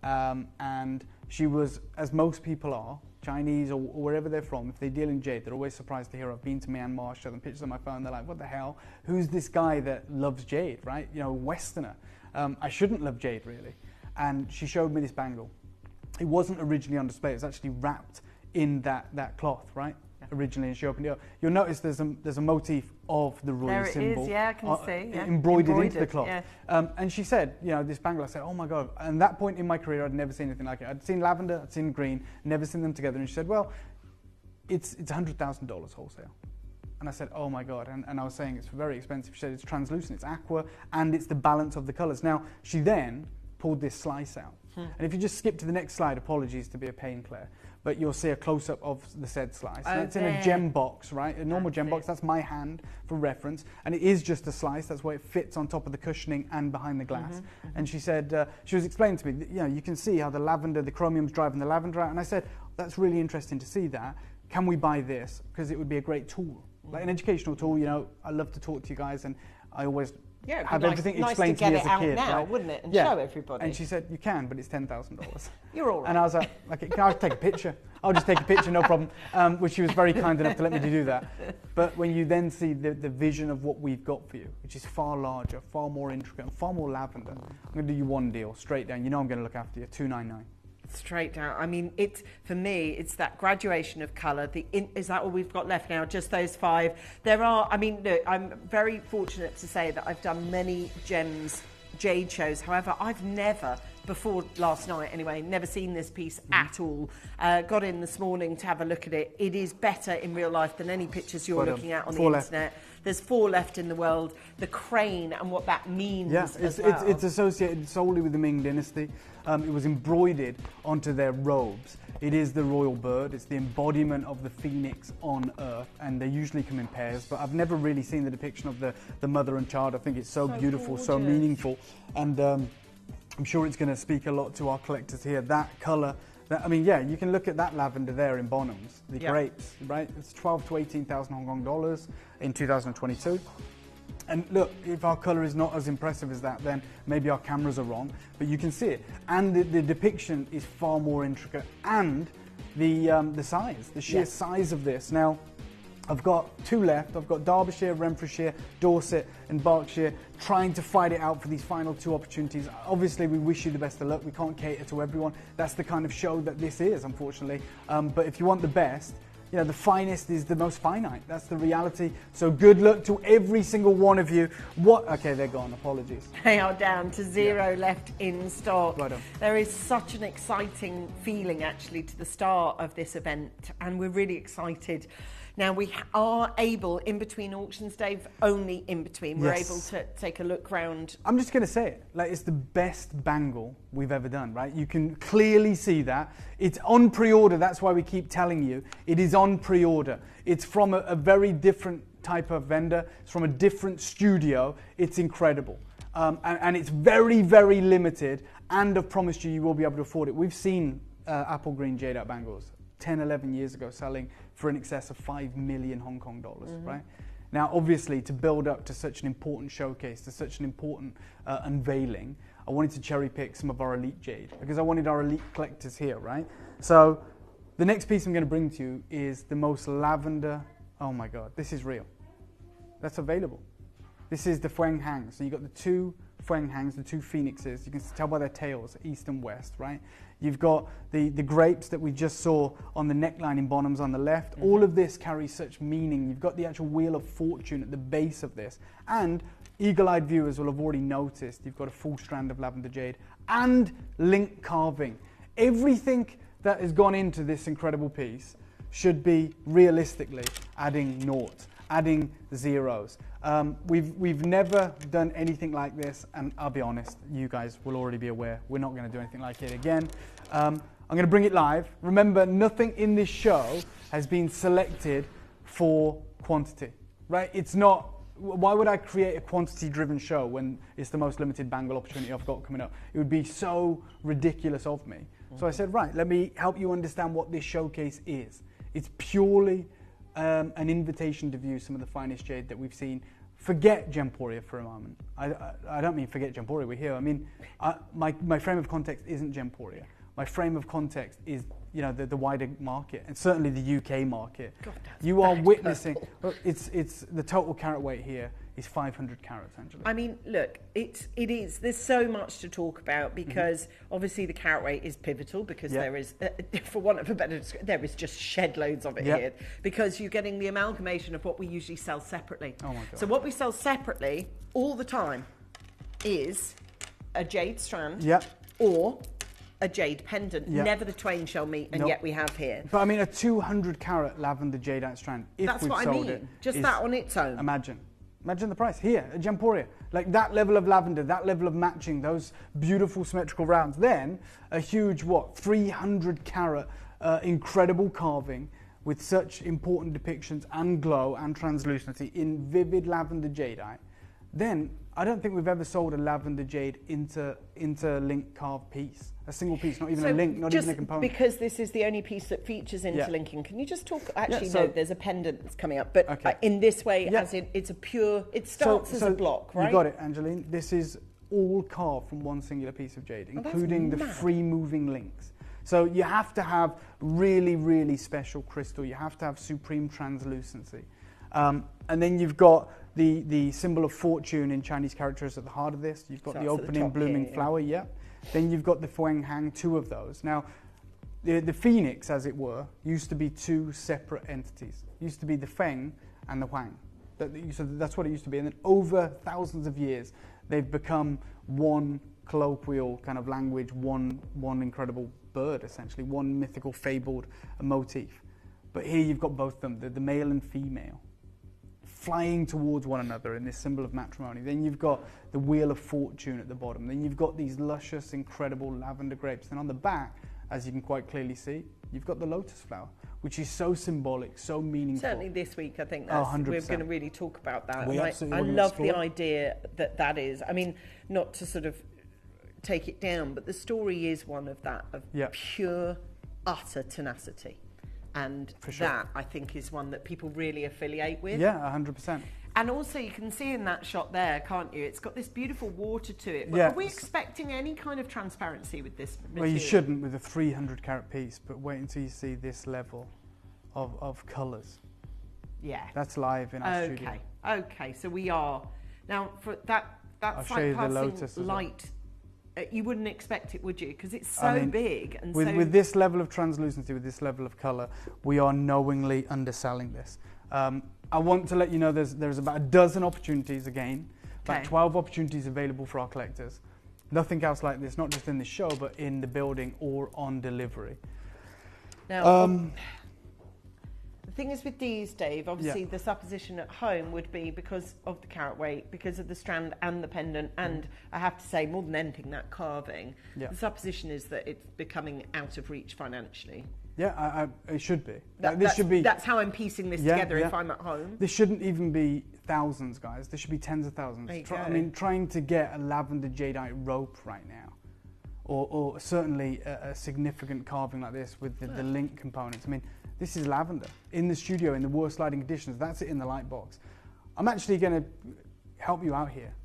And she was, as most people are, Chinese or wherever they're from, if they deal in jade, they're always surprised to hear I've been to Myanmar, show them pictures on my phone, they're like, what the hell? Who's this guy that loves jade, right? You know, Westerner. I shouldn't love jade, really. And she showed me this bangle. It wasn't originally on display, it was actually wrapped in that cloth, right? Originally, and she opened it up. You'll notice there's a motif of the royal symbol. There it is, yeah, I can see. Yeah. Embroidered into the cloth. Yeah. And she said, you know, this bangle, I said, oh my God. And that point in my career, I'd never seen anything like it. I'd seen lavender, I'd seen green, never seen them together. And she said, well, it's $100,000 wholesale. And I said, oh my God. And I was saying it's very expensive. She said, it's translucent, it's aqua, and it's the balance of the colors. Now, she then pulled this slice out. And if you just skip to the next slide, apologies to be a pain, Claire, but you'll see a close-up of the said slice. And it's in a gem box, right? A normal gem box. That's my hand for reference. And it is just a slice. That's why it fits on top of the cushioning and behind the glass. And she said, she was explaining to me, that, you know, you can see how the lavender, the chromium's driving the lavender out. And I said, that's really interesting to see that. Can we buy this? Because it would be a great tool, like an educational tool. You know, I love to talk to you guys, and I always have everything explained to me as a kid. Now, right? Wouldn't it? And show everybody. And she said, you can, but it's $10,000. You're all right. And I was like, okay, can I take a picture? I'll just take a picture, no problem. Which she was very kind enough to let me do that. But when you then see the vision of what we've got for you, which is far larger, far more intricate, and far more lavender, I'm going to do you one deal, straight down. You know I'm going to look after you, $299. Straight down. I mean, for me, it's that graduation of colour. Is that all we've got left now? Just those 5? There are, I mean, look, I'm very fortunate to say that I've done many jade shows. However, I've never, before last night anyway, never seen this piece at all. Got in this morning to have a look at it. It is better in real life than any pictures you're looking at on the internet. There's 4 left in the world. The crane and what that means as well. It's associated solely with the Ming Dynasty. It was embroidered onto their robes. It is the royal bird. It's the embodiment of the phoenix on Earth, and they usually come in pairs. But I've never really seen the depiction of the mother and child. I think it's so beautiful, gorgeous. So meaningful, and I'm sure it's going to speak a lot to our collectors here. That colour. I mean, yeah, you can look at that lavender there in Bonhams, the grapes, right? It's 12 to 18,000 Hong Kong dollars in 2022. And look, if our colour is not as impressive as that, then maybe our cameras are wrong, but you can see it. And the depiction is far more intricate, and the size, the sheer size of this. Now, I've got 2 left. I've got Derbyshire, Renfrewshire, Dorset and Berkshire trying to fight it out for these final 2 opportunities. Obviously, we wish you the best of luck. We can't cater to everyone. That's the kind of show that this is, unfortunately. But if you want the best, you know, the finest is the most finite. That's the reality. So good luck to every single one of you. Okay, they're gone. Apologies. They are down to 0 left in stock. Right on. There is such an exciting feeling, actually, to the start of this event, and we're really excited. Now, we are able, in between auctions, Dave, only in between, we're able to take a look round. I'm just going to say it, like, it's the best bangle we've ever done, right? You can clearly see that. It's on pre-order, that's why we keep telling you. It is on pre-order. It's from a very different type of vendor. It's from a different studio. It's incredible. And it's very, very limited, and I've promised you will be able to afford it. We've seen apple green jadeite bangles 10, 11 years ago selling for in excess of 5 million Hong Kong dollars, right? Now, obviously, to build up to such an important showcase, to such an important unveiling, I wanted to cherry pick some of our elite jade because I wanted our elite collectors here, right? So the next piece I'm going to bring to you is the most lavender. Oh my God, this is real. That's available. This is the Fueng Hang. So you've got the 2 Fueng Hangs, the 2 phoenixes. You can tell by their tails, east and west, right? You've got the grapes that we just saw on the neckline in Bonhams on the left. All of this carries such meaning. You've got the actual Wheel of Fortune at the base of this. And eagle-eyed viewers will have already noticed you've got a full strand of lavender jade and link carving. Everything that has gone into this incredible piece should be realistically adding naught, adding zeros. We've never done anything like this, and I'll be honest, you guys will already be aware we're not going to do anything like it again. I'm going to bring it live. Remember, nothing in this show has been selected for quantity, right? It's not. Why would I create a quantity-driven show when it's the most limited bangle opportunity I've got coming up? It would be so ridiculous of me. So I said, right, let me help you understand what this showcase is. It's purely an invitation to view some of the finest jade that we've seen. Forget Gemporia for a moment. I don't mean forget Gemporia, we're here. I mean, my frame of context isn't Gemporia. My frame of context is, you know, the wider market, and certainly the UK market. God, you are witnessing. Well, it's the total carat weight here is 500 carats, Angela. I mean, look, it is. There's so much to talk about because obviously the carat weight is pivotal because there is, for want of a better description, there is just shed loads of it here because you're getting the amalgamation of what we usually sell separately. Oh my God. So what we sell separately all the time is a jade strand or a jade pendant. Never the twain shall meet, and yet we have here. But I mean, a 200 carat lavender jadeite strand, if that's we've what sold I mean. it, Just that on its own. Imagine the price here at Gemporia. Like that level of lavender, that level of matching, those beautiful symmetrical rounds. Then a huge, 300 carat incredible carving with such important depictions and glow and translucency in vivid lavender jadeite. Then I don't think we've ever sold a lavender jade interlink carved piece. A single piece, not even a link, not even a component. Because this is the only piece that features interlinking, can you just talk? Actually, no, there's a pendant that's coming up, but in this way, as in, it's a pure, it starts as a block, right? You got it, Angeline. This is all carved from one singular piece of jade, including the free moving links. So you have to have really, really special crystal. You have to have supreme translucency. And then you've got the symbol of fortune in Chinese characters at the heart of this. You've got the opening blooming flower, Then you've got the Fuang Hang, two of those. Now, the phoenix, as it were, used to be two separate entities. It used to be the Feng and the Huang. So that's what it used to be. And then over thousands of years, they've become one colloquial kind of language, one incredible bird, essentially, one mythical, fabled motif. But here you've got both of them, the male and female, flying towards one another in this symbol of matrimony. Then you've got the wheel of fortune at the bottom. Then you've got these luscious, incredible lavender grapes. Then on the back, as you can quite clearly see, you've got the lotus flower, which is so symbolic, so meaningful. Certainly this week, I think that's, we're going to really talk about that. I love the idea that is. I mean, not to sort of take it down, but the story is one of that, of pure, utter tenacity. And that, I think, is one that people really affiliate with. Yeah, 100%. And also, you can see in that shot there, can't you? It's got this beautiful water to it. But are we expecting any kind of transparency with this material? Well, you shouldn't with a 300 carat piece, but wait until you see this level of colours. Yeah. That's live in our studio. Okay, so we are. Now, for that's like passing light. You wouldn't expect it, would you? Because it's so big. And with this level of translucency, with this level of colour, we are knowingly underselling this. I want to let you know there's about a dozen opportunities again, about 12 opportunities available for our collectors. Nothing else like this, not just in the show, but in the building or on delivery. Now, the thing is with these, Dave, obviously the supposition at home would be because of the carat weight, because of the strand and the pendant, and I have to say, more than anything, that carving, the supposition is that it's becoming out of reach financially. Yeah, it should be. That's how I'm piecing this together if I'm at home. This shouldn't even be thousands, guys. This should be tens of thousands. I mean, trying to get a lavender jadeite rope right now, or certainly a significant carving like this with the link components. I mean, this is lavender in the studio in the worst lighting conditions. That's it in the light box. I'm actually going to help you out here.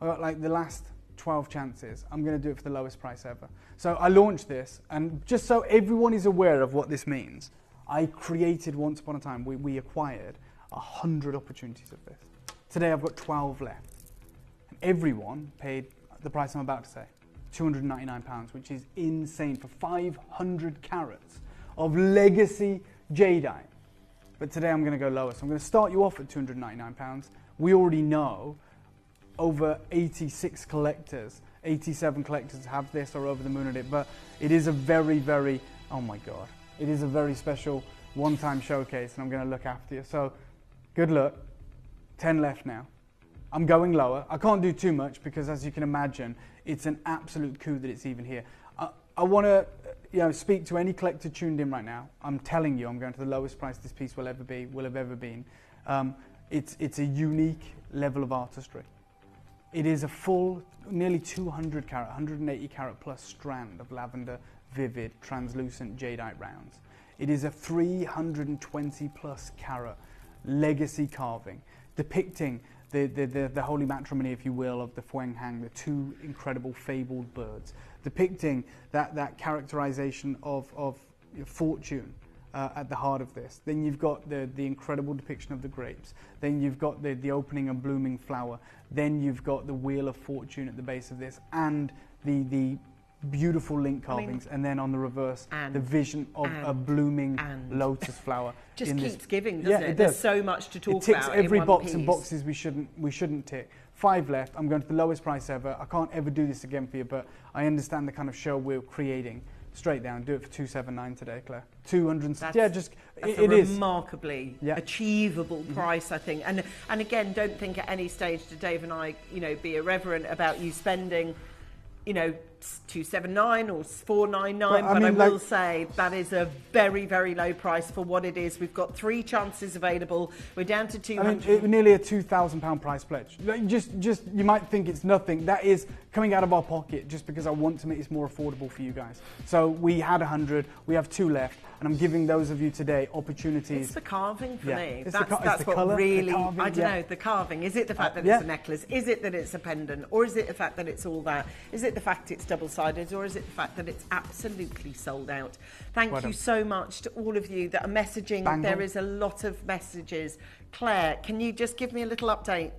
I got like the last 12 chances. I'm going to do it for the lowest price ever. So I launched this, and just so everyone is aware of what this means, I created once upon a time, we acquired 100 opportunities of this. Today I've got 12 left. And everyone paid the price I'm about to say, £299, which is insane for 500 carats of legacy jadeite. But today I'm going to go lower. So I'm going to start you off at £299. We already know over 86 collectors, 87 collectors have this or over the moon at it, but it is a very, very, oh my God, it is a very special one-time showcase, and I'm going to look after you. So good luck. 10 left now. I'm going lower. I can't do too much because, as you can imagine, it's an absolute coup that it's even here. I want to speak to any collector tuned in right now. I'm telling you, I'm going to the lowest price this piece will have ever been. It's a unique level of artistry. It is a full, nearly 200 carat, 180 carat plus strand of lavender, vivid, translucent jadeite rounds. It is a 320 plus carat legacy carving depicting the holy matrimony, if you will, of the Fueng Hang, the two incredible fabled birds, depicting that characterization of fortune at the heart of this. Then you've got the incredible depiction of the grapes. Then you've got the opening and blooming flower. Then you've got the wheel of fortune at the base of this, and the beautiful link carvings, and then on the reverse, the vision of a blooming lotus flower. Just keeps giving, doesn't it? There's so much to talk about. It ticks every in one box piece. and boxes we shouldn't tick. 5 left. I'm going to the lowest price ever. I can't ever do this again for you, but I understand the kind of show we're creating. Straight down, do it for 279 today, Claire. 200. That's it a is remarkably achievable price, I think. And again, don't think at any stage to Dave and I, be irreverent about you spending, 279 or 499, but I will say that is a very, very low price for what it is. We've got 3 chances available. We're down to 200. Nearly a £2,000 price pledge. Just you might think it's nothing. That is coming out of our pocket just because I want to make this more affordable for you guys. So we had 100, we have 2 left, and I'm giving those of you today opportunities. It's the carving for me. It's That's what colour, really, carving, I don't know, the carving. Is it the fact that it's a necklace? Is it that it's a pendant? Or is it the fact that it's all that? Is it the fact it's double-sided, or is it the fact that it's absolutely sold out? Thank you so much to all of you that are messaging. Bangle. There is a lot of messages. Claire, can you just give me a little update?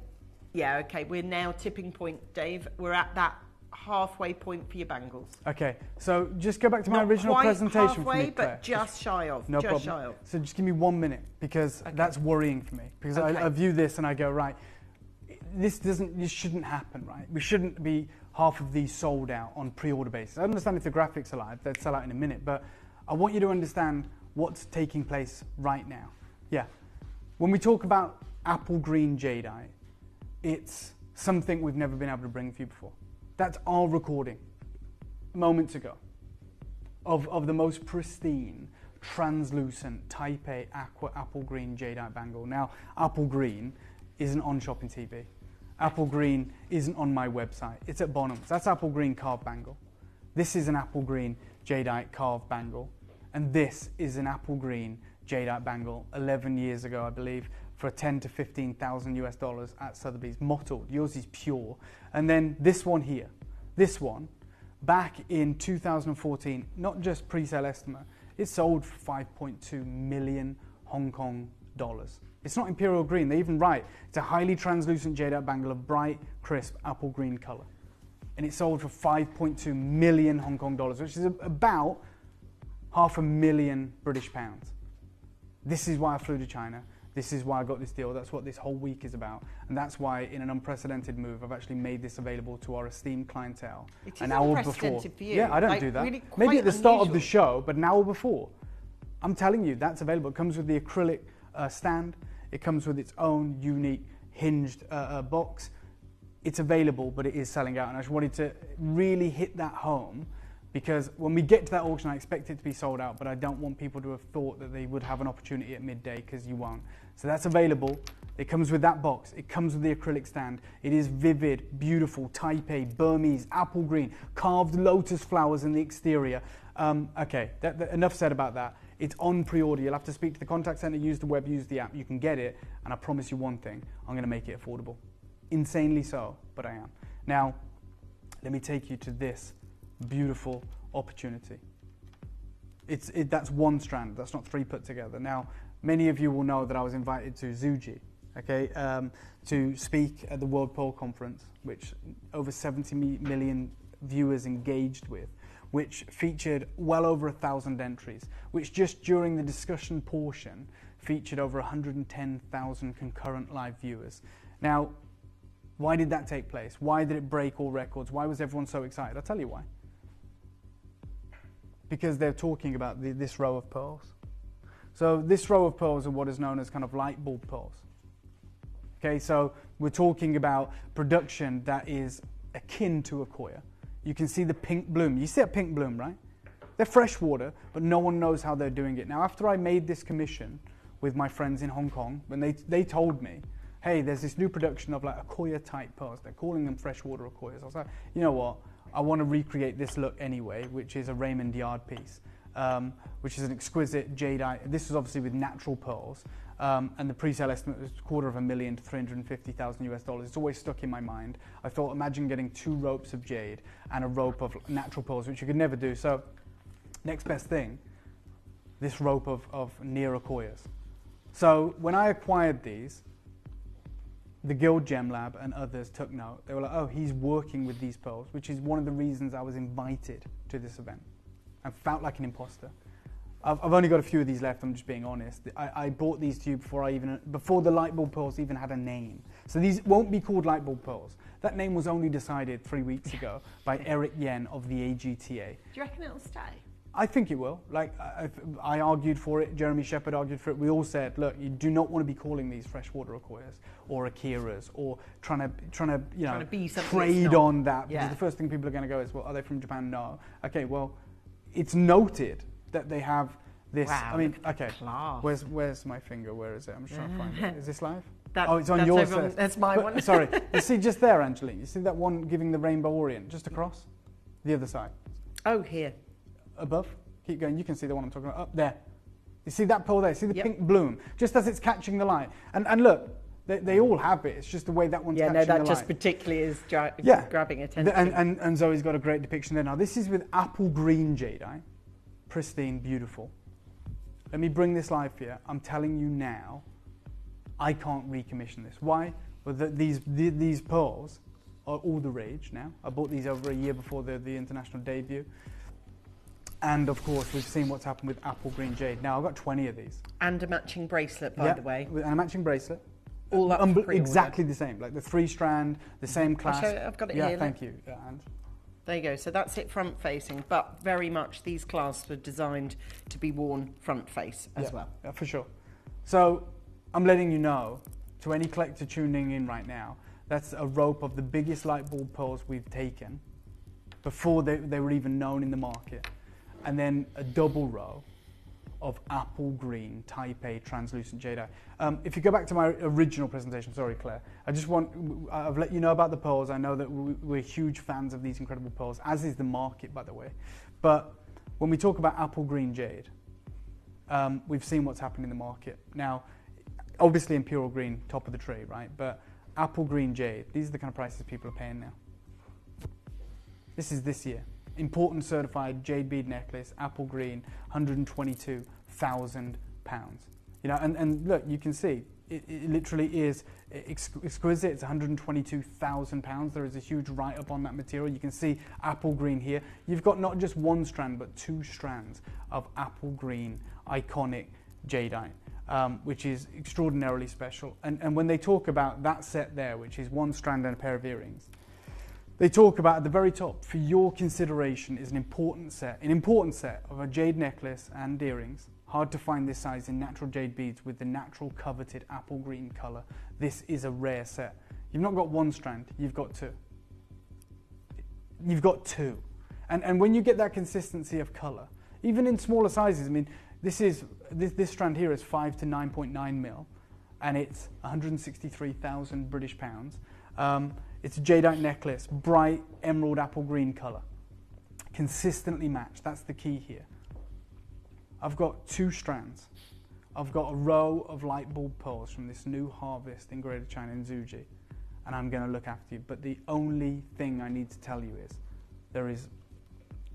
Yeah, okay, we're now tipping point, Dave. We're at that halfway point for your bangles. Okay, so just go back to my original presentation halfway, for me, Claire. but just shy of. No just problem. Shy of. So just give me 1 minute, because that's worrying for me. Because I view this and I go, right, this shouldn't happen, right? We shouldn't be half of these sold out on pre-order basis. I understand if the graphics are live, they'd sell out in a minute, but I want you to understand what's taking place right now. Yeah, when we talk about apple green jadeite, it's something we've never been able to bring for you before. That's our recording moments ago of the most pristine, translucent Type A apple green jadeite bangle. Now, apple green isn't on Shopping TV. Apple green isn't on my website. It's at Bonham's. That's apple green carved bangle. This is an apple green jadeite carved bangle. And this is an apple green jadeite bangle 11 years ago, I believe, for $10,000 to $15,000 at Sotheby's, mottled. Yours is pure. And then this one here, this one, back in 2014, not just pre-sale estimate, it sold for 5.2 million Hong Kong dollars. It's not imperial green. They even write it's a highly translucent jadeite bangle of bright, crisp apple green color, and it sold for 5.2 million Hong Kong dollars, which is about £500,000 British pounds. This is why I flew to China. This is why I got this deal. That's what this whole week is about. And that's why, in an unprecedented move, I've actually made this available to our esteemed clientele an hour before. For you. Yeah, I don't do that. Really Maybe at the start of the show, but an hour before. I'm telling you, that's available. It comes with the acrylic stand. It comes with its own unique hinged box. It's available, but it is selling out. And I just wanted to really hit that home, because when we get to that auction, I expect it to be sold out, but I don't want people to have thought that they would have an opportunity at midday, because you won't. So that's available. It comes with that box. It comes with the acrylic stand. It is vivid, beautiful, Type A, Burmese, apple green, carved lotus flowers in the exterior. Okay, enough said about that. It's on pre-order. You'll have to speak to the contact center, use the web, use the app. You can get it, and I promise you one thing, I'm going to make it affordable. Insanely so, but I am. Now, let me take you to this beautiful opportunity. That's one strand. That's not 3 put together. Now, many of you will know that I was invited to Zuji, to speak at the World Pole Conference, which over 70 million viewers engaged with, which featured well over 1,000 entries, which just during the discussion portion featured over 110,000 concurrent live viewers. Now, Why did that take place? Why did it break all records? Why was everyone so excited? I'll tell you why. Because they're talking about this row of pearls. So this row of pearls are what is known as kind of light bulb pearls. Okay, so we're talking about production that is akin to Accoya. You can see the pink bloom. You see that pink bloom, right? They're freshwater, but no one knows how they're doing it. Now, after I made this commission with my friends in Hong Kong, when they told me, hey, there's this new production of like Accoya type pearls. They're calling them freshwater Accoyas. I was like, you know what? I want to recreate this look anyway, which is a Raymond Yard piece, which is an exquisite jadeite. This was obviously with natural pearls. And the pre-sale estimate was $250,000 to $350,000 US. It's always stuck in my mind. I thought, imagine getting 2 ropes of jade and a rope of natural pearls, which you could never do. So, next best thing, this rope of near Accoyas. So, when I acquired these, the Guild Gem Lab and others took note. They were like, oh, he's working with these pearls, which is one of the reasons I was invited to this event. I felt like an imposter. I've only got a few of these left, I'm just being honest. I bought these to you before the light bulb pearls even had a name. So these won't be called light bulb pearls. That name was only decided 3 weeks ago by Eric Yen of the AGTA. Do you reckon it'll stay? I think it will. Like I argued for it, Jeremy Shepherd argued for it. We all said, look, you do not want to be calling these freshwater Accoyas or Akiras or trying to be trade on that. Yeah. Because the first thing people are going to go is, well, are they from Japan? No. Okay, well, it's noted that they have this. Wow, I mean, okay. Class. Where's my finger? Where is it? I'm just trying to find it. Is this live? It's on your set. That's my one. Sorry. You see just there, Angeline. You see that one giving the Rainbow Orient just across? The other side. Oh, here. Above. Keep going. You can see the one I'm talking about. Up there. You see that pearl there? See the pink bloom? Just as it's catching the light. And look, they all have it. It's just the way that one's catching the light. Yeah, no, that just particularly is grabbing attention. And Zoe's got a great depiction there. Now, this is with apple green jadeite. Pristine, beautiful. Let me bring this live here. I'm telling you now, I can't recommission this. Why? Well, these pearls are all the rage now. I bought these over a year before the international debut. And of course, we've seen what's happened with apple green jade. Now, I've got 20 of these. And a matching bracelet, by the way. And a matching bracelet. All up for pre-order. Exactly the same, like the 3-strand, the same clasp. I've got it here. Yeah, thank you. And there you go. So that's it front facing, but very much these clasps are designed to be worn front face as well. Yeah, for sure. So I'm letting you know, to any collector tuning in right now, that's a rope of the biggest light bulb pearls we've taken before they were even known in the market. And then a double row of apple green Type A translucent jadeite. If you go back to my original presentation, sorry Claire, I've let you know about the pearls. I know that we're huge fans of these incredible pearls, as is the market, by the way. But when we talk about apple green jade, we've seen what's happened in the market. Now, obviously Imperial green, top of the tree, right? But apple green jade, these are the kind of prices people are paying now. This is this year. Important certified jade bead necklace, apple green, £122,000. You know, and look, you can see it literally is exquisite. It's £122,000. There is a huge write-up on that material. You can see apple green here. You've got not just 1 strand, but 2 strands of apple green iconic jadeite, which is extraordinarily special. And when they talk about that set there, which is 1 strand and a pair of earrings, they talk about at the very top, for your consideration is an important set of a jade necklace and earrings. Hard to find this size in natural jade beads with the natural coveted apple green colour. This is a rare set. You've not got 1 strand, you've got 2. You've got 2. And when you get that consistency of colour, even in smaller sizes, I mean, this strand here is 5 to 9.9 mil, and it's 163,000 British pounds. It's a jadeite necklace, bright emerald apple green colour. Consistently matched, that's the key here. I've got 2 strands. I've got a row of light bulb pearls from this new harvest in Greater China in Zhuji, and I'm going to look after you. But the only thing I need to tell you is there is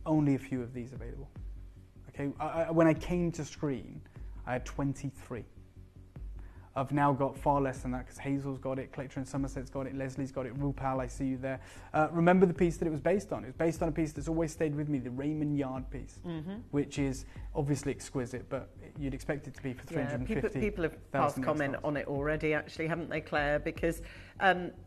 only a few of these available. Okay, when I came to screen, I had 23. I've now got far less than that because Hazel's got it, Collector in Somerset's got it, Leslie's got it, Rupal, I see you there. Remember the piece that it was based on. It was based on a piece that's always stayed with me, the Raymond Yard piece, which is obviously exquisite, but you'd expect it to be for 350. People have passed comment on it already, actually, haven't they, Claire? Because,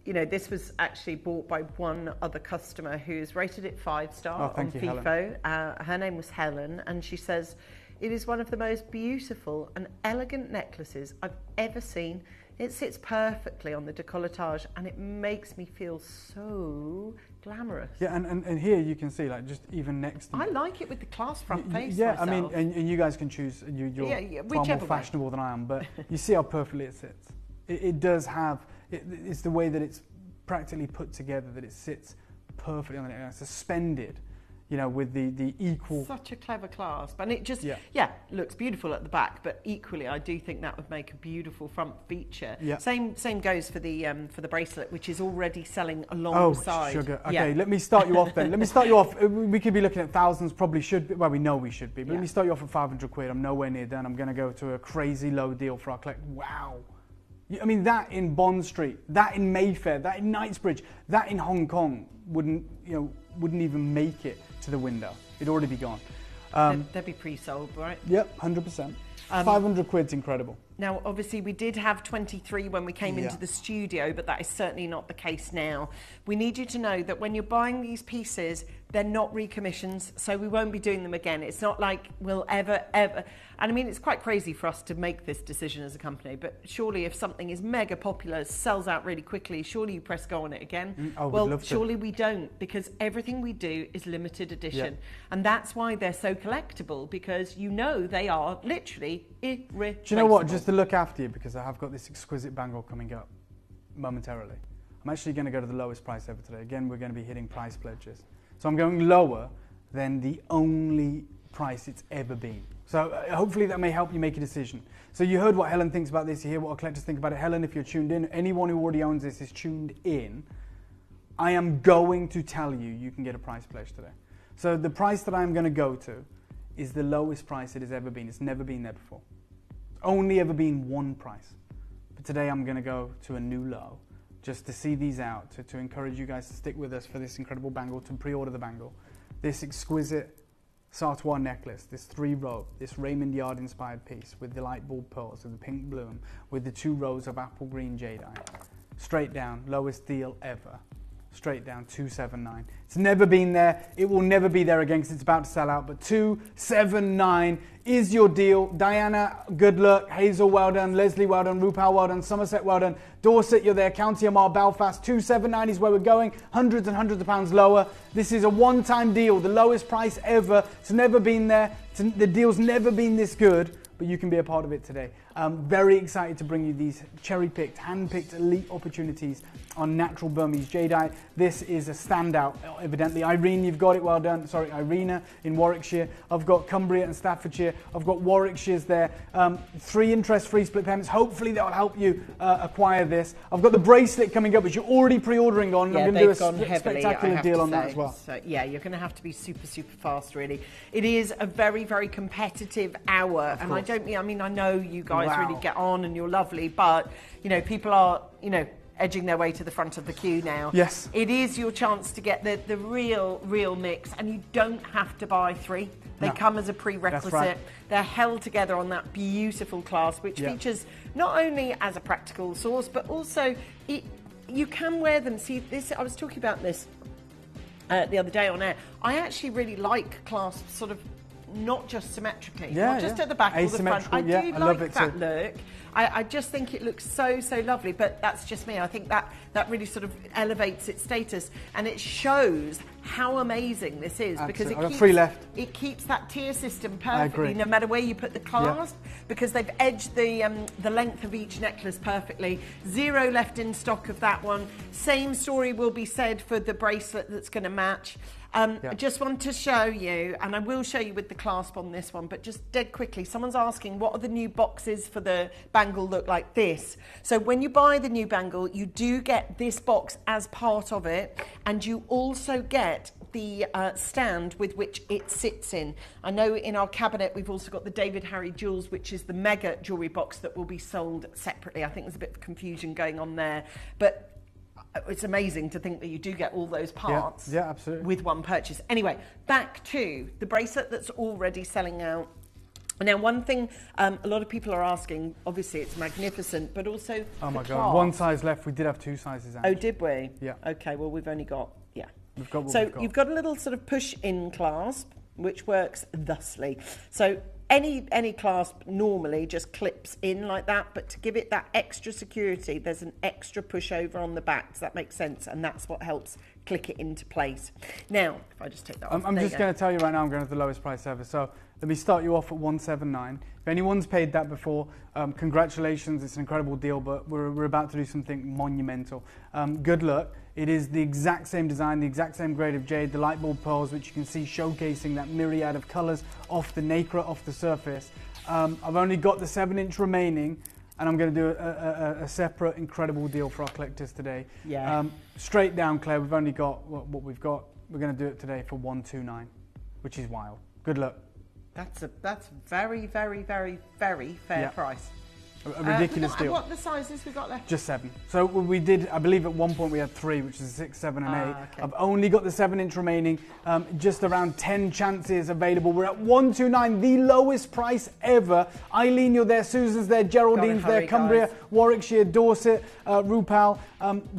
you know, this was actually bought by one other customer who's rated it 5-star on FIFO. Her name was Helen, and she says, "It is one of the most beautiful and elegant necklaces I've ever seen. It sits perfectly on the décolletage and it makes me feel so glamorous." Yeah, and here you can see, like, just even next to me. I like it with the clasp front face. Yeah, myself. I mean, and you guys can choose. You're far more fashionable than I am, but you see how perfectly it sits. It does have, it's the way that it's practically put together, that it sits perfectly on the suspended. You know, with the equal... Such a clever clasp. And it just, looks beautiful at the back, but equally I do think that would make a beautiful front feature. Yeah. Same goes for the bracelet, which is already selling alongside. Oh, sugar. Okay, let me start you off then. Let me start you off. We could be looking at thousands, probably should be. Well, we know we should be. But let me start you off at 500 quid. I'm nowhere near done. I'm going to go to a crazy low deal for our collect. Wow. I mean, that in Bond Street, that in Mayfair, that in Knightsbridge, that in Hong Kong wouldn't even make it to the window. It'd already be gone. They'd be pre-sold, right? Yep, 100%. 500 quid's incredible. Now, obviously, we did have 23 when we came into the studio, but that is certainly not the case now. We need you to know that when you're buying these pieces, they're not recommissions, so we won't be doing them again. It's not like we'll ever... And I mean, it's quite crazy for us to make this decision as a company, but surely if something is mega popular, sells out really quickly, surely you press go on it again. Well, surely we don't, because everything we do is limited edition. And that's why they're so collectible, because you know they are literally irreplaceable. Do you know what? Just to look after you, because I have got this exquisite bangle coming up momentarily. I'm actually going to go to the lowest price ever today. Again, we're going to be hitting price pledges. So I'm going lower than the only price it's ever been. So hopefully that may help you make a decision. So you heard what Helen thinks about this. You hear what our collectors think about it. Helen, if you're tuned in, anyone who already owns this is tuned in. I am going to tell you, you can get a price pledge today. So the price that I'm going to go to is the lowest price it has ever been. It's never been there before. It's only ever been one price. But today I'm going to go to a new low, just to see these out, to encourage you guys to stick with us for this incredible bangle, to pre-order the bangle. This exquisite Sartois necklace, this 3-row, this Raymond Yard inspired piece with the light bulb pearls and the pink bloom, with the 2 rows of apple green jadeite. Straight down, lowest deal ever. Straight down, 279. It's never been there. It will never be there again because it's about to sell out. But 279 is your deal. Diana, good luck. Hazel, well done. Leslie, well done. Rupal, well done. Somerset, well done. Dorset, you're there. County Armagh, Belfast. 279 is where we're going. Hundreds and hundreds of pounds lower. This is a one-time deal. The lowest price ever. It's never been there. The deal's never been this good. But you can be a part of it today. Very excited to bring you these cherry-picked, hand-picked elite opportunities on natural Burmese jadeite. This is a standout, evidently. Irene, you've got it, well done. Sorry, Irina in Warwickshire. I've got Cumbria and Staffordshire. I've got Warwickshire's there. 3 interest-free split payments. Hopefully that will help you acquire this. I've got the bracelet coming up, which you're already pre-ordering on. Yeah, I'm going to do a spectacular deal on that as well. So, yeah, you're going to have to be super, super fast, really. It is a very, very competitive hour. And I know you guys really get on and you're lovely, but, you know, people are, edging their way to the front of the queue now. Yes. It is your chance to get the real mix, and you don't have to buy 3. They come as a prerequisite. That's right. They're held together on that beautiful clasp, which features not only as a practical source, but also you can wear them. See, this, I was talking about this the other day on air. I actually really like clasps sort of not just symmetrically, not just at the back or the front. I do like that look. I just think it looks so lovely, but that's just me. I think that really sort of elevates its status, and it shows how amazing this is. Absolutely. Because it keeps that tier system perfectly, no matter where you put the clasp, because they've edged the length of each necklace perfectly. 0 left in stock of that one. Same story will be said for the bracelet that's going to match. I just want to show you, and I will show you with the clasp on this one, but just dead quickly, someone's asking, what are the new boxes for the bangle look like this? So when you buy the new bangle, you do get this box as part of it, and you also get the stand with which it sits in. I know in our cabinet we've also got the David Harry Jewels, which is the mega jewellery box that will be sold separately. I think there's a bit of confusion going on there, but it's amazing to think that you do get all those parts absolutely. With one purchase. Anyway, back to the bracelet that's already selling out. Now, one thing a lot of people are asking, obviously it's magnificent, but also oh my God, one size left. We did have two sizes out. Oh, did we? Yeah. Okay, well, we've only got, We've got what so we've got. You've got a little sort of push-in clasp, which works thusly. So any clasp normally just clips in like that, but to give it that extra security, there's an extra push over on the back. Does that make sense? And that's what helps click it into place. Now, if I just take that off. I'm just going to tell you right now, I'm going to the lowest price ever. So let me start you off at 179. If anyone's paid that before, congratulations. It's an incredible deal, but we're about to do something monumental. Good luck. It is the exact same design, the exact same grade of jade, the light bulb pearls, which you can see showcasing that myriad of colours off the nacre, off the surface. I've only got the 7-inch remaining, and I'm going to do a separate incredible deal for our collectors today. Yeah. Straight down, Claire, we've only got what we've got. We're going to do it today for 129, which is wild. Good luck. That's very, very, very, very fair price. A ridiculous deal. What are the sizes we've got left? Just 7. So we did, I believe at one point we had 3, which is 6, 7 and 8. Okay. I've only got the 7-inch remaining, just around 10 chances available. We're at 129, the lowest price ever. Eileen, you're there, Susan's there, Geraldine's there, Cumbria, guys. Warwickshire, Dorset, Rupal.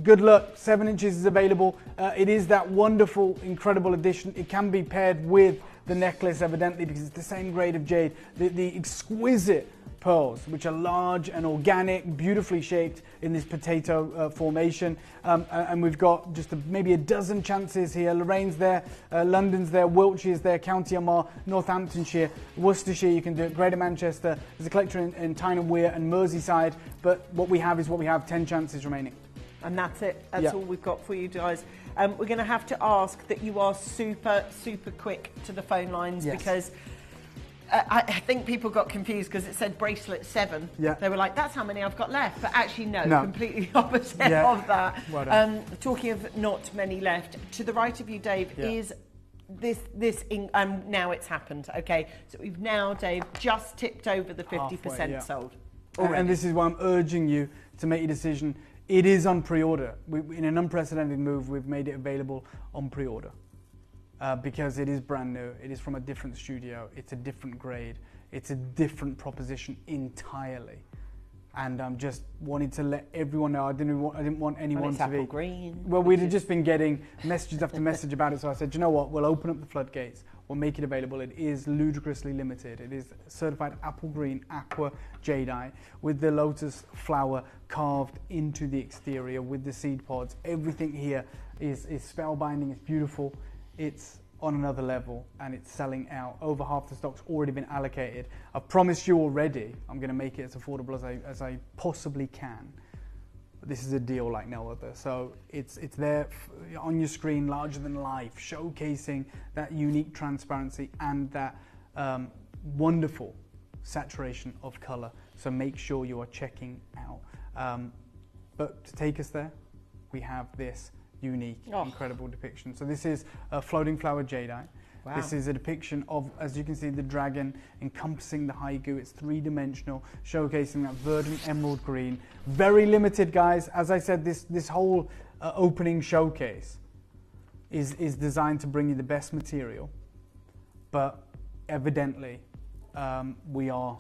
Good luck, 7 inches is available. It is that wonderful, incredible addition. It can be paired with the necklace, evidently, because it's the same grade of jade. The exquisite pearls, which are large and organic, beautifully shaped in this potato formation. And we've got just maybe a dozen chances here. Lorraine's there, London's there, Wiltshire's there, County Armagh, Northamptonshire, Worcestershire, you can do it, Greater Manchester. There's a collector in Tyne and Wear and Merseyside, but what we have is what we have, 10 chances remaining. And that's it. That's all we've got for you guys. We're going to have to ask that you are super, super quick to the phone lines because I think people got confused because it said bracelet 7. Yeah. They were like, that's how many I've got left. But actually, no. Completely opposite of that. Well talking of not many left, to the right of you, Dave, is this now it's happened. Okay, so we've now, Dave, just tipped over the 50% sold. And this is why I'm urging you to make your decision. It is on pre-order. In an unprecedented move, we've made it available on pre-order. Because it is brand new, it is from a different studio, it's a different grade, it's a different proposition entirely. And I'm just wanting to let everyone know. I didn't want anyone to be apple green. Well, we'd have just been getting messages after message about it, so I said, you know what, we'll open up the floodgates, we'll make it available. It is ludicrously limited. It is certified apple green aqua jadeite with the lotus flower carved into the exterior with the seed pods. Everything here is spellbinding, it's beautiful. It's on another level and it's selling out. Over half the stock's already been allocated. I've promised you already I'm going to make it as affordable as I possibly can. But this is a deal like no other. So it's there on your screen, larger than life, showcasing that unique transparency and that wonderful saturation of color. So make sure you are checking out. But to take us there, we have this unique, incredible depiction. So this is a floating flower jadeite. Wow. This is a depiction of, as you can see, the dragon encompassing the haiku. It's 3-dimensional, showcasing that verdant emerald green. Very limited, guys. As I said, this whole opening showcase is designed to bring you the best material, but evidently we are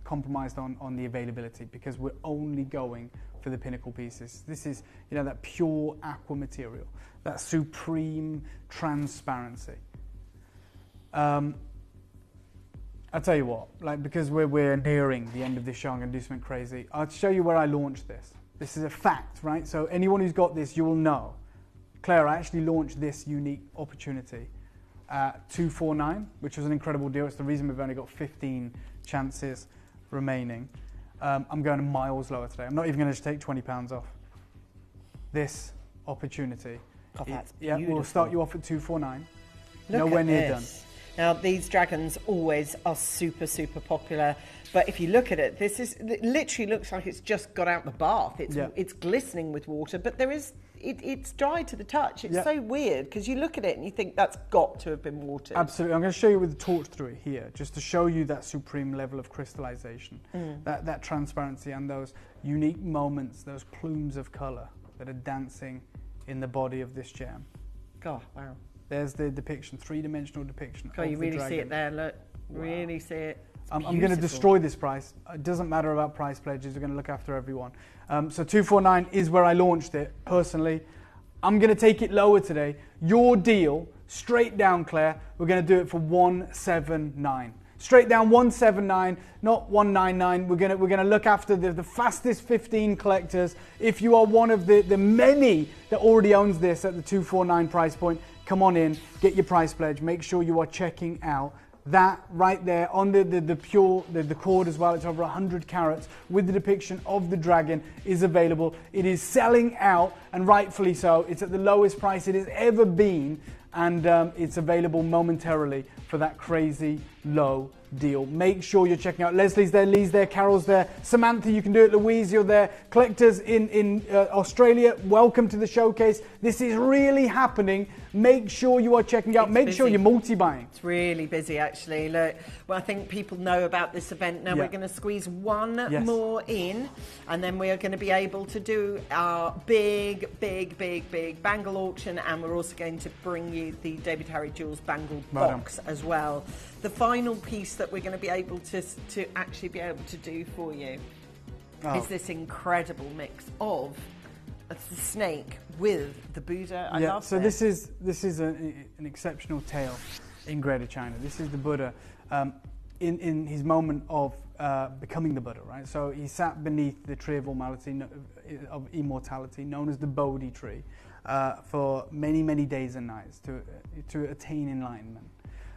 compromised on the availability because we're only going for the pinnacle pieces. This is, that pure aqua material, that supreme transparency. I'll tell you what, because we're nearing the end of this show, I'm going to do something crazy. I'll show you where I launched this. This is a fact, right? So anyone who's got this, you will know. Claire, I actually launched this unique opportunity at 249, which was an incredible deal. It's the reason we've only got 15 chances remaining. I'm going miles lower today. I'm not even going to just take £20 off. This opportunity God, that's Yeah, beautiful. we'll start you off at 249. Look Nowhere at near this. Now, these dragons always are super, super popular. But if you look at it, it literally looks like it's just got out the bath. It's glistening with water, but it's dry to the touch. It's so weird because you look at it and you think that's got to have been watered. Absolutely. I'm going to show you with the torch through it here, just to show you that supreme level of crystallization, that transparency and those unique moments, those plumes of colour that are dancing in the body of this gem. God, wow. There's the depiction, three-dimensional depiction. God, you really see it there, look. Wow. Really see it. I'm going to destroy this price. It doesn't matter about price pledges. We're going to look after everyone. So 249 is where I launched it, personally. I'm going to take it lower today. Your deal, straight down, Claire, we're going to do it for 179. Straight down 179, not 199. We're going to look after the fastest 15 collectors. If you are one of the many that already owns this at the 249 price point, come on in, get your price pledge. Make sure you are checking out that right there on the cord as well. It's over 100 carats with the depiction of the dragon is available. It is selling out, and rightfully so. It's at the lowest price it has ever been, and it's available momentarily for that crazy low deal. Make sure you're checking out. Leslie's there, Lee's there, Carol's there, Samantha, you can do it, Louise, you're there. Collectors in Australia, welcome to the showcase. This is really happening. Make sure you are checking out. Make sure you're multi-buying. It's really busy, actually. Look, well, I think people know about this event. Now we're going to squeeze one more in, and then we are going to be able to do our big bangle auction, and we're also going to bring you the David Harry Jewels bangle box as well. The final piece that we're going to be able to actually be able to do for you is this incredible mix of the snake with the Buddha. I love so this is an exceptional tale in Greater China. This is the Buddha in his moment of becoming the Buddha, right? So he sat beneath the tree of immortality, known as the Bodhi tree, for many days and nights to attain enlightenment.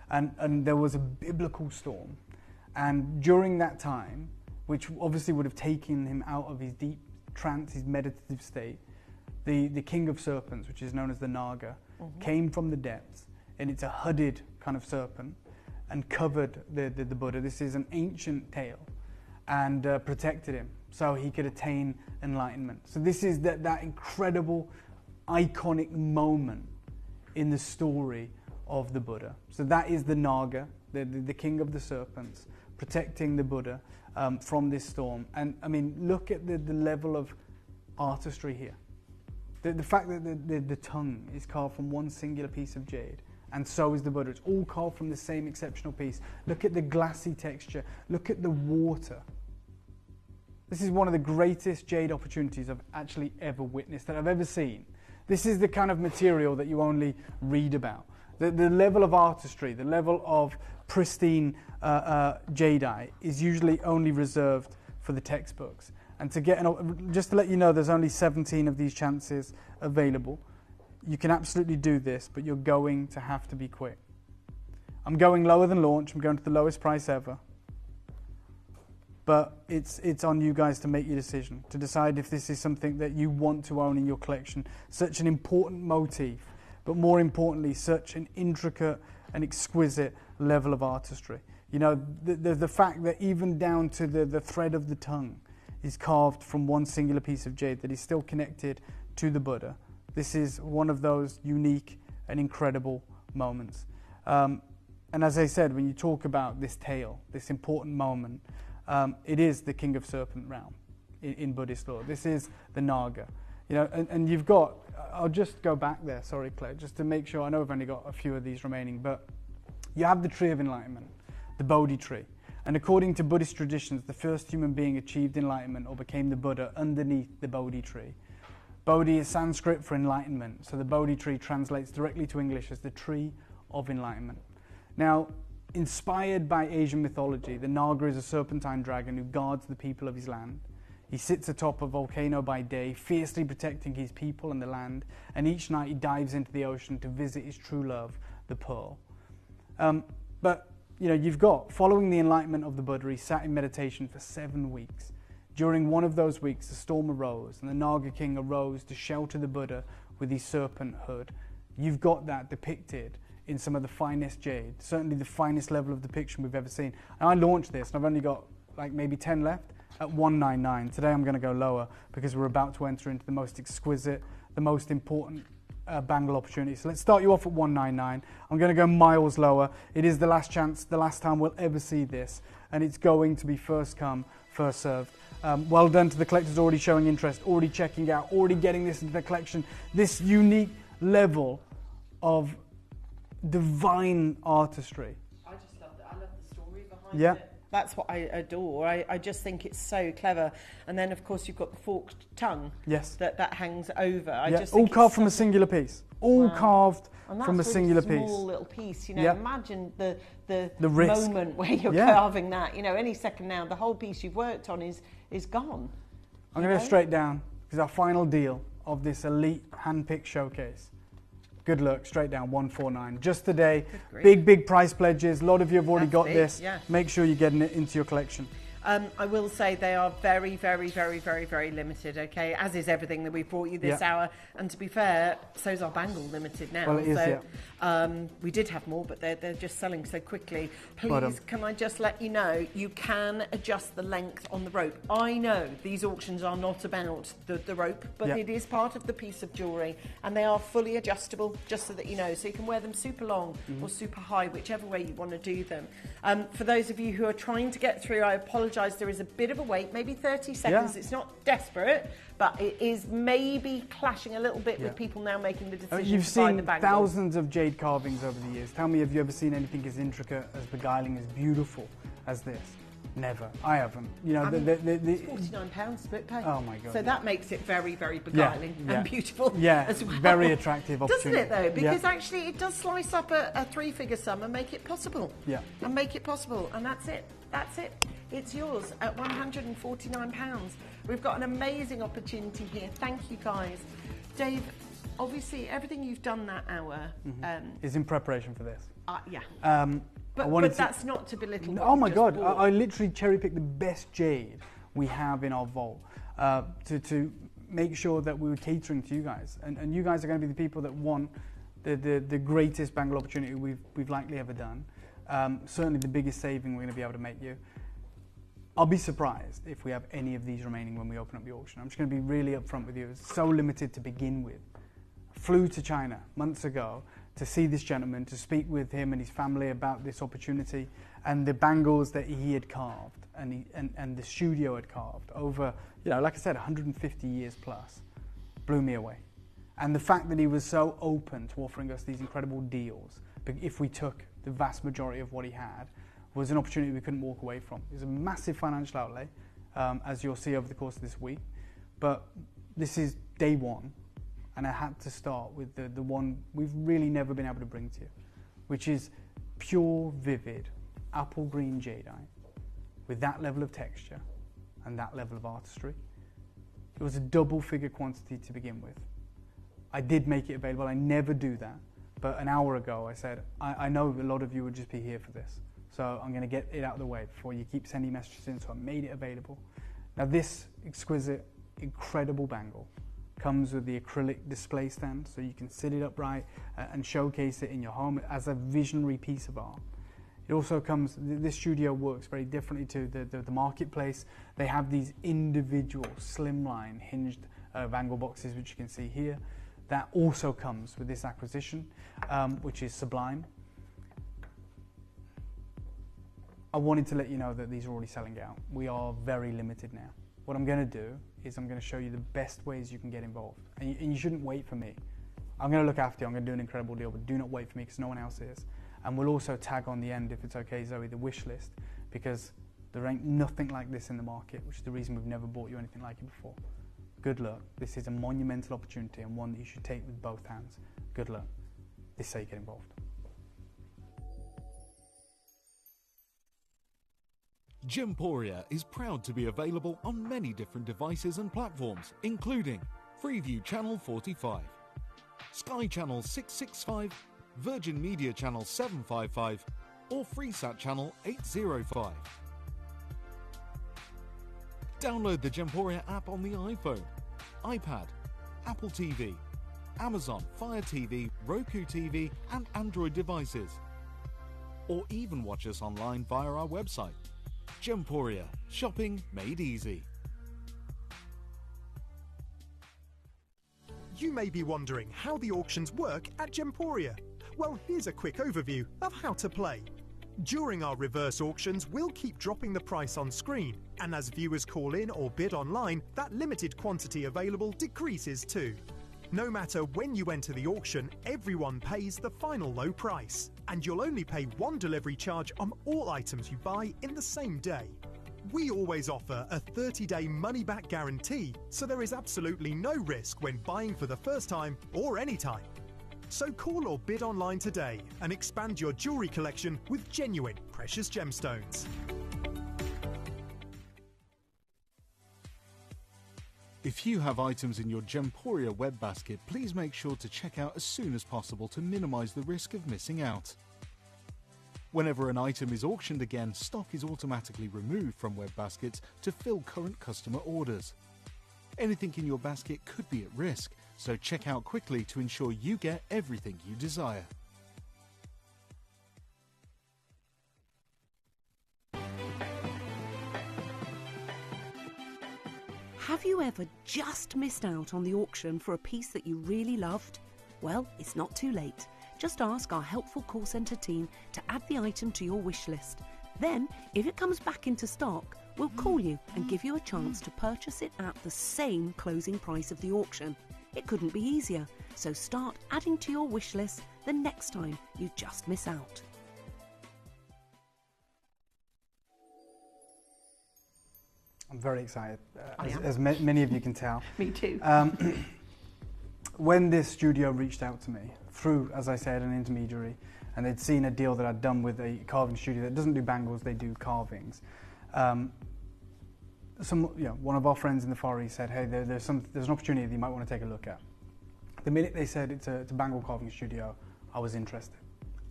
And there was a biblical storm, and during that time, which obviously would have taken him out of his deep trance, his meditative state, the king of serpents, which is known as the Naga, came from the depths, and it's a hooded kind of serpent, and covered the Buddha. This is an ancient tale, and protected him so he could attain enlightenment. So this is that incredible, iconic moment in the story of the Buddha. So that is the Naga, the king of the serpents, protecting the Buddha from this storm. And I mean, look at the level of artistry here. The fact that the tongue is carved from one singular piece of jade, and so is the Buddha. It's all carved from the same exceptional piece. Look at the glassy texture. Look at the water. This is one of the greatest jade opportunities I've actually ever witnessed, that I've ever seen. This is the kind of material that you only read about. The level of artistry, the level of pristine jadeite is usually only reserved for the textbooks. And to get just to let you know, there's only 17 of these chances available. You can absolutely do this, but you're going to have to be quick. I'm going lower than launch. I'm going to the lowest price ever. But it's on you guys to make your decision, to decide if this is something that you want to own in your collection. Such an important motif, but more importantly, such an intricate and exquisite level of artistry. You know, the fact that even down to the thread of the tongue is carved from one singular piece of jade that is still connected to the Buddha. This is one of those unique and incredible moments. And as I said, when you talk about this tale, this important moment, it is the king of serpent realm in Buddhist law. This is the Naga. You know, and you've got, I'll just go back there, sorry Claire, just to make sure. I know I've only got a few of these remaining, but you have the tree of enlightenment, the Bodhi tree. And according to Buddhist traditions, the first human being achieved enlightenment or became the Buddha underneath the Bodhi tree. Bodhi is Sanskrit for enlightenment, so the Bodhi tree translates directly to English as the tree of enlightenment. Now, inspired by Asian mythology, the Naga is a serpentine dragon who guards the people of his land. He sits atop a volcano by day, fiercely protecting his people and the land, and each night he dives into the ocean to visit his true love, the pearl. But, you know, you've got, following the enlightenment of the Buddha, he sat in meditation for 7 weeks. During one of those weeks, a storm arose, and the Naga king arose to shelter the Buddha with his serpent hood. You've got that depicted in some of the finest jade, certainly the finest level of depiction we've ever seen. And I launched this, and I've only got like maybe 10 left at $199. Today I'm going to go lower because we're about to enter into the most exquisite, the most important bangle opportunity. So let's start you off at $199. I'm going to go miles lower. It is the last chance, the last time we'll ever see this, and it's going to be first come, first served. Well done to the collectors already showing interest, already checking out, already getting this into the collection. This unique level of divine artistry. I just love it. I love the story behind it. That's what I adore. I just think it's so clever. And then, of course, you've got the forked tongue. Yes. That hangs over. I Yeah, just think all carved from a singular piece. All carved from a singular piece. Small little piece. You know, imagine the risk. moment where you're carving that. You know, any second now, the whole piece you've worked on is gone. I'm going to go straight down because our final deal of this elite hand-picked showcase. Good luck, straight down, 149. Just today, big price pledges. A lot of you have already got this. Yeah. Make sure you're getting it into your collection. I will say they are very, very, very, very, very limited, okay? As is everything that we've brought you this hour. And to be fair, so's our bangle limited now. Well, it is, we did have more, but they're just selling so quickly. Please, can I just let you know, you can adjust the length on the rope. I know these auctions are not about the rope, but it is part of the piece of jewellery. And they are fully adjustable, just so that you know. So you can wear them super long or super high, whichever way you want to do them. For those of you who are trying to get through, I apologise. There is a bit of a wait, maybe 30 seconds. It's not desperate, but it is maybe clashing a little bit with people now making the decision You've to buy seen the bangle. thousands of jade carvings over the years. Tell me, have you ever seen anything as intricate, as beguiling, as beautiful as this? Never. I haven't. You know, it's £49 split pay. Oh my God. So that makes it very, very beguiling and beautiful as well. Very attractive opportunity. Doesn't it though? Because actually it does slice up a three-figure sum and make it possible. Yeah. And make it possible. And that's it. That's it. It's yours at £149. We've got an amazing opportunity here. Thank you guys. Dave, obviously everything you've done that hour is in preparation for this. But that's not to belittle. Oh my God! I literally cherry-picked the best jade we have in our vault to make sure that we were catering to you guys, and you guys are going to be the people that want the greatest bangle opportunity we've likely ever done. Certainly the biggest saving we're going to be able to make you. I'll be surprised if we have any of these remaining when we open up the auction. I'm just going to be really upfront with you. It's so limited to begin with. Flew to China months ago to see this gentleman, to speak with him and his family about this opportunity and the bangles that he had carved and the studio had carved over, you know, like I said, 150 years plus. Blew me away. And the fact that he was so open to offering us these incredible deals, if we took the vast majority of what he had, was an opportunity we couldn't walk away from. It was a massive financial outlay, as you'll see over the course of this week. But this is day one. And I had to start with the one we've really never been able to bring to you, which is pure, vivid, apple green jadeite with that level of texture and that level of artistry. It was a double-figure quantity to begin with. I did make it available. I never do that. But an hour ago, I said, I know a lot of you would just be here for this. So I'm going to get it out of the way before you keep sending messages in, so I made it available. Now, this exquisite, incredible bangle comes with the acrylic display stand, so you can sit it upright and showcase it in your home as a visionary piece of art. It also comes, this studio works very differently to the marketplace. They have these individual slimline hinged bangle boxes, which you can see here. That also comes with this acquisition, which is sublime. I wanted to let you know that these are already selling out. We are very limited now. What I'm going to do is I'm going to show you the best ways you can get involved. And you shouldn't wait for me. I'm going to look after you. I'm going to do an incredible deal, but do not wait for me because no one else is. And we'll also tag on the end, if it's okay, Zoe, the wish list, because there ain't nothing like this in the market, which is the reason we've never bought you anything like it before. Good luck. This is a monumental opportunity and one that you should take with both hands. Good luck. This is how you get involved. Gemporia is proud to be available on many different devices and platforms, including Freeview Channel 45, Sky Channel 665, Virgin Media Channel 755, or FreeSat Channel 805. Download the Gemporia app on the iPhone, iPad, Apple TV, Amazon, Fire TV, Roku TV, and Android devices. Or even watch us online via our website. Gemporia, shopping made easy. You may be wondering how the auctions work at Gemporia. Well, here's a quick overview of how to play. During our reverse auctions, we'll keep dropping the price on screen, and as viewers call in or bid online, that limited quantity available decreases too. No matter when you enter the auction, everyone pays the final low price, and you'll only pay one delivery charge on all items you buy in the same day. We always offer a 30-day money-back guarantee, so there is absolutely no risk when buying for the first time or any time. So call or bid online today and expand your jewellery collection with genuine precious gemstones. If you have items in your Gemporia web basket, please make sure to check out as soon as possible to minimise the risk of missing out. Whenever an item is auctioned again, stock is automatically removed from web baskets to fill current customer orders. Anything in your basket could be at risk, so check out quickly to ensure you get everything you desire. Have you ever just missed out on the auction for a piece that you really loved? Well, it's not too late. Just ask our helpful call centre team to add the item to your wish list. Then, if it comes back into stock, we'll call you and give you a chance to purchase it at the same closing price of the auction. It couldn't be easier, so start adding to your wish list the next time you just miss out. I'm very excited, as many of you can tell. Me too. When this studio reached out to me, through, as I said, an intermediary, and they'd seen a deal that I'd done with a carving studio that doesn't do bangles, they do carvings. One of our friends in the Far East said, hey, there's an opportunity that you might want to take a look at. The minute they said it's a bangle carving studio, I was interested,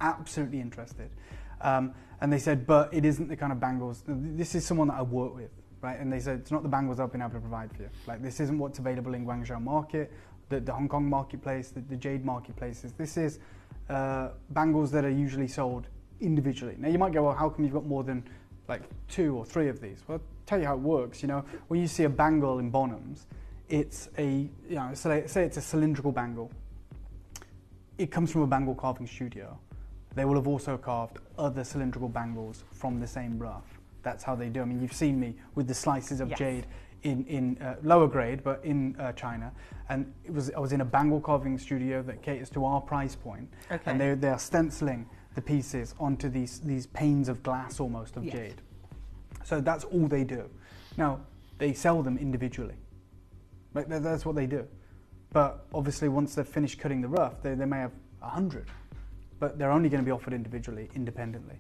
absolutely interested. And they said, but it isn't the kind of bangles, this is someone that I work with, right? And they said, it's not the bangles I've been able to provide for you. Like, this isn't what's available in Guangzhou market, the Hong Kong marketplace, the jade marketplaces. This is bangles that are usually sold individually. Now you might go, well, how come you've got more than like 2 or 3 of these? Well, I'll tell you how it works. You know, when you see a bangle in Bonhams, it's say it's a cylindrical bangle. It comes from a bangle carving studio. They will have also carved other cylindrical bangles from the same rough. That's how they do. I mean, you've seen me with the slices of jade in lower grade, but in China, and I was in a bangle carving studio that caters to our price point, and they are stenciling the pieces onto these panes of glass almost of jade. So that's all they do. Now they sell them individually, right? That's what they do. But obviously, once they've finished cutting the rough, they may have 100, but they're only going to be offered individually, independently.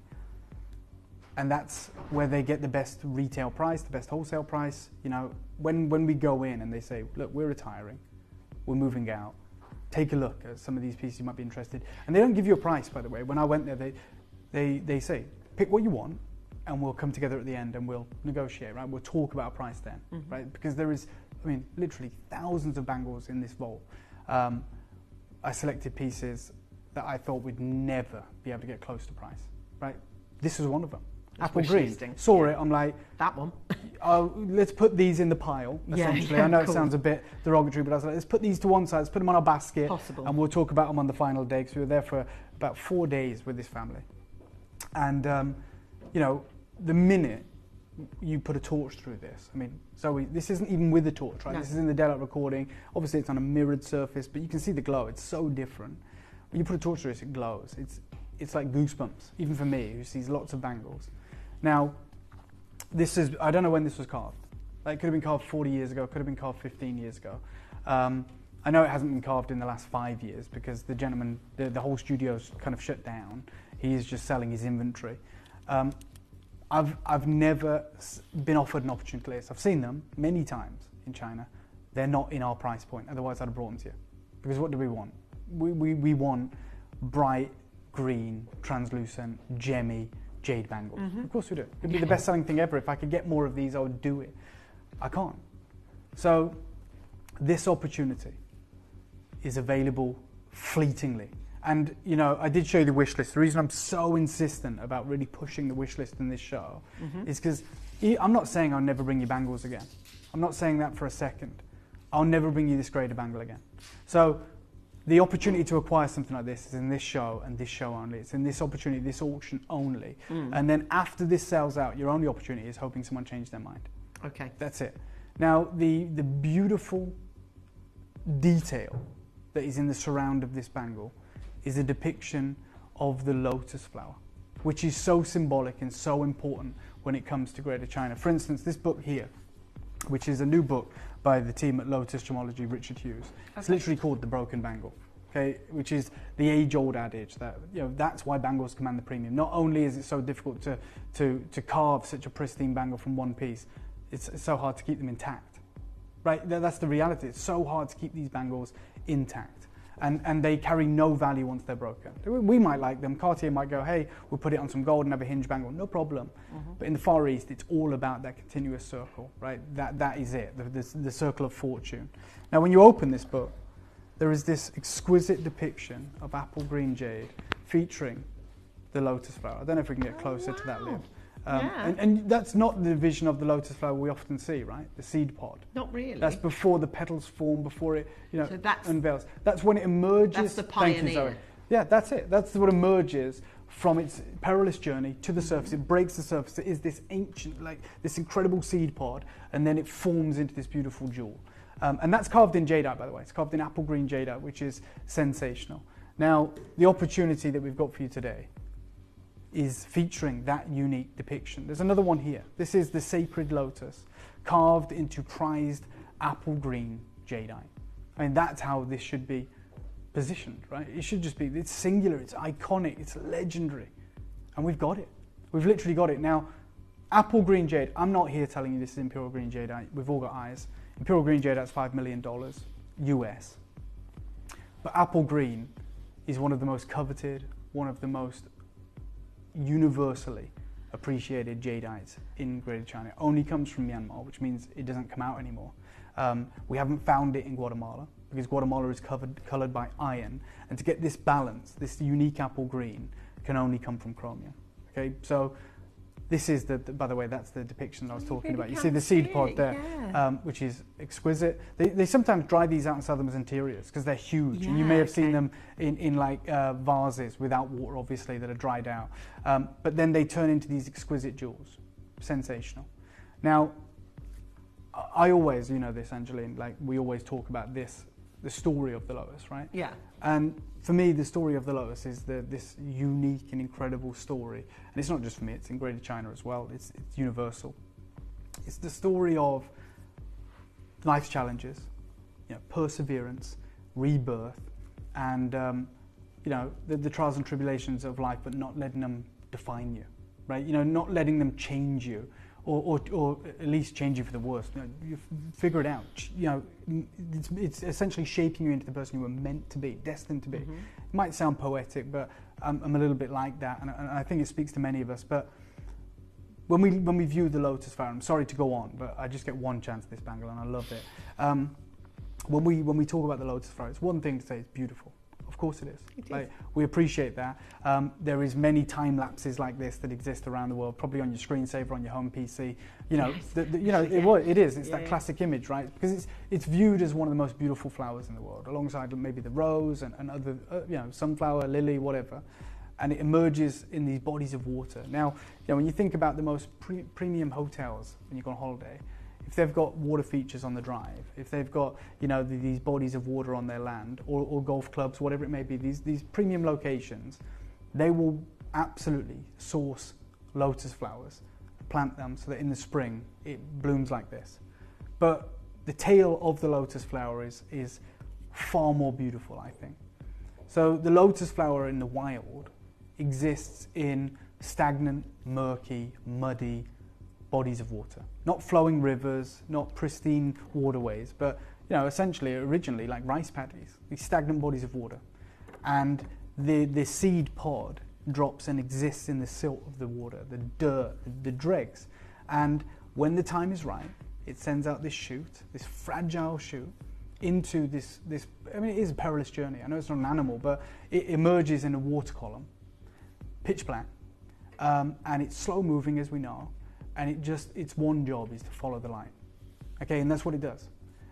And that's where they get the best retail price, the best wholesale price. You know, when we go in and they say, look, we're retiring, we're moving out, take a look at some of these pieces you might be interested. And they don't give you a price, by the way. When I went there, they say, pick what you want, and we'll come together at the end and we'll negotiate, right? We'll talk about a price then, right? Because there is, I mean, literally thousands of bangles in this vault. I selected pieces that I thought would never be able to get close to price, right? This was one of them. Apple green. Saw it, I'm like, that one. Let's put these in the pile, essentially. I know it sounds a bit derogatory, but I was like, let's put these to one side, let's put them on our basket, and we'll talk about them on the final day, because we were there for about 4 days with this family. And, you know, the minute you put a torch through this, I mean, Zoe, this isn't even with a torch, right? No. This is in the daylight recording. Obviously, it's on a mirrored surface, but you can see the glow. It's so different. When you put a torch through it glows. It's like goosebumps, even for me, who sees lots of bangles. Now, this is, I don't know when this was carved. Like, it could have been carved 40 years ago, could have been carved 15 years ago. I know it hasn't been carved in the last 5 years because the gentleman, the whole studio's kind of shut down. He is just selling his inventory. I've never been offered an opportunity like this. I've seen them many times in China. They're not in our price point, otherwise I'd have brought them to you. Because what do we want? We want bright, green, translucent, gemmy, jade bangles. Of course we do. It'd be the best selling thing ever. If I could get more of these, I would do it. I can't. So this opportunity is available fleetingly. And, you know, I did show you the wish list. The reason I'm so insistent about really pushing the wish list in this show is because I'm not saying I'll never bring you bangles again. I'm not saying that for a second. I'll never bring you this grade of bangle again. So the opportunity to acquire something like this is in this show and this show only. It's in this opportunity, this auction only. And then after this sells out, your only opportunity is hoping someone changed their mind. Okay. That's it. Now, the beautiful detail that is in the surround of this bangle is a depiction of the lotus flower, which is so symbolic and so important when it comes to Greater China. For instance, this book here, which is a new book by the team at Lotus Gemology, Richard Hughes. It's literally called The Broken Bangle, okay, which is the age-old adage that, you know, that's why bangles command the premium. Not only is it so difficult to carve such a pristine bangle from one piece, it's so hard to keep them intact, right? That's the reality. It's so hard to keep these bangles intact. And they carry no value once they're broken. We might like them. Cartier might go, hey, we'll put it on some gold and have a hinge bangle. No problem. But in the Far East, it's all about that continuous circle, right? That is it, the circle of fortune. Now, when you open this book, there is this exquisite depiction of apple green jade featuring the lotus flower. I don't know if we can get closer to that lid. And that's not the vision of the lotus flower we often see, right? The seed pod. Not really. That's before the petals form, before it, you know, So that's- unveils. That's when it emerges. That's the Thank you, pioneer. Zoe. Yeah, that's it. That's what emerges from its perilous journey to the surface. It breaks the surface. It is this ancient, like this incredible seed pod, and then it forms into this beautiful jewel. And that's carved in jadeite, by the way. It's carved in apple green jadeite, which is sensational. Now, the opportunity that we've got for you today is featuring that unique depiction. There's another one here. This is the sacred lotus, carved into prized apple green jadeite. I mean, that's how this should be positioned, right? It should just be, it's singular, it's iconic, it's legendary. And we've got it. We've literally got it. Now, apple green jade, I'm not here telling you this is imperial green jadeite. We've all got eyes. Imperial green jadeite's $5 million US. But apple green is one of the most coveted, one of the most universally appreciated jadeites in Greater China. It only comes from Myanmar, which means it doesn't come out anymore. We haven't found it in Guatemala because Guatemala is coloured by iron, and to get this balance, this unique apple green, can only come from chromium. Okay, so this is by the way, that's the depiction I was talking about. You see the seed pod there, which is exquisite. They sometimes dry these out and sell them as interiors because they're huge. And you may have seen them in like vases without water, obviously, that are dried out. But then they turn into these exquisite jewels. Sensational. Now, I always, you know this, Angeline, like we always talk about this, the story of the lotus, right? Yeah. And for me, the story of the lotus is this unique and incredible story. And it's not just for me, it's in Greater China as well. It's universal. It's the story of life's challenges, you know, perseverance, rebirth, and you know, the trials and tribulations of life, but not letting them define you, right? You know, not letting them change you, or at least change you for the worse. You know, you figure it out. You know, it's essentially shaping you into the person you were meant to be, destined to be. It might sound poetic, but I'm a little bit like that, and I think it speaks to many of us. But when we view the lotus flower, I'm sorry to go on, but I just get one chance at this bangle, and I love it. When we talk about the lotus flower, it's one thing to say it's beautiful. Of course it is. Like, we appreciate that. There is many time lapses like this that exist around the world, probably on your screensaver, on your home PC. You know, you know, it is. It's that classic image, right? Because it's viewed as one of the most beautiful flowers in the world, alongside maybe the rose and other, you know, sunflower, lily, whatever. And it emerges in these bodies of water. Now, you know, when you think about the most premium hotels when you go on holiday, if they've got water features on the drive, if they've got, you know, these bodies of water on their land, or golf clubs, whatever it may be, these premium locations, they will absolutely source lotus flowers, plant them so that in the spring it blooms like this. But the tail of the lotus flower is far more beautiful, I think. So the lotus flower in the wild exists in stagnant, murky, muddy bodies of water. Not flowing rivers, not pristine waterways, but, you know, essentially originally like rice paddies, these stagnant bodies of water. And the seed pod drops and exists in the silt of the water, the dirt, the dregs. And when the time is right, it sends out this shoot, this fragile shoot. into this, I mean, it is a perilous journey. I know it's not an animal, but it emerges in a water column, pitch black, and it's slow moving, as we know, and its one job is to follow the light. Okay, and that's what it does.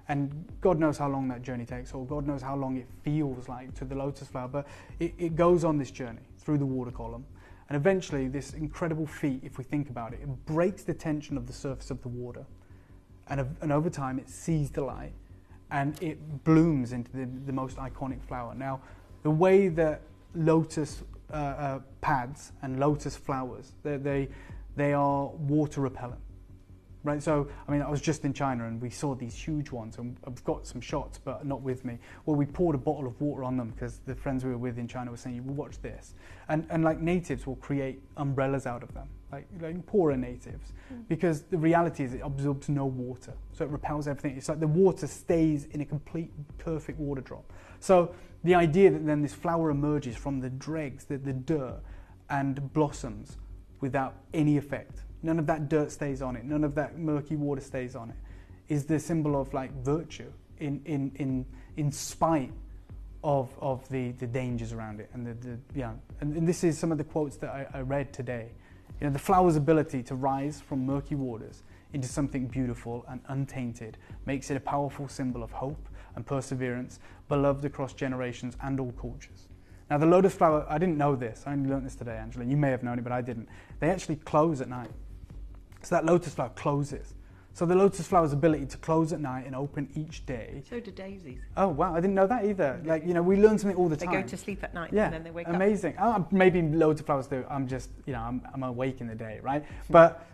And God knows how long that journey takes, or God knows how long it feels like to the lotus flower, but it goes on this journey through the water column. And eventually, this incredible feat, if we think about it, it breaks the tension of the surface of the water. And over time, it sees the light, and it blooms into the most iconic flower. Now, the way that lotus pads and lotus flowers, they are water repellent. Right, so I mean, I was just in China and we saw these huge ones, and I've got some shots, but not with me. Well, we poured a bottle of water on them because the friends we were with in China were saying, "You watch this," and like natives will create umbrellas out of them, like poorer natives, because the reality is it absorbs no water, so it repels everything. It's like the water stays in a complete, perfect water drop. So the idea that then this flower emerges from the dregs, the dirt, and blossoms without any effect. None of that dirt stays on it. None of that murky water stays on it. Is the symbol of like virtue in spite of the dangers around it, and and this is some of the quotes that I read today. You know, the flower's ability to rise from murky waters into something beautiful and untainted makes it a powerful symbol of hope and perseverance, beloved across generations and all cultures. Now, the lotus flower, I didn't know this. I only learned this today, Angela. You may have known it, but I didn't. They actually close at night. So that lotus flower closes. So the lotus flower's ability to close at night and open each day. So do daisies. Oh, wow. I didn't know that either. Like, you know, we learn something all the time. They go to sleep at night, yeah, and then they wake up. Amazing. Oh, maybe loads of flowers do. I'm just, you know, I'm awake in the day, right? But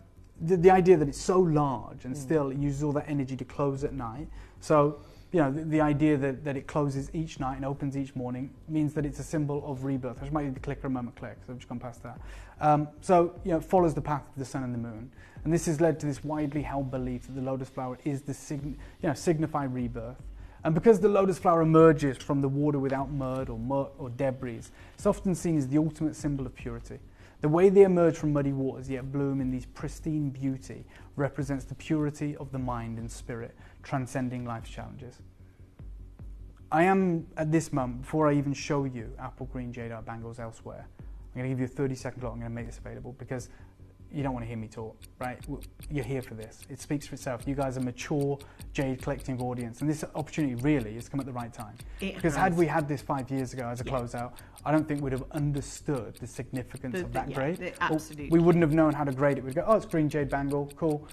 the idea that it's so large and still it uses all that energy to close at night. So, you know, the idea that it closes each night and opens each morning means that it's a symbol of rebirth. I just might need to click a moment click, so I've just gone past that. So, you know, it follows the path of the sun and the moon. And this has led to this widely held belief that the lotus flower is signify rebirth. And because the lotus flower emerges from the water without mud or debris, it's often seen as the ultimate symbol of purity. The way they emerge from muddy waters yet bloom in these pristine beauty represents the purity of the mind and spirit, transcending life's challenges. I am, at this moment, before I even show you apple green jadeite bangles elsewhere, I'm going to give you a 30-second clock. I'm going to make this available because you don't want to hear me talk, right? You're here for this. It speaks for itself. You guys are a mature jade collecting audience, and this opportunity really has come at the right time. Because had we had this 5 years ago as a closeout, I don't think we'd have understood the significance of that grade. Absolutely. We wouldn't have known how to grade it. We'd go, oh, it's green jade bangle, cool.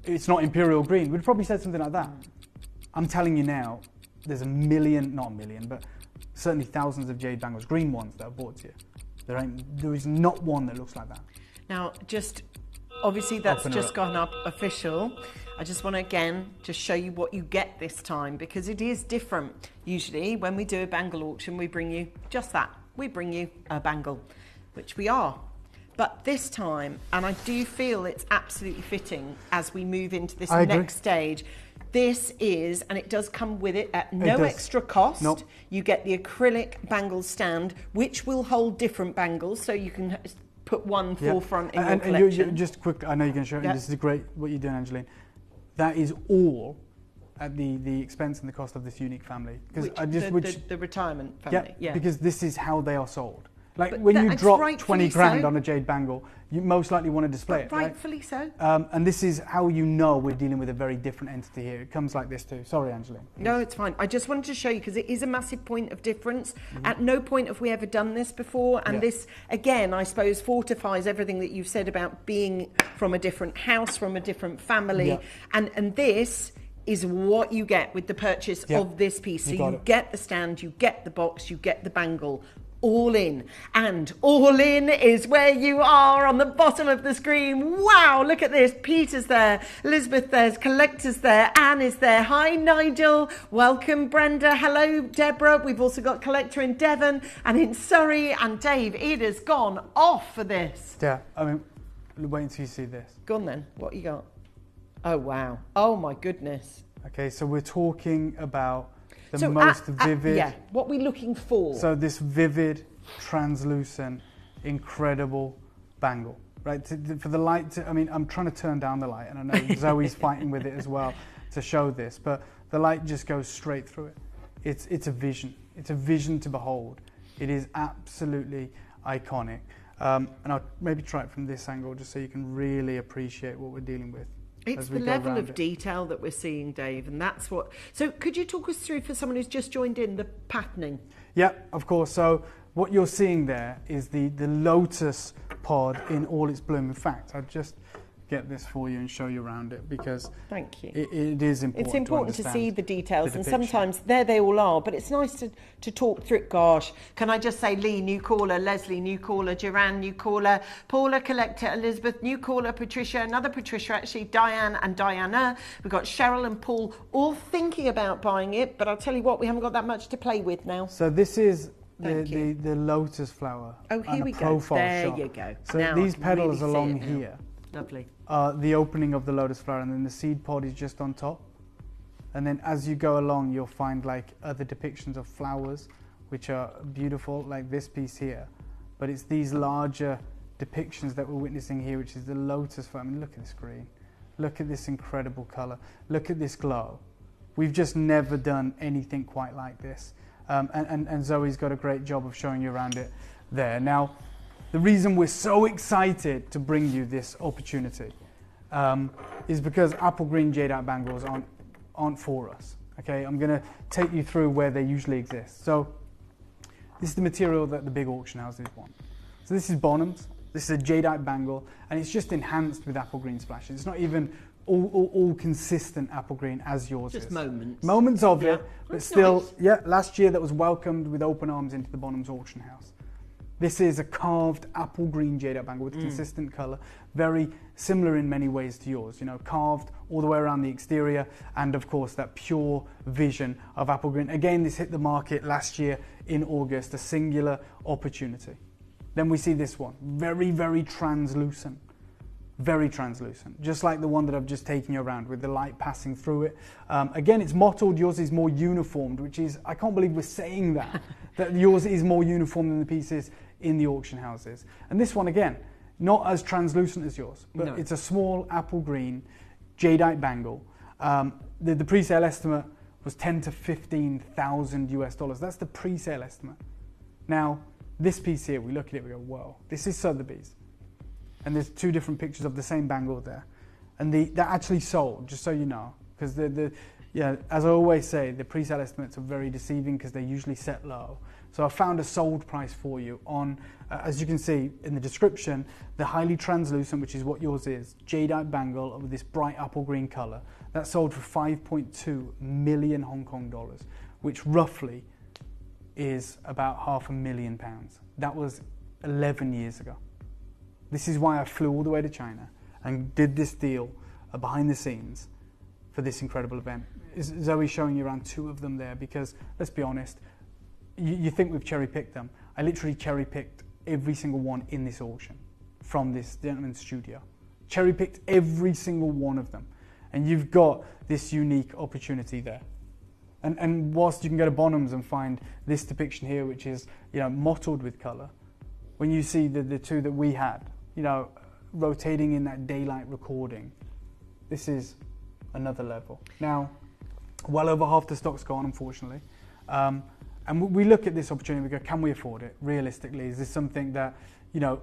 It's not imperial green. We'd have probably said something like that. I'm telling you now, there's not a million, but certainly thousands of jade bangles, green ones, that are bought to you. There is not one that looks like that. Now, obviously that's just gone up official. I just want to again just show you what you get this time, because it is different. Usually when we do a bangle auction, we bring you just that. We bring you a bangle, which we are. But this time, and I do feel it's absolutely fitting as we move into this next stage, this is, and it does come with it at no extra cost. Nope. You get the acrylic bangle stand, which will hold different bangles, so you can put one forefront in your collection. And just quick, I know you're going to show it, and this is great what you're doing, Angeline. That is all at the expense and the cost of this unique family. The retirement family, yeah. Because this is how they are sold. Like when you drop 20 grand on a jade bangle, you most likely want to display it. Rightfully so. And this is how you know we're dealing with a very different entity here. It comes like this too. Sorry, Angeline. No, it's fine. I just wanted to show you because it is a massive point of difference. At no point have we ever done this before. And this, again, I suppose fortifies everything that you've said about being from a different house, from a different family. Yeah. And this is what you get with the purchase of this piece. So you get the stand, you get the box, you get the bangle. All in. And all in is where you are on the bottom of the screen. Wow, look at this. Peter's there, Elizabeth there's, Collector's there, Anne is there. Hi, Nigel. Welcome, Brenda. Hello, Deborah. We've also got Collector in Devon and in Surrey. And Dave, it has gone off for this. Yeah, I mean, wait until you see this. Go on then. What you got? Oh, wow. Oh, my goodness. Okay, so we're talking about the most vivid. What are we looking for? So this vivid, translucent, incredible bangle, right? For the light, I mean, I'm trying to turn down the light, and I know Zoe's fighting with it as well to show this, but The light just goes straight through it. It's a vision. It's a vision to behold. It is absolutely iconic. And I'll maybe try it from this angle just so you can really appreciate what we're dealing with. It's the level of detail that we're seeing, Dave, and that's what... So could you talk us through, for someone who's just joined in, the patterning? Yeah, of course. So what you're seeing there is the lotus pod in all its bloom. In fact, I'll just get this for you and show you around it, because thank you. It is important. It's important to see the details, and depiction. sometimes there they all are, but it's nice to talk through it. Gosh, can I just say, Lee, new caller, Leslie, new caller, Joanne, new caller, Paula, collector, Elizabeth, new caller, Patricia, another Patricia, actually, Diane and Diana. We've got Cheryl and Paul all thinking about buying it, but I'll tell you what, we haven't got that much to play with now. So this is the lotus flower. Oh, here we go. Profile There shot. you go. So now these petals really along here. Lovely. The opening of the lotus flower, and then the seed pod is just on top. And then as you go along, you'll find like other depictions of flowers, which are beautiful, like this piece here. But it's these larger depictions that we're witnessing here, which is the lotus flower. I mean, look at this green. Look at this incredible color. Look at this glow. We've just never done anything quite like this. And Zoe's got a great job of showing you around it there. Now, the reason we're so excited to bring you this opportunity is because apple green jadeite bangles aren't for us. Okay, I'm going to take you through where they usually exist. So this is the material that the big auction houses want. So this is Bonham's. This is a jadeite bangle, and it's just enhanced with apple green splashes. It's not even all consistent apple green as yours is. Just moments. Moments of it, but That's still, nice. yeah, last year that was welcomed with open arms into the Bonham's auction house. This is a carved apple green jadeite bangle with consistent colour, very similar in many ways to yours, you know, carved all the way around the exterior, and of course that pure vision of apple green. Again, this hit the market last year in August, a singular opportunity. Then we see this one, very, very translucent. Very translucent, just like the one that I've just taken you around with the light passing through it. Again, it's mottled, yours is more uniformed, which is, I can't believe we're saying that yours is more uniform than the pieces in the auction houses. And this one, again, not as translucent as yours, but it's a small apple green jadeite bangle. The pre-sale estimate was 10 to 15,000 US dollars. That's the pre-sale estimate. Now, this piece here, we look at it, we go, whoa, this is Sotheby's. And there's two different pictures of the same bangle there. And they're actually sold, just so you know. Because as I always say, the pre-sale estimates are very deceiving because they're usually set low. So I found a sold price for you on, as you can see in the description, the highly translucent, which is what yours is, jadeite bangle with this bright apple green colour. That sold for 5.2 million Hong Kong dollars, which roughly is about £500,000. That was 11 years ago. This is why I flew all the way to China and did this deal behind the scenes for this incredible event. Zoe's showing you around two of them there because, let's be honest, you think we've cherry-picked them. I literally cherry-picked every single one in this auction from this gentleman's studio. Cherry-picked every single one of them. And you've got this unique opportunity there. And whilst you can go to Bonham's and find this depiction here, which is, you know, mottled with colour, when you see the two that we had, you know, rotating in that daylight recording, this is another level. Now, well over half the stock's gone, unfortunately. And we look at this opportunity, we go, can we afford it? Realistically, is this something that, you know,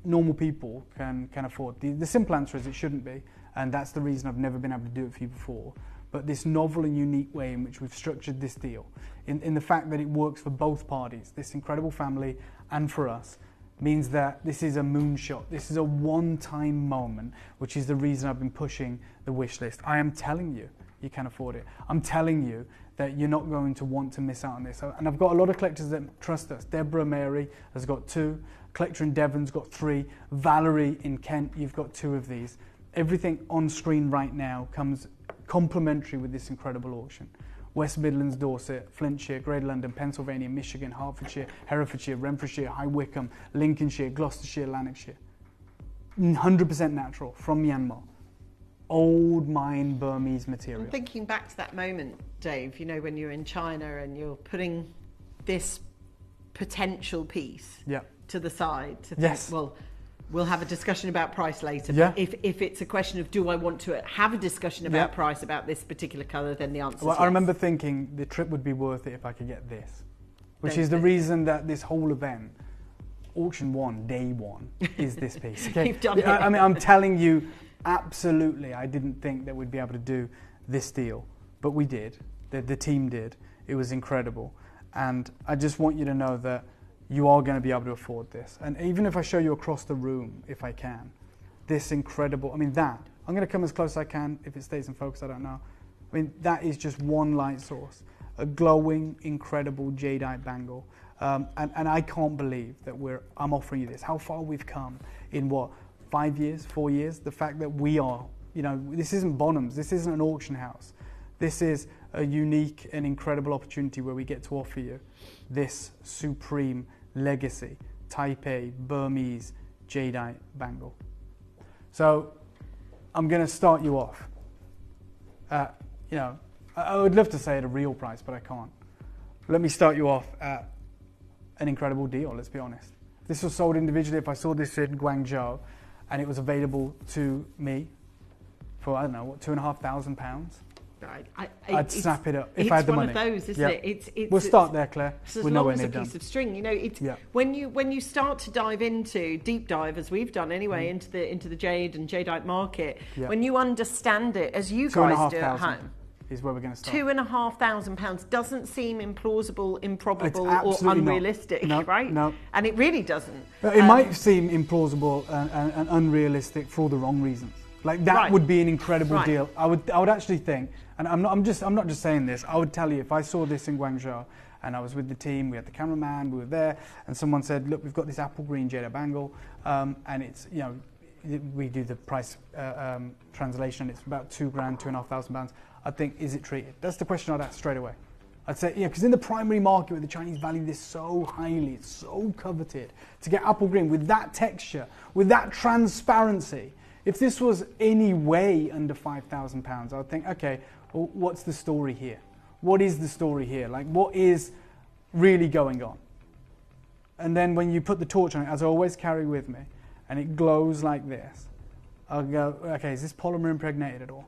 normal people can afford? The simple answer is it shouldn't be, and that's the reason I've never been able to do it for you before. But this novel and unique way in which we've structured this deal, in the fact that it works for both parties, this incredible family and for us, means that this is a moonshot. This is a one-time moment, which is the reason I've been pushing the wish list. I am telling you, you can afford it. I'm telling you that you're not going to want to miss out on this. And I've got a lot of collectors that trust us. Deborah Mary has got 2. Collector in Devon's got 3. Valerie in Kent, you've got 2 of these. Everything on screen right now comes complimentary with this incredible auction. West Midlands, Dorset, Flintshire, Greater London, Pennsylvania, Michigan, Hertfordshire, Herefordshire, Renfrewshire, High Wycombe, Lincolnshire, Gloucestershire, Lanarkshire. 100% natural from Myanmar. Old mine Burmese material. I'm thinking back to that moment, Dave, you know, when you're in China and you're putting this potential piece to the side to think, well, We'll have a discussion about price later. Yeah. But if it's a question of do I want to have a discussion about price about this particular colour, then the answer is yes. I remember thinking the trip would be worth it if I could get this, which is the reason that this whole event, auction 1, day 1, is this piece. Okay? You've done it. I mean, I'm telling you, absolutely, I didn't think that we'd be able to do this deal, but we did. The team did. It was incredible. And I just want you to know that you are going to be able to afford this. And even if I show you across the room, if I can, this incredible, I mean that, I'm going to come as close as I can. If it stays in focus, I don't know. I mean, that is just one light source. A glowing, incredible jadeite bangle. And I can't believe that I'm offering you this. How far we've come in 5 years, 4 years? The fact that we are, this isn't Bonhams, this isn't an auction house. This is a unique and incredible opportunity where we get to offer you this supreme legacy, Type A, Burmese, jadeite bangle. So I'm going to start you off at, I would love to say at a real price, but I can't. Let me start you off at an incredible deal, let's be honest. If this was sold individually, if I saw this in Guangzhou and it was available to me for, I don't know, £2,500, I'd snap it up if I had the money. It's one of those, isn't it? We'll start there, Claire. We're nowhere near done. It's a piece of string. When you start to dive into deep dive, as we've done anyway, into the jade and jadeite market, when you understand it, as you guys do at home, is where we're going to start. £2,500 doesn't seem implausible, improbable, or unrealistic, right? No, and it really doesn't. It might seem implausible and unrealistic for all the wrong reasons. Like that would be an incredible deal. I would actually think, and I'm not just saying this. I would tell you if I saw this in Guangzhou and I was with the team, we had the cameraman, we were there, and someone said, "Look, we've got this apple green jadeite bangle, and it's we do the price translation. It's about £2,000, £2,500. I think, is it treated?" That's the question I'd ask straight away. I'd say, because in the primary market where the Chinese value this so highly, it's so coveted, to get apple green with that texture, with that transparency. If this was any way under £5,000, I would think, okay, well, what's the story here? What is the story here? Like, what is really going on? And then when you put the torch on it, as I always carry with me, and it glows like this, I'll go, okay, is this polymer impregnated at all?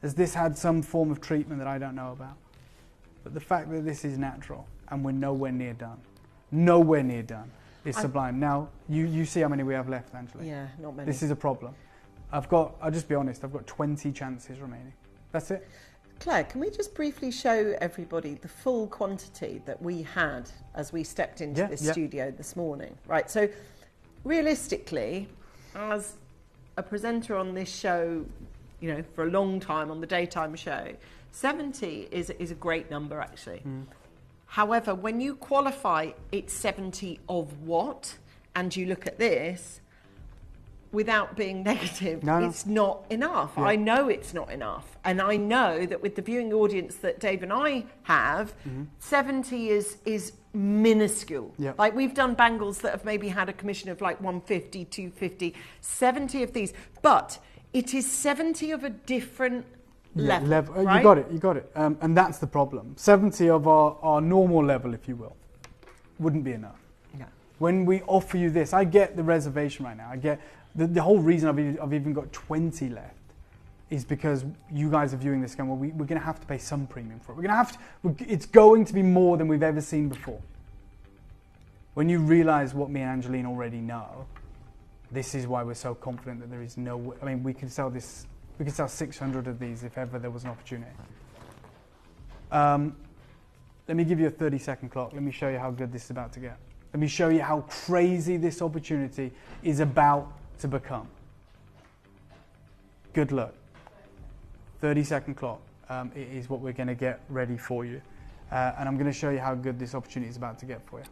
Has this had some form of treatment that I don't know about? But the fact that this is natural, and we're nowhere near done, is sublime. Now, you see how many we have left, Angela. Yeah, not many. This is a problem. I'll just be honest, I've got 20 chances remaining. That's it. Claire, can we just briefly show everybody the full quantity that we had as we stepped into this studio this morning? Right, so realistically, as a presenter on this show, for a long time on the daytime show, 70 is a great number, actually. However, when you qualify it's 70 of what, and you look at this, without being negative, it's not enough. Yeah. I know it's not enough. And I know that with the viewing audience that Dave and I have, 70 is minuscule. Yep. Like, we've done bangles that have maybe had a commission of like 150, 250, 70 of these. But it is 70 of a different level. Right? You got it. And that's the problem. 70 of our normal level, if you will, wouldn't be enough. Yeah. When we offer you this, I get the reservation right now. I get the whole reason I've even got 20 left is because you guys are viewing this going, well, we're going to have to pay some premium for it. It's going to be more than we've ever seen before. When you realise what me and Angeline already know, this is why we're so confident that there is no way. I mean, we could sell 600 of these if ever there was an opportunity. Let me give you a 30-second clock. Let me show you how good this is about to get. Let me show you how crazy this opportunity is about to become. Good luck. 30-second clock is what we're going to get ready for you. And I'm going to show you how good this opportunity is about to get for you.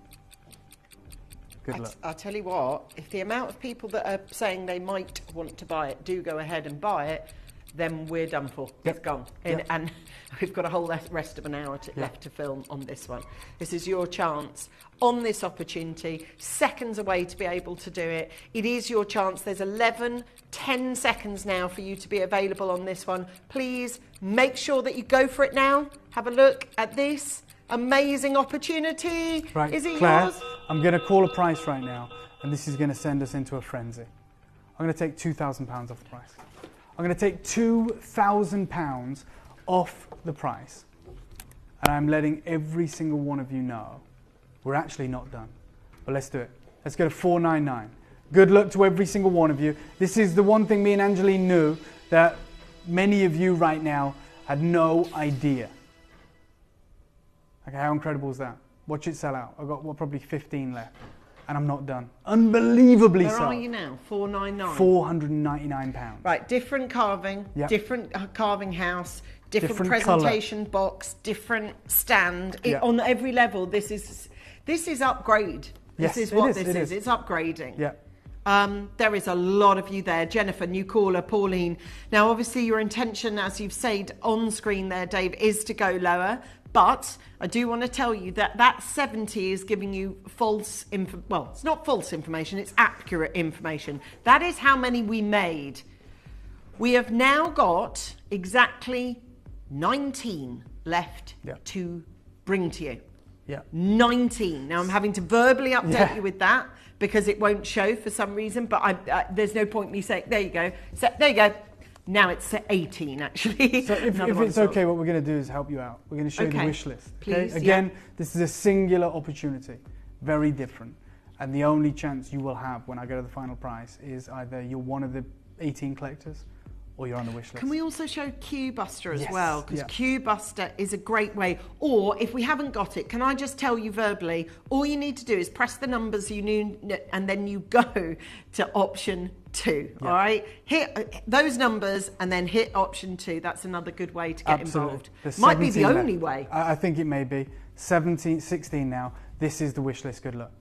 Good luck. I'll tell you what, if the amount of people that are saying they might want to buy it do go ahead and buy it, then we're done for. Yep. It's gone. Yep. And we've got a whole rest of an hour left to film on this one. This is your chance on this opportunity, seconds away to be able to do it. It is your chance. There's 10 seconds now for you to be available on this one. Please make sure that you go for it now. Have a look at this amazing opportunity. Right, is it Claire, yours? I'm going to call a price right now. and this is going to send us into a frenzy. I'm going to take £2,000 off the price. I'm going to take £2,000 off the price. And I'm letting every single one of you know we're actually not done. But let's do it. Let's go to $499. Good luck to every single one of you. This is the one thing me and Angeline knew that many of you right now had no idea. Okay, how incredible is that? Watch it sell out. I've got probably 15 left. And I'm not done. Unbelievably so. Where are you now? $499. £499. Right, different carving, Yep. different carving house, different colour. presentation box, different stand. Yep. On every level, this is upgrade. Yes, This is it what is, this it is. is. It's upgrading. Yeah. There is a lot of you there. Jennifer, new caller, Pauline. Now, obviously, your intention, as you've said on screen there, Dave, is to go lower. But I do want to tell you that 70 is giving you false well, it's not false information, it's accurate information. That is how many we made. We have now got exactly 19 left to bring to you. Yeah. 19. Now, I'm having to verbally update you with that because it won't show for some reason, but there's no point me saying, there you go. So, there you go. Now it's 18, actually. So if it's okay, what we're going to do is help you out. We're going to show you the wish list. Okay? Please, Again, this is a singular opportunity, very different. And the only chance you will have when I go to the final price is either you're one of the 18 collectors or you're on the wish list. Can we also show Q Buster as Yes, well? Because yeah. Q Buster is a great way. Or if we haven't got it, can I just tell you verbally, all you need to do is press the numbers you knew and then you go to option 2. Yeah. All right? Hit those numbers and then hit option 2. That's another good way to get involved. There's Might be the 17 only left. way. I think it may be. 16 now. This is the wish list. Good luck.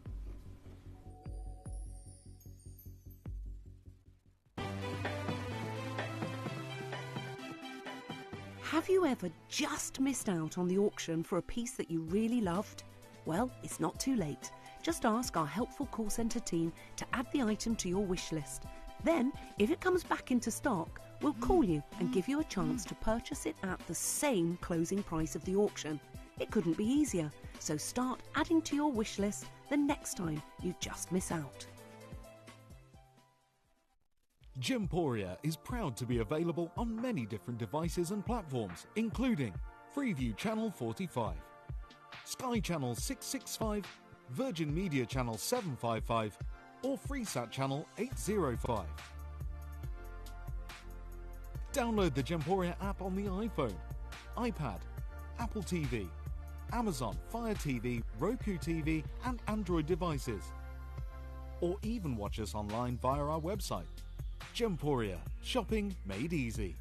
Have you ever just missed out on the auction for a piece that you really loved? Well, it's not too late. Just ask our helpful call centre team to add the item to your wish list. Then, if it comes back into stock, we'll call you and give you a chance to purchase it at the same closing price of the auction. It couldn't be easier, so start adding to your wish list the next time you just miss out. Gemporia is proud to be available on many different devices and platforms, including Freeview Channel 45, Sky Channel 665, Virgin Media Channel 755, or Freesat Channel 805. Download the Gemporia app on the iPhone, iPad, Apple TV, Amazon Fire TV, Roku TV, and Android devices. Or even watch us online via our website. Gemporia, shopping made easy.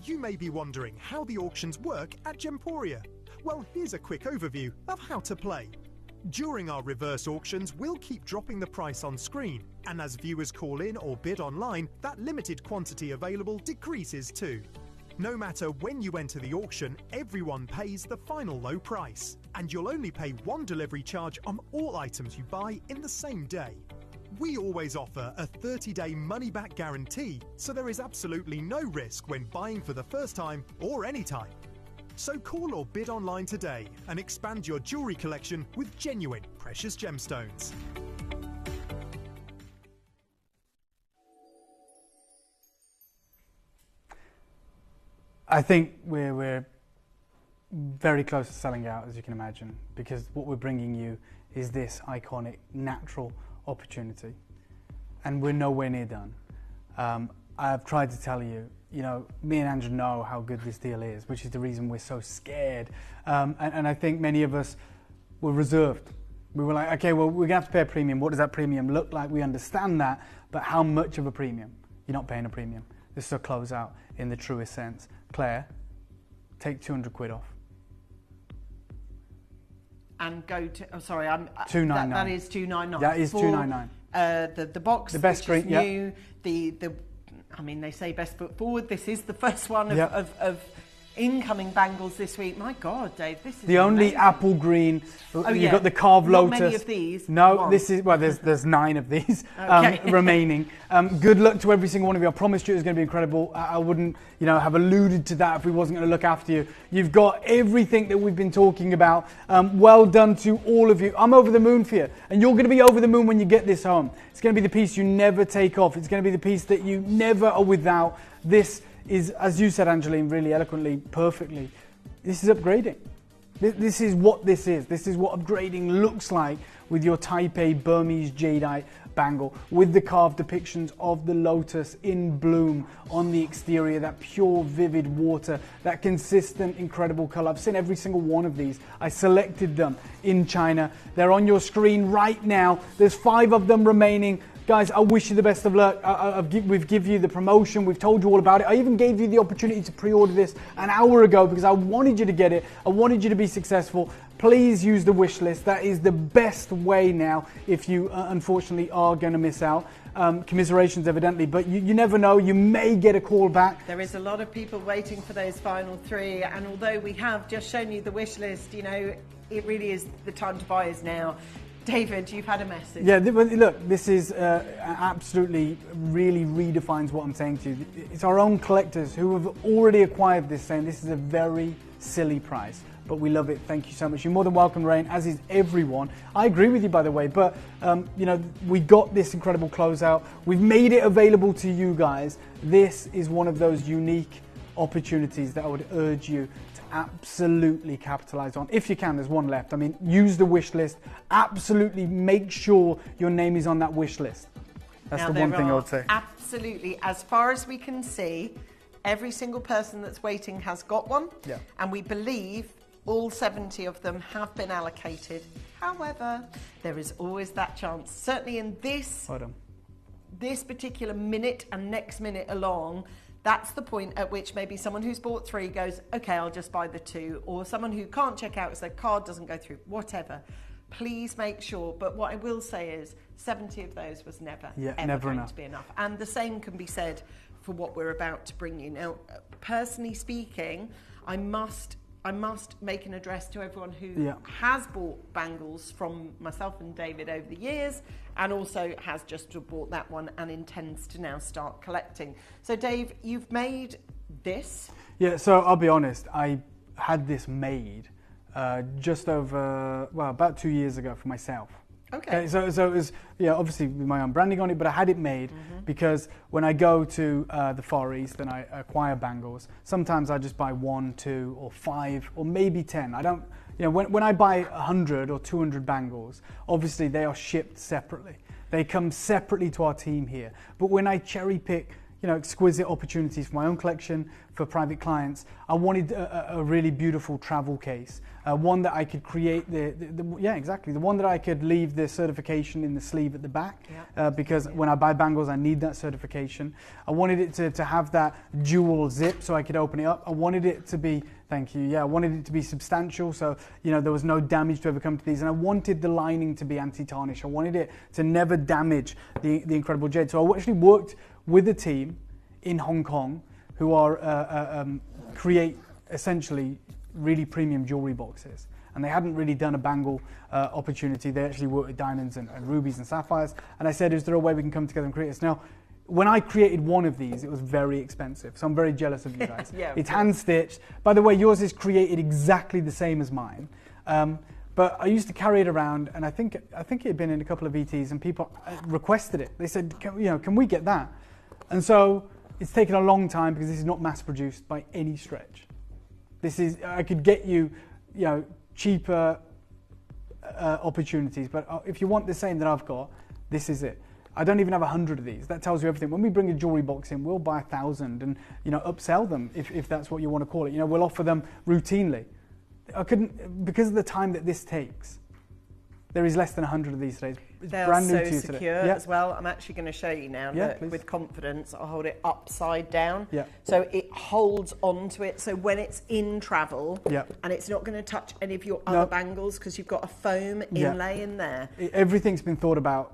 You may be wondering how the auctions work at Gemporia. Well, here's a quick overview of how to play. During our reverse auctions, we'll keep dropping the price on screen, and as viewers call in or bid online, that limited quantity available decreases too. No matter when you enter the auction, everyone pays the final low price, and you'll only pay one delivery charge on all items you buy in the same day. We always offer a 30-day money-back guarantee, so there is absolutely no risk when buying for the first time or any time. So call or bid online today and expand your jewellery collection with genuine precious gemstones. I think we're very close to selling out, as you can imagine, because what we're bringing you is this iconic, natural opportunity, and we're nowhere near done. I've tried to tell you, me and Andrew know how good this deal is, which is the reason we're so scared. And I think many of us were reserved. We were like, okay, well, we're going to have to pay a premium. What does that premium look like? We understand that, but how much of a premium? You're not paying a premium. This is a closeout in the truest sense. Claire, take 200 quid off. And go to, oh, sorry, I'm 299. That is 299. That is 299. The box, the best which is screen, new. I mean, they say best foot forward. This is the first one of incoming bangles this week. My God, Dave, this is the only amazing. apple green. Oh, You've yeah. got the carved Not lotus. many of these. No, One. this is there's 9 of these Okay. remaining. Good luck to every single one of you. I promised you it was going to be incredible. I wouldn't, have alluded to that if we wasn't going to look after you. You've got everything that we've been talking about. Well done to all of you. I'm over the moon for you, and you're going to be over the moon when you get this home. It's going to be the piece you never take off. It's going to be the piece that you never are without. This is, as you said, Angeline, really eloquently, perfectly, this is upgrading. This is what this is. This is what upgrading looks like with your Type A Burmese jadeite bangle, with the carved depictions of the lotus in bloom on the exterior, that pure, vivid water, that consistent, incredible color. I've seen every single one of these. I selected them in China. They're on your screen right now. There's 5 of them remaining. Guys, I wish you the best of luck. We've given you the promotion. We've told you all about it. I even gave you the opportunity to pre-order this an hour ago because I wanted you to get it. I wanted you to be successful. Please use the wish list. That is the best way now if you unfortunately are going to miss out. Commiserations evidently, but you never know. You may get a call back. There is a lot of people waiting for those final 3, and although we have just shown you the wish list, it really is the time to buy is now. David, you've had a message. Yeah, look, this is absolutely really redefines what I'm saying to you. It's our own collectors who have already acquired this saying this is a very silly price, but we love it. Thank you so much. You're more than welcome, Rain, as is everyone. I agree with you, by the way, but we got this incredible closeout. We've made it available to you guys. This is one of those unique opportunities that I would urge you absolutely capitalize on. If you can, there's 1 left. I mean, use the wish list. Absolutely make sure your name is on that wish list. That's the one thing I would say. Absolutely. As far as we can see, every single person that's waiting has got one. Yeah. And we believe all 70 of them have been allocated. However, there is always that chance. Certainly in this particular minute and next minute along, that's the point at which maybe someone who's bought 3 goes, okay, I'll just buy the 2, or someone who can't check out because their card doesn't go through, whatever. Please make sure. But what I will say is 70 of those was never going to be enough. And the same can be said for what we're about to bring you. Now, personally speaking, I must make an address to everyone who has bought bangles from myself and David over the years, and also has just bought that one and intends to now start collecting. So Dave, you've made this. Yeah, so I'll be honest, I had this made just over, about 2 years ago for myself. Okay. So it was, obviously with my own branding on it, but I had it made because when I go to the Far East and I acquire bangles, sometimes I just buy 1, 2, or 5, or maybe 10. I don't, when I buy 100 or 200 bangles, obviously they are shipped separately. They come separately to our team here. But when I cherry pick, exquisite opportunities for my own collection, for private clients, I wanted a really beautiful travel case. One that I could create the one that I could leave the certification in the sleeve at the back, because when I buy bangles I need that certification. I wanted it to have that dual zip so I could open it up. I wanted it to be, I wanted it to be substantial, so there was no damage to ever come to these, and I wanted the lining to be anti-tarnish. I wanted it to never damage the incredible jade. So I actually worked with a team in Hong Kong who are create essentially really premium jewelry boxes, and they hadn't really done a bangle opportunity. They actually worked with diamonds and rubies and sapphires, and I said, is there a way we can come together and create this? Now, when I created one of these, it was very expensive, so I'm very jealous of you guys. It's hand stitched. By the way, yours is created exactly the same as mine, but I used to carry it around, and I think it had been in a couple of ETs, and people requested it. They said, can we get that? And so it's taken a long time because this is not mass produced by any stretch. I could get you, cheaper opportunities, but if you want the same that I've got, this is it. I don't even have 100 of these. That tells you everything. When we bring a jewelry box in, we'll buy 1,000 and upsell them if that's what you want to call it. We'll offer them routinely. I couldn't, because of the time that this takes. There is less than 100 of these today. It's they brand are new so to you secure today. as well. I'm actually going to show you now. Yeah, Look, please. with confidence, I'll hold it upside down. Yeah. So it holds onto it. So when it's in travel, Yeah. and it's not going to touch any of your other bangles because you've got a foam inlay in there. Everything's been thought about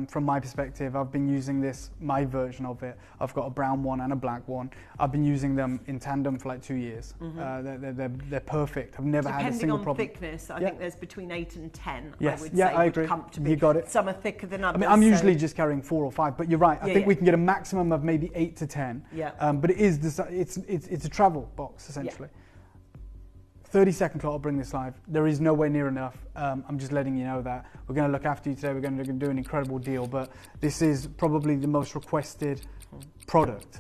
from my perspective. I've been using my version of it. I've got a brown one and a black one. I've been using them in tandem for like 2 years. They're perfect. I've never had a single problem. Depending on thickness, I think there's between 8 and 10. Yes, I would yeah, say I would agree. come to be. You got it. Some are thicker than others. I mean, I'm usually just carrying 4 or 5, but you're right. I think we can get a maximum of maybe 8 to 10. Yeah. But it's a travel box essentially. 30-second clock, I'll bring this live. There is nowhere near enough. I'm just letting you know that. We're going to look after you today. We're going to do an incredible deal, but this is probably the most requested product.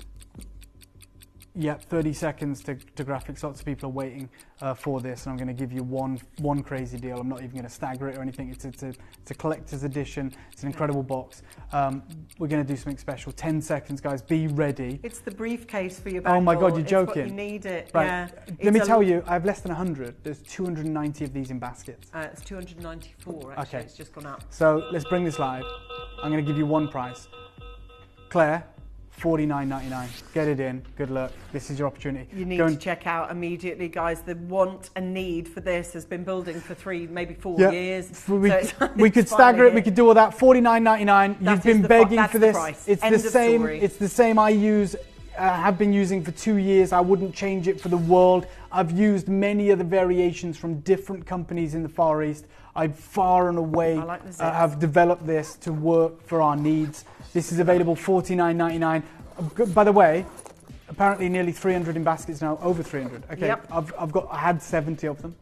Yeah, 30 seconds to graphics. Lots of people are waiting for this, and I'm going to give you one crazy deal. I'm not even going to stagger it or anything. It's a collector's edition. It's an incredible box. We're going to do something special. 10 seconds, guys. Be ready. It's the briefcase for your bangle. Oh my God, you're joking. It's what you need it. Right. Yeah. Let me tell you, I have less than 100. There's 290 of these in baskets. It's 294 actually. Okay. It's just gone up. So let's bring this live. I'm going to give you one price. Claire, $49.99. Get it in. Good luck. This is your opportunity. You need to check out immediately, guys. The want and need for this has been building for 3, maybe 4 years. We could stagger it. We could do all that. $49.99. You've been begging for this. It's the same. It's the same I use. Have been using for 2 years. I wouldn't change it for the world. I've used many other variations from different companies in the Far East. I far and away have developed this to work for our needs. This is available $49.99. By the way, apparently nearly 300 in baskets now, over 300. Okay, yep. I had 70 of them.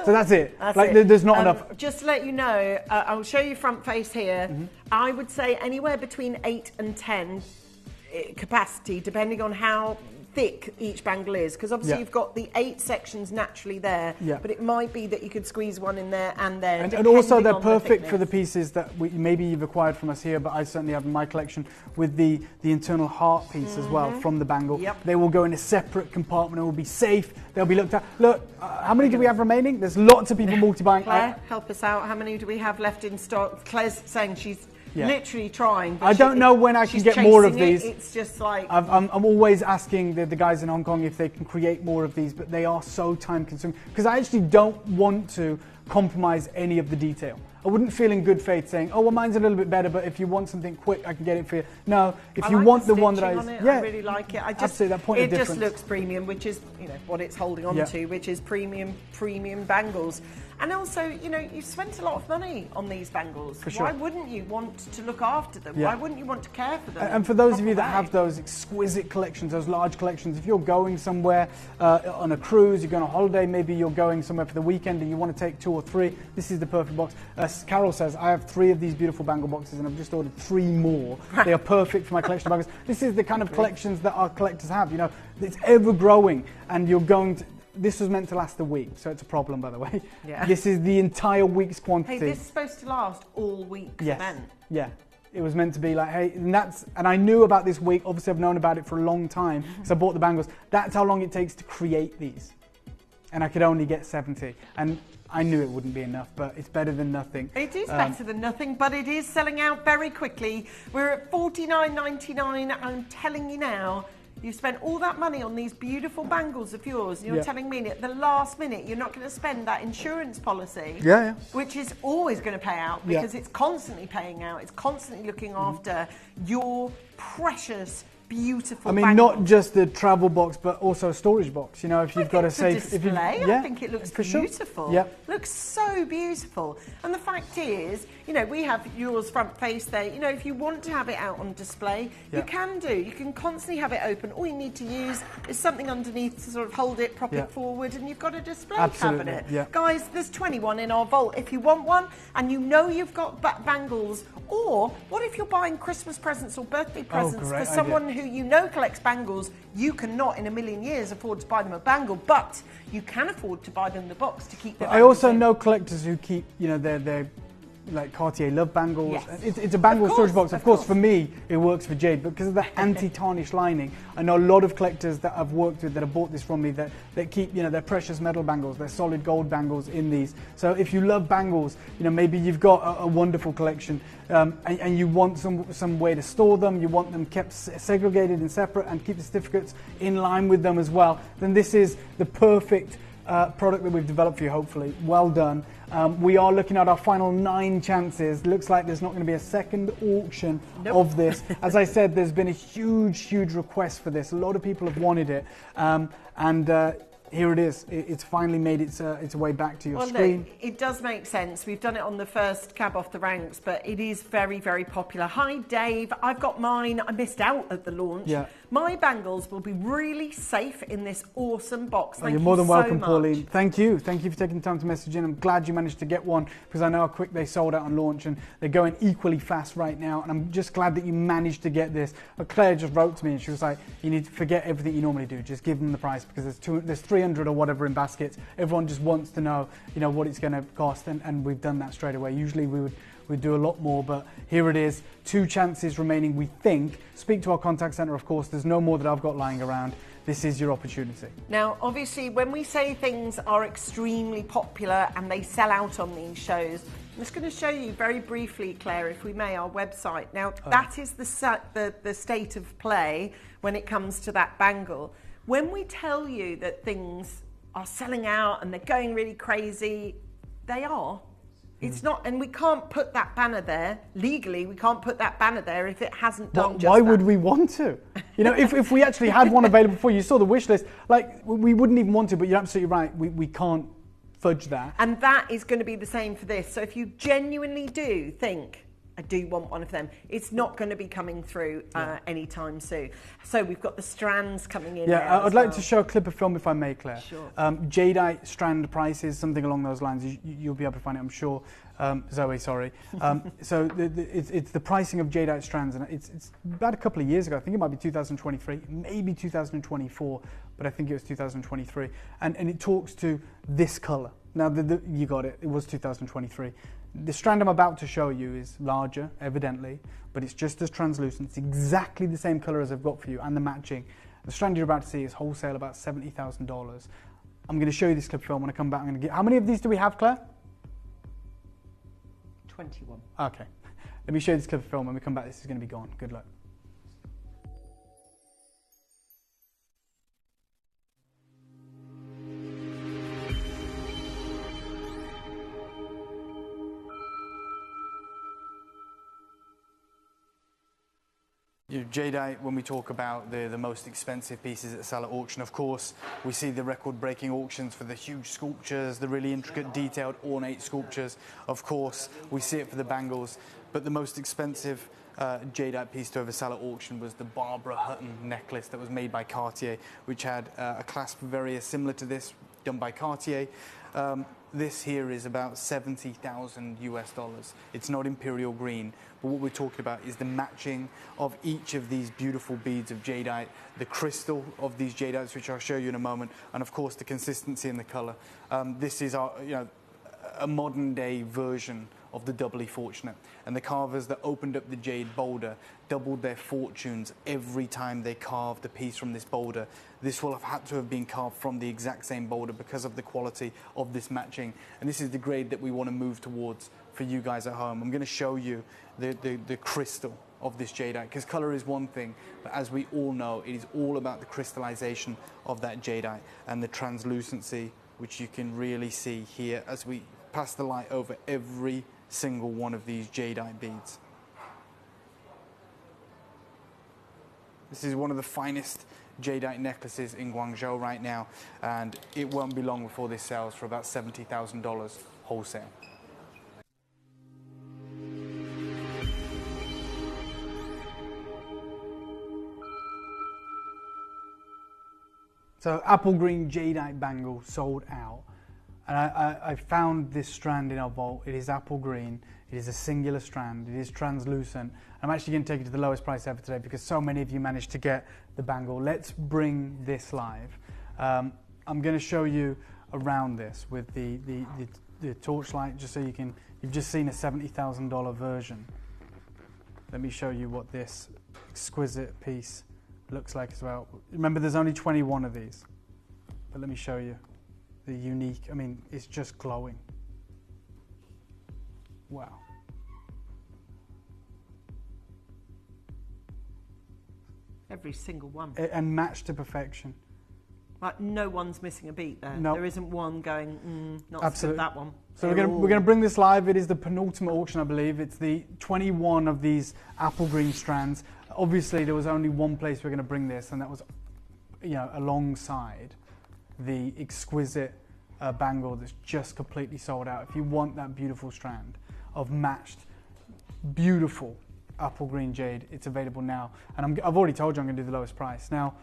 So that's it. There's not enough. Just to let you know, I'll show you front face here. I would say anywhere between 8 and 10 capacity, depending on how thick each bangle is, because obviously you've got the 8 sections naturally there, but it might be that you could squeeze one in there and there. And also they're perfect for the pieces that maybe you've acquired from us here, but I certainly have in my collection with the internal heart piece as well from the bangle. They will go in a separate compartment and will be safe. They'll be looked at. Look, how many do we have remaining? There's lots of people multi-buying. Claire, help us out. How many do we have left in stock? Claire's saying she's literally trying. I don't know when I can get more of these. It's just like... I'm always asking the guys in Hong Kong if they can create more of these, but they are so time consuming. Because I actually don't want to compromise any of the detail. I wouldn't feel in good faith saying, oh, well, mine's a little bit better, but if you want something quick, I can get it for you. No, if you want the one that I really like it. It just looks premium, which is what it's holding on to, which is premium bangles. And also, you've spent a lot of money on these bangles. For sure. Why wouldn't you want to look after them? Why wouldn't you want to care for them? And for those of you that have those exquisite collections, those large collections, if you're going somewhere on a cruise, you're going on a holiday, maybe you're going somewhere for the weekend and you want to take 2 or 3, this is the perfect box. Carol says, I have 3 of these beautiful bangle boxes and I've just ordered 3 more. They are perfect for my collection of bangles. This is the kind of collections that our collectors have. It's ever growing, and you're going to... This was meant to last a week, so it's a problem, by the way. Yeah. This is the entire week's quantity. Hey, this is supposed to last all week's event. Yeah. It was meant to be like, hey, and I knew about this week. Obviously, I've known about it for a long time because I bought the bangles. That's how long it takes to create these. And I could only get 70. And I knew it wouldn't be enough, but it's better than nothing. It is better than nothing, but it is selling out very quickly. We're at $49.99. I'm telling you now, you've spent all that money on these beautiful bangles of yours, and you're telling me at the last minute you're not going to spend that insurance policy, which is always going to pay out because it's constantly paying out. It's constantly looking after your precious, beautiful bangles. Not just the travel box, but also a storage box. If you've got a safe display, I think it looks beautiful. Sure. Looks so beautiful. And the fact is, we have yours front face there. If you want to have it out on display, you can do. You can constantly have it open. All you need to use is something underneath to sort of hold it, prop it forward, and you've got a display cabinet. Guys, there's 21 in our vault. If you want one and you've got bangles, or what if you're buying Christmas presents or birthday presents for someone who collects bangles, you cannot in a million years afford to buy them a bangle, but you can afford to buy them the box to keep them. I also know collectors who keep, their like Cartier love bangles. Yes. It's a bangle storage box. Of course, course. for me, it works for jade, but because of the anti-tarnish lining, I know a lot of collectors that I've worked with that have bought this from me that keep, their precious metal bangles, their solid gold bangles in these. So if you love bangles, maybe you've got a wonderful collection and you want some way to store them, you want them kept segregated and separate and keep the certificates in line with them as well, then this is the perfect product that we've developed for you, hopefully. Well done. We are looking at our final 9 chances. Looks like there's not going to be a second auction of this. As I said, there's been a huge request for this. A lot of people have wanted it. Here it is. It's finally made its way back to your screen. Look, it does make sense. We've done it on the first cab off the ranks, but it is very, very popular. Hi, Dave. I've got mine. I missed out at the launch. Yeah. My bangles will be really safe in this awesome box. Thank You're you more than welcome, so much. Pauline. Thank you. Thank you for taking the time to message in. I'm glad you managed to get one because I know how quick they sold out on launch and they're going equally fast right now. And I'm just glad that you managed to get this. But Claire just wrote to me and she was like, you need to forget everything you normally do. Just give them the price because there's 300 or whatever in baskets. Everyone just wants to know, what it's going to cost. And we've done that straight away. Usually we'd do a lot more, but here it is. 2 chances remaining, we think. Speak to our contact centre, of course. There's no more that I've got lying around. This is your opportunity. Now, obviously, when we say things are extremely popular and they sell out on these shows, I'm just going to show you very briefly, Claire, if we may, our website. Now, that is the state of play when it comes to that bangle. When we tell you that things are selling out and they're going really crazy, they are. It's not, and we can't put that banner there legally. We can't put that banner there if it hasn't done. Why would we want to? If we actually had one available for you, saw the wish list, we wouldn't even want to. But you're absolutely right. We can't fudge that. And that is going to be the same for this. So if you genuinely do think, I do want one of them, it's not going to be coming through anytime soon. So we've got the strands coming in. Yeah, I'd like to show a clip of film if I may, Claire. Sure. Jadeite strand prices, something along those lines. You'll be able to find it, I'm sure. Zoe, sorry. So it's the pricing of jadeite strands, and it's about a couple of years ago. I think it might be 2023, maybe 2024, but I think it was 2023. And it talks to this colour. Now, you got it. It was 2023. The strand I'm about to show you is larger, evidently, but it's just as translucent. It's exactly the same colour as I've got for you and the matching. The strand you're about to see is wholesale about $70,000. I'm going to show you this clip film. When I come back, I'm going to get... How many of these do we have, Claire? 21. Okay. Let me show you this clip of film. When we come back, this is going to be gone. Good luck. Jadeite, when we talk about the most expensive pieces that sell at auction, of course, we see the record-breaking auctions for the huge sculptures, the really intricate, detailed, ornate sculptures. Of course, we see it for the bangles, but the most expensive jadeite piece to ever sell at auction was the Barbara Hutton necklace that was made by Cartier, which had a clasp very similar to this, done by Cartier. This here is about $70,000 US. It's not imperial green, but what we're talking about is the matching of each of these beautiful beads of jadeite, the crystal of these jadeites, which I'll show you in a moment, and of course the consistency and the color. This is our, a modern day version of the doubly fortunate, and the carvers that opened up the jade boulder doubled their fortunes every time they carved a piece from this boulder. This will have had to have been carved from the exact same boulder because of the quality of this matching, and this is the grade that we want to move towards for you guys at home. I'm going to show you the crystal of this jadeite, because color is one thing, but as we all know, it is all about the crystallization of that jadeite and the translucency, which you can really see here as we pass the light over every single one of these jadeite beads. This is one of the finest jadeite necklaces in Guangzhou right now, and it won't be long before this sells for about $70,000 wholesale. So apple green jadeite bangle sold out. And I found this strand in our vault. It is apple green. It is a singular strand. It is translucent. I'm actually going to take it to the lowest price ever today because so many of you managed to get the bangle. Let's bring this live. I'm going to show you around this with the the torchlight, just so you can. You've just seen a $70,000 version. Let me show you what this exquisite piece looks like as well. Remember, there's only 21 of these, but let me show you the unique. I mean, it's just glowing. Wow. Every single one. And matched to perfection. Like no one's missing a beat there. No. There isn't one going, not Absolutely. that one. So we're gonna bring this live. It is the penultimate auction, I believe. It's the 21 of these apple green strands. Obviously, there was only one place we're going to bring this, and that was, alongside the exquisite bangle that's just completely sold out. If you want that beautiful strand of matched, beautiful apple green jade, it's available now. And I've already told you I'm going to do the lowest price. Now,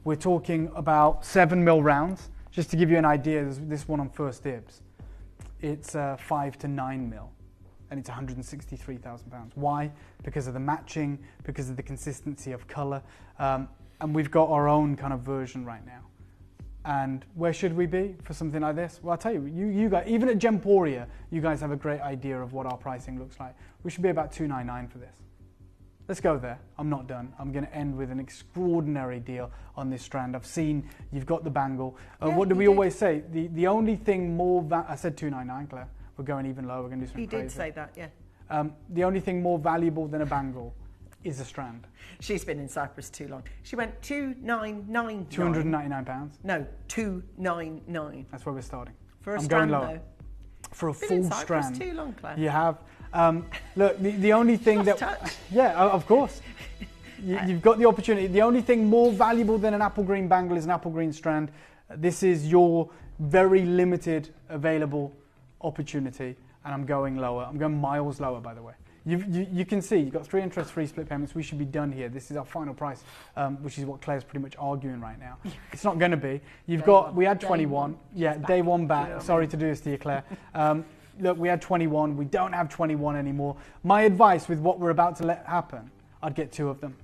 we're talking about 7mm rounds. Just to give you an idea, this one on First Dibs, it's 5 to 9mm, and it's £163,000. Why? Because of the matching, because of the consistency of colour, and we've got our own kind of version right now. And where should we be for something like this? Well, I'll tell you, you guys, even at Gemporia, you guys have a great idea of what our pricing looks like. We should be about $299 for this. Let's go there. I'm not done. I'm going to end with an extraordinary deal on this strand. I've seen you've got the bangle. What do we always say? The only thing more I said $299, Claire. We're going even lower. We're going to do something crazy. You did say that, yeah. The only thing more valuable than a bangle is a strand. She's been in Cyprus too long. She went £299. £299. No, $299. That's where we're starting. For a I'm strand, going lower. though. For a Been full in Cyprus strand. too long, Claire. You have. Look, the only thing that... Yeah, of course. You've got the opportunity. The only thing more valuable than an apple green bangle is an apple green strand. This is your very limited available opportunity, and I'm going lower. I'm going miles lower, by the way. You can see you've got 3 interest-free split payments. We should be done here. This is our final price, which is what Claire's pretty much arguing right now. It's not going to be. We had 21. Yeah, day one back. Sorry to do this to you, Claire. Look, we had 21. We don't have 21 anymore. My advice with what we're about to let happen, I'd get 2 of them.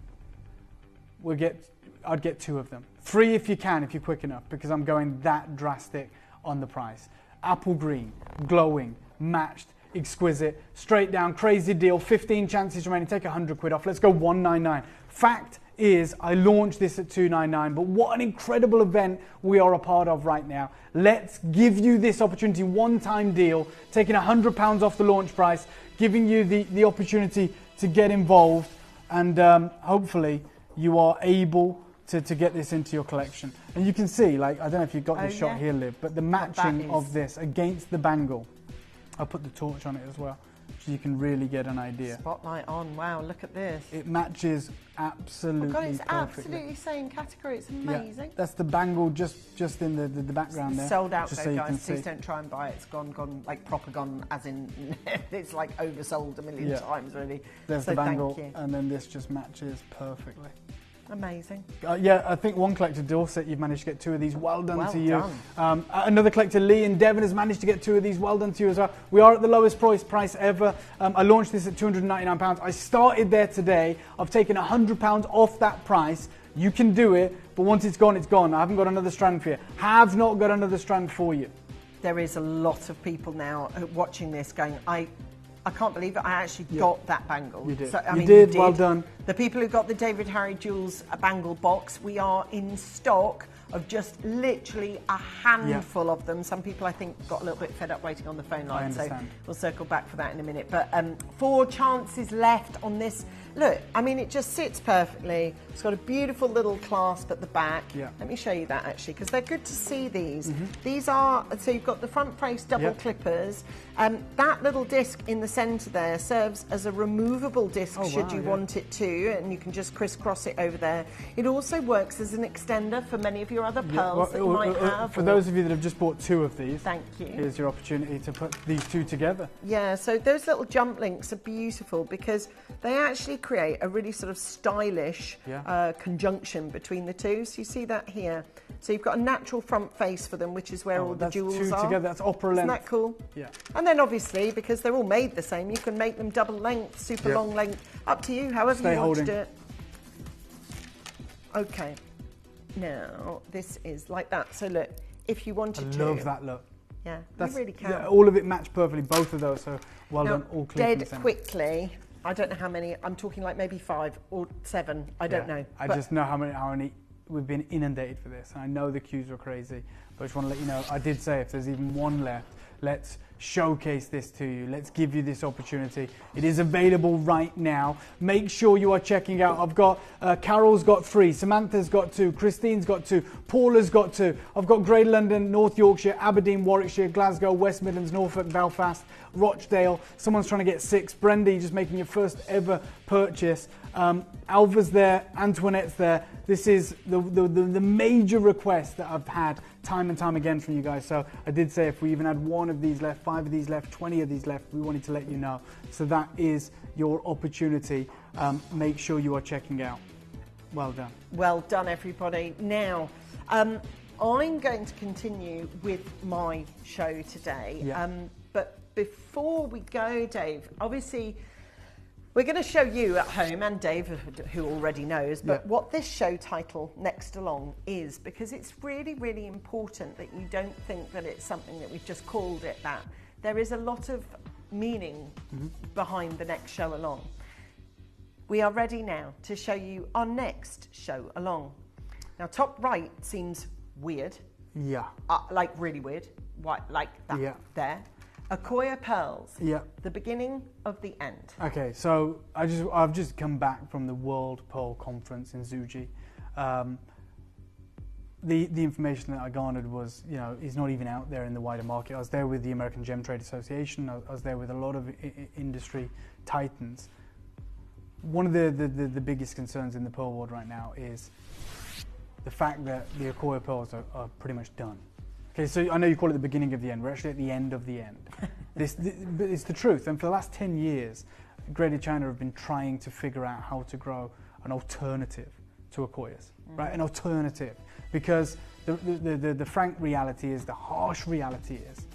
I'd get 2 of them. 3 if you can, if you're quick enough, because I'm going that drastic on the price. Apple green, glowing, matched, exquisite, straight down, crazy deal, 15 chances remaining, take £100 off. Let's go $199. Fact is, I launched this at $299, but what an incredible event we are a part of right now. Let's give you this opportunity, one-time deal, taking £100 off the launch price, giving you the opportunity to get involved, and hopefully you are able to get this into your collection. And you can see, I don't know if you've got this shot here, Liv, but the matching of this against the bangle. I'll put the torch on it as well, so you can really get an idea. Spotlight on, wow, look at this. It matches absolutely perfectly. It's absolutely same category, it's amazing. Yeah, that's the bangle just in the background there. Sold out just though, so guys, please don't try and buy it. It's gone, like proper gone, as in, it's like oversold a million times really. There's so the bangle, thank you. and then this just matches perfectly. Amazing. Yeah, I think one collector, Dorset, you've managed to get 2 of these. Well done to you. Another collector, Lee in Devon, has managed to get 2 of these. Well done to you as well. We are at the lowest price ever. I launched this at £299. I started there today. I've taken £100 off that price. You can do it, but once it's gone, it's gone. I haven't got another strand for you. Have not got another strand for you. There is a lot of people now watching this going, I can't believe it. I actually got that bangle. You did. So, you did. Well done. The people who got the David Harry Jewels bangle box, we are in stock of just literally a handful of them. Some people, I think, got a little bit fed up waiting on the phone line. I understand. So we'll circle back for that in a minute. But 4 chances left on this. Look, I mean, it just sits perfectly. It's got a beautiful little clasp at the back. Yeah. Let me show you that, actually, because they're good to see these. These are, so you've got the front face double clippers. That little disc in the centre there serves as a removable disc should you want it to, and you can just crisscross it over there. It also works as an extender for many of your other pearls that you might have. For those of you that have just bought 2 of these, thank you. Here's your opportunity to put these 2 together. Yeah, so those little jump links are beautiful because they actually create a really sort of stylish conjunction between the 2. So you see that here. So you've got a natural front face for them, which is where all the jewels are. 2 together, that's upper length. Isn't that cool? Yeah. And then obviously, because they're all made the same, you can make them double length, super long length, up to you, however you want to do it. Okay. Now, this is like that. So look, if you wanted to... I love that look. Yeah, That's, you really can. Yeah, all of it matched perfectly, both of those. So well now, done, all clear. Dead quickly. I don't know how many. I'm talking like maybe 5 or 7. I don't know. I just know how many we've been inundated for this. I know the queues were crazy, but I just want to let you know. I did say if there's even one left, let's showcase this to you. Let's give you this opportunity. It is available right now. Make sure you are checking out. I've got Carol's got 3, Samantha's got 2, Christine's got 2, Paula's got 2. I've got Greater London, North Yorkshire, Aberdeen, Warwickshire, Glasgow, West Midlands, Norfolk, Belfast, Rochdale. Someone's trying to get 6. Brendy, just making your first ever purchase. Alva's there, Antoinette's there. This is the major request that I've had time and time again from you guys. So I did say if we even had 1 of these left, 5 of these left, 20 of these left, we wanted to let you know. So that is your opportunity. Make sure you are checking out. Well done. Well done, everybody. Now, I'm going to continue with my show today. Yeah. But before we go, Dave, obviously, we're going to show you at home, and Dave, who already knows, but what this show title, Next Along, is, because it's really, really important that you don't think that it's something that we've just called it that. There is a lot of meaning behind the next show along. We are ready now to show you our next show along. Now, top right seems weird. Yeah. Like really weird. Like that there. Accoya pearls. Yeah. The beginning of the end. Okay, so I've just come back from the World Pearl Conference in Zuji. The information that I garnered was, is not even out there in the wider market. I was there with the American Gem Trade Association. I was there with a lot of industry titans. One of the biggest concerns in the pearl world right now is the fact that the Accoya pearls are pretty much done. Okay, so I know you call it the beginning of the end. We're actually at the end of the end. But it's the truth. And for the last 10 years, Greater China have been trying to figure out how to grow an alternative to Accoyas, right? An alternative. Because the frank reality is, the harsh reality is,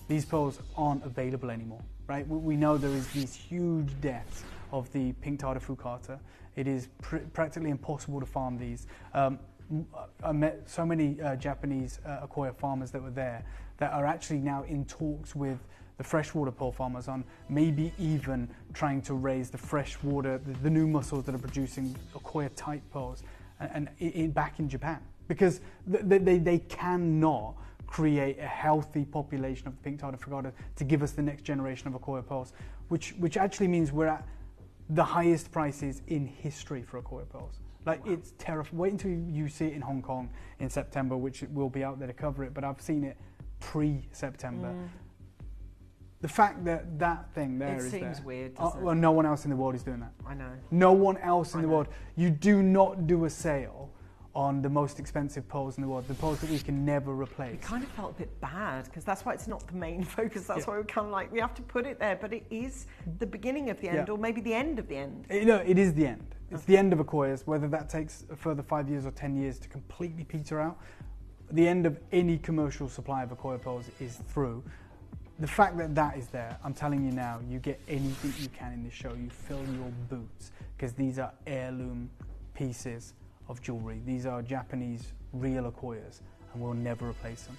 these pearls aren't available anymore, right? We know there is these huge deaths of the pink Tardifucata. It is practically impossible to farm these. I met so many Japanese Accoya farmers that were there that are actually now in talks with the freshwater pearl farmers on maybe even trying to raise the freshwater, the new mussels that are producing Accoya type pearls and back in Japan. Because they cannot create a healthy population of the pink Tardifucata to give us the next generation of Accoya pearls, which actually means we're at the highest prices in history for Accoya pearls. Like, wow. It's terrifying. Wait until you see it in Hong Kong in September, which will be out there to cover it, but I've seen it pre-September. The fact that thing there is there. It seems weird, doesn't it? Well, no one else in the world is doing that. I know. No one else in the world. You do not do a sale on the most expensive pearls in the world, the pearls that we can never replace. We kind of felt a bit bad, because that's why it's not the main focus. That's why we're kind of like, we have to put it there, but it is the beginning of the end, or maybe the end of the end. No, it is the end. It's the end of Accoyas, whether that takes a further 5 years or 10 years to completely peter out. The end of any commercial supply of Accoya pearls is through. The fact that that is there, I'm telling you now, you get anything you can in this show. You fill your boots, because these are heirloom pieces of jewellery. These are Japanese real Accoyas, and we'll never replace them.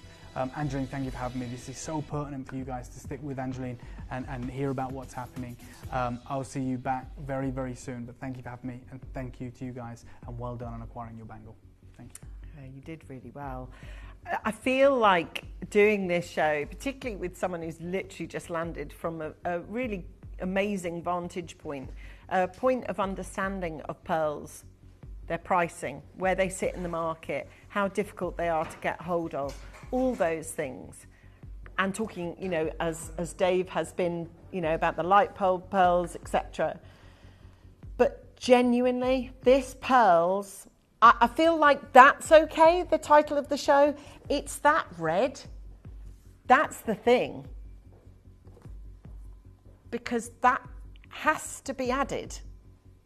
Angeline, thank you for having me. This is so pertinent for you guys to stick with Angeline and hear about what's happening. I'll see you back very, very soon, but thank you for having me, and thank you to you guys, and well done on acquiring your bangle. Thank you. Yeah, you did really well. I feel like doing this show, particularly with someone who's literally just landed from a really amazing vantage point, a point of understanding of pearls, their pricing, where they sit in the market, how difficult they are to get hold of, all those things. And talking, as Dave has been, about the light pearls, etc. But genuinely, this pearls, I feel like that's okay, the title of the show. It's that red. That's the thing. Because that has to be added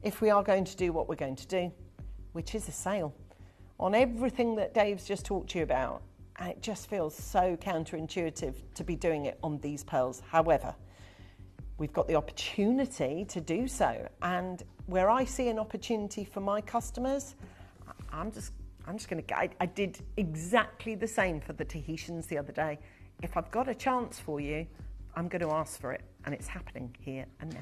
if we are going to do what we're going to do, which is a sale on everything that Dave's just talked to you about. And it just feels so counterintuitive to be doing it on these pearls. However, we've got the opportunity to do so. And where I see an opportunity for my customers, I'm just going to. I did exactly the same for the Tahitians the other day. if I've got a chance for you, I'm going to ask for it, and it's happening here and now.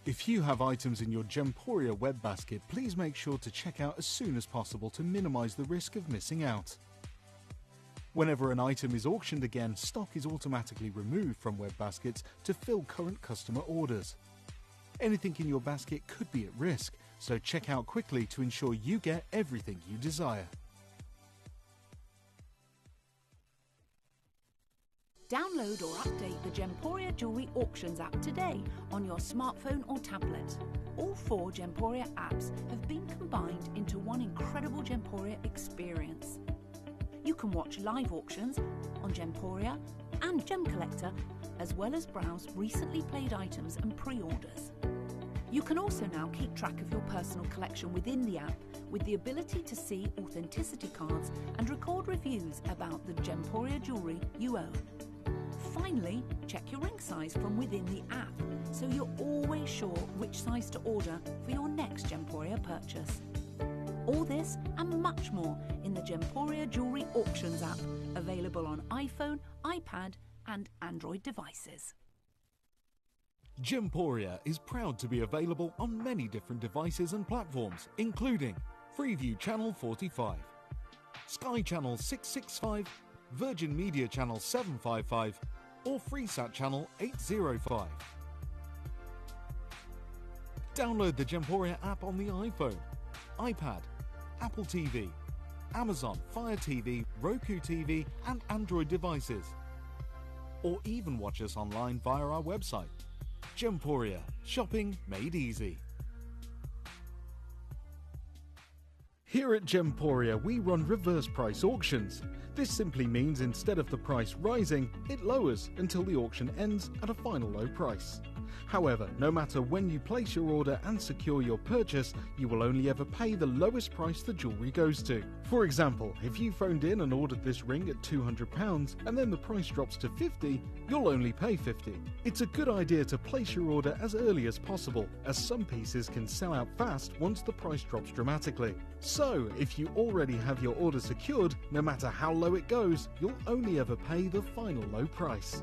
If you have items in your Gemporia web basket, please make sure to check out as soon as possible to minimize the risk of missing out. Whenever an item is auctioned again, stock is automatically removed from web baskets to fill current customer orders. Anything in your basket could be at risk, so check out quickly to ensure you get everything you desire. Download or update the Gemporia Jewellery Auctions app today on your smartphone or tablet. All 4 Gemporia apps have been combined into one incredible Gemporia experience. You can watch live auctions on Gemporia and Gem Collector, as well as browse recently played items and pre-orders. You can also now keep track of your personal collection within the app with the ability to see authenticity cards and record reviews about the Gemporia jewellery you own. Finally, check your ring size from within the app, so you're always sure which size to order for your next Gemporia purchase. All this and much more in the Gemporia Jewellery Auctions app, available on iPhone, iPad and Android devices. Gemporia is proud to be available on many different devices and platforms, including Freeview Channel 45, Sky Channel 665, Virgin Media Channel 755, or FreeSat Channel 805. Download the Gemporia app on the iPhone, iPad, Apple TV, Amazon Fire TV, Roku TV and Android devices. Or even watch us online via our website. Gemporia, shopping made easy. Here at Gemporia, we run reverse price auctions. This simply means instead of the price rising, it lowers until the auction ends at a final low price. However, no matter when you place your order and secure your purchase, you will only ever pay the lowest price the jewellery goes to. For example, if you phoned in and ordered this ring at £200 and then the price drops to £50, you'll only pay £50. It's a good idea to place your order as early as possible, as some pieces can sell out fast once the price drops dramatically. So, if you already have your order secured, no matter how low it goes, you'll only ever pay the final low price.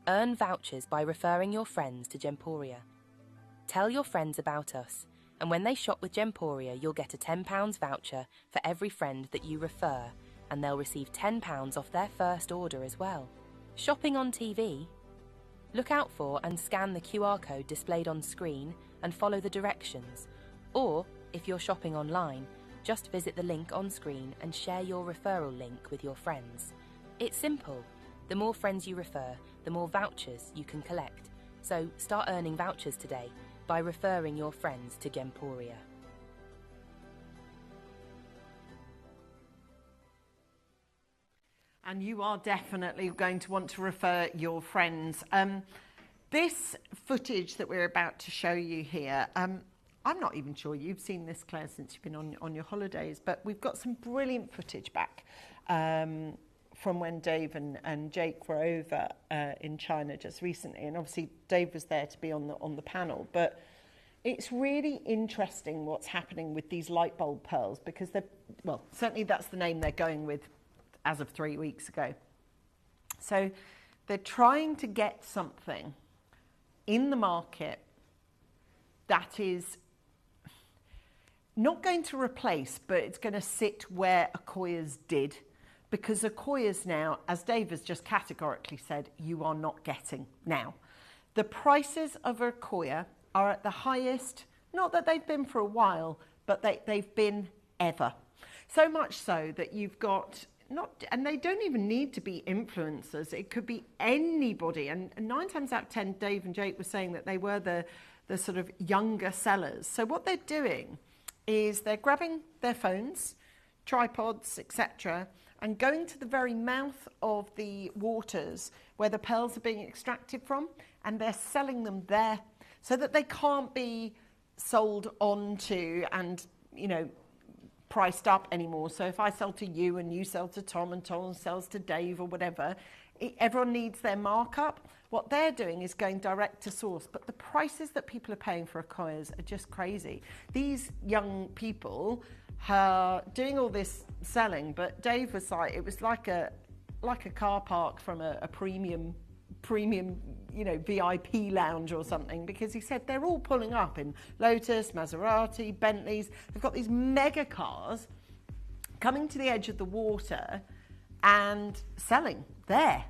Earn vouchers by referring your friends to Gemporia. Tell your friends about us, and when they shop with Gemporia, you'll get a £10 voucher for every friend that you refer, and they'll receive £10 off their first order as well. Shopping on TV? Look out for and scan the QR code displayed on screen and follow the directions. Or, if you're shopping online, just visit the link on screen and share your referral link with your friends. It's simple. The more friends you refer, the more vouchers you can collect. So start earning vouchers today by referring your friends to Gemporia. And you are definitely going to want to refer your friends. This footage that we're about to show you here, I'm not even sure you've seen this, Claire, since you've been on your holidays, but we've got some brilliant footage back from when Dave and Jake were over in China just recently, and obviously Dave was there to be on the panel, but it's really interesting what's happening with these light bulb pearls, because they're, well, certainly that's the name they're going with as of 3 weeks ago. So they're trying to get something in the market that is not going to replace, but it's going to sit where Accoya's did, because Accoya's now, as Dave has just categorically said, you are not getting now. The prices of Accoya are at the highest, not that they've been for a while, but they've been ever. So much so that you've got, and they don't even need to be influencers, it could be anybody. And 9 times out of 10, Dave and Jake were saying that they were the sort of younger sellers. So what they're doing is they're grabbing their phones, tripods, etc., and going to the very mouth of the waters where the pearls are being extracted from, and they're selling them there so that they can't be sold on to and, you know, priced up anymore. So if I sell to you and you sell to Tom and Tom sells to Dave or whatever, everyone needs their markup. What they're doing is going direct to source, but the prices that people are paying for Accoyas are just crazy. These young people are doing all this selling, but Dave was like, it was like a car park from a premium, you know, VIP lounge or something, because he said they're all pulling up in Lotus, Maserati, Bentleys. They've got these mega cars coming to the edge of the water and selling there.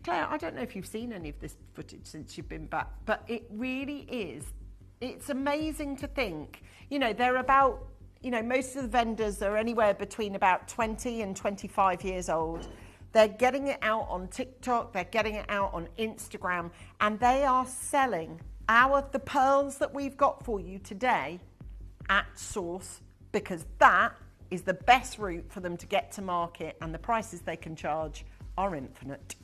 Claire, I don't know if you've seen any of this footage since you've been back, but it really is. It's amazing to think, you know, they're about, you know, most of the vendors are anywhere between about 20 and 25 years old. They're getting it out on TikTok, they're getting it out on Instagram, and they are selling the pearls that we've got for you today at source, because that is the best route for them to get to market, and the prices they can charge are infinite.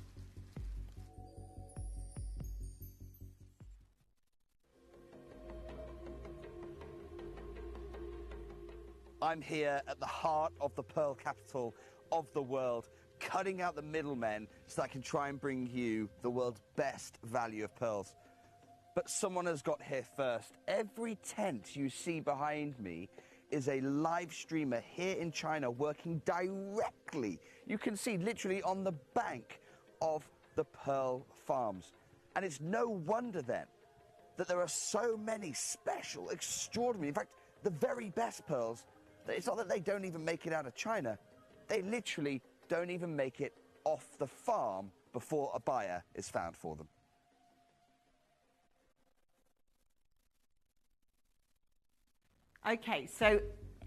I'm here at the heart of the pearl capital of the world, cutting out the middlemen so that I can try and bring you the world's best value of pearls. But someone has got here first. Every tent you see behind me is a live streamer here in China working directly, you can see literally on the bank of the pearl farms. And it's no wonder then that there are so many special, extraordinary, in fact, the very best pearls. It's not that they don't even make it out of China. They literally don't even make it off the farm before a buyer is found for them. Okay, so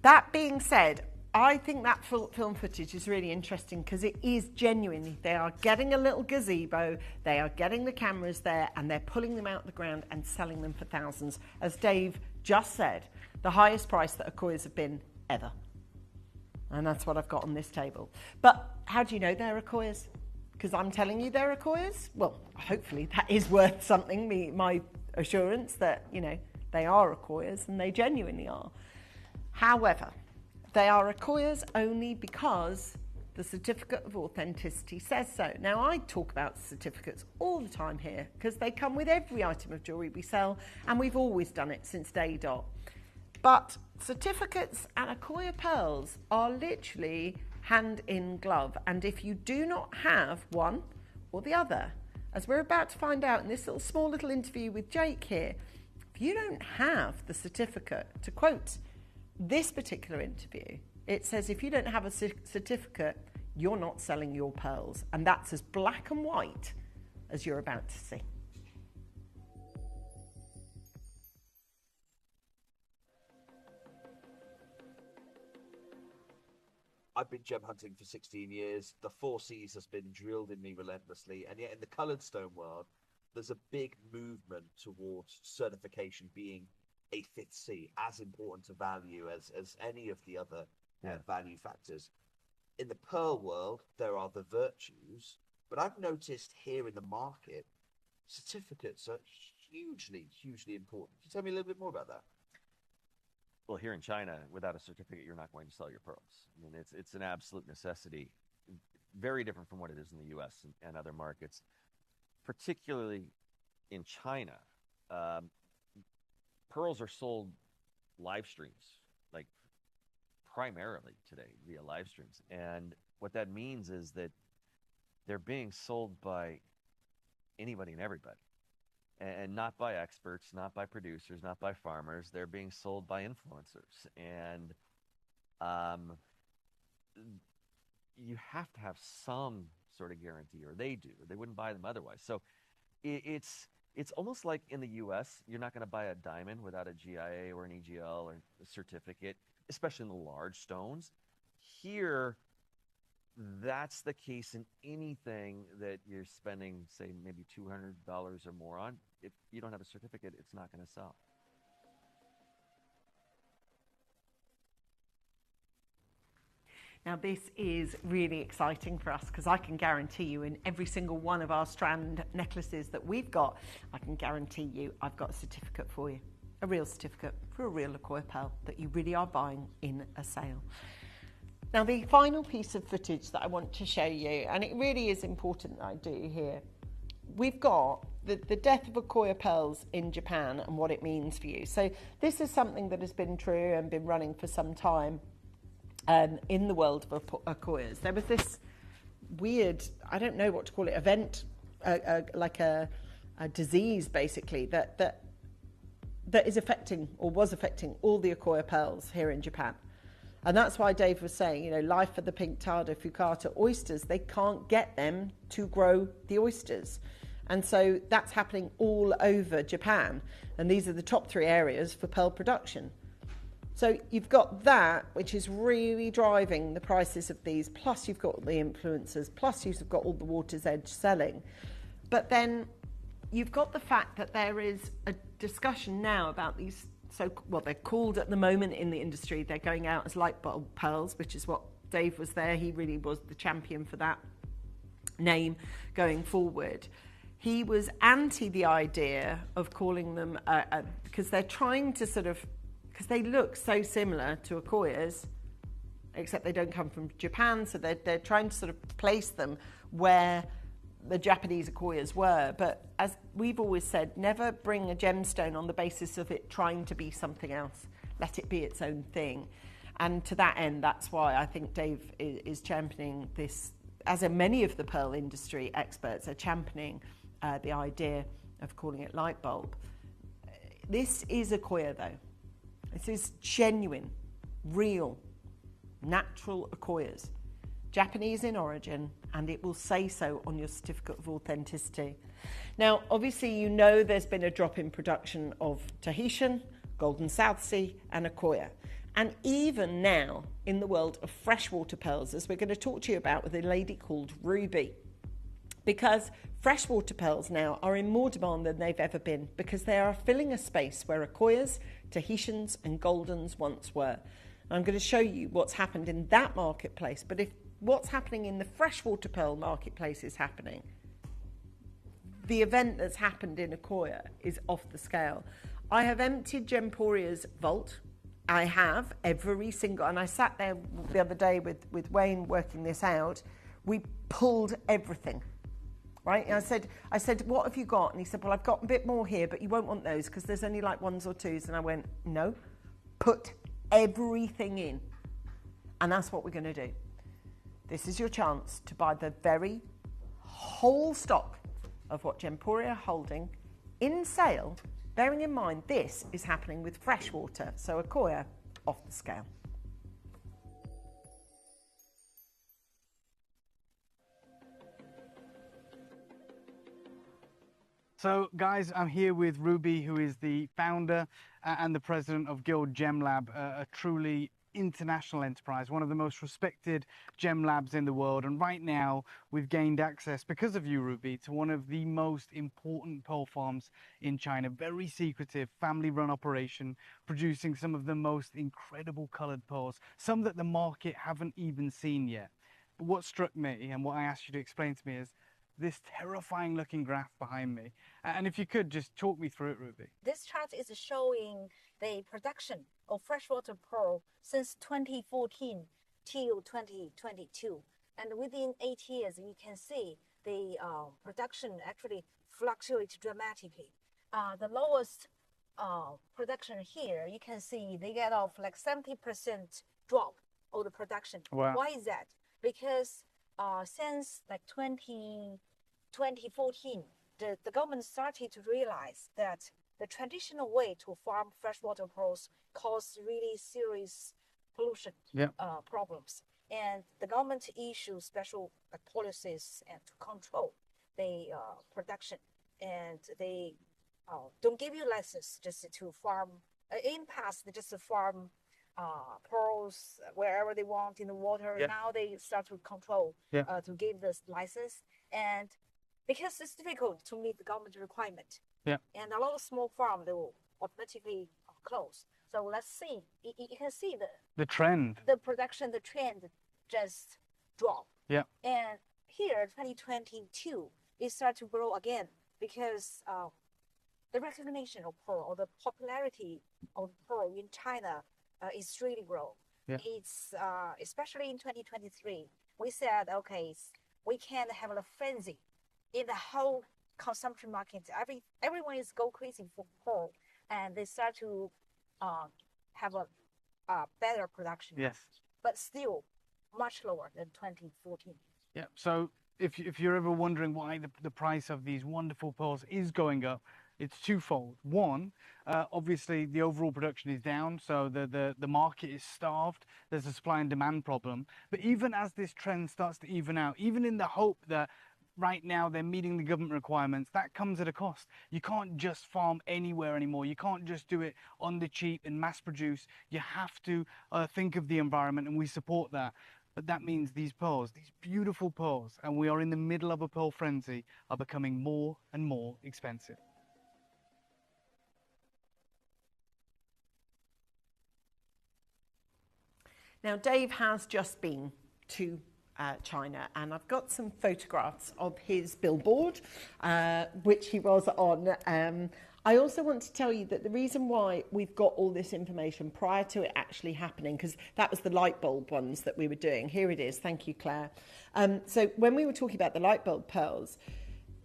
that being said, I think that film footage is really interesting because it is genuinely, they are getting a little gazebo, they are getting the cameras there, and they're pulling them out of the ground and selling them for thousands. As Dave just said, the highest price that Accoyas have been ever. And that's what I've got on this table. But how do you know they're Accoyas? Because I'm telling you they're Accoyas? Well, hopefully that is worth something, my assurance that, you know, they are Accoyas, and they genuinely are. However, they are Accoyas only because the certificate of authenticity says so. Now, I talk about certificates all the time here because they come with every item of jewellery we sell, and we've always done it since day dot. But certificates and Accoya pearls are literally hand in glove. And if you do not have one or the other, as we're about to find out in this small little interview with Jake here, if you don't have the certificate, to quote this particular interview, it says if you don't have a certificate, you're not selling your pearls. And that's as black and white as you're about to see. I've been gem hunting for 16 years. The 4 C's has been drilled in me relentlessly. And yet in the coloured stone world, there's a big movement towards certification being a 5th C, as important to value as any of the other value factors. In the pearl world, there are the virtues, but I've noticed here in the market, certificates are hugely, hugely important. Can you tell me a little bit more about that? Well, here in China, without a certificate, you're not going to sell your pearls. I mean, it's an absolute necessity. Very different from what it is in the U.S. and other markets, particularly in China. pearls are sold live streams, like primarily today via live streams. And what that means is that they're being sold by anybody and everybody, and not by experts, not by producers, not by farmers. They're being sold by influencers. And you have to have some sort of guarantee, or they do. They wouldn't buy them otherwise. So it's almost like in the U.S., you're not going to buy a diamond without a GIA or an EGL or a certificate, especially in the large stones. Here, that's the case in anything that you're spending, say, maybe $200 or more on. If you don't have a certificate, it's not going to sell. Now, this is really exciting for us because I can guarantee you in every single one of our strand necklaces that we've got, I can guarantee you I've got a certificate for you, a real certificate for a real Accoya pearl that you really are buying in a sale. Now, the final piece of footage that I want to show you, and it really is important that I do here, we've got the death of Accoya pearls in Japan and what it means for you. So this is something that has been true and been running for some time. In the world of Accoyas, there was this weird, I don't know what to call it, event, like a disease basically that is affecting, or was affecting, all the Accoya pearls here in Japan. And that's why Dave was saying, you know, life for the pink tarda fukata oysters, they can't get them to grow the oysters. And so that's happening all over Japan. And these are the top 3 areas for pearl production. So you've got that, which is really driving the prices of these, plus you've got the influencers, plus you've got all the water's edge selling. But then you've got the fact that there is a discussion now about these, well, they're called at the moment in the industry, they're going out as light bulb pearls, which is what Dave was there. He really was the champion for that name going forward. He was anti the idea of calling them, because they're trying to sort of, because they look so similar to Accoyas, except they don't come from Japan, so they're trying to sort of place them where the Japanese Accoyas were. But as we've always said, never bring a gemstone on the basis of it trying to be something else. Let it be its own thing. And to that end, that's why I think Dave is championing this, as are many of the pearl industry experts are championing the idea of calling it light bulb. This is Accoya though. This is genuine, real, natural Accoyas, Japanese in origin, and it will say so on your certificate of authenticity. Now, obviously, you know there's been a drop in production of Tahitian, Golden South Sea, and Accoya. And even now, in the world of freshwater pearls, as we're going to talk to you about with a lady called Ruby, because freshwater pearls now are in more demand than they've ever been, because they are filling a space where Accoyas, Tahitians and Goldens once were. And I'm going to show you what's happened in that marketplace, but if what's happening in the freshwater pearl marketplace is happening, the event that's happened in Accoya is off the scale. I have emptied Gemporia's vault. I have every single, and I sat there the other day with Wayne working this out. We pulled everything. Right? And I said, what have you got? And he said, well, I've got a bit more here, but you won't want those because there's only like 1s or 2s. And I went, no, put everything in. And that's what we're going to do. This is your chance to buy the very whole stock of what Gemporia are holding in sale, bearing in mind this is happening with freshwater, so Accoya off the scale. So, guys, I'm here with Ruby, who is the founder and the president of Guild Gem Lab, a truly international enterprise, one of the most respected gem labs in the world. And right now, we've gained access, because of you, Ruby, to one of the most important pearl farms in China. Very secretive, family-run operation, producing some of the most incredible colored pearls, some that the market haven't even seen yet. But what struck me, and what I asked you to explain to me, is this terrifying looking graph behind me. And if you could just talk me through it, Ruby. This chart is showing the production of freshwater pearl since 2014 till 2022. And within 8 years, you can see the production actually fluctuates dramatically. The lowest production here, you can see they get off like 70% drop of the production. Wow. Why is that? Because since like 2014, the government started to realize that the traditional way to farm freshwater pearls cause really serious pollution problems. And the government issues special policies and to control the production. And they don't give you license just to farm. In past, they just farm pearls wherever they want in the water. Yeah. Now they start to control to give this license. And because it's difficult to meet the government requirement. Yeah. And a lot of small farms, they will automatically close. So let's see. You can see the trend. The production, the trend just drop. Yeah. And here, 2022, it started to grow again because the recognition of pearl or the popularity of pearl in China is really grow. Yeah. It's especially in 2023, we said, okay, we can have a frenzy in the whole consumption market. Everyone is go crazy for pearl, and they start to have a better production. Yes. But still much lower than 2014. Yeah. So if you're ever wondering why the price of these wonderful pearls is going up, it's twofold. One, obviously the overall production is down, so the market is starved. There's a supply and demand problem. But even as this trend starts to even out, even in the hope that right now they're meeting the government requirements, that comes at a cost. You can't just farm anywhere anymore. You can't just do it on the cheap and mass produce. You have to think of the environment, and we support that. But that means these pearls, these beautiful pearls, and we are in the middle of a pearl frenzy, are becoming more and more expensive. Now, Dave has just been to China, and I've got some photographs of his billboard, which he was on. I also want to tell you that the reason why we've got all this information prior to it actually happening, because that was the light bulb ones that we were doing. Here it is. Thank you, Claire. So when we were talking about the light bulb pearls,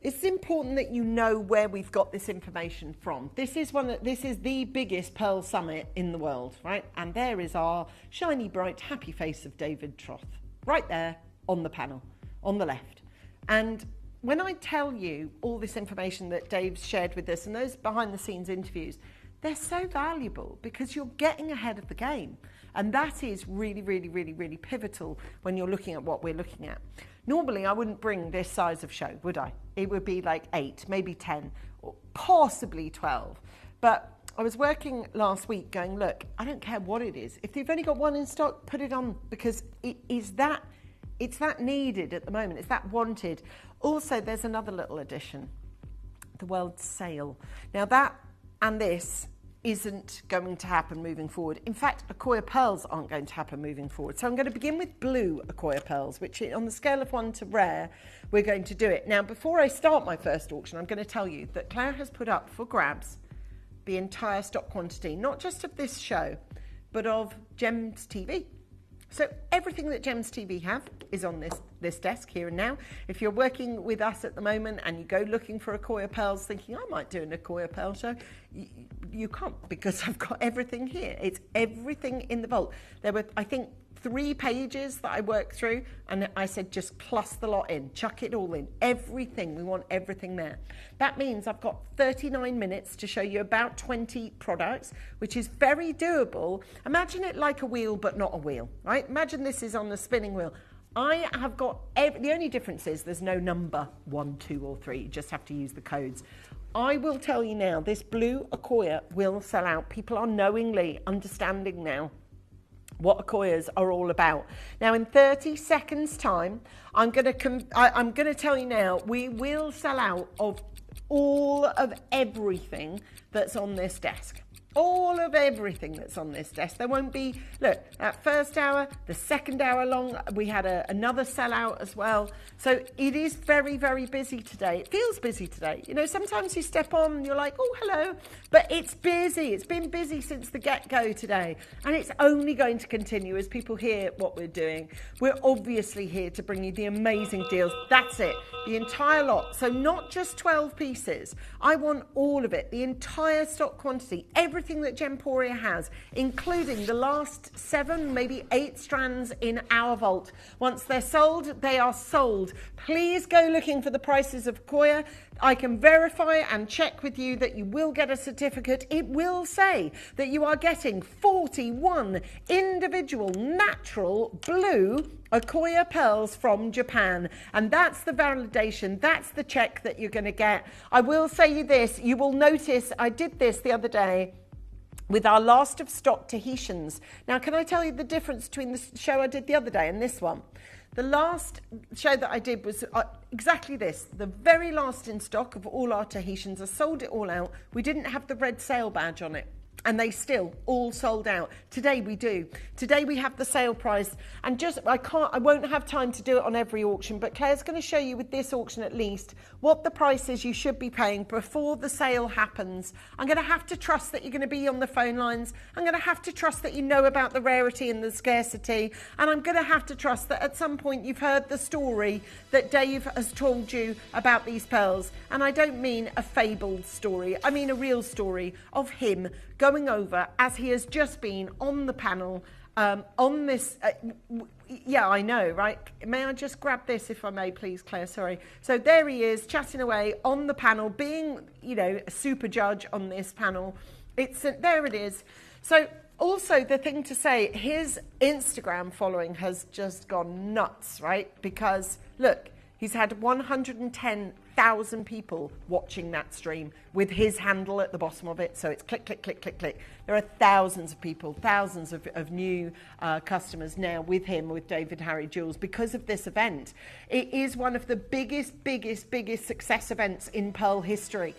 it's important that you know where we've got this information from. This is the biggest pearl summit in the world, right? And there is our shiny, bright, happy face of David Troth, right there on the panel, on the left. And when I tell you all this information that Dave's shared with us and those behind-the-scenes interviews, they're so valuable because you're getting ahead of the game. And that is really, really, really, really pivotal when you're looking at what we're looking at. Normally, I wouldn't bring this size of show, would I? It would be like 8, maybe 10, or possibly 12. But I was working last week going, look, I don't care what it is. If you've only got one in stock, put it on, because it's that needed at the moment. It's that wanted. Also, there's another little addition, the world sale. Now that and this isn't going to happen moving forward. In fact, Accoya pearls aren't going to happen moving forward. So I'm going to begin with blue Accoya pearls, which on the scale of 1 to rare, we're going to do it. Now, before I start my first auction, I'm going to tell you that Claire has put up for grabs the entire stock quantity, not just of this show, but of Gems TV. So everything that Gems TV have is on this desk here and now. If you're working with us at the moment and you go looking for Accoya pearls thinking, I might do an Accoya pearl show, you can't, because I've got everything here. It's everything in the vault. There were, I think, 3 pages that I worked through, and I said just plus the lot in, chuck it all in, everything. We want everything there. That means I've got 39 minutes to show you about 20 products, which is very doable. Imagine it like a wheel, but not a wheel, right? Imagine this is on the spinning wheel. I have got, the only difference is there's no number 1, 2 or 3, you just have to use the codes. I will tell you now, this blue Accoya will sell out. People are knowingly understanding now what Accoyas are all about. Now, in 30 seconds' time, I'm going to tell you now, we will sell out of all of everything that's on this desk. all of everything that's on this desk. There won't be, look, that first hour, the second hour long, we had another sellout as well. So it is very, very busy today. It feels busy today. You know, sometimes you step on and you're like, oh, hello, but it's busy. It's been busy since the get-go today. And it's only going to continue as people hear what we're doing. We're obviously here to bring you the amazing deals. That's it, the entire lot. So not just 12 pieces. I want all of it, the entire stock quantity, everything that Gemporia has, including the last 7, maybe 8 strands in our vault. Once they're sold, they are sold. Please go looking for the prices of Koya. I can verify and check with you that you will get a certificate. It will say that you are getting 41 individual natural blue Akoya pearls from Japan. And that's the validation, that's the check that you're going to get. I will say you this, you will notice I did this the other day with our last of stock Tahitians. Now, can I tell you the difference between the show I did the other day and this one? The last show that I did was exactly this. The very last in stock of all our Tahitians. I sold it all out. We didn't have the red sale badge on it. And they still all sold out. Today we do. Today we have the sale price. And I won't have time to do it on every auction, but Claire's going to show you with this auction at least what the price is you should be paying before the sale happens. I'm going to have to trust that you're going to be on the phone lines. I'm going to have to trust that you know about the rarity and the scarcity. And I'm going to have to trust that at some point you've heard the story that Dave has told you about these pearls. And I don't mean a fabled story. I mean a real story of him going over, as he has just been on the panel, on this, yeah, I know, right? May I just grab this, if I may, please, Claire, sorry. So there he is, chatting away on the panel, being, you know, a super judge on this panel. There it is. So also the thing to say, his Instagram following has just gone nuts, right? Because, look, he's had 110,000 people watching that stream with his handle at the bottom of it. So it's click, click, click, click, click. There are thousands of people, thousands of new customers now with him, with David Harry Jules, because of this event. It is one of the biggest success events in Pearl history.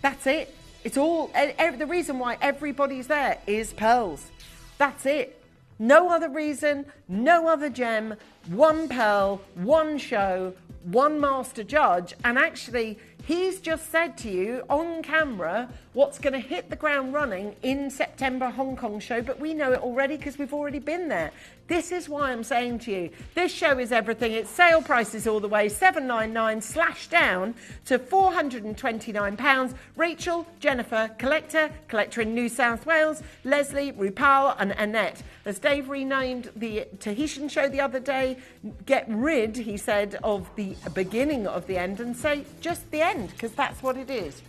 That's it. It's all, the reason why everybody's there is pearls. That's it. No other reason, no other gem, one pearl, one show, one master judge. And actually, he's just said to you on camera what's going to hit the ground running in September Hong Kong show, but we know it already because we've already been there. This is why I'm saying to you, this show is everything. It's sale prices all the way, $799 slashed down to £429. Rachel, Jennifer, collector in New South Wales, Leslie, Rupal and Annette. As Dave renamed the Tahitian show the other day, get rid, he said, of the beginning of the end and say just the end, because that's what it is.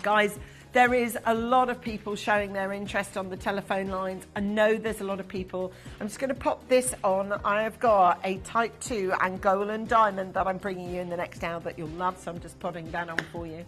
Guys, there is a lot of people showing their interest on the telephone lines. I know there's a lot of people. I'm just going to pop this on. I have got a Type 2 Angolan diamond that I'm bringing you in the next hour that you'll love, so I'm just putting that on for you.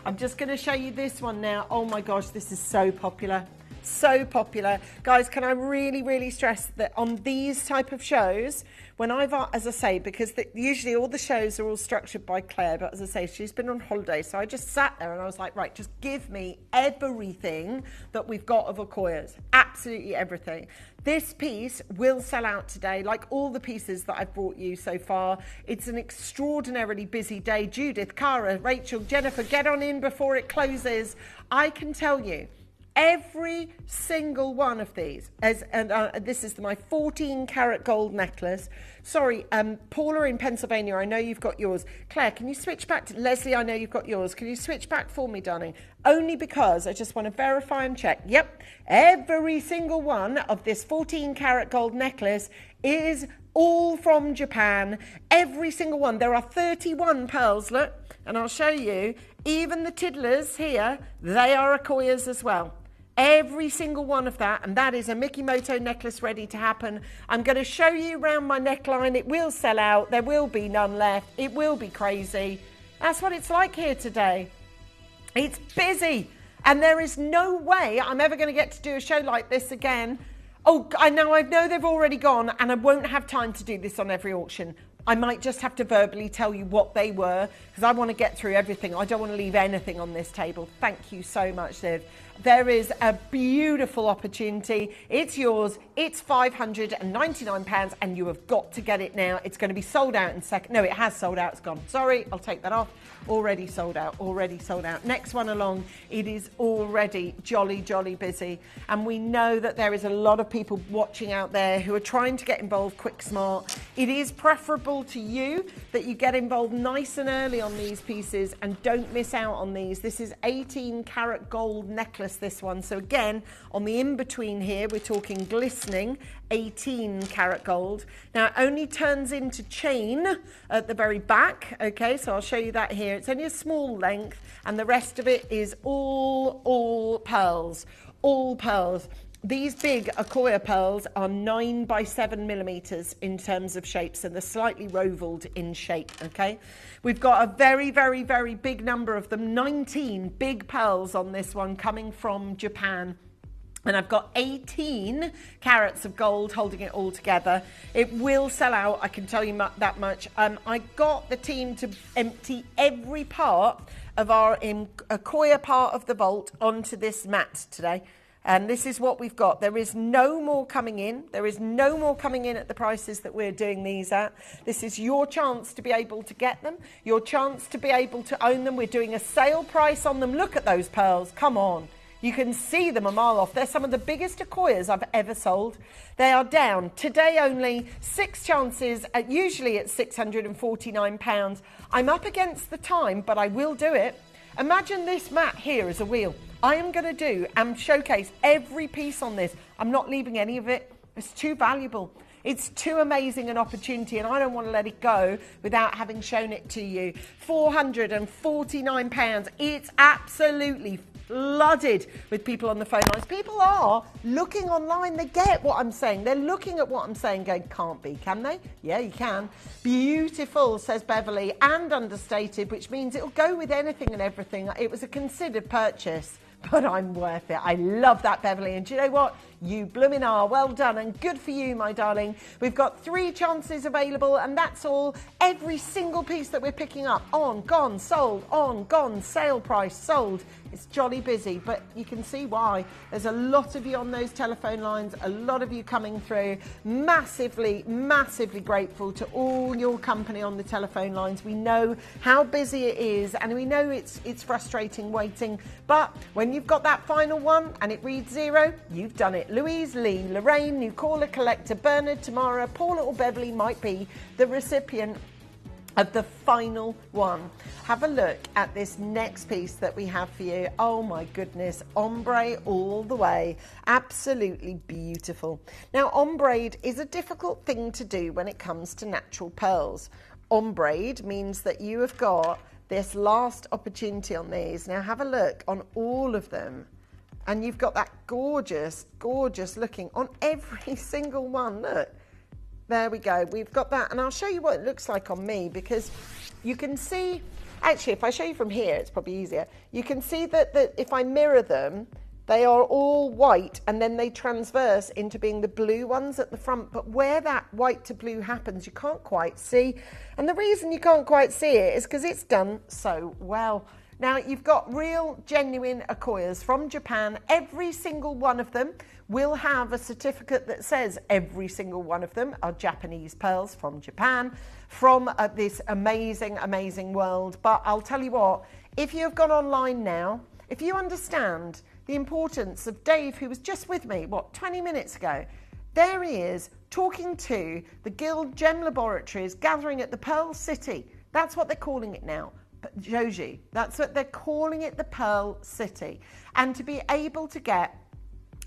I'm just going to show you this one now. Oh my gosh, this is so popular. So popular. Guys, can I really stress that on these type of shows, when I've, as I say, because usually all the shows are all structured by Claire, but as I say, she's been on holiday, so I just sat there and I was like, right, just give me everything that we've got of Akoyas. Absolutely everything. This piece will sell out today, like all the pieces that I've brought you so far. It's an extraordinarily busy day. Judith, Cara, Rachel, Jennifer, get on in before it closes. I can tell you, every single one of these, this is my 14-karat gold necklace. Sorry, Paula in Pennsylvania, I know you've got yours. Claire, can you switch back to Leslie? I know you've got yours. Can you switch back for me, darling? Only because I just want to verify and check. Yep, every single one of this 14-karat gold necklace is all from Japan. Every single one. There are 31 pearls, look, and I'll show you. Even the tiddlers here, they are Akoyas as well. Every single one of that, and that is a Mikimoto necklace ready to happen. I'm going to show you around my neckline. It will sell out. There will be none left. It will be crazy. That's what it's like here today. It's busy, and there is no way I'm ever going to get to do a show like this again. Oh, I know they've already gone, and I won't have time to do this on every auction. I might just have to verbally tell you what they were, because I want to get through everything. I don't want to leave anything on this table. Thank you so much, Liv. There is a beautiful opportunity. It's yours. It's £599, and you have got to get it now. It's going to be sold out in a second. No, it has sold out. It's gone. Sorry, I'll take that off. Already sold out. Already sold out. Next one along. It is already jolly, jolly busy. And we know that there is a lot of people watching out there who are trying to get involved quick, smart. It is preferable to you that you get involved nice and early on these pieces and don't miss out on these. This is 18 karat gold necklace, this one. So again, on the in-between here, we're talking glistening 18 karat gold. Now it only turns into chain at the very back. Okay, so I'll show you that here. It's only a small length, and the rest of it is all pearls, all pearls. These big Akoya pearls are 9 by 7 millimeters in terms of shapes, and they're slightly rovelled in shape, okay? We've got a very, very, very big number of them, 19 big pearls on this one coming from Japan. And I've got 18 carats of gold holding it all together. It will sell out, I can tell you that much. I got the team to empty every part of our Akoya part of the vault onto this mat today. And this is what we've got. There is no more coming in. There is no more coming in at the prices that we're doing these at. This is your chance to be able to get them, your chance to be able to own them. We're doing a sale price on them. Look at those pearls. Come on. You can see them a mile off. They're some of the biggest Akoyas I've ever sold. They are down today only 6 chances, usually at £649. I'm up against the time, but I will do it. Imagine this mat here as a wheel. I am going to do and showcase every piece on this. I'm not leaving any of it. It's too valuable. It's too amazing an opportunity, and I don't want to let it go without having shown it to you. £449. It's absolutely flooded with people on the phone lines. People are looking online. They get what I'm saying. They're looking at what I'm saying going, can't be, can they? Yeah, you can. Beautiful, says Beverly, and understated, which means it'll go with anything and everything. It was a considered purchase, but I'm worth it. I love that, Beverly. And do you know what? You bloomin' are. Well done, and good for you, my darling. We've got 3 chances available, and that's all. Every single piece that we're picking up, on, gone, sold, on, gone, sale price, sold. It's jolly busy, but you can see why. There's a lot of you on those telephone lines, a lot of you coming through. Massively, massively grateful to all your company on the telephone lines. We know how busy it is, and we know it's frustrating waiting, but when you've got that final one and it reads 0, you've done it. Louise, Lee, Lorraine, new caller, collector, Bernard, Tamara, poor little Beverly might be the recipient of the final one. Have a look at this next piece that we have for you. Oh my goodness, ombre all the way. Absolutely beautiful. Now, ombre is a difficult thing to do when it comes to natural pearls. Ombre means that you have got this last opportunity on these. Now have a look on all of them. And you've got that gorgeous, gorgeous looking on every single one. Look, there we go. We've got that. And I'll show you what it looks like on me, because you can see, actually, if I show you from here, it's probably easier. You can see that if I mirror them, they are all white, and then they transverse into being the blue ones at the front. But where that white to blue happens, you can't quite see. And the reason you can't quite see it is because it's done so well. Now, you've got real, genuine Akoyas from Japan. Every single one of them will have a certificate that says every single one of them are Japanese pearls from Japan, from this amazing, amazing world. But I'll tell you what, if you've gone online now, if you understand the importance of Dave, who was just with me, 20 minutes ago, there he is talking to the Guild Gem Laboratories gathering at the Pearl City. That's what they're calling it now. Joji, that's what they're calling it, the Pearl City. And to be able to get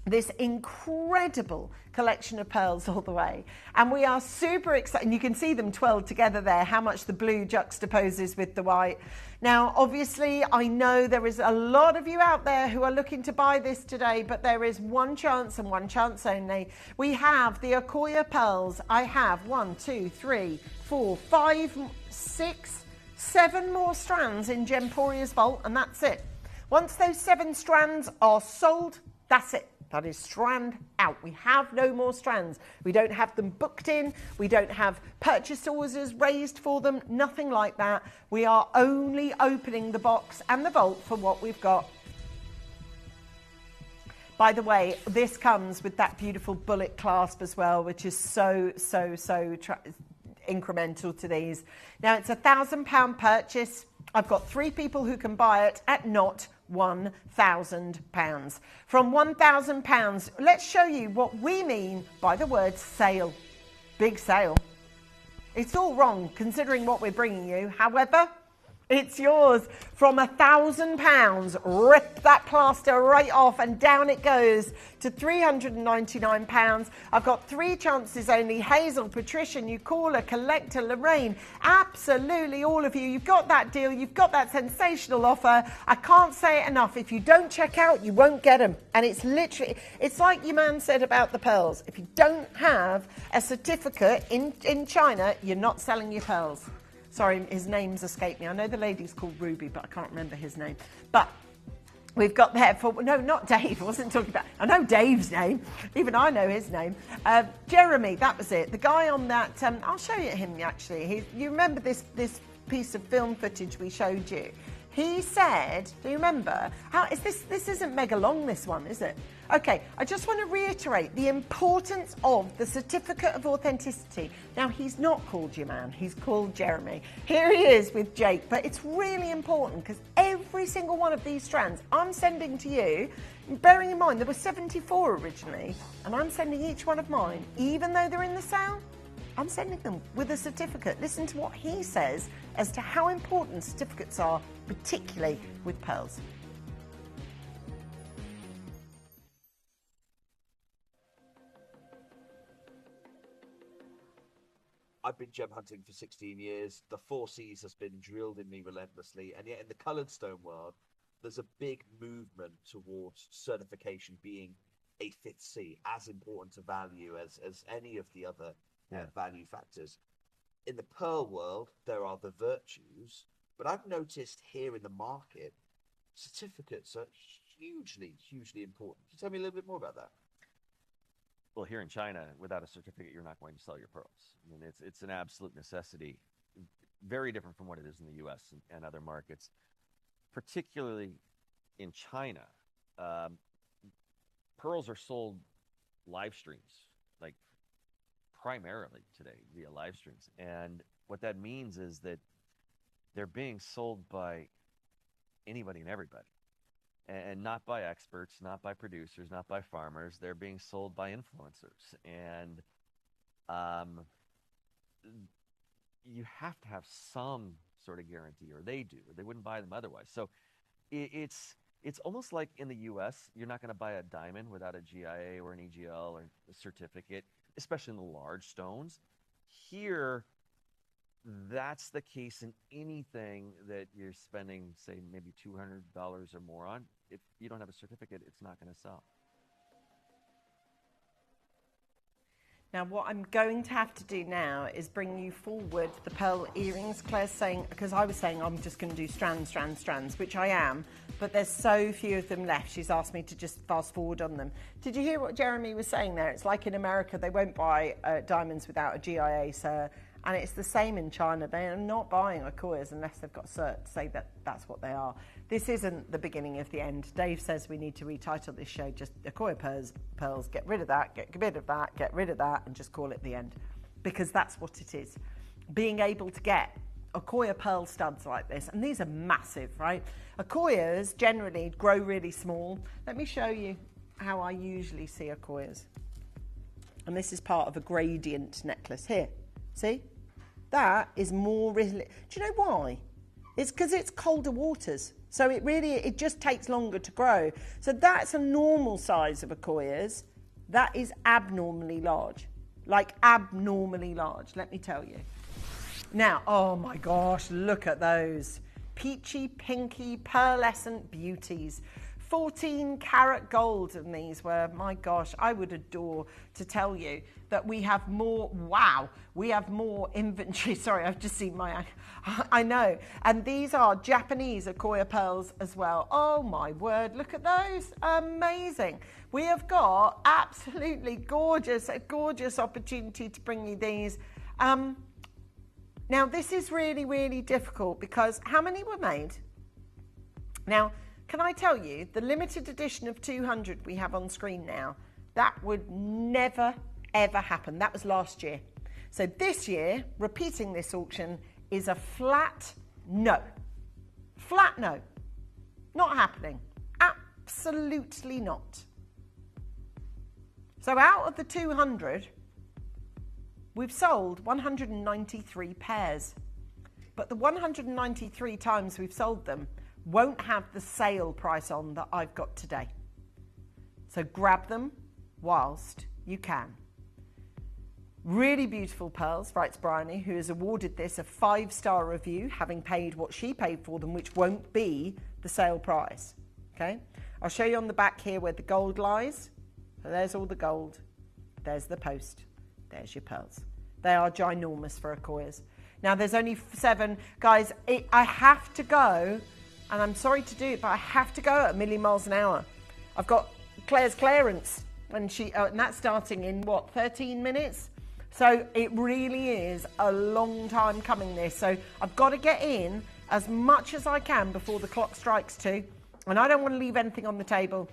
this incredible collection of pearls all the way. And we are super excited. And you can see them twirled together there, how much the blue juxtaposes with the white. Now, obviously, I know there is a lot of you out there who are looking to buy this today, but there is one chance and one chance only. We have the Akoya pearls. I have 1, 2, 3, 4, 5, 6, 7 more strands in Gemporia's vault, and that's it. Once those 7 strands are sold, that's it. That is strand out. We have no more strands. We don't have them booked in. We don't have purchase orders raised for them. Nothing like that. We are only opening the box and the vault for what we've got. By the way, this comes with that beautiful bullet clasp as well, which is so incremental to these. Now, it's £1,000 purchase. I've got 3 people who can buy it at not £1,000. From £1,000, let's show you what we mean by the word sale. Big sale. It's all wrong considering what we're bringing you. However, it's yours. From £1,000, rip that plaster right off and down it goes to £399. I've got 3 chances only. Hazel, Patricia, Nucala, Collector, Lorraine, absolutely all of you. You've got that deal. You've got that sensational offer. I can't say it enough. If you don't check out, you won't get them. And it's literally, it's like your man said about the pearls. If you don't have a certificate in China, you're not selling your pearls. Sorry, his name's escaped me. I know the lady's called Ruby, but I can't remember his name. But we've got there for... No, not Dave. I wasn't talking about... I know Dave's name. Even I know his name. Jeremy, that was it. The guy on that... I'll show you him, actually. You remember this piece of film footage we showed you? He said... Do you remember? This isn't mega long, this one, is it? Okay, I just want to reiterate the importance of the certificate of authenticity. Now, he's not called your man, he's called Jeremy. Here he is with Jake, but it's really important because every single one of these strands I'm sending to you, bearing in mind there were 74 originally, and I'm sending each one of mine, even though they're in the sale, I'm sending them with a certificate. Listen to what he says as to how important certificates are, particularly with pearls. I've been gem hunting for 16 years. The 4 Cs has been drilled in me relentlessly. And yet in the coloured stone world, there's a big movement towards certification being a 5th C, as important to value as any of the other value factors. In the pearl world, there are the virtues. But I've noticed here in the market, certificates are hugely important. Can you tell me a little bit more about that? Well, here in China, without a certificate, you're not going to sell your pearls. I mean, it's an absolute necessity. Very different from what it is in the U.S. and other markets. Particularly in China, pearls are sold live streams, like primarily today via live streams. And what that means is that they're being sold by anybody and everybody. And not by experts, not by producers, not by farmers. They're being sold by influencers. And you have to have some sort of guarantee, or they do. They wouldn't buy them otherwise. So it's almost like in the U.S., you're not going to buy a diamond without a GIA or an EGL or a certificate, especially in the large stones. Here, that's the case in anything that you're spending, say, maybe $200 or more on. If you don't have a certificate, it's not going to sell. Now, what I'm going to have to do now is bring you forward the pearl earrings. Claire's saying, because I was saying I'm just going to do strands, which I am, but there's so few of them left. She's asked me to just fast forward on them. Did you hear what Jeremy was saying there? It's like in America, they won't buy diamonds without a GIA, sir. And it's the same in China. They are not buying Akoyas unless they've got cert to say that that's what they are. This isn't the beginning of the end. Dave says we need to retitle this show just Akoya pearls, get rid of that, get rid of that, get rid of that, and just call it the end. Because that's what it is. Being able to get Akoya pearl studs like this, and these are massive, right? Akoyas generally grow really small. Let me show you how I usually see Akoyas. And this is part of a gradient necklace here. See? That is more... Do you know why? It's because it's colder waters. So it just takes longer to grow. So that's a normal size of Akoyas. That is abnormally large. Like abnormally large, let me tell you. Now, oh my gosh, look at those. Peachy, pinky, pearlescent beauties. 14 karat gold, and these were, my gosh, I would adore to tell you that we have more, we have more inventory. Sorry, I've just seen I know. And these are Japanese Akoya pearls as well. Oh my word, look at those, amazing. We have got absolutely gorgeous, a gorgeous opportunity to bring you these. Now this is really, really difficult because how many were made? Now, can I tell you, the limited edition of 200 we have on screen now, that would never, ever happen. That was last year. So this year, repeating this auction is a flat no. Flat no. Not happening. Absolutely not. So out of the 200, we've sold 193 pairs. But the 193 times we've sold them won't have the sale price on that I've got today. So grab them whilst you can. Really beautiful pearls, writes Bryony, who has awarded this a 5-star review, having paid what she paid for them, which won't be the sale price. Okay, I'll show you on the back here where the gold lies. So there's all the gold. There's the post. There's your pearls. They are ginormous for Akoyas. Now there's only 7. Guys, I have to go, and I'm sorry to do it, but I have to go at 1,000,000 miles an hour. I've got Claire's clearance, and that's starting in, what, 13 minutes? So it really is a long time coming, this. So I've got to get in as much as I can before the clock strikes 2. And I don't want to leave anything on the table.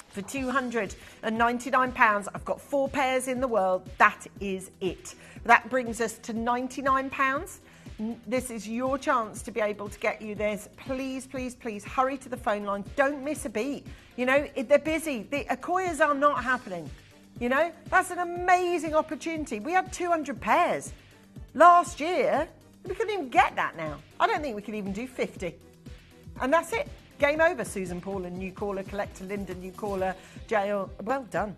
For £299, I've got 4 pairs in the world. That is it. That brings us to £99. This is your chance to be able to get you this. Please, please, please hurry to the phone line. Don't miss a beat. You know, they're busy. The Akoyas are not happening. You know, that's an amazing opportunity. We had 200 pairs last year. We couldn't even get that now. I don't think we can even do 50. And that's it. Game over. Susan Paula, new caller. Collector Linda, new caller. Jail. Well done.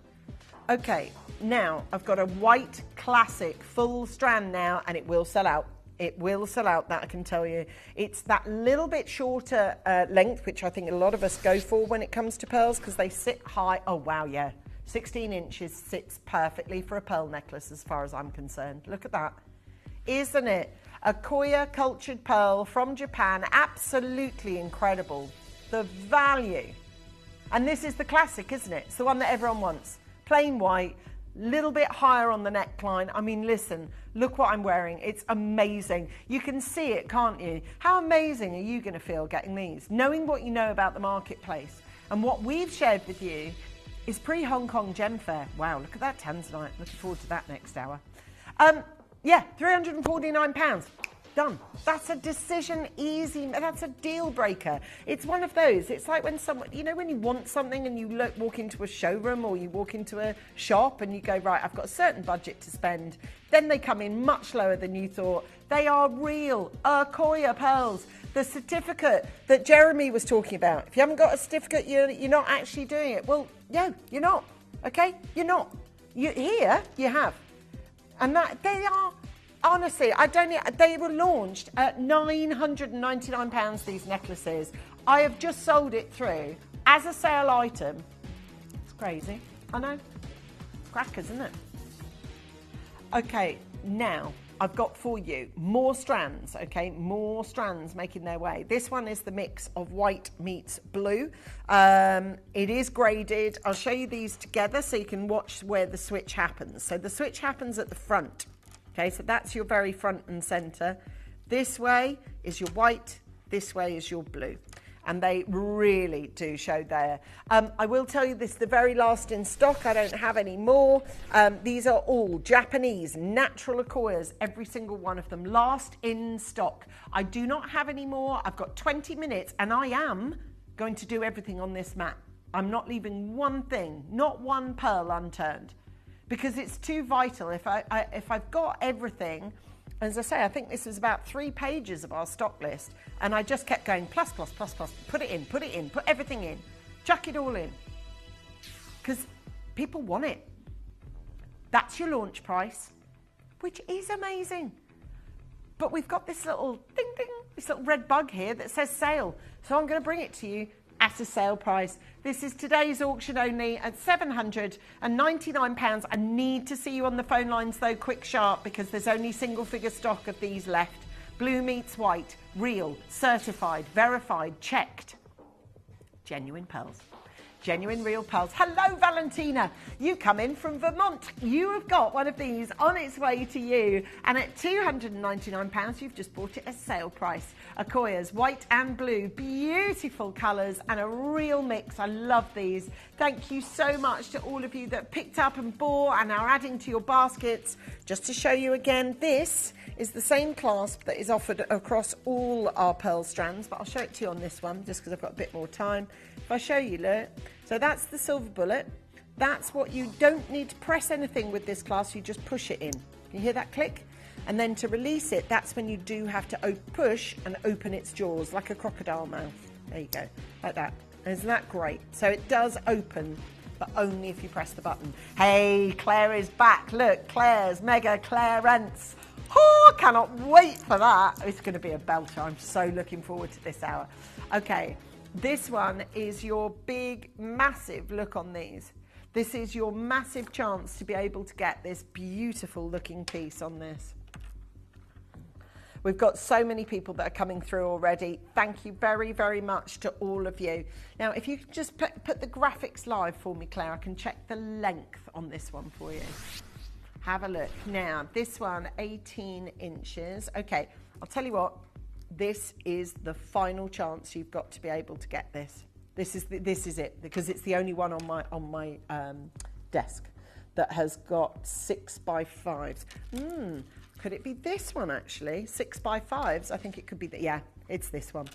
Okay, now I've got a white classic full strand now, and it will sell out. It will sell out, that I can tell you. It's that little bit shorter length, which I think a lot of us go for when it comes to pearls, because they sit high. Oh, wow, yeah. 16 inches sits perfectly for a pearl necklace as far as I'm concerned. Look at that. Isn't it? Akoya cultured pearl from Japan. Absolutely incredible. The value. And this is the classic, isn't it? It's the one that everyone wants. Plain white. Little bit higher on the neckline. I mean, listen, look what I'm wearing. It's amazing. You can see it, can't you? How amazing are you going to feel getting these? Knowing what you know about the marketplace. And what we've shared with you is pre-Hong Kong Gem Fair. Wow, look at that Tanzanite. Looking forward to that next hour. Yeah, £349. Done. That's a decision, easy. That's a deal breaker. It's one of those. It's like when someone, you know, when you want something and you walk into a showroom or you walk into a shop and you go, right, I've got a certain budget to spend. Then they come in much lower than you thought. They are real Akoya pearls. The certificate that Jeremy was talking about. If you haven't got a certificate, you're not actually doing it. Well, no, you're not. Okay? You're not. Here, you have. And that they are. Honestly, they were launched at £999, these necklaces. I have just sold it through as a sale item. It's crazy. I know. It's crackers, isn't it? Okay, now I've got for you more strands, okay? More strands making their way. This one is the mix of white meets blue. It is graded. I'll show you these together so you can watch where the switch happens. So the switch happens at the front. Okay, so that's your very front and centre. This way is your white, this way is your blue. And they really do show there. I will tell you this, the very last in stock. I don't have any more. These are all Japanese natural Akoyas, every single one of them. Last in stock. I do not have any more. I've got 20 minutes and I am going to do everything on this map. I'm not leaving one thing, not one pearl unturned. Because it's too vital. If I've got everything, as I say, I think this is about 3 pages of our stock list, and I just kept going plus, plus, plus, plus, put it in, put everything in, chuck it all in. Because people want it. That's your launch price, which is amazing. But we've got this little ding, ding, this little red bug here that says sale. So I'm going to bring it to you at a sale price. This is today's auction only at £799. I need to see you on the phone lines though, quick sharp, because there's only single figure stock of these left. Blue meets white, real, certified, verified, checked. Genuine pearls. Genuine real pearls. Hello, Valentina. You come in from Vermont. You have got one of these on its way to you. And at £299, you've just bought it at sale price. Akoya's white and blue. Beautiful colours and a real mix. I love these. Thank you so much to all of you that picked up and bought and are adding to your baskets. Just to show you again, this is the same clasp that is offered across all our pearl strands, but I'll show it to you on this one just because I've got a bit more time. If I show you, look, so that's the silver bullet. That's what you don't need to press anything with this clasp, you just push it in. Can you hear that click? And then to release it, that's when you do have to push and open its jaws like a crocodile mouth. There you go, like that. Isn't that great? So it does open, but only if you press the button. Hey, Claire is back. Look, Claire's mega clearance. Oh, cannot wait for that. It's going to be a belter. I'm so looking forward to this hour. Okay, this one is your big, massive look on these. This is your massive chance to be able to get this beautiful looking piece on this. We've got so many people that are coming through already. Thank you very, very much to all of you. Now, if you could just put the graphics live for me, Claire, I can check the length on this one for you. Have a look. Now, this one, 18 inches. Okay, I'll tell you what. This is the final chance you've got to be able to get this. This is it, because it's the only one on my desk that has got 6x5s. Could it be this one actually? 6x5s. I think it could be yeah, it's this one.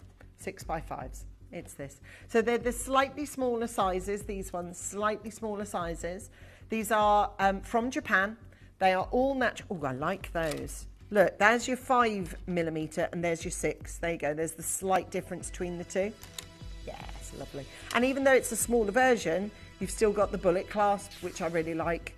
6x5s. It's this. So they're the slightly smaller sizes. These ones, slightly smaller sizes. These are from Japan. They are all natural. Oh, I like those. Look, there's your 5mm and there's your 6. There you go. There's the slight difference between the two. Yeah, it's lovely. And even though it's a smaller version, you've still got the bullet clasp, which I really like.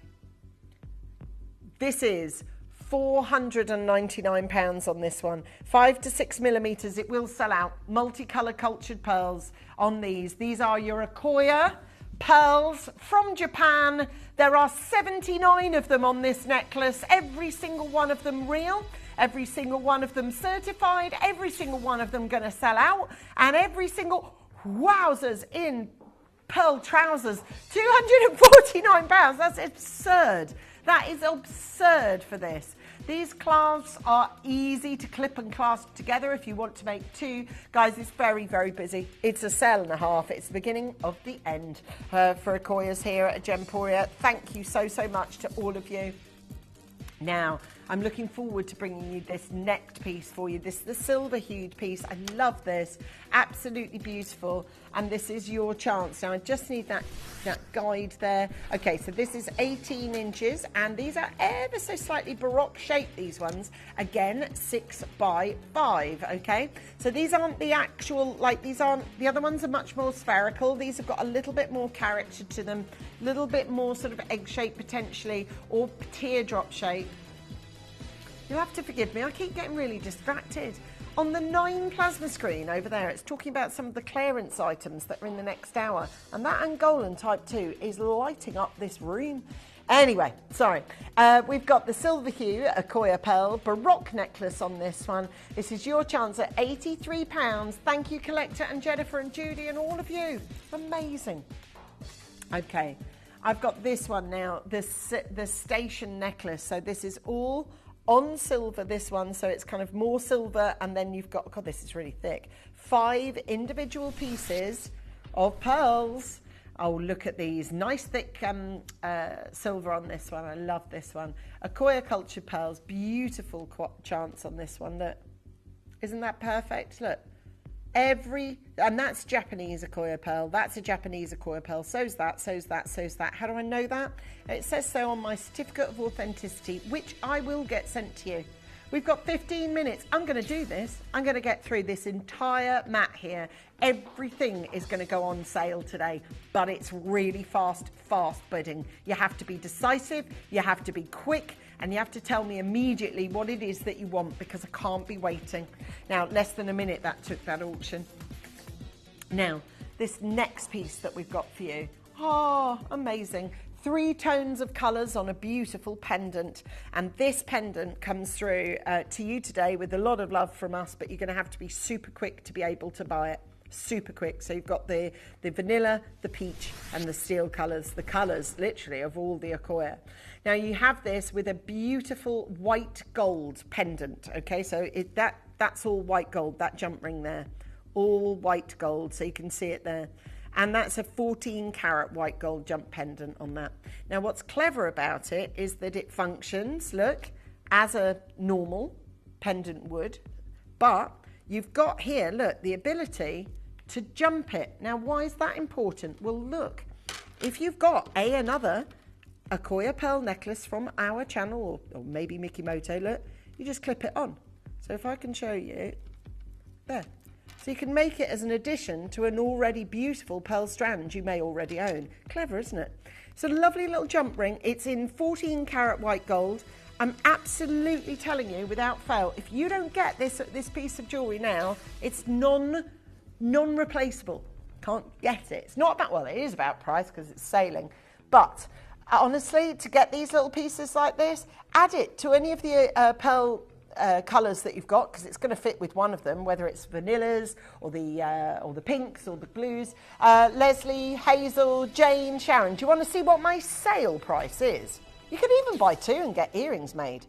This is £499 on this one. 5 to 6mm. It will sell out. Multicolour cultured pearls on these. These are your Akoya pearls from Japan. There are 79 of them on this necklace. Every single one of them real. Every single one of them certified. Every single one of them going to sell out. And every single wowzers in pearl trousers. £249. That's absurd. That is absurd for this. These clasps are easy to clip and clasp together if you want to make two. Guys, it's very, very busy. It's a sale and a half. It's the beginning of the end for Akoya's here at Gemporia. Thank you so, so much to all of you. Now, I'm looking forward to bringing you this necked piece for you. This is the silver hued piece. I love this. Absolutely beautiful. And this is your chance. Now, I just need that guide there. Okay, so this is 18 inches. And these are ever so slightly Baroque shaped, these ones. Again, 6x5, okay? So these aren't the actual, the other ones are much more spherical. These have got a little bit more character to them. A little bit more sort of egg shape potentially, or teardrop shape. You'll have to forgive me, I keep getting really distracted. On the 9 plasma screen over there, it's talking about some of the clearance items that are in the next hour. And that Angolan Type 2 is lighting up this room. Anyway, sorry. We've got the silver hue, Akoya pearl, Baroque necklace on this one. This is your chance at £83. Thank you, Collector and Jennifer and Judy and all of you. Amazing. Okay, I've got this one now, the station necklace. So this is all on silver, this one, so it's kind of more silver, and then you've got, God, this is really thick, 5 individual pieces of pearls. Oh, look at these, nice thick silver on this one. I love this one. Akoya cultured pearls, beautiful chance on this one. Look, isn't that perfect? Look, and that's Japanese Akoya pearl. That's a Japanese Akoya pearl. So's that, so's that, so's that. How do I know that? It says so on my certificate of authenticity, which I will get sent to you. We've got 15 minutes. I'm going to do this. I'm going to get through this entire mat here. Everything is going to go on sale today, but it's really fast bidding. You have to be decisive, you have to be quick, and you have to tell me immediately what it is that you want, because I can't be waiting. Now, less than a minute that took that auction. Now, this next piece that we've got for you. Oh, amazing. 3 tones of colours on a beautiful pendant, and this pendant comes through to you today with a lot of love from us, but you're going to have to be super quick to be able to buy it. Super quick. So you've got the vanilla, the peach, and the steel colours, the colours literally of all the Acquoia. Now you have this with a beautiful white gold pendant, okay, so that's all white gold, that jump ring there, all white gold, so you can see it there. And that's a 14 karat white gold jump pendant on that. Now what's clever about it is that it functions, look, as a normal pendant would, but you've got here, look, the ability to jump it. Now why is that important? Well look, if you've got another Acquoia pearl necklace from our channel, or maybe Mikimoto, look, you just clip it on. So if I can show you, there. So you can make it as an addition to an already beautiful pearl strand you may already own. Clever, isn't it? It's a lovely little jump ring. It's in 14 karat white gold. I'm absolutely telling you, without fail, if you don't get this piece of jewellery now, it's non-replaceable. Can't get it. It's not about, well, it is about price because it's sailing. But honestly, to get these little pieces like this, add it to any of the pearl colours that you've got, because it's going to fit with one of them, whether it's vanillas or the pinks or the blues. Leslie, Hazel, Jane, Sharon, do you want to see what my sale price is? You could even buy 2 and get earrings made.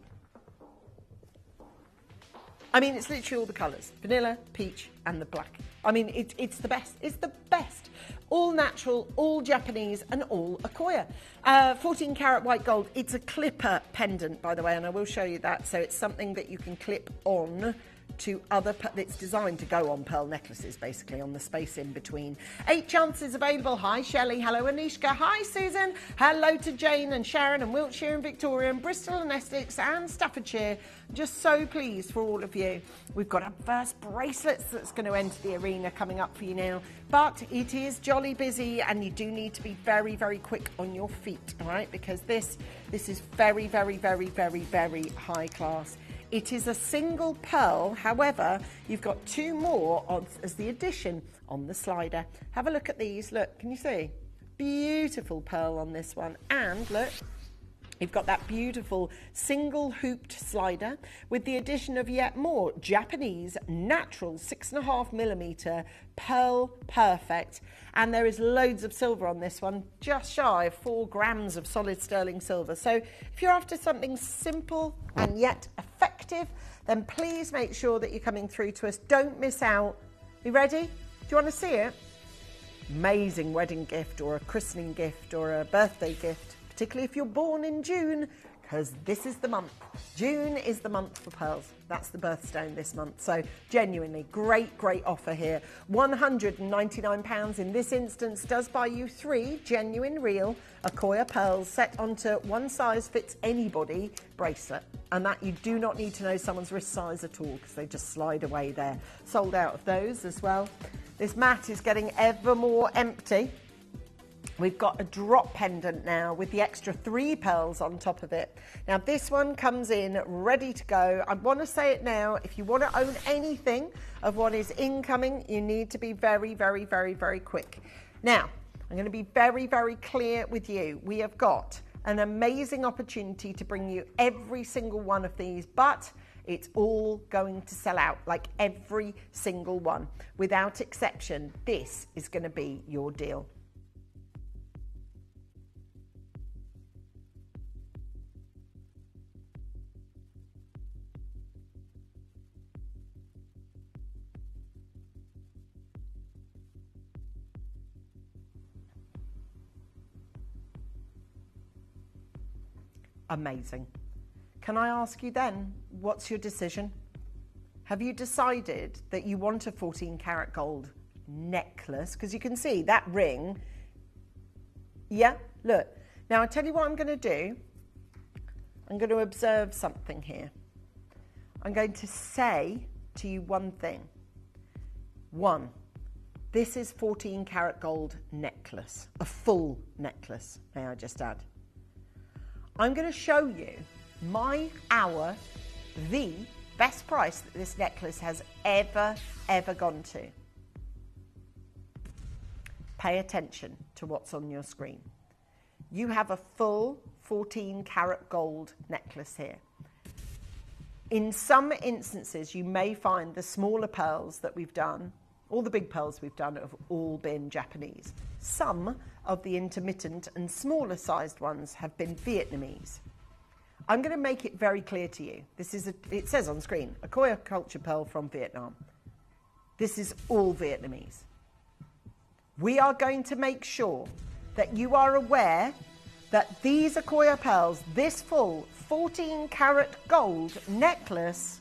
I mean, it's literally all the colours, vanilla, peach and the black. I mean, it's the best. It's the best. All natural, all Japanese and all Acquoia. 14 karat white gold. It's a clipper pendant, by the way, and I will show you that. So it's something that you can clip on to other, it's designed to go on pearl necklaces, basically, on the space in between. 8 chances available. Hi, Shelley. Hello, Anishka. Hi, Susan. Hello to Jane and Sharon and Wiltshire and Victoria and Bristol and Essex and Staffordshire. Just so pleased for all of you. We've got our first bracelets that's going to enter the arena coming up for you now. But it is jolly busy and you do need to be very, very quick on your feet, all right? Because this is very, very, very, very, very high class. It is a single pearl, however, you've got 2 more as the addition on the slider. Have a look at these. Look, can you see? Beautiful pearl on this one. And look, you've got that beautiful single hooped slider with the addition of yet more Japanese natural 6.5mm pearl perfect. And there is loads of silver on this one, just shy of 4 grams of solid sterling silver. So if you're after something simple and yet effective, then please make sure that you're coming through to us. Don't miss out. You ready? Do you want to see it? Amazing wedding gift or a christening gift or a birthday gift, particularly if you're born in June, because this is the month. June is the month for pearls. That's the birthstone this month. So genuinely, great, great offer here. £199 in this instance does buy you 3 genuine, real Acquoia pearls set onto one size fits anybody bracelet. And that you do not need to know someone's wrist size at all because they just slide away there. Sold out of those as well. This mat is getting ever more empty. We've got a drop pendant now with the extra 3 pearls on top of it. Now this one comes in ready to go. I want to say it now, if you want to own anything of what is incoming, you need to be very, very, very, very quick. Now, I'm going to be very, very clear with you. We have got an amazing opportunity to bring you every single one of these, but it's all going to sell out, like every single one. Without exception, this is going to be your deal. Amazing. Can I ask you then, what's your decision? Have you decided that you want a 14 karat gold necklace? Because you can see that ring. Yeah, look. Now I'll tell you what I'm going to do. I'm going to observe something here. I'm going to say to you one thing. 1, this is 14 karat gold necklace, a full necklace, may I just add. I'm going to show you the best price that this necklace has ever gone to. pay attention to what's on your screen. You have a full 14 karat gold necklace here. In some instances, you may find the smaller pearls that we've done, all the big pearls we've done have all been Japanese. Some of the intermittent and smaller sized ones have been Vietnamese. I'm going to make it very clear to you. It says on screen, Accoya culture pearl from Vietnam. This is all Vietnamese. We are going to make sure that you are aware that these Accoya pearls, this full 14 karat gold necklace,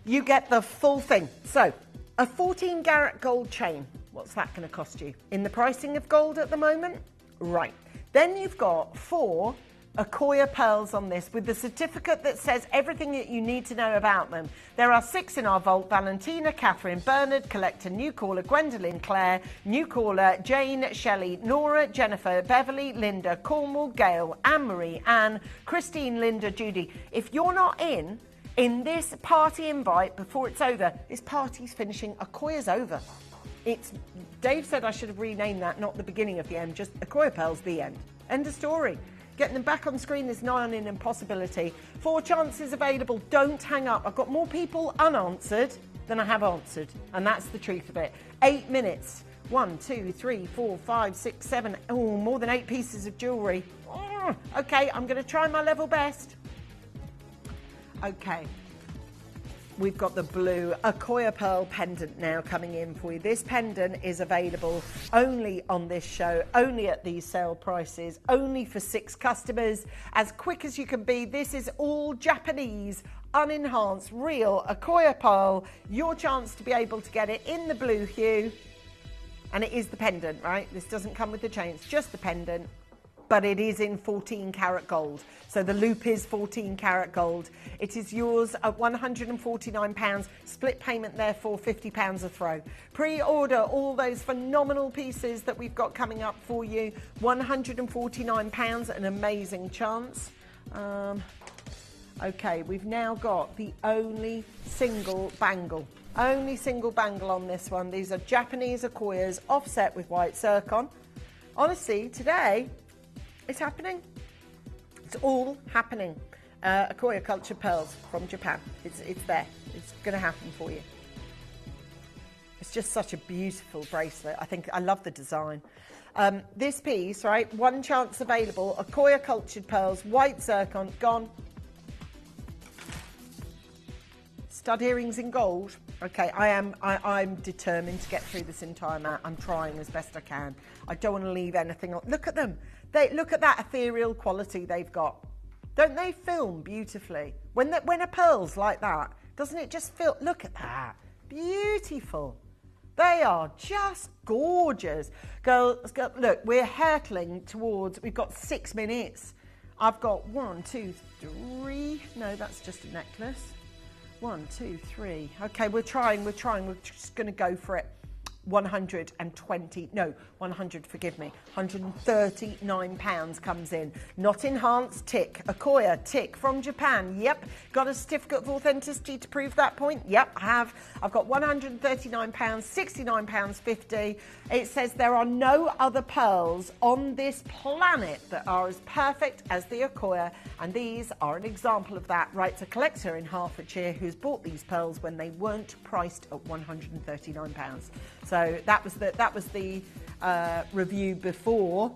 you get the full thing. So a 14 karat gold chain, what's that going to cost you? In the pricing of gold at the moment? Right. Then you've got 4 Accoya pearls on this with the certificate that says everything that you need to know about them. There are 6 in our vault: Valentina, Catherine, Bernard, Collector, New Caller, Gwendolyn, Claire, New Caller, Jane, Shelley, Nora, Jennifer, Beverly, Linda, Cornwall, Gail, Anne-Marie, Anne, Christine, Linda, Judy. If you're not in this party invite before it's over, this party's finishing. Accoya's over. Dave said I should have renamed that, not the beginning of the end, just Accoya pearls, the end. End of story. Getting them back on screen is nigh on an impossibility. 4 chances available. Don't hang up. I've got more people unanswered than I have answered, and that's the truth of it. 8 minutes. 1, 2, 3, 4, 5, 6, 7. Oh, more than 8 pieces of jewellery. Oh, okay, I'm going to try my level best. Okay. We've got the blue Accoya pearl pendant now coming in for you. This pendant is available only on this show, only at these sale prices, only for 6 customers. As quick as you can be, this is all Japanese, unenhanced, real Accoya pearl. Your chance to be able to get it in the blue hue. And it is the pendant, right? This doesn't come with the chain, it's just the pendant. But it is in 14 karat gold. So the loop is 14 karat gold. It is yours at £149. Split payment, therefore, £50 a throw. Pre-order all those phenomenal pieces that we've got coming up for you. £149, an amazing chance. Okay, we've now got the only single bangle. Only single bangle on this one. These are Japanese Accoyas offset with white zircon. Honestly, today, it's happening. It's all happening. Accoya culture pearls from Japan. It's there. It's going to happen for you. It's just such a beautiful bracelet. I love the design. This piece, right? 1 chance available. Accoya cultured pearls, white zircon, gone. Stud earrings in gold. Okay, I'm determined to get through this entire mat. I'm trying as best I can. I don't want to leave anything on. Look at them. Look at that ethereal quality they've got. Don't they film beautifully? When a pearl's like that, doesn't it just feel? Look at that. Beautiful. They are just gorgeous. Girls, look, we're hurtling towards, we've got 6 minutes. I've got 1, 2, 3. No, that's just a necklace. 1, 2, 3. Okay, we're trying. We're just going to go for it. 100, forgive me. £139 comes in. Not enhanced, tick. Accoya, tick. From Japan, yep. Got a certificate of authenticity to prove that point? Yep, I have. I've got £139, £69.50. It says there are no other pearls on this planet that are as perfect as the Accoya, and these are an example of that. Writes a collector in Hertfordshire who's bought these pearls when they weren't priced at £139. So that was the review before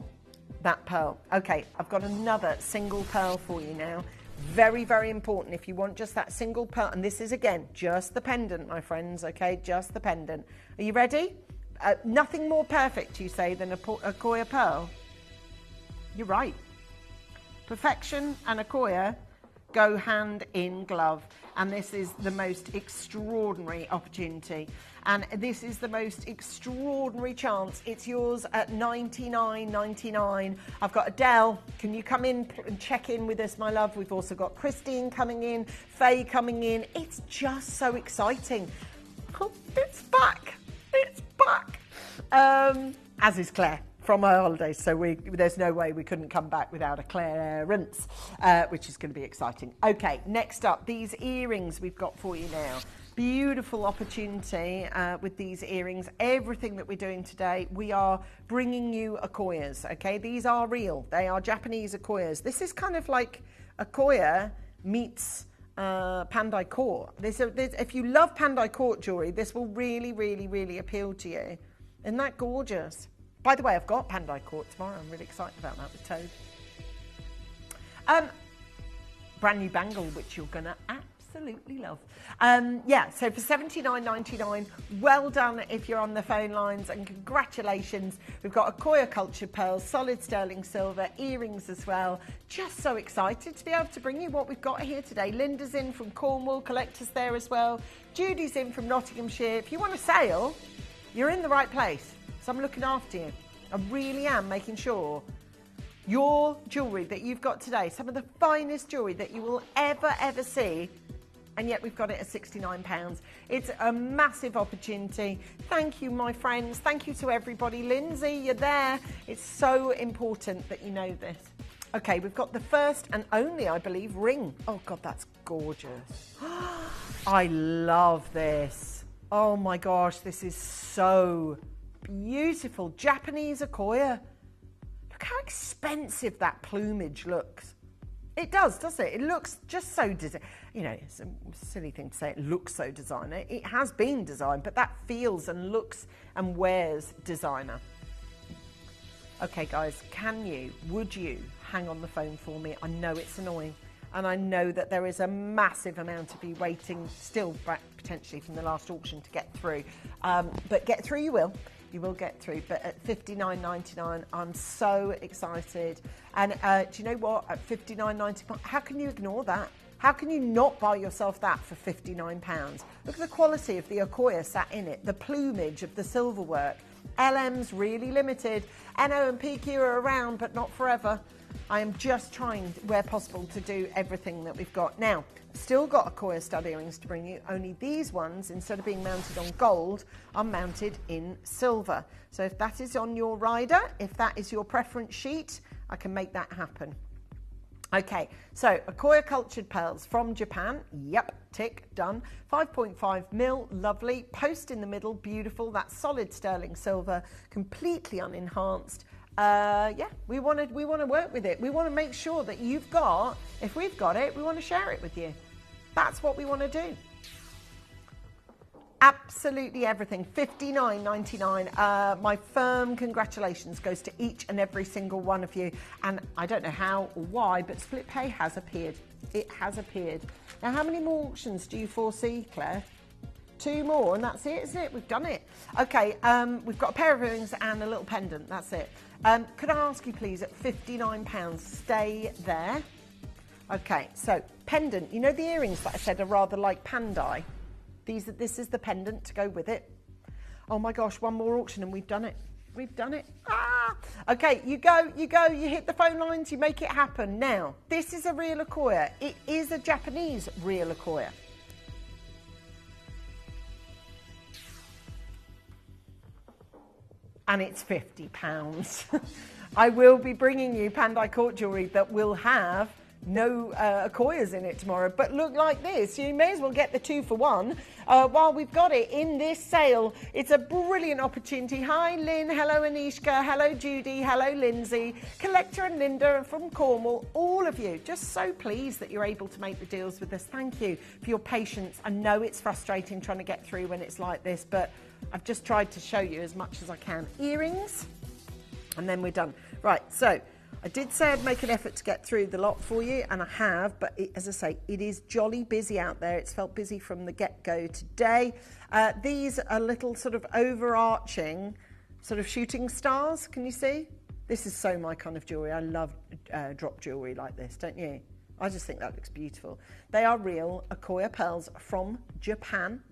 that pearl. Okay, I've got another single pearl for you now. Very, very important if you want just that single pearl. And this is, again, just the pendant, my friends, okay? Just the pendant. Are you ready? Nothing more perfect, you say, than a Accoya pearl? You're right. Perfection and Accoya go hand in glove. And this is the most extraordinary opportunity. And this is the most extraordinary chance. It's yours at $99.99. I've got Adele. Can you come in and check in with us, my love? We've also got Christine coming in, Faye coming in. It's just so exciting. Oh, it's back. It's back. As is Claire from our holidays. So there's no way we couldn't come back without a clearance, which is going to be exciting. Okay, next up, these earrings we've got for you now. beautiful opportunity with these earrings. Everything that we're doing today, we are bringing you Akoyas, okay? These are real. They are Japanese Akoyas. This is kind of like Akoya meets Pandai Court. If you love Pandai Court jewellery, this will really, really, really appeal to you. Isn't that gorgeous? By the way, I've got Pandai Court tomorrow. I'm really excited about that with Toad. Brand new bangle, which you're going to absolutely love. Yeah, so for $79.99, well done if you're on the phone lines, and congratulations. We've got Akoya cultured pearls, solid sterling silver, earrings as well. Just so excited to be able to bring you what we've got here today. Linda's in from Cornwall, collectors there as well. Judy's in from Nottinghamshire. If you want a sale, you're in the right place. So I'm looking after you. I really am, making sure your jewellery that you've got today, some of the finest jewellery that you will ever see, and yet we've got it at £69. It's a massive opportunity. Thank you, my friends. Thank you to everybody. Lindsay, you're there. It's so important that you know this. Okay, we've got the first and only, I believe, ring. Oh, God, that's gorgeous. I love this. Oh, my gosh, this is so beautiful. Japanese Akoya. Look how expensive that plumage looks. It does, doesn't it? It looks just so you know, it's a silly thing to say it looks so designer. It has been designed, but that feels and looks and wears designer. Okay, guys, would you hang on the phone for me? I know it's annoying, and I know that there is a massive amount of you waiting still, potentially from the last auction, to get through. But get through you will. You will get through, but at $59.99, I'm so excited. And do you know what? At $59.99, how can you ignore that? How can you not buy yourself that for £59? Look at the quality of the Akoya sat in it, the plumage of the silverwork. LM's really limited. NO and PQ are around, but not forever. I am just trying, where possible, to do everything that we've got. Now, still got Akoya stud earrings to bring you, only these ones, instead of being mounted on gold, are mounted in silver. So if that is on your rider, if that is your preference sheet, I can make that happen. Okay, so Akoya cultured pearls from Japan. Yep, tick, done. 5.5 mil, lovely. Post in the middle, beautiful. That's solid sterling silver, completely unenhanced. Yeah, we want to work with it. We want to make sure that you've got, if we've got it, we want to share it with you. That's what we want to do. Absolutely everything. $59.99. My firm congratulations goes to each and every single one of you. And I don't know how or why, but split pay has appeared. It has appeared. Now, how many more auctions do you foresee, Claire? 2 more, and that's it, isn't it? We've done it. Okay, we've got a pair of earrings and a little pendant. That's it. Could I ask you, please, at £59, stay there. Okay, so pendant. You know the earrings that I said are rather like Pandai? This is the pendant to go with it. Oh my gosh, one more auction and we've done it. We've done it. Ah! Okay, you go, you hit the phone lines, you make it happen. Now, this is a real Akoya. It is a Japanese real Akoya. And it's £50. I will be bringing you Pandai Court jewellery that will have no Akoyas in it tomorrow, but look like this. You may as well get the 2 for 1 while we've got it in this sale. It's a brilliant opportunity. Hi Lynn, hello Anishka, hello Judy, hello Lindsay, Collector and Linda from Cornwall, all of you. Just so pleased that you're able to make the deals with us. Thank you for your patience. I know it's frustrating trying to get through when it's like this, but I've just tried to show you as much as I can. Earrings, and then we're done. Right, so I did say I'd make an effort to get through the lot for you, and I have, but as I say, it is jolly busy out there. It's felt busy from the get-go today. These are little sort of overarching sort of shooting stars. Can you see? This is so my kind of jewellery. I love drop jewellery like this, don't you? I just think that looks beautiful. They are real Akoya pearls from Japan.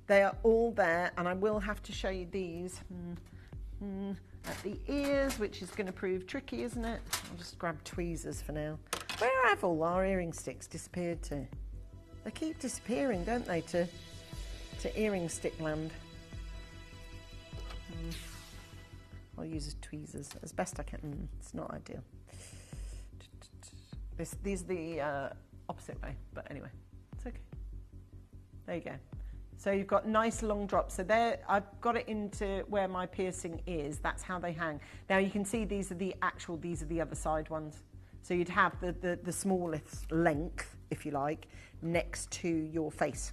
They are all there, and I will have to show you these. At the ears, which is going to prove tricky, isn't it? I'll just grab tweezers for now. Where have all our earring sticks disappeared to? They keep disappearing, don't they, to earring stick land. I'll use tweezers as best I can. It's not ideal. These are the opposite way, but anyway, it's okay. There you go. So you've got nice long drops. So there, I've got it into where my piercing is. That's how they hang. Now you can see these are the other side ones. So you'd have the smallest length, if you like, next to your face.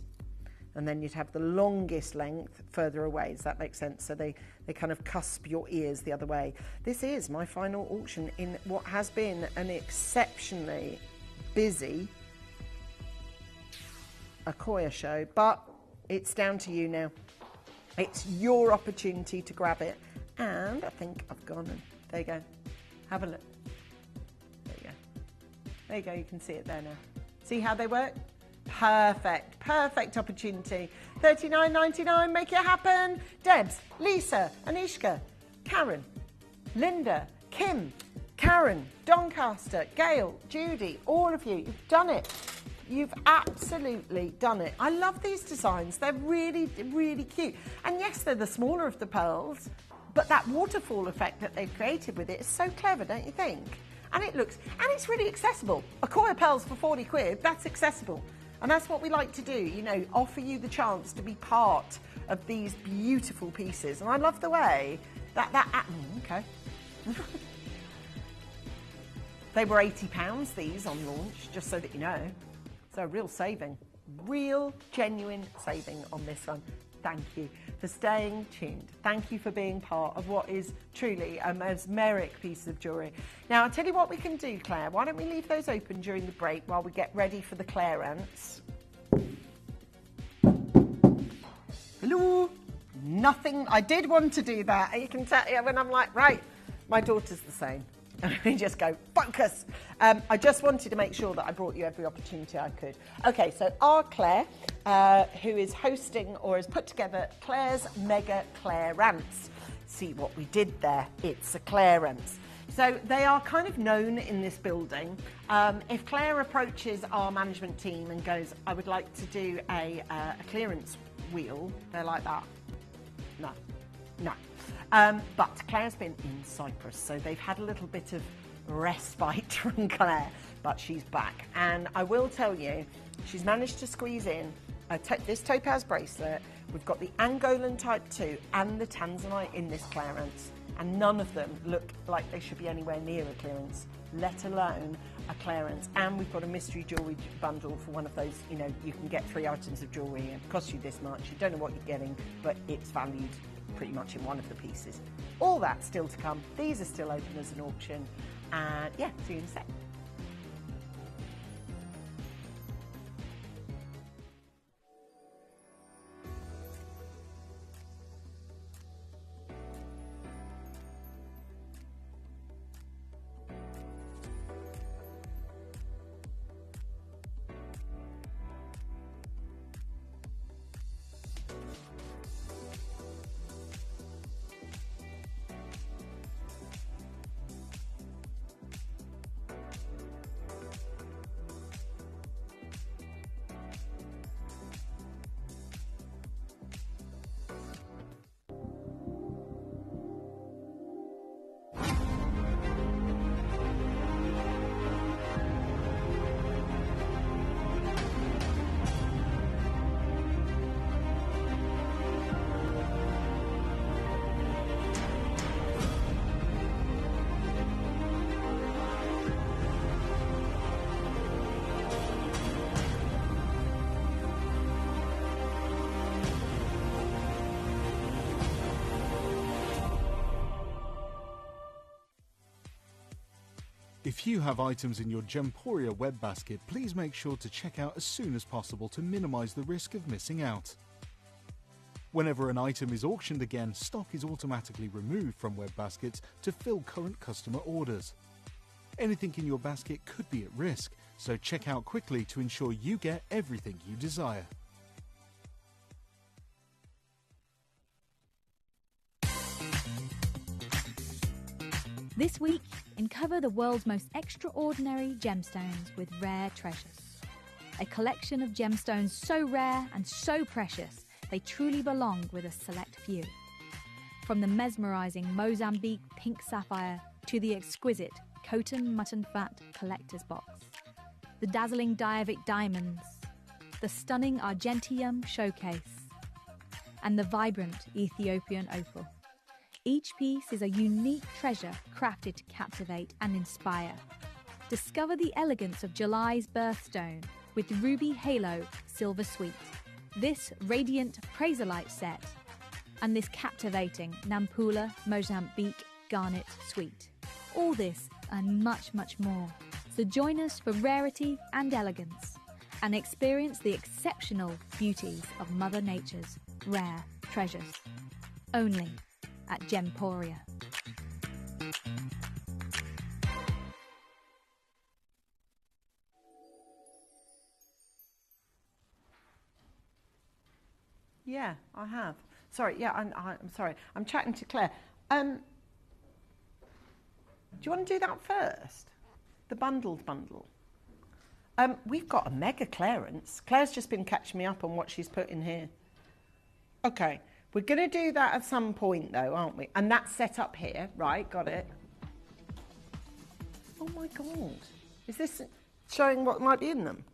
And then you'd have the longest length further away. Does that make sense? So they kind of cusp your ears the other way. This is my final auction in what has been an exceptionally busy Acquia show, but it's down to you now. It's your opportunity to grab it. And I think I've gone and there you go. Have a look. There you go. There you go, you can see it there now. See how they work? Perfect opportunity. $39.99, make it happen. Debs, Lisa, Anishka, Karen, Linda, Kim, Karen, Doncaster, Gail, Judy, all of you, you've done it. You've absolutely done it. I love these designs. They're really, really cute. And yes, they're the smaller of the pearls, but that waterfall effect that they've created with it is so clever, don't you think? And it looks, and it's really accessible. Acquia pearls for 40 quid, that's accessible. And that's what we like to do, you know, offer you the chance to be part of these beautiful pieces. And I love the way okay. They were £80, these, on launch, just so that you know. So a real saving, real genuine saving on this one. Thank you for staying tuned. Thank you for being part of what is truly a mesmeric piece of jewellery. Now, I'll tell you what we can do, Claire. Why don't we leave those open during the break while we get ready for the clearance? Hello? Nothing. I did want to do that. You can tell when I'm like, right, my daughter's the same. And we just go, focus. I just wanted to make sure that I brought you every opportunity I could. Okay, so our Claire, who is hosting or has put together Claire's Mega Clearance. See what we did there? It's a clearance. So they are kind of known in this building. If Claire approaches our management team and goes, I would like to do a clearance wheel, they're like that. No. But Claire's been in Cyprus, so they've had a little bit of respite from Claire, but she's back. And I will tell you, she's managed to squeeze in this Topaz bracelet. We've got the Angolan Type 2 and the Tanzanite in this clearance, and none of them look like they should be anywhere near a clearance, let alone a clearance. And we've got a mystery jewellery bundle for one of those, you know, you can get 3 items of jewellery and it costs you this much. You don't know what you're getting, but it's valued pretty much in one of the pieces. All that's still to come. These are still open as an auction. And yeah, see you in a sec. If you have items in your Gemporia web basket, please make sure to check out as soon as possible to minimise the risk of missing out. Whenever an item is auctioned again, stock is automatically removed from web baskets to fill current customer orders. Anything in your basket could be at risk, so check out quickly to ensure you get everything you desire. This week, uncover the world's most extraordinary gemstones with rare treasures. A collection of gemstones so rare and so precious, they truly belong with a select few. From the mesmerising Mozambique pink sapphire to the exquisite Coton mutton fat collector's box, the dazzling Diavic diamonds, the stunning Argentium showcase, and the vibrant Ethiopian opal. Each piece is a unique treasure crafted to captivate and inspire. Discover the elegance of July's birthstone with Ruby Halo Silver Suite, this radiant Praisolite set, and this captivating Nampula Mozambique Garnet Suite. All this and much, much more. So join us for rarity and elegance and experience the exceptional beauties of Mother Nature's rare treasures. Only at Gemporia. Yeah, I have. Sorry, yeah, I'm sorry. I'm chatting to Claire. Do you want to do that first? The bundled bundle. We've got a mega clearance. Claire's just been catching me up on what she's put in here. Okay, we're going to do that at some point though, aren't we? And that's set up here, right? Got it. Oh my God. Is this showing what might be in them?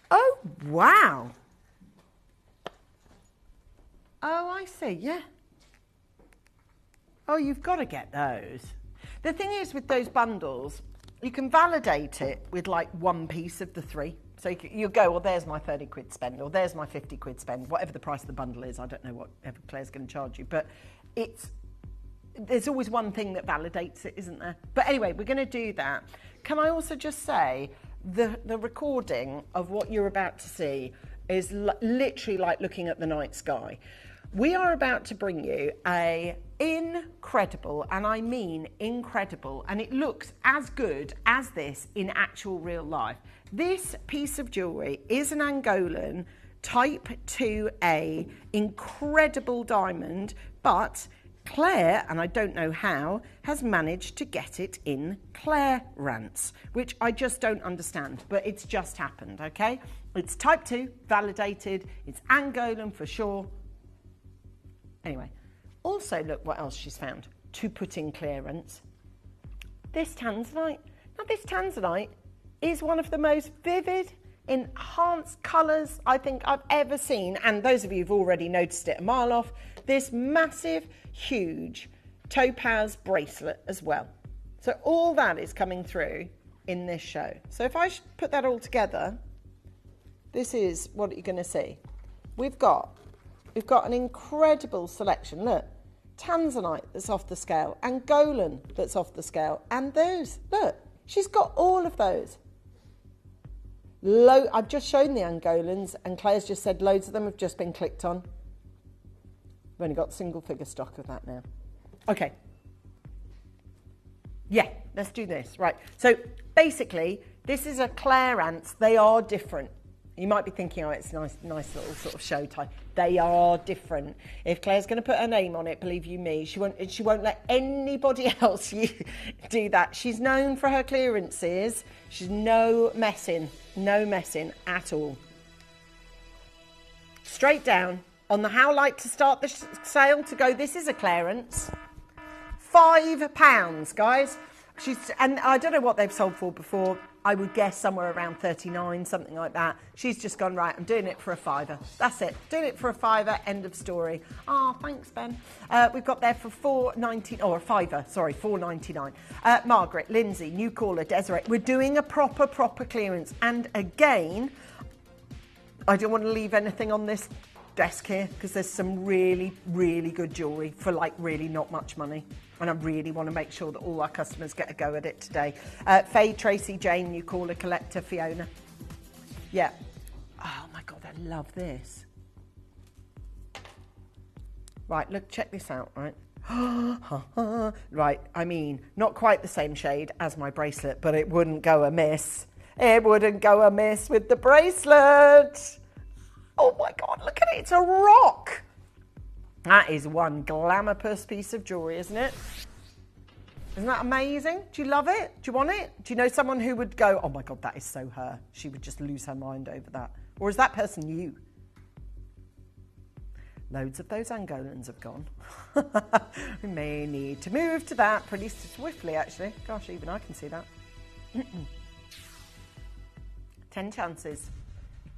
Oh, wow. Oh, I see, yeah. Oh, you've got to get those. The thing is with those bundles, you can validate it with like one piece of the three. So you go, well, there's my 30 quid spend, or there's my 50 quid spend, whatever the price of the bundle is. I don't know whatever Claire's going to charge you, but there's always one thing that validates it, isn't there? But anyway, we're going to do that. Can I also just say the recording of what you're about to see is literally like looking at the night sky. We are about to bring you a incredible, and I mean incredible, and it looks as good as this in actual real life. This piece of jewellery is an Angolan Type 2A incredible diamond, but Claire, and I don't know how, has managed to get it in clearance, which I just don't understand, but it's just happened, okay? It's Type 2, validated, it's Angolan for sure. Anyway, also look what else she's found to put in clearance. This Tanzanite. Now this Tanzanite is one of the most vivid, enhanced colours I think I've ever seen. And those of you who've already noticed it a mile off, this massive, huge topaz bracelet as well. So all that is coming through in this show. So if I put that all together, this is what you're going to see. We've got an incredible selection. Look, Tanzanite that's off the scale, Angolan that's off the scale, and those. Look, she's got all of those. I've just shown the Angolans, and Claire's just said loads of them have just been clicked on. We've only got single figure stock of that now. Okay. Yeah, let's do this. Right. So basically, this is a clearance. They are different. You might be thinking, oh, it's a nice little sort of show type. They are different. If Claire's going to put her name on it, believe you me, she won't let anybody else do that. She's known for her clearances. She's no messing at all. Straight down on the how light to start the sale to go, this is a clearance. £5, guys. And I don't know what they've sold for before. I would guess somewhere around 39, something like that. She's just gone, right, I'm doing it for a £5. That's it. Doing it for a £5, end of story. Oh, thanks, Ben. We've got there for £4.99, or a £5, sorry, £4.99. Margaret, Lindsay, new caller, Desiree. We're doing a proper clearance. And again, I don't want to leave anything on this desk here because there's some really, really good jewellery for like really not much money. And I really want to make sure that all our customers get a go at it today. Faye, Tracy, Jane, new caller, collector, Fiona. Yeah. Oh my God, I love this. Right, look, check this out, right? Right, I mean, not quite the same shade as my bracelet, but it wouldn't go amiss. It wouldn't go amiss with the bracelet. Oh my God, look at it, it's a rock. That is one glamour-puss piece of jewellery, isn't it? Isn't that amazing? Do you love it? Do you want it? Do you know someone who would go, oh my God, that is so her. She would just lose her mind over that. Or is that person you? Loads of those Angolans have gone. We may need to move to that pretty swiftly, actually. Gosh, even I can see that. 10 chances.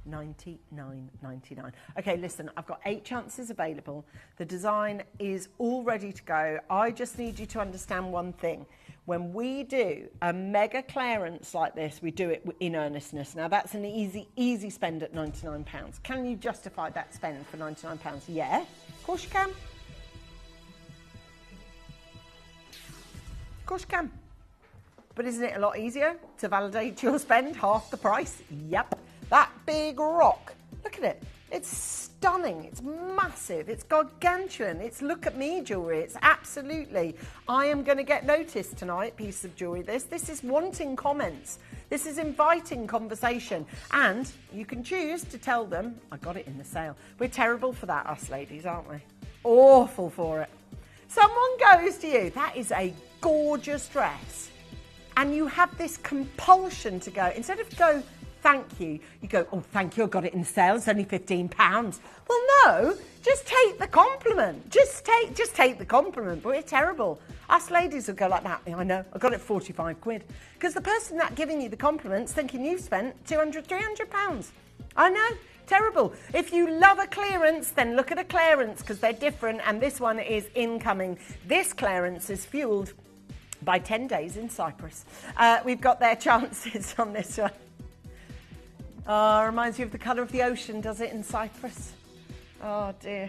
$99.99. Okay, listen, I've got 8 chances available. The design is all ready to go. I just need you to understand one thing. When we do a mega clearance like this, we do it in earnestness. Now, that's an easy spend at £99. Can you justify that spend for £99? Yeah, of course you can. Of course you can. But isn't it a lot easier to validate your spend? Half the price? Yep. That big rock, look at it. It's stunning. It's massive. It's gargantuan. It's look at me jewellery. It's absolutely. I am going to get noticed tonight, piece of jewellery. This is wanting comments. This is inviting conversation. And you can choose to tell them, I got it in the sale. We're terrible for that, us ladies, aren't we? Awful for it. Someone goes to you, that is a gorgeous dress. And you have this compulsion to go, instead of go, thank you, you go, oh, thank you, I got it in sale, it's only £15. Well, no, just take the compliment. Just take the compliment, but we're terrible. Us ladies will go like that, I know, I got it 45 quid. Because the person that giving you the compliments thinking you've spent £200, £300. I know, terrible. If you love a clearance, then look at a clearance, because they're different, and this one is incoming. This clearance is fueled by 10 days in Cyprus. We've got their chances on this one. Reminds you of the colour of the ocean, does it, in Cyprus? Oh, dear.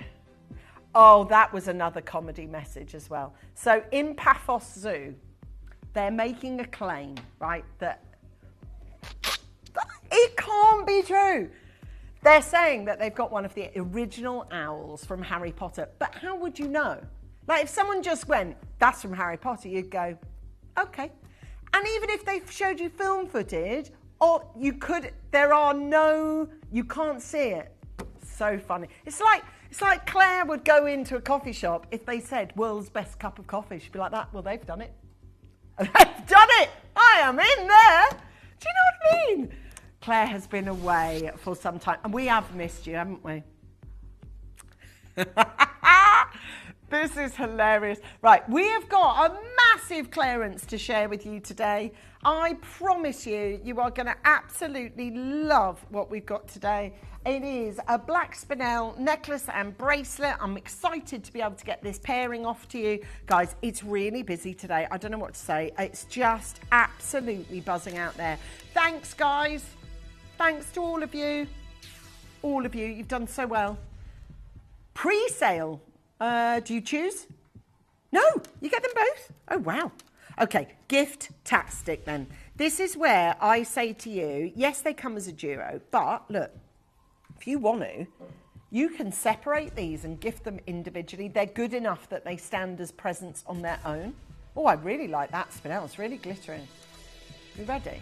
Oh, that was another comedy message as well. So, in Paphos Zoo, they're making a claim, right, that it can't be true. They're saying that they've got one of the original owls from Harry Potter. But how would you know? Like, if someone just went, that's from Harry Potter, you'd go, okay. And even if they showed you film footage, or you could, you can't see it. So funny. It's like Claire would go into a coffee shop if they said, world's best cup of coffee. She'd be like that, well, they've done it. They've done it! I am in there! Do you know what I mean? Claire has been away for some time, and we have missed you, haven't we? This is hilarious. Right, we have got a massive clearance to share with you today. I promise you, you are going to absolutely love what we've got today. It is a black spinel necklace and bracelet. I'm excited to be able to get this pairing off to you. Guys, it's really busy today. I don't know what to say. It's just absolutely buzzing out there. Thanks, guys. Thanks to all of you. All of you. You've done so well. Pre-sale. Do you choose? No, you get them both. Oh, wow. Okay, gift-tastic then. This is where I say to you, yes, they come as a duo, but look, if you want to, you can separate these and gift them individually. They're good enough that they stand as presents on their own. Oh, I really like that spinel. It's really glittering. You ready?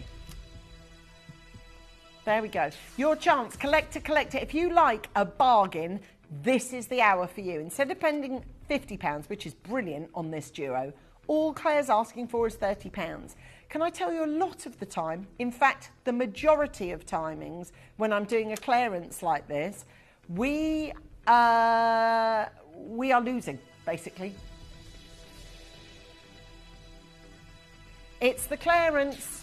There we go. Your chance, collector. If you like a bargain, this is the hour for you. Instead of spending £50, which is brilliant on this duo, all Claire's asking for is £30. Can I tell you, a lot of the time, in fact, the majority of timings, when I'm doing a clearance like this, we are losing, basically. It's the clearance.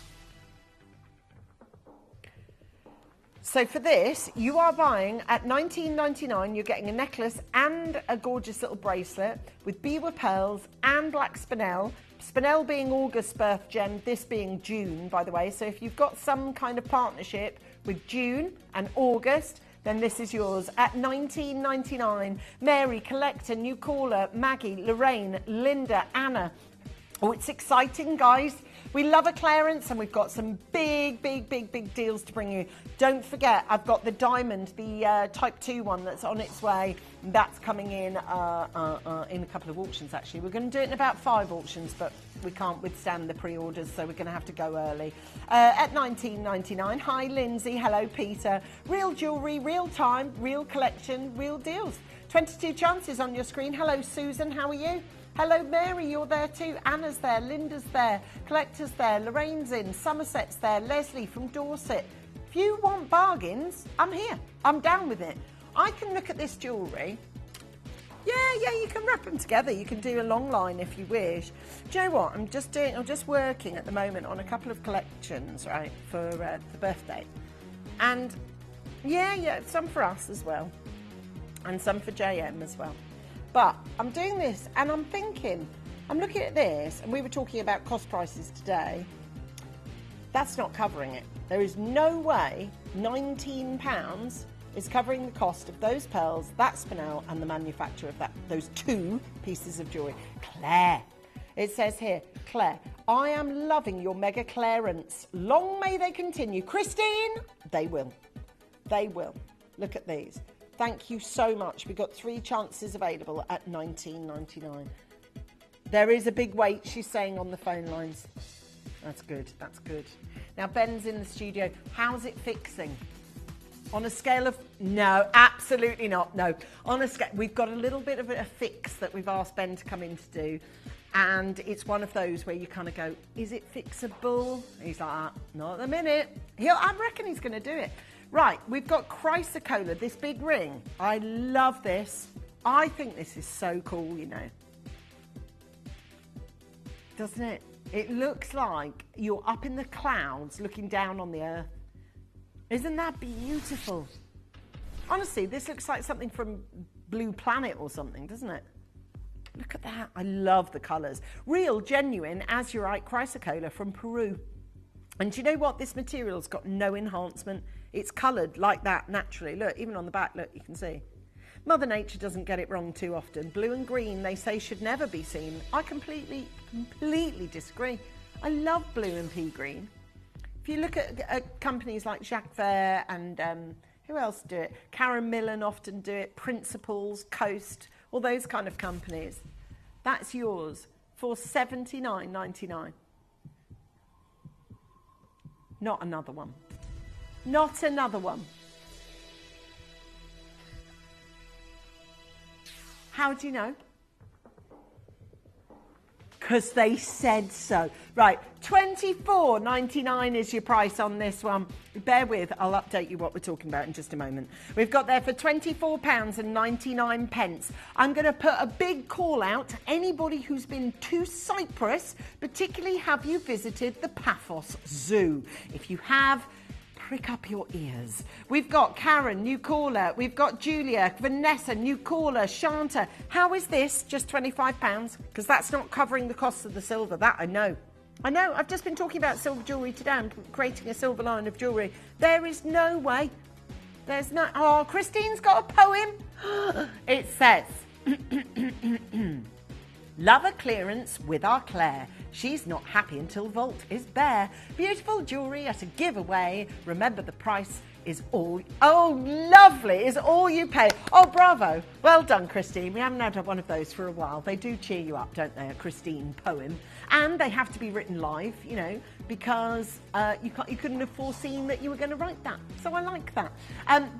So for this, you are buying at $19.99, you're getting a necklace and a gorgeous little bracelet with biwa pearls and black spinel. Spinel being August birth gem, this being June, by the way. So if you've got some kind of partnership with June and August, then this is yours at $19.99. Mary, collector, new caller, Maggie, Lorraine, Linda, Anna. Oh, it's exciting, guys. We love a clearance, and we've got some big deals to bring you. Don't forget, I've got the diamond, the Type 2 one that's on its way. That's coming in a couple of auctions, actually. We're going to do it in about 5 auctions, but we can't withstand the pre-orders, so we're going to have to go early. At $19.99. Hi, Lindsay. Hello, Peter. Real jewellery, real time, real collection, real deals. 22 chances on your screen. Hello, Susan. How are you? Hello, Mary, you're there too. Anna's there, Linda's there, Collector's there, Lorraine's in, Somerset's there, Leslie from Dorset. If you want bargains, I'm here. I'm down with it. I can look at this jewellery. Yeah, you can wrap them together. You can do a long line if you wish. Do you know what? I'm just working at the moment on a couple of collections, right, for the birthday. And Yeah, some for us as well. And some for JM as well. But I'm doing this and I'm thinking, I'm looking at this, and we were talking about cost prices today. That's not covering it. There is no way £19 is covering the cost of those pearls, that spinel, and the manufacture of those 2 pieces of jewellery. Claire. It says here, Claire, I am loving your mega clearance. Long may they continue. Christine, they will. They will. Look at these. Thank you so much. We've got 3 chances available at $19.99. There is a big wait, she's saying on the phone lines. That's good, that's good. Now, Ben's in the studio. How's it fixing? On a scale of... No, absolutely not, no. On a scale... We've got a little bit of a fix that we've asked Ben to come in to do. And it's one of those where you kind of go, is it fixable? And he's like, not at the minute. I reckon he's going to do it. Right, we've got chrysocolla, this big ring. I love this. I think this is so cool, you know. Doesn't it? It looks like you're up in the clouds looking down on the earth. Isn't that beautiful? Honestly, this looks like something from Blue Planet or something, doesn't it? Look at that. I love the colours. Real, genuine, azurite chrysocolla from Peru. And do you know what? This material's got no enhancement. It's coloured like that naturally. Look, even on the back, look, you can see. Mother Nature doesn't get it wrong too often. Blue and green, they say, should never be seen. I completely disagree. I love blue and pea green. If you look at companies like Jacques Vert and who else do it? Karen Millen often do it. Principles, Coast, all those kind of companies. That's yours for $79.99. Not another one. Not another one. How do you know? Because they said so. Right, $24.99 is your price on this one. Bear with, I'll update you what we're talking about in just a moment. We've got there for £24.99. I'm going to put a big call out to anybody who's been to Cyprus, particularly have you visited the Paphos Zoo? If you have, prick up your ears. We've got Karen, new caller. We've got Julia, Vanessa, new caller, Shanta. How is this? Just £25? Because that's not covering the cost of the silver. That I know. I know. I've just been talking about silver jewellery today. I'm creating a silver line of jewellery. There is no way. There's no... Oh, Christine's got a poem. It says... Love a clearance with our Claire. She's not happy until vault is bare. Beautiful jewellery at a giveaway. Remember the price is all... Oh, lovely. Is all you pay. Oh, bravo. Well done, Christine. We haven't had one of those for a while. They do cheer you up, don't they? A Christine poem. And they have to be written live, you know, because you couldn't have foreseen that you were going to write that. So I like that.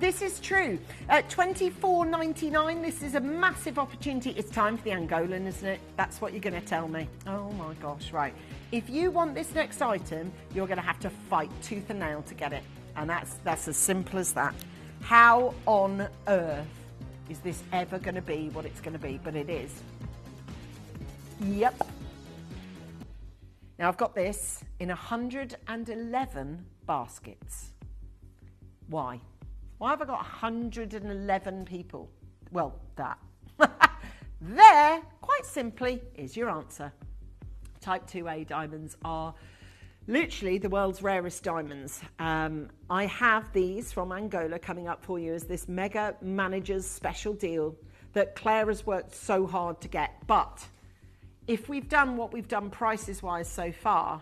This is true. At $24.99, this is a massive opportunity. It's time for the Angolan, isn't it? That's what you're going to tell me. Oh, my gosh, right. If you want this next item, you're going to have to fight tooth and nail to get it. And that's as simple as that. How on earth is this ever going to be what it's going to be? But it is. Yep. Now, I've got this in 111 baskets. Why? Why have I got 111 people? Well, that. There, quite simply, is your answer. Type 2A diamonds are literally the world's rarest diamonds. I have these from Angola coming up for you as this mega manager's special deal that Claire has worked so hard to get. But if we've done what we've done prices-wise so far,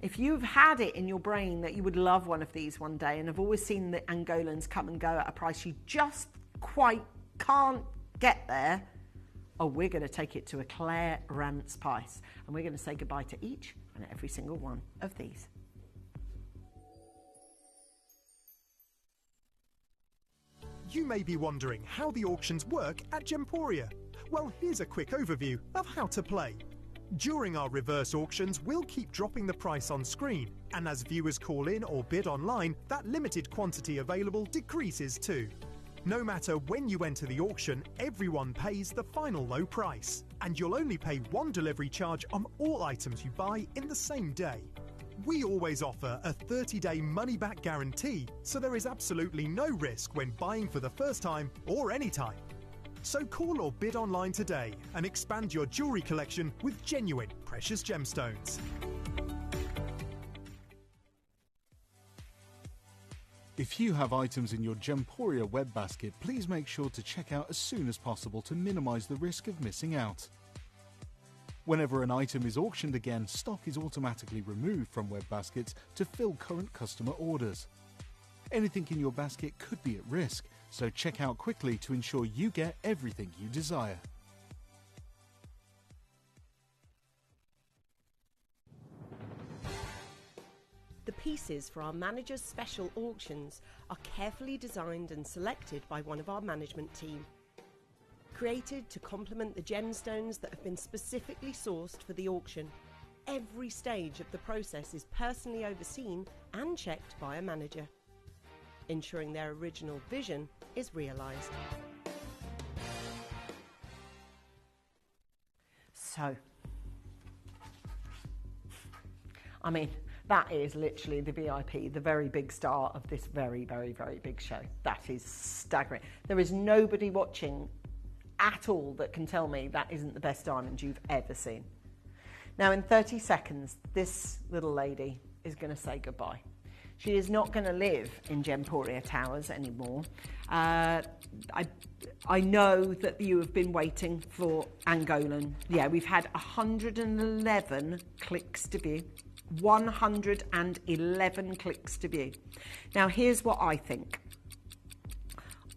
if you've had it in your brain that you would love one of these one day and have always seen the Angolans come and go at a price you just quite can't get there, oh, we're going to take it to a Claire Rance price. And we're going to say goodbye to each and every single one of these. You may be wondering how the auctions work at Gemporia. Well, here's a quick overview of how to play. During our reverse auctions, we'll keep dropping the price on screen, and as viewers call in or bid online, that limited quantity available decreases too. No matter when you enter the auction, everyone pays the final low price, and you'll only pay one delivery charge on all items you buy in the same day. We always offer a 30-day money-back guarantee, so there is absolutely no risk when buying for the first time or any time. So call or bid online today and expand your jewellery collection with genuine precious gemstones. If you have items in your Gemporia web basket, please make sure to check out as soon as possible to minimise the risk of missing out. Whenever an item is auctioned again, stock is automatically removed from web baskets to fill current customer orders. Anything in your basket could be at risk, so check out quickly to ensure you get everything you desire. The pieces for our manager's special auctions are carefully designed and selected by one of our management team. Created to complement the gemstones that have been specifically sourced for the auction, every stage of the process is personally overseen and checked by a manager, ensuring their original vision is realised. So, I mean, that is literally the VIP, the very big star of this very, very, very big show. That is staggering. There is nobody watching at all that can tell me that isn't the best diamond you've ever seen. Now, in 30 seconds, this little lady is going to say goodbye. She is not going to live in Gemporia Towers anymore. I know that you have been waiting for Angolan. Yeah, we've had 111 clicks to view. 111 clicks to view. Now, here's what I think.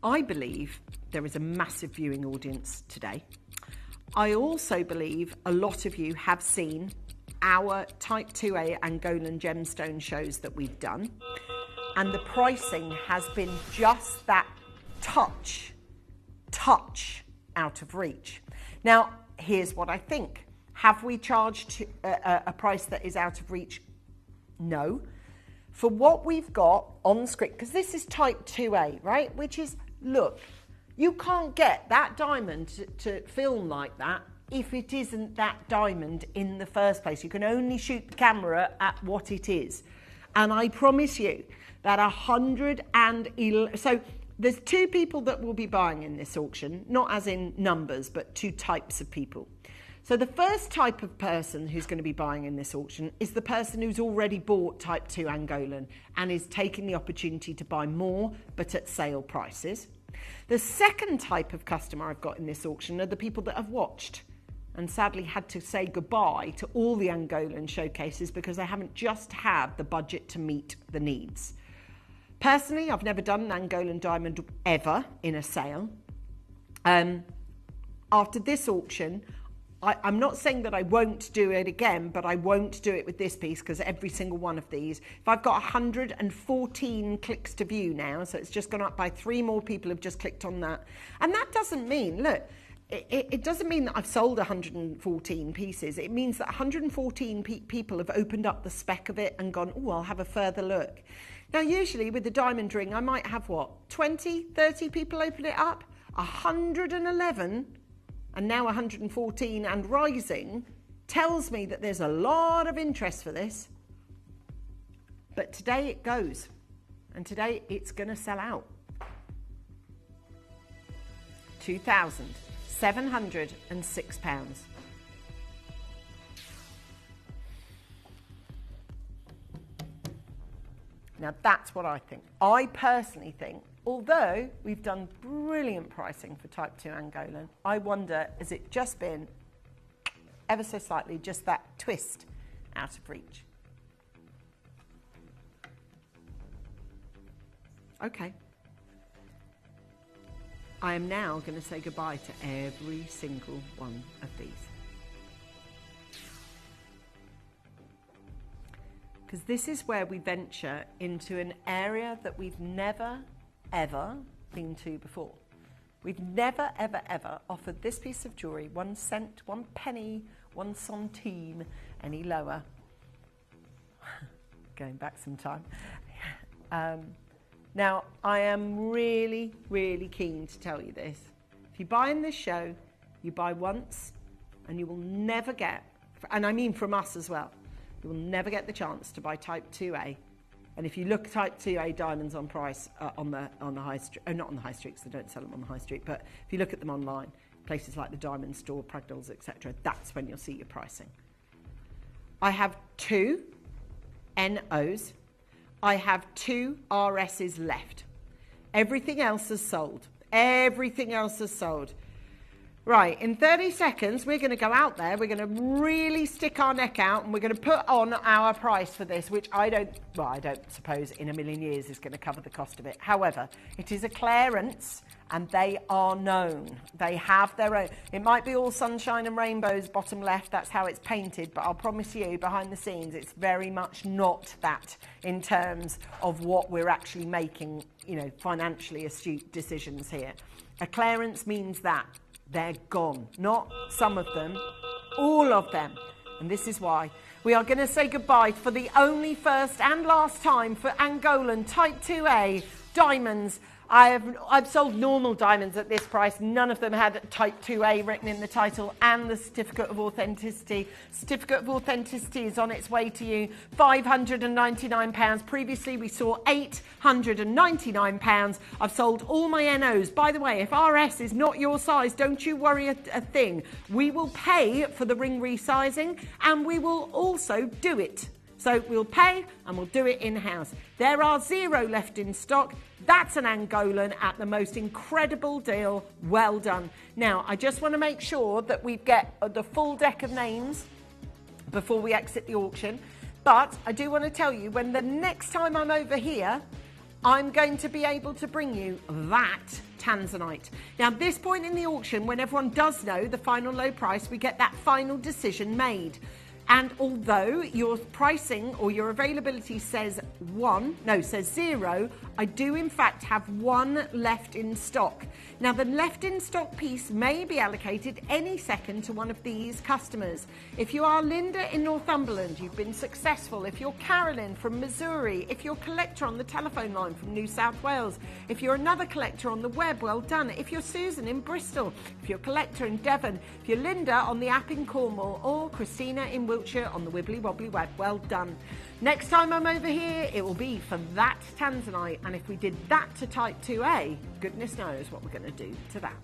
I believe there is a massive viewing audience today. I also believe a lot of you have seen our Type 2A Angolan gemstone shows that we've done, and the pricing has been just that touch out of reach. Now, here's what I think. Have we charged a price that is out of reach? No. For what we've got on screen, because this is Type 2A, right? Which is, look, you can't get that diamond to film like that if it isn't that diamond in the first place. You can only shoot the camera at what it is. And I promise you that 111... So there's two people that will be buying in this auction, not as in numbers, but two types of people. So the first type of person who's going to be buying in this auction is the person who's already bought Type 2 Angolan and is taking the opportunity to buy more, but at sale prices. The second type of customer I've got in this auction are the people that have watched and sadly had to say goodbye to all the Angolan showcases because they haven't just had the budget to meet the needs. Personally, I've never done an Angolan diamond ever in a sale. After this auction, I'm not saying that I won't do it again, but I won't do it with this piece because every single one of these, if I've got 114 clicks to view now, so it's just gone up by 3 more people have just clicked on that. And that doesn't mean, look, it doesn't mean that I've sold 114 pieces. It means that 114 people have opened up the spec of it and gone, oh, I'll have a further look. Now, usually with the diamond ring, I might have, 20, 30 people open it up? 111 and now 114 and rising tells me that there's a lot of interest for this. But today it goes, and today it's going to sell out. £2,706. Now that's what I think. I personally think, although we've done brilliant pricing for Type 2 Angolan, I wonder, has it just been ever so slightly just that twist out of reach? Okay. I am now going to say goodbye to every single one of these. Because this is where we venture into an area that we've never, ever been to before. We've never, ever, ever offered this piece of jewellery 1 cent, 1 penny, 1 centime any lower. Going back some time. Now, I am really, really keen to tell you this. If you buy in this show, you buy once and you will never get, and I mean from us as well, You will never get the chance to buy Type 2A. And if you look at Type 2A diamonds on price on the high street, not on the high street because they don't sell them on the high street, but if you look at them online, places like the Diamond Store, Pragdals, etc., that's when you'll see your pricing. I have 2 NOs. I have 2 RSs left. Everything else is sold. Everything else is sold. Right, in 30 seconds, we're going to go out there, we're going to really stick our neck out, and we're going to put on our price for this, which I don't suppose in a million years is going to cover the cost of it. However, it is a clearance, and they are known. They have their own. It might be all sunshine and rainbows, bottom left, that's how it's painted, but I'll promise you, behind the scenes, it's very much not that in terms of what we're actually making, you know, financially astute decisions here. A clearance means that they're gone. Not some of them, all of them. And this is why we are going to say goodbye for the only first and last time for Angolan Type 2A diamonds. I've sold normal diamonds at this price. None of them had Type 2A written in the title and the certificate of authenticity. Certificate of authenticity is on its way to you. £599. Previously, we saw £899. I've sold all my NOs. By the way, if RS is not your size, don't you worry a thing. We will pay for the ring resizing and we will also do it. So we'll pay and we'll do it in-house. There are 0 left in stock. That's an Angolan at the most incredible deal. Well done. Now, I just want to make sure that we get the full deck of names before we exit the auction. But I do want to tell you, when the next time I'm over here, I'm going to be able to bring you that Tanzanite. Now, at this point in the auction, when everyone does know the final low price, we get that final decision made. And although your pricing or your availability says 0, I do in fact have 1 left in stock. Now, the left in stock piece may be allocated any second to one of these customers. If you are Linda in Northumberland, you've been successful. If you're Carolyn from Missouri, if you're a collector on the telephone line from New South Wales, if you're another collector on the web, well done. If you're Susan in Bristol, if you're a collector in Devon, if you're Linda on the app in Cornwall, or Christina in Wiltshire on the Wibbly Wobbly Web, well done. Next time I'm over here, it will be for that Tanzanite. And if we did that to Type 2A, goodness knows what we're going to do to that.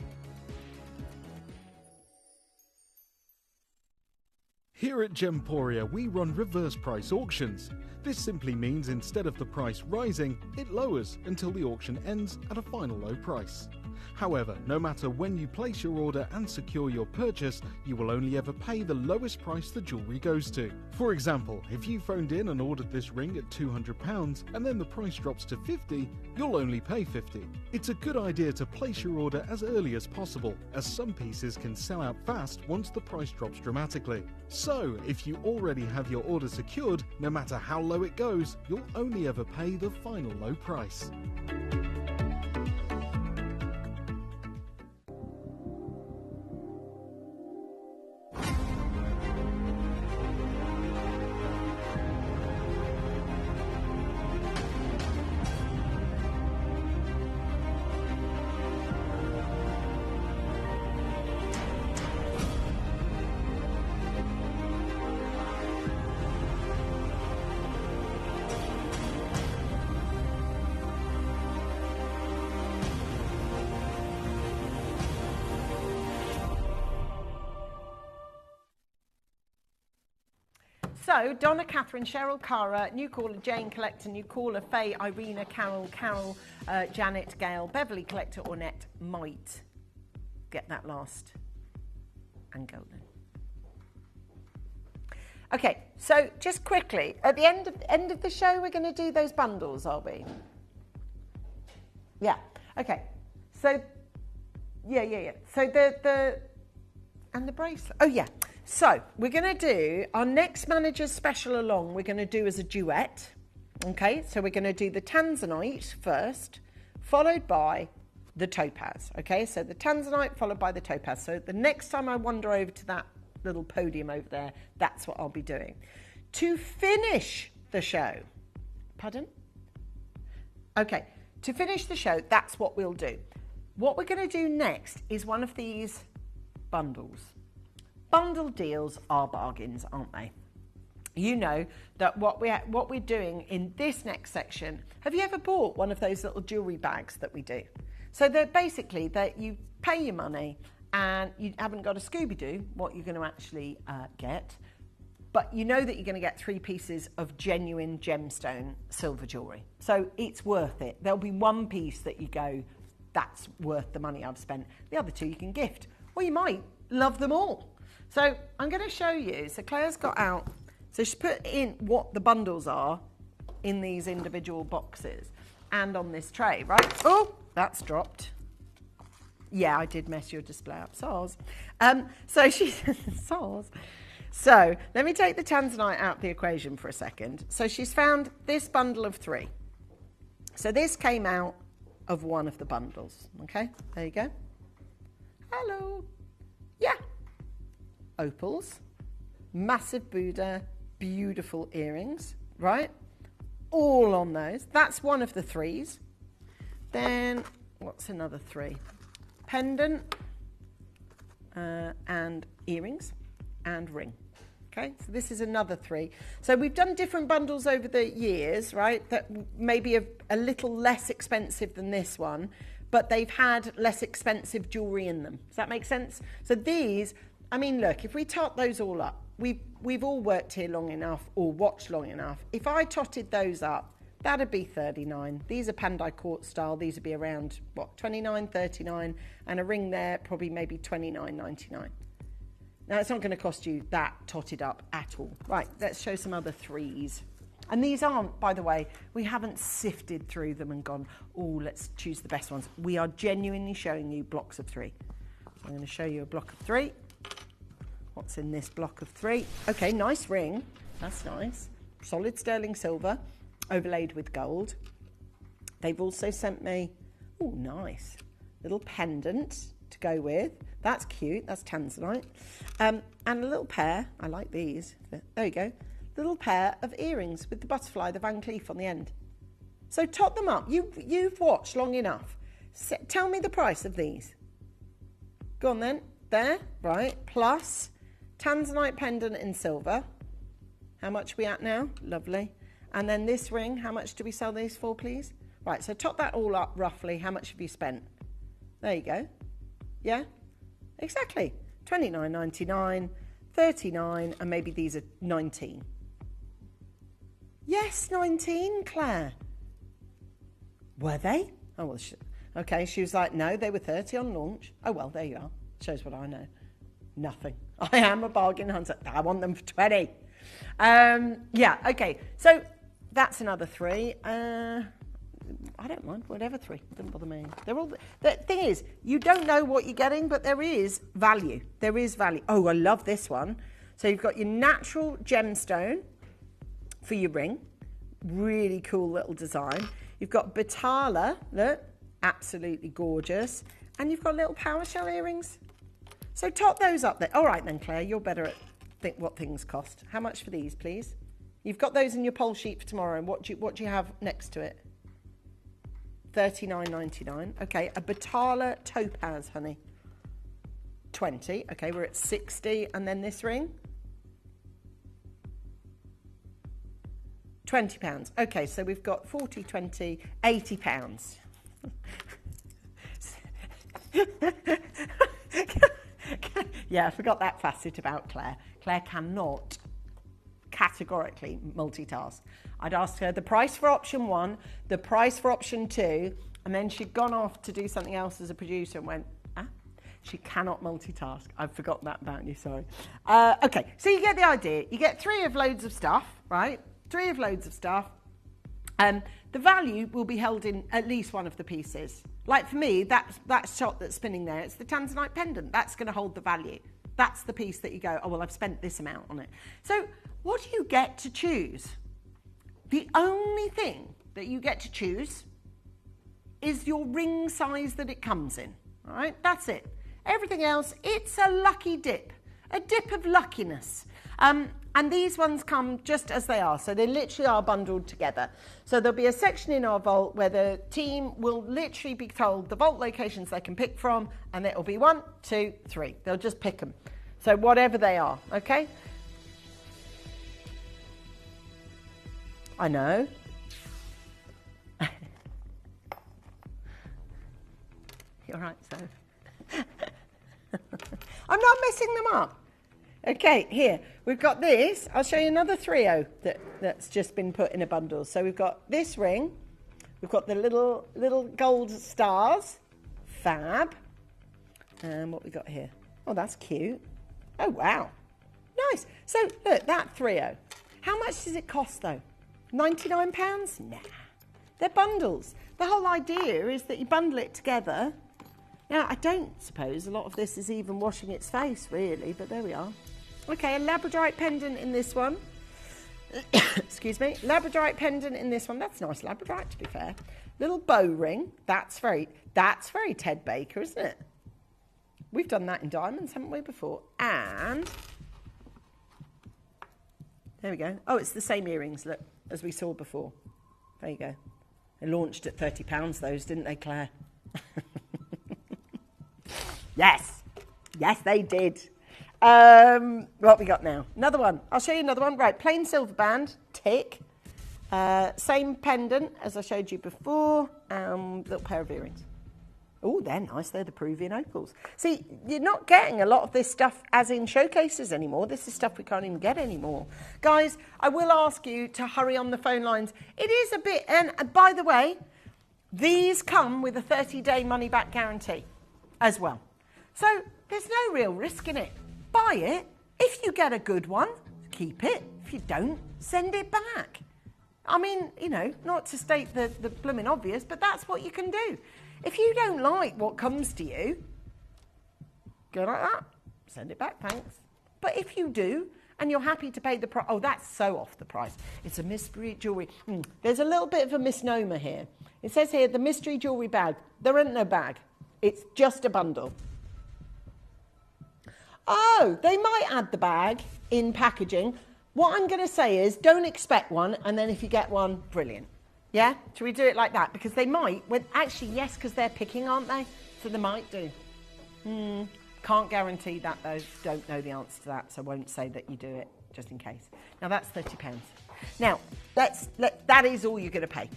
Here at Gemporia, we run reverse price auctions. This simply means instead of the price rising, it lowers until the auction ends at a final low price. However, no matter when you place your order and secure your purchase, you will only ever pay the lowest price the jewellery goes to. For example, if you phoned in and ordered this ring at £200 and then the price drops to £50, you'll only pay £50. It's a good idea to place your order as early as possible, as some pieces can sell out fast once the price drops dramatically. So, if you already have your order secured, no matter how low it goes, you'll only ever pay the final low price. So, Donna, Catherine, Cheryl, Cara, new caller, Jane, collector, new caller, Faye, Irina, Carol, Janet, Gail, Beverly, collector, Ornette might get that last Angolan. Okay, so just quickly, at the end of the show, we're going to do those bundles, are we? Yeah. Okay. So, yeah. So and the bracelet. Oh yeah. So we're going to do our next manager's special along. We're going to do as a duet. Okay. So we're going to do the Tanzanite first, followed by the Topaz. Okay. So the Tanzanite followed by the Topaz. So the next time I wander over to that little podium over there, that's what I'll be doing. To finish the show. Pardon? Okay. To finish the show, that's what we'll do. What we're going to do next is one of these bundles. Bundle deals are bargains, aren't they? you know that what we're doing in this next section, have you ever bought one of those little jewellery bags that we do? So they're basically that you pay your money and you haven't got a Scooby-Doo what you're going to actually get, but you know that you're going to get 3 pieces of genuine gemstone silver jewellery. So it's worth it. There'll be 1 piece that you go, that's worth the money I've spent. The other 2 you can gift, or you might love them all. So I'm going to show you. So Claire's got out, so she's put in what the bundles are in these individual boxes and on this tray, right? Oh, that's dropped. Yeah, I did mess your display up, SARS. So she SARS. So let me take the Tanzanite out of the equation for a second. So she's found this bundle of 3. So this came out of one of the bundles. Okay, there you go. Hello. Yeah. Opals, massive Buddha, beautiful earrings, right? All on those. That's one of the 3s. Then what's another 3? Pendant and earrings and ring. Okay, so this is another 3. So we've done different bundles over the years, right, that maybe a little less expensive than this one, but they've had less expensive jewellery in them. Does that make sense? So these, I mean, look, if we tot those all up, we've all worked here long enough or watched long enough. If I totted those up, that'd be 39. These are Pandai Court style. These would be around, what, 29, 39, and a ring there, probably maybe 29.99. Now, it's not going to cost you that totted up at all. Right, let's show some other 3s. And these aren't, by the way, we haven't sifted through them and gone, oh, let's choose the best ones. We are genuinely showing you blocks of 3. So I'm going to show you a block of 3. What's in this block of 3? Okay, nice ring. That's nice. Solid sterling silver, overlaid with gold. They've also sent me, oh, nice, little pendant to go with. That's cute. That's Tanzanite. And a little pair, I like these. There you go. Little pair of earrings with the butterfly, the Van Cleef on the end. So tot them up. You've watched long enough. Tell me the price of these. Go on then. There, right. Plus Tanzanite pendant in silver. How much are we at now? Lovely. And then this ring, how much do we sell these for, please? Right, so tot that all up roughly. How much have you spent? There you go. Yeah? Exactly. $29.99, $39, and maybe these are 19. Yes, 19, Claire. Were they? Oh, well, okay, she was like, no, they were 30 on launch. Oh, well, there you are. Shows what I know. Nothing. I am a bargain hunter. I want them for 20. Yeah, okay. So that's another 3. I don't mind, whatever 3. Doesn't bother me. They're all. The thing is, you don't know what you're getting, but there is value. There is value. Oh, I love this one. So you've got your natural gemstone for your ring. Really cool little design. You've got Batala, look, absolutely gorgeous. And you've got little power shell earrings. So tot those up there. All right then, Claire, you're better at what things cost. How much for these, please? You've got those in your poll sheet for tomorrow. And what do you have next to it? $39.99. Okay, a Batala Topaz, honey. 20. Okay, we're at 60. And then this ring? £20. Okay, so we've got 40, 20, £80. Yeah, I forgot that facet about Claire. Claire cannot categorically multitask. I'd asked her the price for option 1, the price for option 2, and then she'd gone off to do something else as a producer and went, she cannot multitask. I've forgotten that about you, sorry. Okay, so you get the idea. You get 3 of loads of stuff, right? 3 of loads of stuff. The value will be held in at least one of the pieces. Like for me, that shot that's spinning there, it's the Tanzanite pendant. That's going to hold the value. That's the piece that you go, oh, well, I've spent this amount on it. So what do you get to choose? The only thing that you get to choose is your ring size that it comes in. All right, that's it. Everything else, it's a lucky dip, a dip of luckiness. And these ones come just as they are. So they literally are bundled together. So there'll be a section in our vault where the team will literally be told the vault locations they can pick from, and it'll be 1, 2, 3. They'll just pick them. So whatever they are, okay? I know. You're right, so. I'm not messing them up. Okay, here, we've got this. I'll show you another 3-0 that's just been put in a bundle. So we've got this ring. We've got the little gold stars. Fab. And what we got here? Oh, that's cute. Oh, wow. Nice. So, look, that 3-0. How much does it cost, though? £99? Nah. They're bundles. The whole idea is that you bundle it together. Now, I don't suppose a lot of this is even washing its face, really, but there we are. Okay, a labradorite pendant in this one. Excuse me. Labradorite pendant in this one. That's nice labradorite, to be fair. Little bow ring. That's very Ted Baker, isn't it? We've done that in diamonds, haven't we, before? And there we go. Oh, it's the same earrings, look, as we saw before. There you go. They launched at £30, those, didn't they, Claire? Yes. Yes, they did. What we got now? Another one. I'll show you another one. Right, plain silver band, tick. Same pendant as I showed you before. Little pair of earrings. Oh, they're nice. They're the Peruvian opals. See, you're not getting a lot of this stuff as in showcases anymore. This is stuff we can't even get anymore. Guys, I will ask you to hurry on the phone lines. It is a bit, and by the way, these come with a 30-day money-back guarantee as well. So there's no real risk in it. Buy it. If you get a good one, keep it. If you don't, send it back. I mean, you know, not to state the blooming obvious, but that's what you can do. If you don't like what comes to you, go like that. Send it back, thanks. But if you do, and you're happy to pay the price, oh, that's so off the price. It's a mystery jewellery. There's a little bit of a misnomer here. It says here, the mystery jewellery bag. There isn't no bag. It's just a bundle. Oh, they might add the bag in packaging. What I'm going to say is don't expect one, and then if you get one, brilliant. Yeah? Should we do it like that? Because they might. Well, actually, yes, because they're picking, aren't they? So they might do. Can't guarantee that, though. Don't know the answer to that, so won't say that you do it, just in case. Now, that's £30. Now, that is all you're going to pay.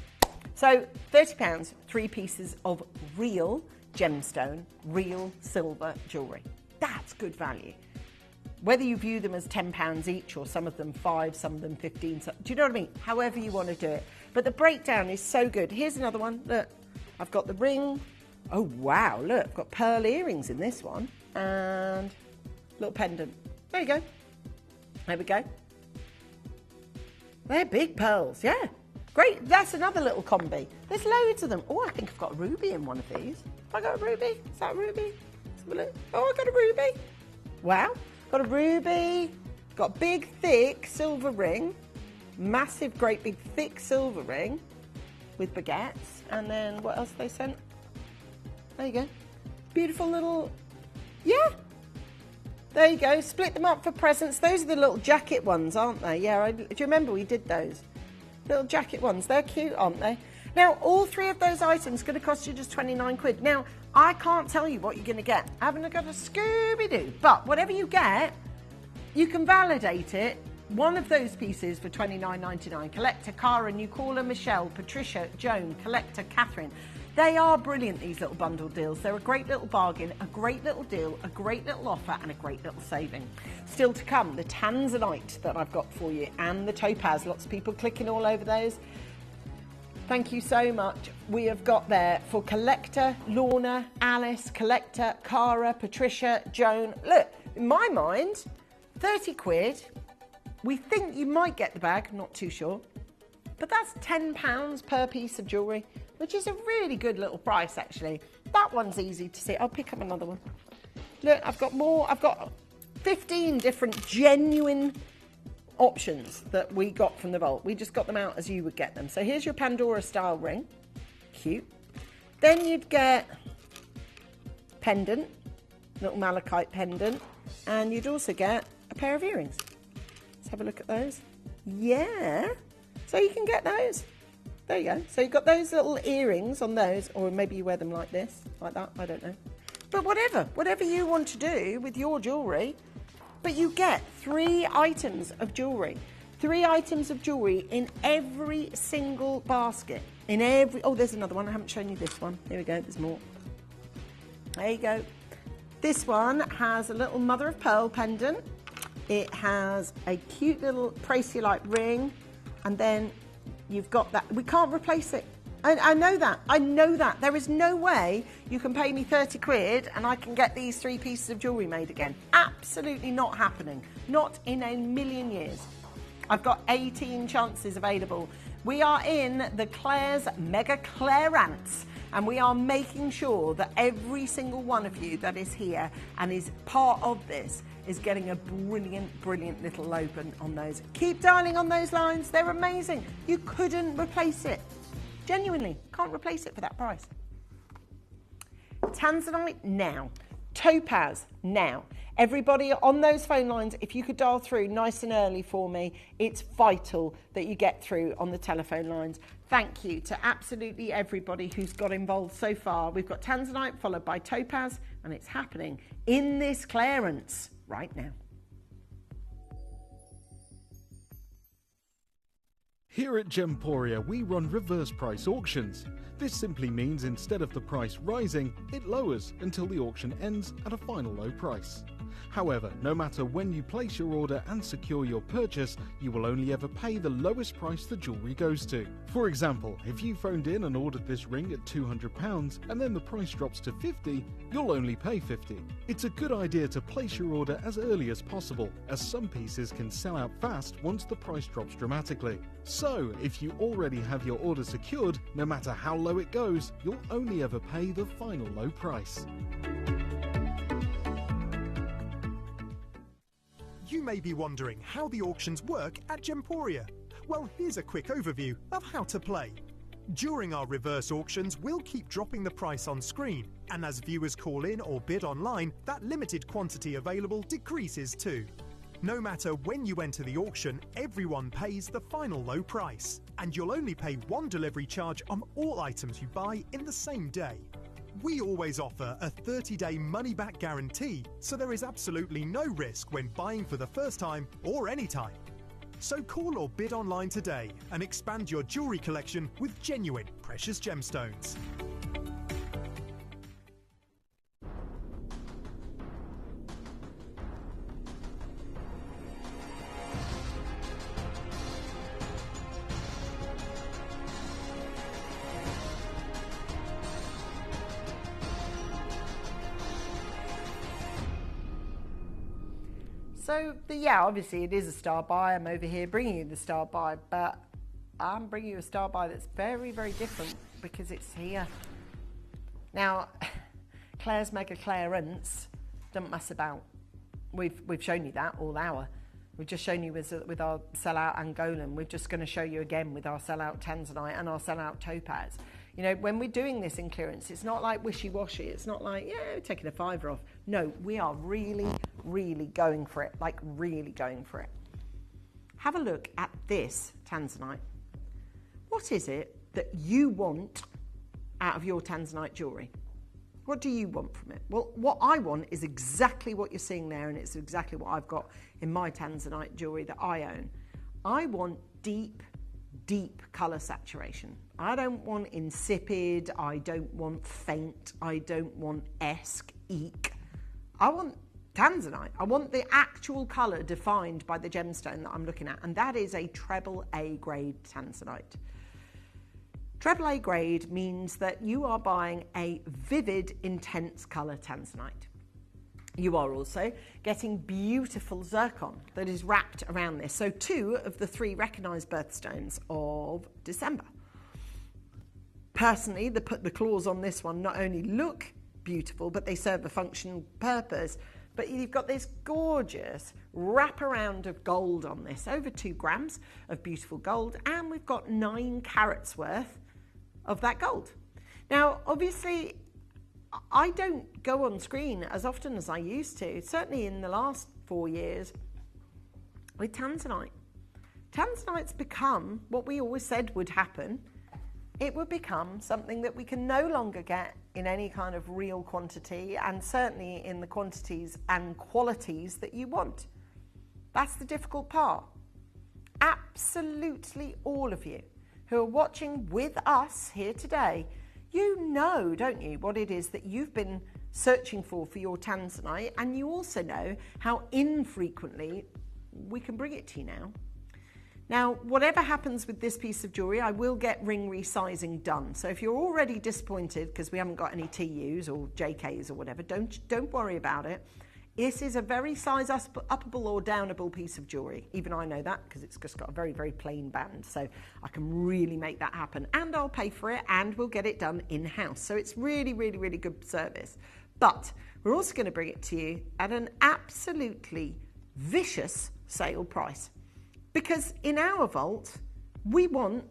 So, £30, 3 pieces of real gemstone, real silver jewellery. That's good value. Whether you view them as £10 each or some of them 5, some of them 15, do you know what I mean? However you want to do it. But the breakdown is so good. Here's another one. Look, I've got the ring. Oh, wow, look, I've got pearl earrings in this one. And little pendant. There you go. There we go. They're big pearls, yeah. Great, that's another little combi. There's loads of them. Oh, I think I've got a ruby in one of these. Have I got a ruby? Is that a ruby? Oh, I got a ruby. Wow. Got a ruby. Got a big, thick silver ring. Massive, great, big, thick silver ring with baguettes. And then what else they sent? There you go. Beautiful little... Yeah. There you go. Split them up for presents. Those are the little jacket ones, aren't they? Yeah, do you remember we did those? Little jacket ones. They're cute, aren't they? Now, all 3 of those items are going to cost you just £29. Now, I can't tell you what you're going to get. I haven't got a Scooby-Doo. But whatever you get, you can validate it. One of those pieces for $29.99. Collector Cara, Nicola, Michelle, Patricia, Joan, Collector Catherine. They are brilliant, these little bundle deals. They're a great little bargain, a great little deal, a great little offer, and a great little saving. Still to come, the Tanzanite that I've got for you, and the Topaz. Lots of people clicking all over those. Thank you so much. We have got there for Collector, Lorna, Alice, Collector, Cara, Patricia, Joan. Look, in my mind, 30 quid. We think you might get the bag, not too sure. But that's £10 per piece of jewellery, which is a really good little price, actually. That one's easy to see. I'll pick up another one. Look, I've got more. I've got 15 different genuine options that we got from the vault. We just got them out as you would get them. So here's your Pandora style ring. Cute. Then you'd get pendant, little malachite pendant, and you'd also get a pair of earrings. Let's have a look at those. Yeah. So you can get those. There you go. So you've got those little earrings on those, or maybe you wear them like this, like that, I don't know. But whatever you want to do with your jewellery, but you get 3 items of jewellery. 3 items of jewellery in every single basket. Oh, there's another one. I haven't shown you this one. Here we go. There's more. There you go. This one has a little mother of pearl pendant. It has a cute little Praciolite ring. And then you've got that. We can't replace it. I know that. I know that. There is no way you can pay me 30 quid and I can get these 3 pieces of jewellery made again. Absolutely not happening. Not in a million years. I've got 18 chances available. We are in the Claire's Mega Clearance, and we are making sure that every single one of you that is here and is part of this is getting a brilliant, brilliant little open on those. Keep dialing on those lines. They're amazing. You couldn't replace it. Genuinely, can't replace it for that price. Tanzanite now. Topaz now. Everybody on those phone lines, if you could dial through nice and early for me, it's vital that you get through on the telephone lines. Thank you to absolutely everybody who's got involved so far. We've got Tanzanite followed by Topaz, and it's happening in this clearance right now. Here at Gemporia, we run reverse price auctions. This simply means instead of the price rising, it lowers until the auction ends at a final low price. However, no matter when you place your order and secure your purchase, you will only ever pay the lowest price the jewellery goes to. For example, if you phoned in and ordered this ring at £200 and then the price drops to £50, you'll only pay £50. It's a good idea to place your order as early as possible, as some pieces can sell out fast once the price drops dramatically. So, if you already have your order secured, no matter how low it goes, you'll only ever pay the final low price. You may be wondering how the auctions work at Gemporia. Well, here's a quick overview of how to play. During our reverse auctions, we'll keep dropping the price on screen, and as viewers call in or bid online, that limited quantity available decreases too. No matter when you enter the auction, everyone pays the final low price, and you'll only pay one delivery charge on all items you buy in the same day. We always offer a 30-day money-back guarantee, so there is absolutely no risk when buying for the first time or any time. So call or bid online today and expand your jewellery collection with genuine precious gemstones. So, yeah, obviously it is a star buy. I'm over here bringing you the star buy, but I'm bringing you a star buy that's very, very different because it's here. Now, Claire's Mega Clearance don't mess about. We've shown you that all hour. We've just shown you with our sellout Angolan. We're just going to show you again with our sellout Tanzanite and our sellout Topaz. You know, when we're doing this in clearance, it's not like wishy-washy. It's not like, yeah, we're taking a £5 off. No, we are really, really going for it, like really going for it. Have a look at this Tanzanite. What is it that you want out of your Tanzanite jewellery? What do you want from it? Well, what I want is exactly what you're seeing there, and it's exactly what I've got in my Tanzanite jewellery that I own. I want deep, deep colour saturation. I don't want insipid, I don't want faint, I don't want eek. I want Tanzanite. I want the actual colour defined by the gemstone that I'm looking at, and that is a treble A grade Tanzanite. Treble A grade means that you are buying a vivid, intense colour Tanzanite. You are also getting beautiful zircon that is wrapped around this. So 2 of the 3 recognised birthstones of December. Personally, the claws on this one not only look beautiful, but they serve a functional purpose. But you've got this gorgeous wraparound of gold on this, over 2 grams of beautiful gold, and we've got 9 carats worth of that gold. Now, obviously, I don't go on screen as often as I used to, certainly in the last 4 years, with Tanzanite. Tanzanite's become what we always said would happen. It would become something that we can no longer get in any kind of real quantity, and certainly in the quantities and qualities that you want. That's the difficult part. absolutely all of you who are watching with us here today, you know, don't you, what it is that you've been searching for your Tanzanite, and you also know how infrequently we can bring it to you now. Now, whatever happens with this piece of jewellery, I will get ring resizing done. So if you're already disappointed because we haven't got any TUs or JKs or whatever, don't worry about it. This is a very size uppable or downable piece of jewellery. Even I know that because it's just got a very, very plain band. So I can really make that happen, and I'll pay for it, and we'll get it done in-house. So it's really, really, really good service. But we're also going to bring it to you at an absolutely vicious sale price. Because in our vault, we want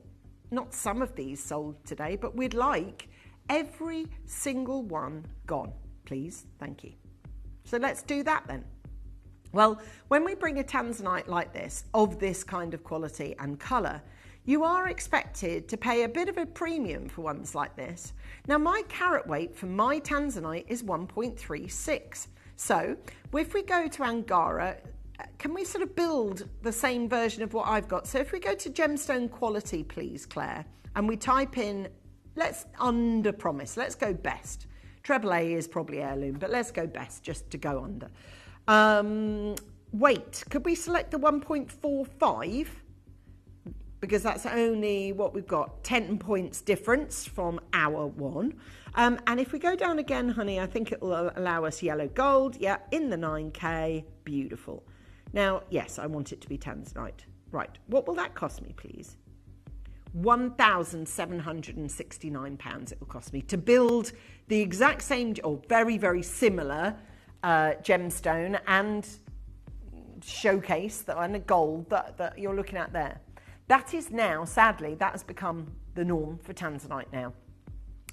not some of these sold today, but we'd like every single one gone. Please, thank you. So let's do that then. Well, when we bring a Tanzanite like this, of this kind of quality and colour, you are expected to pay a bit of a premium for ones like this. Now, my carat weight for my Tanzanite is 1.36. So if we go to Angara, can we sort of build the same version of what I've got? So if we go to Gemstone Quality, please, Claire, and we type in, let's under promise, let's go best. Treble A is probably heirloom, but let's go best just to go under. Weight, could we select the 1.45? Because that's only what we've got, 10 points difference from our one. And if we go down again, honey, I think it will allow us yellow gold. Yeah, in the 9K, beautiful. Now, yes, I want it to be Tanzanite. Right, what will that cost me, please? £1,769 it will cost me to build the exact same, or very, very similar gemstone and showcase and the gold that you're looking at there. That is now, sadly, that has become the norm for Tanzanite now.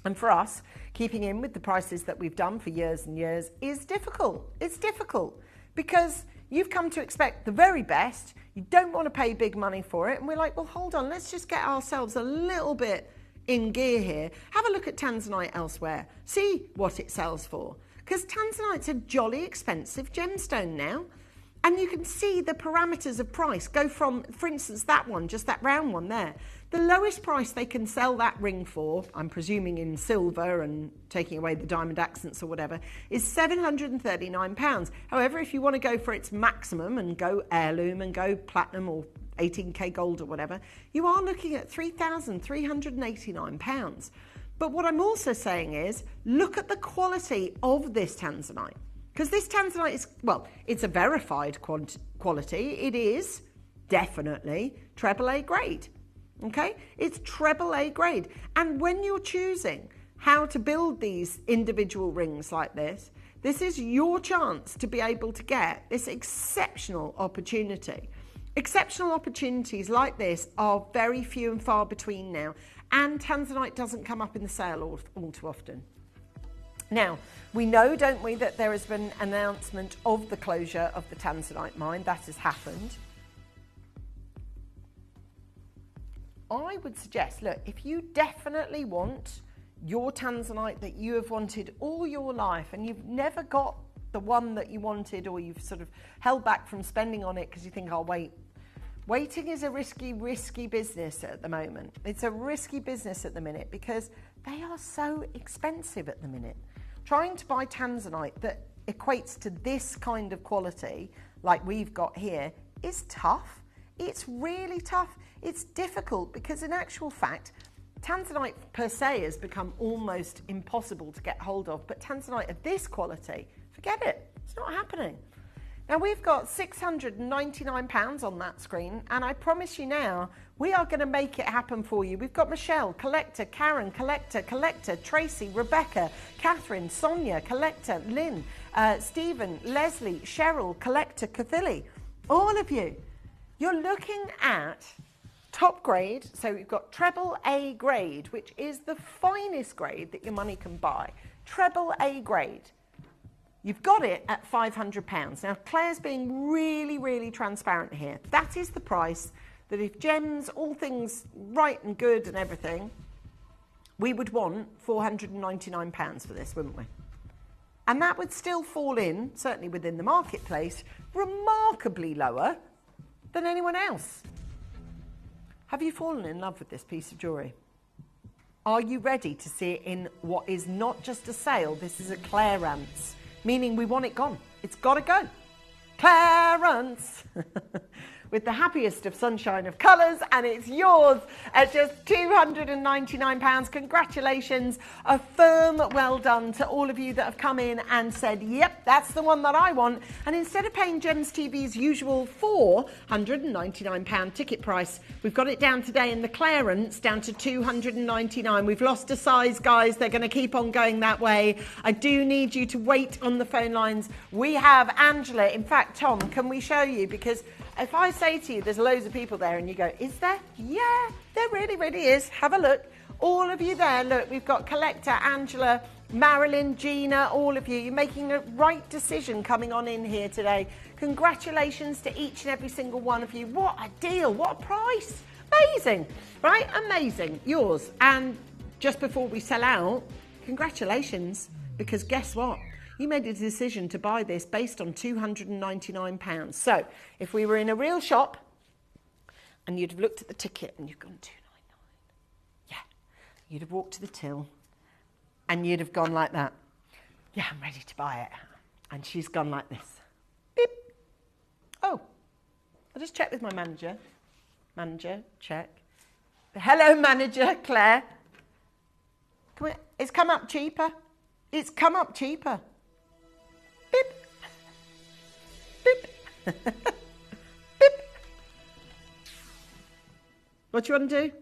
And for us, keeping in with the prices that we've done for years and years is difficult. It's difficult because you've come to expect the very best. You don't want to pay big money for it. And we're like, well, hold on, let's just get ourselves a little bit in gear here. Have a look at Tanzanite elsewhere. See what it sells for. Because Tanzanite's a jolly expensive gemstone now. And you can see the parameters of price go from, for instance, that one, just that round one there. The lowest price they can sell that ring for, I'm presuming in silver and taking away the diamond accents or whatever, is £739. However, if you want to go for its maximum and go heirloom and go platinum or 18K gold or whatever, you are looking at £3,389. But what I'm also saying is, look at the quality of this Tanzanite. Because this Tanzanite is, well, it's a verified quality. It is definitely treble A grade. Okay? It's treble A grade. And when you're choosing how to build these individual rings like this, this is your chance to be able to get this exceptional opportunity. Exceptional opportunities like this are very few and far between now. And Tanzanite doesn't come up in the sale all too often. Now, we know, don't we, that there has been an announcement of the closure of the Tanzanite mine. That has happened. I would suggest, look, if you definitely want your Tanzanite that you have wanted all your life and you've never got the one that you wanted, or you've sort of held back from spending on it because you think, I'll wait. Waiting is a risky business at the moment. It's a risky business at the minute because they are so expensive at the minute. Trying to buy Tanzanite that equates to this kind of quality like we've got here is tough. It's really tough. It's difficult because in actual fact, Tanzanite per se has become almost impossible to get hold of, but Tanzanite of this quality, forget it. It's not happening. Now we've got £699 on that screen, and I promise you now, we are going to make it happen for you. We've got Michelle, collector, Karen, collector, Tracy, Rebecca, Catherine, Sonia, collector, Lynn, Stephen, Leslie, Cheryl, collector, Cathilly. All of you, you're looking at top grade. So we've got treble A grade, which is the finest grade that your money can buy. Treble A grade. You've got it at £500. Now, Claire's being really, really transparent here. That is the price that if gems, all things right and good and everything, we would want £499 for this, wouldn't we? And that would still fall in, certainly within the marketplace, remarkably lower than anyone else. Have you fallen in love with this piece of jewellery? Are you ready to see it in what is not just a sale? This is a clearance, meaning we want it gone. It's got to go. Clearance! With the happiest of sunshine of colours, and it's yours at just £299. Congratulations. A firm well done to all of you that have come in and said, yep, that's the one that I want. And instead of paying Gems TV's usual £499 ticket price, we've got it down today in the clearance down to £299. We've lost a size, guys. They're going to keep on going that way. I do need you to wait on the phone lines. We have Angela. In fact, Tom, can we show you? Because if I say to you, there's loads of people there, and you go, is there? Yeah, there really, really is. Have a look. All of you there, look, we've got Collector, Angela, Marilyn, Gina, all of you. You're making the right decision coming on in here today. Congratulations to each and every single one of you. What a deal. What a price. Amazing. Right? Amazing. Yours. And just before we sell out, congratulations, because guess what? You made a decision to buy this based on £299. So if we were in a real shop and you'd have looked at the ticket and you've gone £299, yeah, you'd have walked to the till and you'd have gone like that. Yeah, I'm ready to buy it. And she's gone like this. Beep. Oh, I'll just check with my manager. Manager, check. Hello, manager, Claire. Come here. It's come up cheaper. It's come up cheaper. Beep. Beep. Beep. What do you want to do?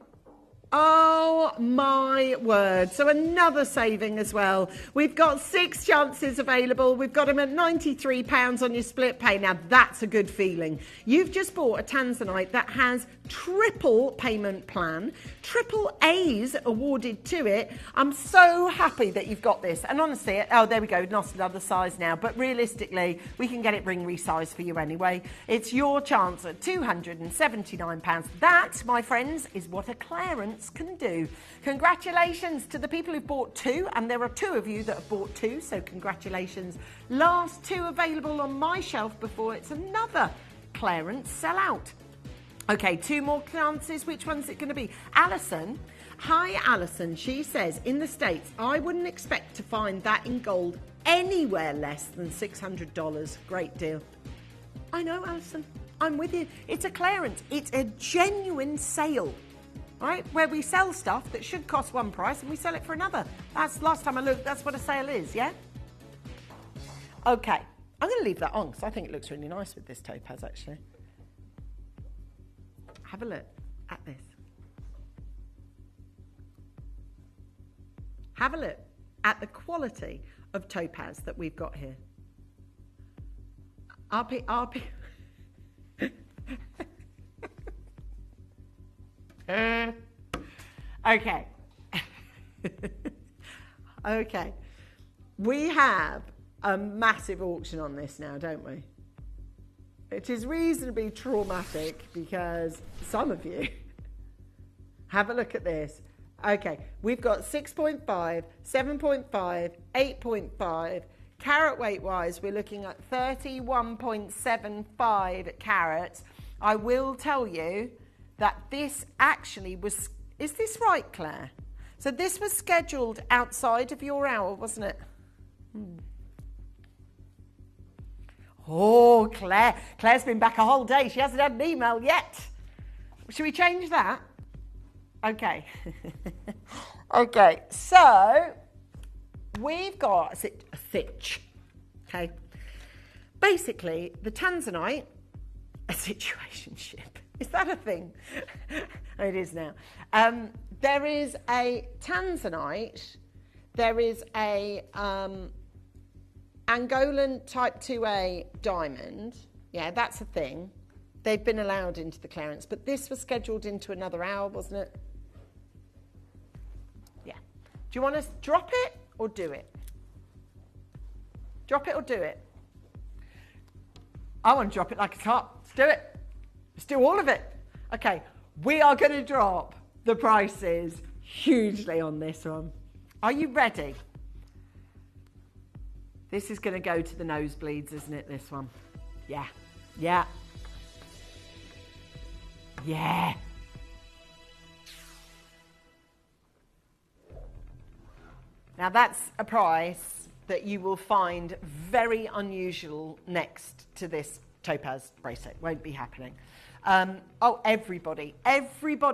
Oh my word. So another saving as well. We've got 6 chances available. We've got them at £93 on your split pay. Now that's a good feeling. You've just bought a Tanzanite that has triple payment plan, triple A's awarded to it. I'm so happy that you've got this. And honestly, oh, there we go, not another size now. But realistically, we can get it ring resized for you anyway. It's your chance at £279. That, my friends, is what a clearance can do. Congratulations to the people who've bought 2, and there are 2 of you that have bought 2, so congratulations. Last 2 available on my shelf before it's another clearance sellout. Okay, 2 more chances. Which one's it going to be? Alison. Hi, Alison. She says, in the States, I wouldn't expect to find that in gold anywhere less than $600. Great deal. I know, Alison. I'm with you. It's a clearance. It's a genuine sale. Right, where we sell stuff that should cost one price and we sell it for another. That's last time I looked, that's what a sale is, yeah? Okay, I'm going to leave that on because I think it looks really nice with this topaz, actually. Have a look at this. Have a look at the quality of topaz that we've got here. RP. Okay. Okay. We have a massive auction on this now, don't we? It is reasonably traumatic because some of you have a look at this. Okay, we've got 6.5, 7.5, 8.5. Carat weight wise, we're looking at 31.75 carats. I will tell you that this actually was, is this right, Claire? So this was scheduled outside of your hour, wasn't it? Oh, Claire's been back a whole day. She hasn't had an email yet. Should we change that? Okay. Okay, so we've got a sitch. Okay. Basically, the Tanzanite, a situationship. Is that a thing? It is now. There is a Tanzanite. There is a Angolan type 2A diamond. Yeah, that's a thing. They've been allowed into the clearance, but this was scheduled into another hour, wasn't it? Yeah. Do you want to drop it or do it? Drop it or do it? I want to drop it like a top. Let's do it. Let's do all of it. Okay, we are going to drop the prices hugely on this one. Are you ready? This is going to go to the nosebleeds, isn't it, this one? Yeah. Yeah. Yeah. Now that's a price that you will find very unusual next to this topaz bracelet. Won't be happening. Everybody,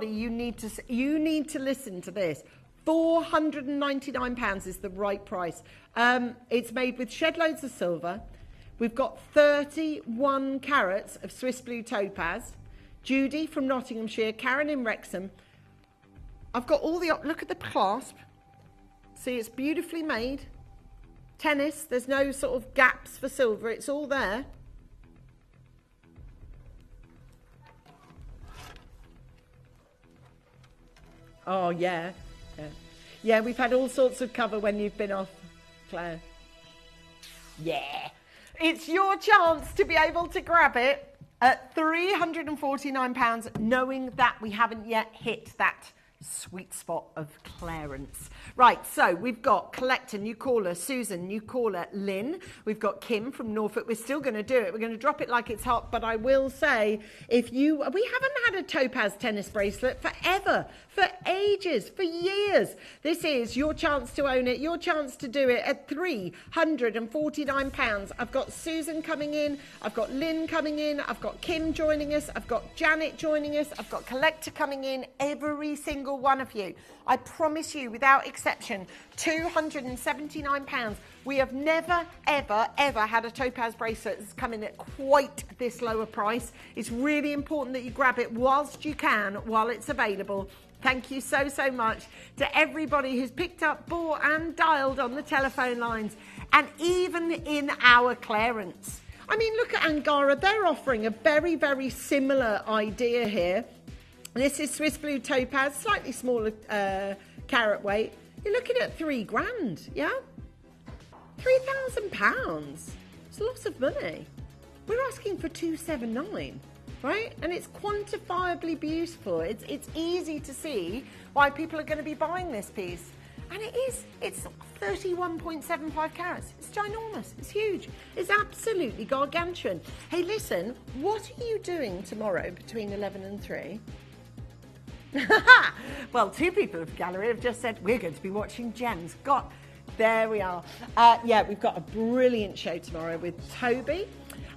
you need to listen to this. £499 is the right price. It's made with shed loads of silver. We've got 31 carats of Swiss blue topaz. Judy from Nottinghamshire, Karen in Wrexham. I've got all the, look at the clasp. See, it's beautifully made. Tennis, there's no sort of gaps for silver. It's all there. Oh, yeah. Yeah, we've had all sorts of cover when you've been off, Claire. Yeah. It's your chance to be able to grab it at £349, knowing that we haven't yet hit that sweet spot of clearance. Right, so we've got Collector, new caller, Susan, new caller, Lynn. We've got Kim from Norfolk. We're still going to do it. We're going to drop it like it's hot, but I will say, we haven't had a topaz tennis bracelet forever, for ages, for years. This is your chance to own it, your chance to do it at £349. I've got Susan coming in, I've got Lynn coming in, I've got Kim joining us, I've got Janet joining us, I've got Collector coming in, every single one of you. I promise you, without exception, £279. We have never, ever, ever had a topaz bracelet that's come in at quite this lower price. It's really important that you grab it whilst you can, while it's available. Thank you so, so much to everybody who's picked up, bought and dialed on the telephone lines, and even in our clearance. I mean, look at Angara. They're offering a very, very similar idea here. This is Swiss blue topaz, slightly smaller carat weight. You're looking at £3,000, yeah? £3,000. It's lots of money. We're asking for £279, right? And it's quantifiably beautiful. It's easy to see why people are going to be buying this piece. And it's 31.75 carats. It's ginormous. It's huge. It's absolutely gargantuan. Hey, listen, what are you doing tomorrow between 11 and 3? Well, two people of the gallery have just said we're going to be watching gems. There we are. We've got a brilliant show tomorrow with Toby.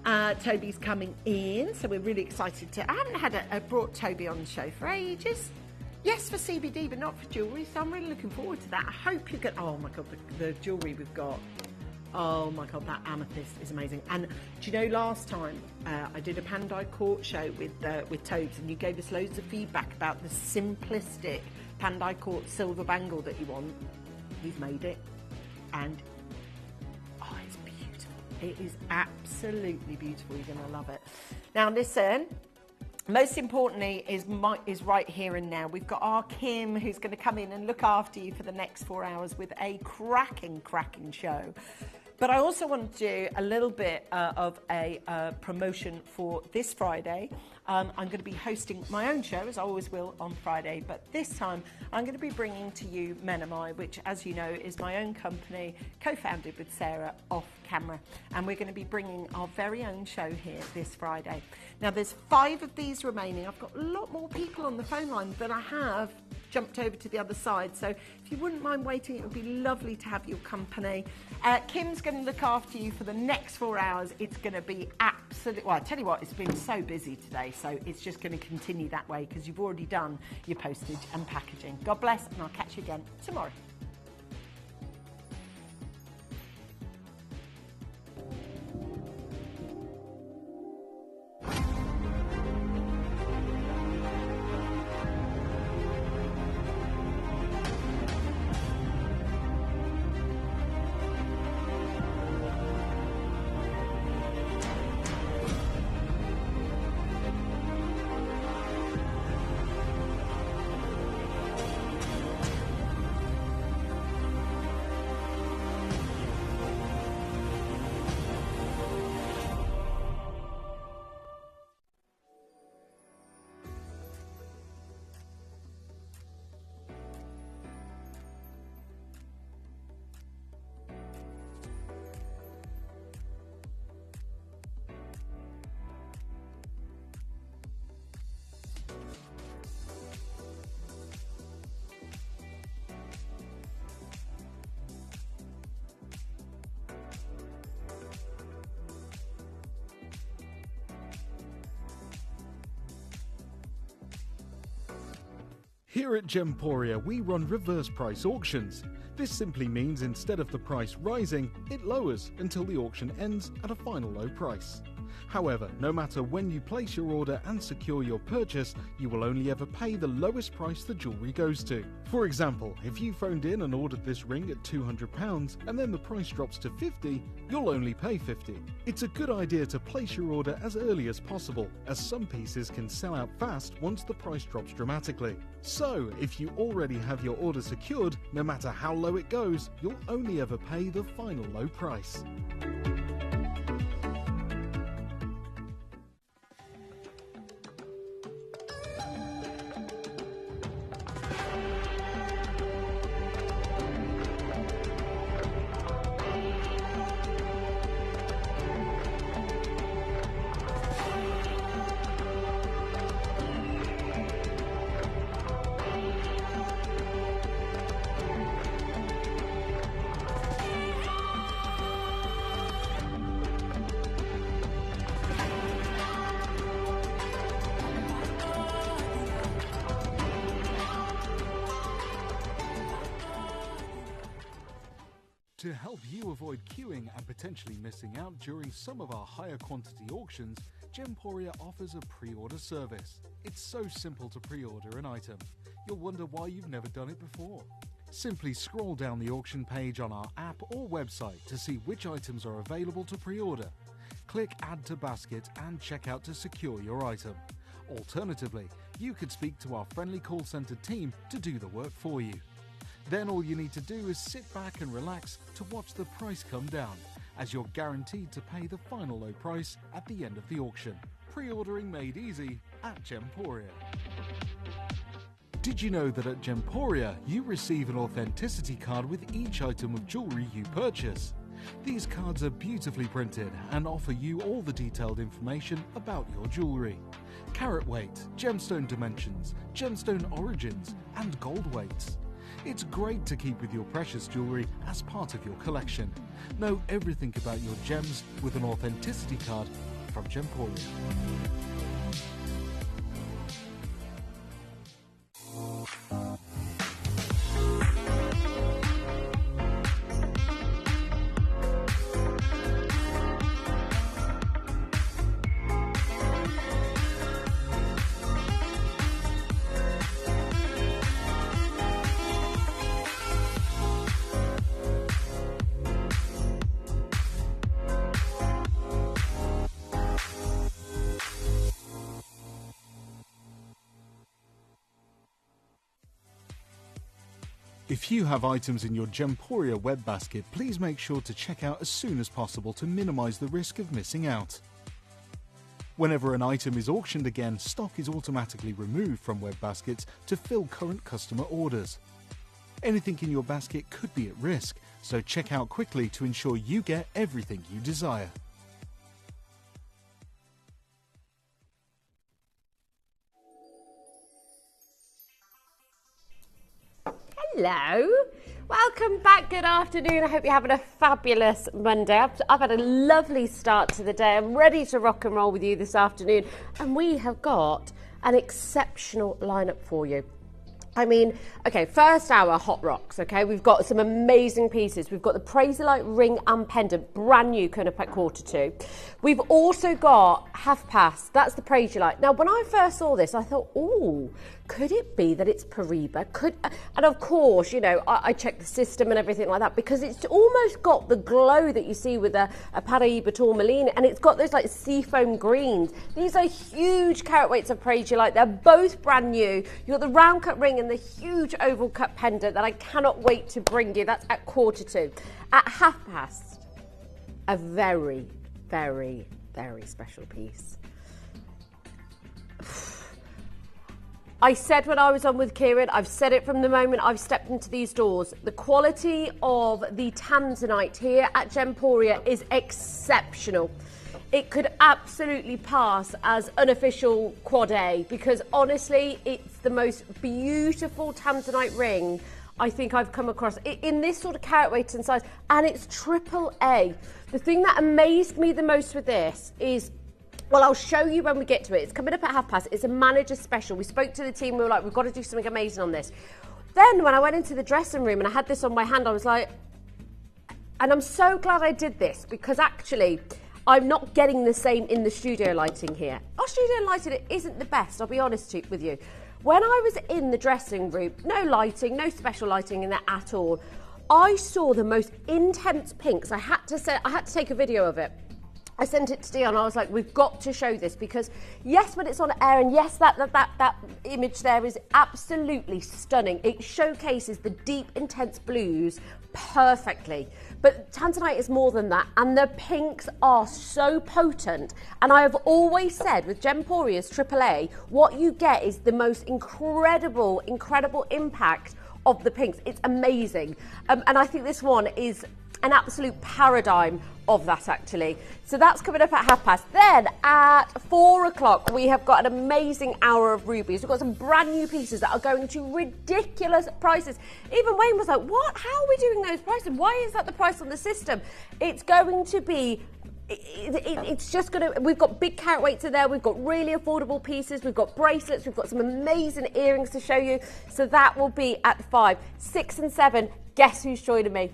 Toby's coming in, so we're really excited I haven't brought Toby on the show for ages. Yes, for CBD, but not for jewellery, so I'm really looking forward to that. I hope you get, oh my God, the jewellery we've got. Oh my God, that amethyst is amazing. And do you know, last time I did a Pandai Court show with Tobes, and you gave us loads of feedback about the simplistic Pandai Court silver bangle that you want. We've made it, and it's beautiful. It is absolutely beautiful. You're going to love it. Now listen, most importantly is right here and now. We've got our Kim, who's going to come in and look after you for the next 4 hours with a cracking show. But I also want to do a little bit of a promotion for this Friday. I'm going to be hosting my own show, as I always will on Friday, but this time I'm going to be bringing to you Menamai, which, as you know, is my own company, co-founded with Sarah off camera, and we're going to be bringing our very own show here this Friday. Now, there's 5 of these remaining. I've got a lot more people on the phone line than I have jumped over to the other side, so if you wouldn't mind waiting, it would be lovely to have your company. Kim's going to look after you for the next 4 hours. It's going to be absolutely, well, I tell you what, it's been so busy today, so it's just going to continue that way because you've already done your postage and packaging. God bless, and I'll catch you again tomorrow. Here at Gemporia, we run reverse price auctions. This simply means instead of the price rising, it lowers until the auction ends at a final low price. However, no matter when you place your order and secure your purchase, you will only ever pay the lowest price the jewellery goes to. For example, if you phoned in and ordered this ring at £200 and then the price drops to £50, you'll only pay £50. It's a good idea to place your order as early as possible, as some pieces can sell out fast once the price drops dramatically. So, if you already have your order secured, no matter how low it goes, you'll only ever pay the final low price. To help you avoid queuing and potentially missing out during some of our higher quantity auctions, Gemporia offers a pre-order service. It's so simple to pre-order an item. You'll wonder why you've never done it before. Simply scroll down the auction page on our app or website to see which items are available to pre-order. Click Add to Basket and check out to secure your item. Alternatively, you could speak to our friendly call center team to do the work for you. Then all you need to do is sit back and relax to watch the price come down, as you're guaranteed to pay the final low price at the end of the auction. Pre-ordering made easy at Gemporia. Did you know that at Gemporia you receive an authenticity card with each item of jewellery you purchase? These cards are beautifully printed and offer you all the detailed information about your jewellery. Carat weight, gemstone dimensions, gemstone origins, and gold weights. It's great to keep with your precious jewellery as part of your collection. Know everything about your gems with an authenticity card from Gemporia. If you have items in your Gemporia web basket, please make sure to check out as soon as possible to minimise the risk of missing out. Whenever an item is auctioned again, stock is automatically removed from web baskets to fill current customer orders. Anything in your basket could be at risk, so check out quickly to ensure you get everything you desire. Hello, welcome back, good afternoon. I hope you're having a fabulous Monday. I've had a lovely start to the day. I'm ready to rock and roll with you this afternoon, and we have got an exceptional lineup for you. I mean, okay, first hour, Hot Rocks, okay? We've got some amazing pieces. We've got the Praiselite ring and pendant, brand new, coming up at 1:45. We've also got Half Past, that's the Praiselite. Now, when I first saw this, I thought, ooh, could it be that it's Pariba? And of course, you know, I checked the system and everything like that, because it's almost got the glow that you see with a Paraiba Tourmaline, and it's got those like seafoam greens. These are huge carat weights of Praiselite. They're both brand new. You've got the round cut ring and the huge oval cut pendant that I cannot wait to bring you. That's at 1:45. At 1:30, a very, very, very special piece. I said when I was on with Kieran, I've said it from the moment I've stepped into these doors, the quality of the Tanzanite here at Gemporia is exceptional. It could absolutely pass as unofficial quad A, because honestly, it's the most beautiful Tanzanite ring I think I've come across in this sort of carat weight and size, and it's triple A. The thing that amazed me the most with this is Well, I'll show you when we get to it. It's coming up at past. It's a manager special. We spoke to the team. We were like, we've got to do something amazing on this. Then when I went into the dressing room and I had this on my hand, I was like, and I'm so glad I did this because actually I'm not getting the same in the studio lighting here. Our studio lighting isn't the best, I'll be honest with you. When I was in the dressing room, no lighting, no special lighting in there at all, I saw the most intense pinks. I had to take a video of it. I sent it to Dion. I was like, we've got to show this because yes, when it's on air and yes, that image there is absolutely stunning. It showcases the deep, intense blues perfectly. But Tanzanite is more than that, and the pinks are so potent. And I have always said with Gemporia's AAA, what you get is the most incredible impact of the pinks. It's amazing. And I think this one is an absolute paradigm of that, actually. So that's coming up at past. Then at 4 o'clock, we have got an amazing hour of rubies. We've got some brand new pieces that are going to ridiculous prices. Even Wayne was like, what? How are we doing those prices? Why is that the price on the system? It's going to be it's just going to, we've got big carat weights in there, we've got really affordable pieces, we've got bracelets, we've got some amazing earrings to show you. So that will be at 5. 6 and 7, guess who's joining me?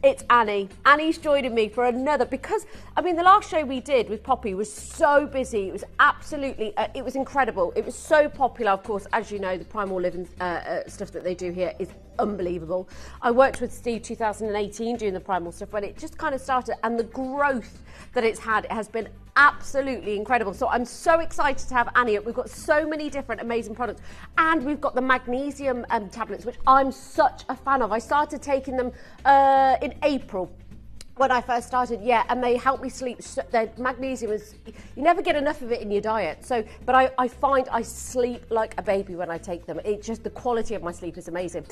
It's Annie. Annie's joining me for another, because, I mean, the last show we did with Poppy was so busy. It was absolutely, it was incredible. It was so popular, of course, as you know, the Primal Living stuff that they do here is unbelievable. I worked with Steve 2018 doing the Primal stuff when it just kind of started, and the growth that it's had, it has been absolutely incredible. So I'm so excited to have Annie. We've got so many different amazing products, and we've got the magnesium tablets, which I'm such a fan of. I started taking them in April when I first started, and they help me sleep. The magnesium is, you never get enough of it in your diet. So, but I find I sleep like a baby when I take them. It just, the quality of my sleep is amazing.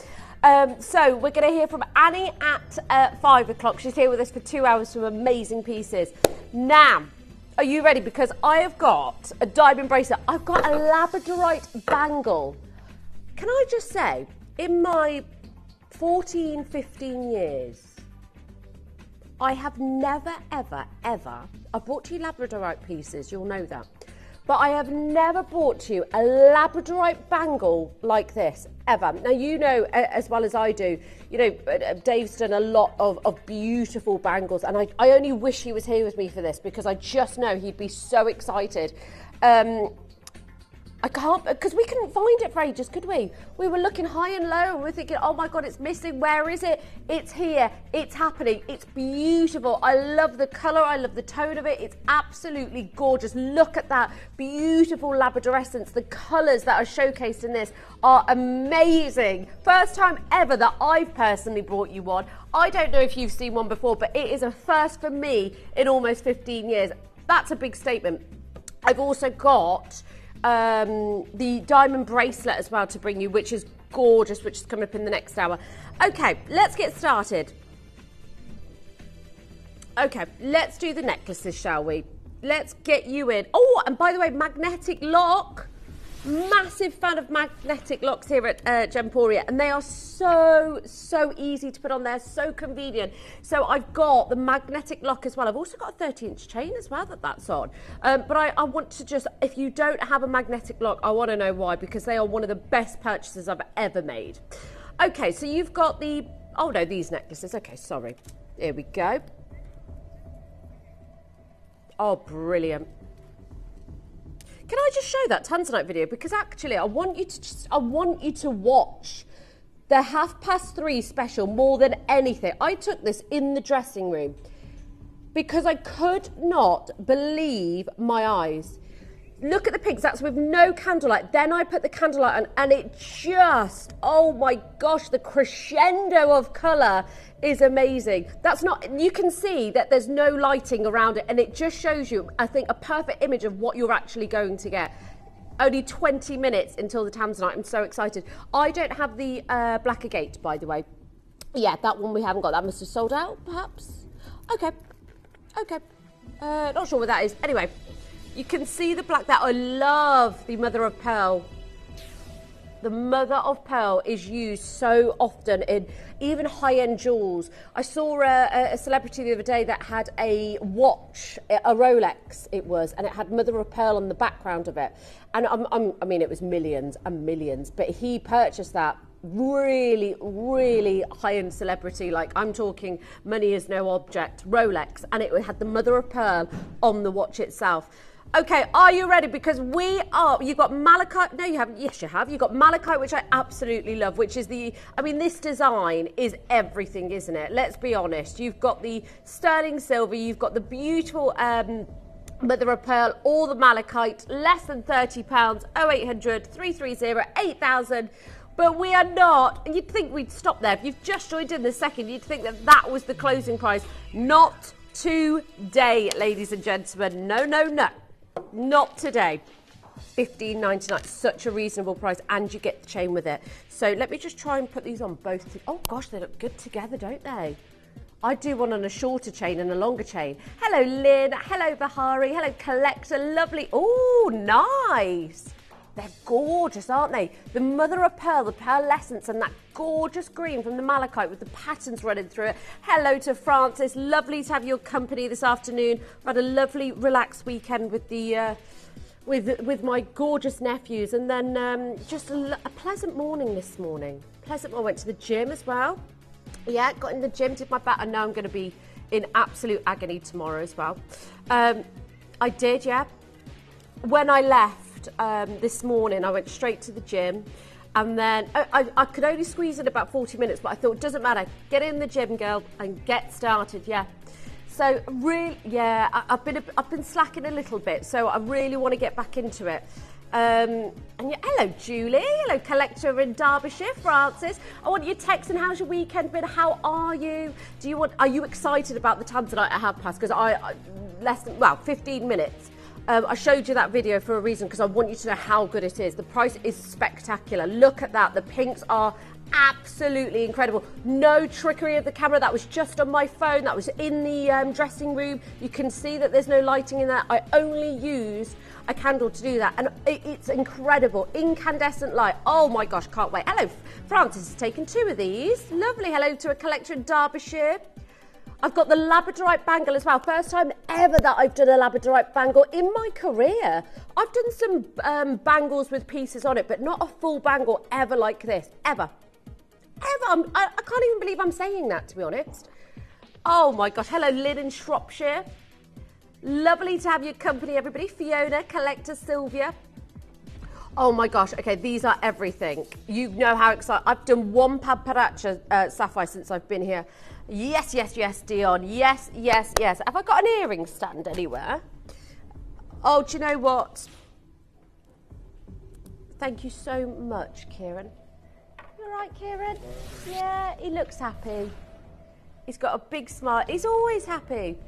So we're going to hear from Annie at 5 o'clock. She's here with us for 2 hours, some amazing pieces. Now, are you ready? Because I have got a diamond bracelet. I've got a labradorite bangle. Can I just say, in my 14, 15 years, I have never, ever, ever, I've brought to you labradorite pieces, you'll know that, but I have never brought to you a labradorite bangle like this, ever. Now, you know as well as I do, you know, Dave's done a lot of beautiful bangles, and I only wish he was here with me for this, because I just know he'd be so excited. I can't, because we couldn't find it for ages, could we? We were looking high and low, and we're thinking, oh my God, it's missing. Where is it? It's here. It's happening. It's beautiful. I love the colour. I love the tone of it. It's absolutely gorgeous. Look at that beautiful labradorescence. The colours that are showcased in this are amazing. First time ever that I've personally brought you one. I don't know if you've seen one before, but it is a first for me in almost 15 years. That's a big statement. I've also got the diamond bracelet as well to bring you, which is gorgeous, which is coming up in the next hour. Okay, let's get started. Okay, let's do the necklaces, shall we? Let's get you in. Oh, and by the way, magnetic lock. Massive fan of magnetic locks here at Gemporia, and they are so easy to put on there, so convenient. So I've got the magnetic lock as well. I've also got a 30-inch chain as well that's on. But I want to just, if you don't have a magnetic lock, I want to know why, because they are one of the best purchases I've ever made. Okay, so you've got the, oh no, these necklaces. Okay, sorry. Here we go. Oh, brilliant. Can I just show that Tanzanite video? Because actually, I want you to watch the 3:30 special more than anything. I took this in the dressing room because I could not believe my eyes. Look at the pinks, that's with no candlelight. Then I put the candlelight on, and it just, oh my gosh, the crescendo of colour is amazing. That's not, you can see that there's no lighting around it, and it just shows you, I think, a perfect image of what you're actually going to get. Only 20 minutes until the Tanzanite. I'm so excited. I don't have the black agate, by the way. Yeah, that one we haven't got. That must have sold out, perhaps. Okay. Not sure what that is. Anyway, you can see the black. That I love the mother of pearl. The mother of pearl is used so often in even high-end jewels. I saw a celebrity the other day that had a watch, a Rolex it was, and it had mother of pearl on the background of it. And I mean, it was millions and millions, but he purchased that. Really, really high-end celebrity, like I'm talking money is no object, Rolex, and it had the mother of pearl on the watch itself. Okay, are you ready? Because you've got malachite, no you haven't, yes you have, you've got malachite, which I absolutely love, which is this design is everything, isn't it? Let's be honest, you've got the sterling silver, you've got the beautiful mother of pearl, all the malachite, less than £30, 0800 330 8000. But we are not, and you'd think we'd stop there. If you've just joined in the second, you'd think that was the closing price. Not today, ladies and gentlemen. No, no, no. Not today. $15.99, such a reasonable price, and you get the chain with it. So let me just try and put these on both. Oh gosh, they look good together, don't they? I do one on a shorter chain and a longer chain. Hello, Lynn. Hello, Bahari. Hello, Collector. Lovely. Oh, nice. They're gorgeous, aren't they? The mother of pearl, the pearlescence, and that gorgeous green from the malachite with the patterns running through it. Hello to Francis. Lovely to have your company this afternoon. I've had a lovely, relaxed weekend with the with my gorgeous nephews, and then just a pleasant morning this morning. Pleasant. I went to the gym as well. Yeah, got in the gym, did my back, and now I'm going to be in absolute agony tomorrow as well. I did, yeah. When I left this morning, I went straight to the gym, and then I could only squeeze in about 40 minutes, but I thought, it doesn't matter, get in the gym, girl, and get started, yeah. So really, yeah, I've been slacking a little bit, so I really want to get back into it. And yeah, hello Julie, hello Collector in Derbyshire, Francis. I want your text, and how's your weekend been? How are you? Are you excited about the Tanzanite at 1/2 past? Because I less than 15 minutes. I showed you that video for a reason, because I want you to know how good it is. The price is spectacular. Look at that. The pinks are absolutely incredible. No trickery of the camera. That was just on my phone. That was in the dressing room. You can see that there's no lighting in there. I only used a candle to do that, and it's incredible. Incandescent light. Oh my gosh, can't wait. Hello, Francis has taken 2 of these. Lovely. Hello to a Collector in Derbyshire. I've got the labradorite bangle as well. First time ever that I've done a labradorite bangle in my career. I've done some bangles with pieces on it, but not a full bangle ever like this. Ever. Ever. I can't even believe I'm saying that, to be honest. Oh my gosh. Hello, Lynn in Shropshire. Lovely to have your company, everybody. Fiona, Collector, Sylvia. Oh my gosh. Okay, these are everything. You know how excited. I've done 1 Pamparacha sapphire since I've been here. Yes, yes, yes, Dion. Yes, yes, yes. Have I got an earring stand anywhere? Oh, do you know what? Thank you so much, Kieran. You all right, Kieran? Yeah, he looks happy. He's got a big smile. He's always happy.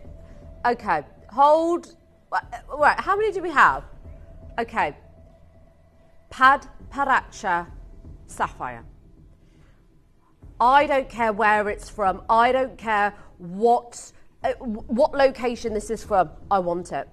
Okay, hold. Right, how many do we have? Okay. Pamparacha sapphire. I don't care where it's from. I don't care what location this is from. I want it.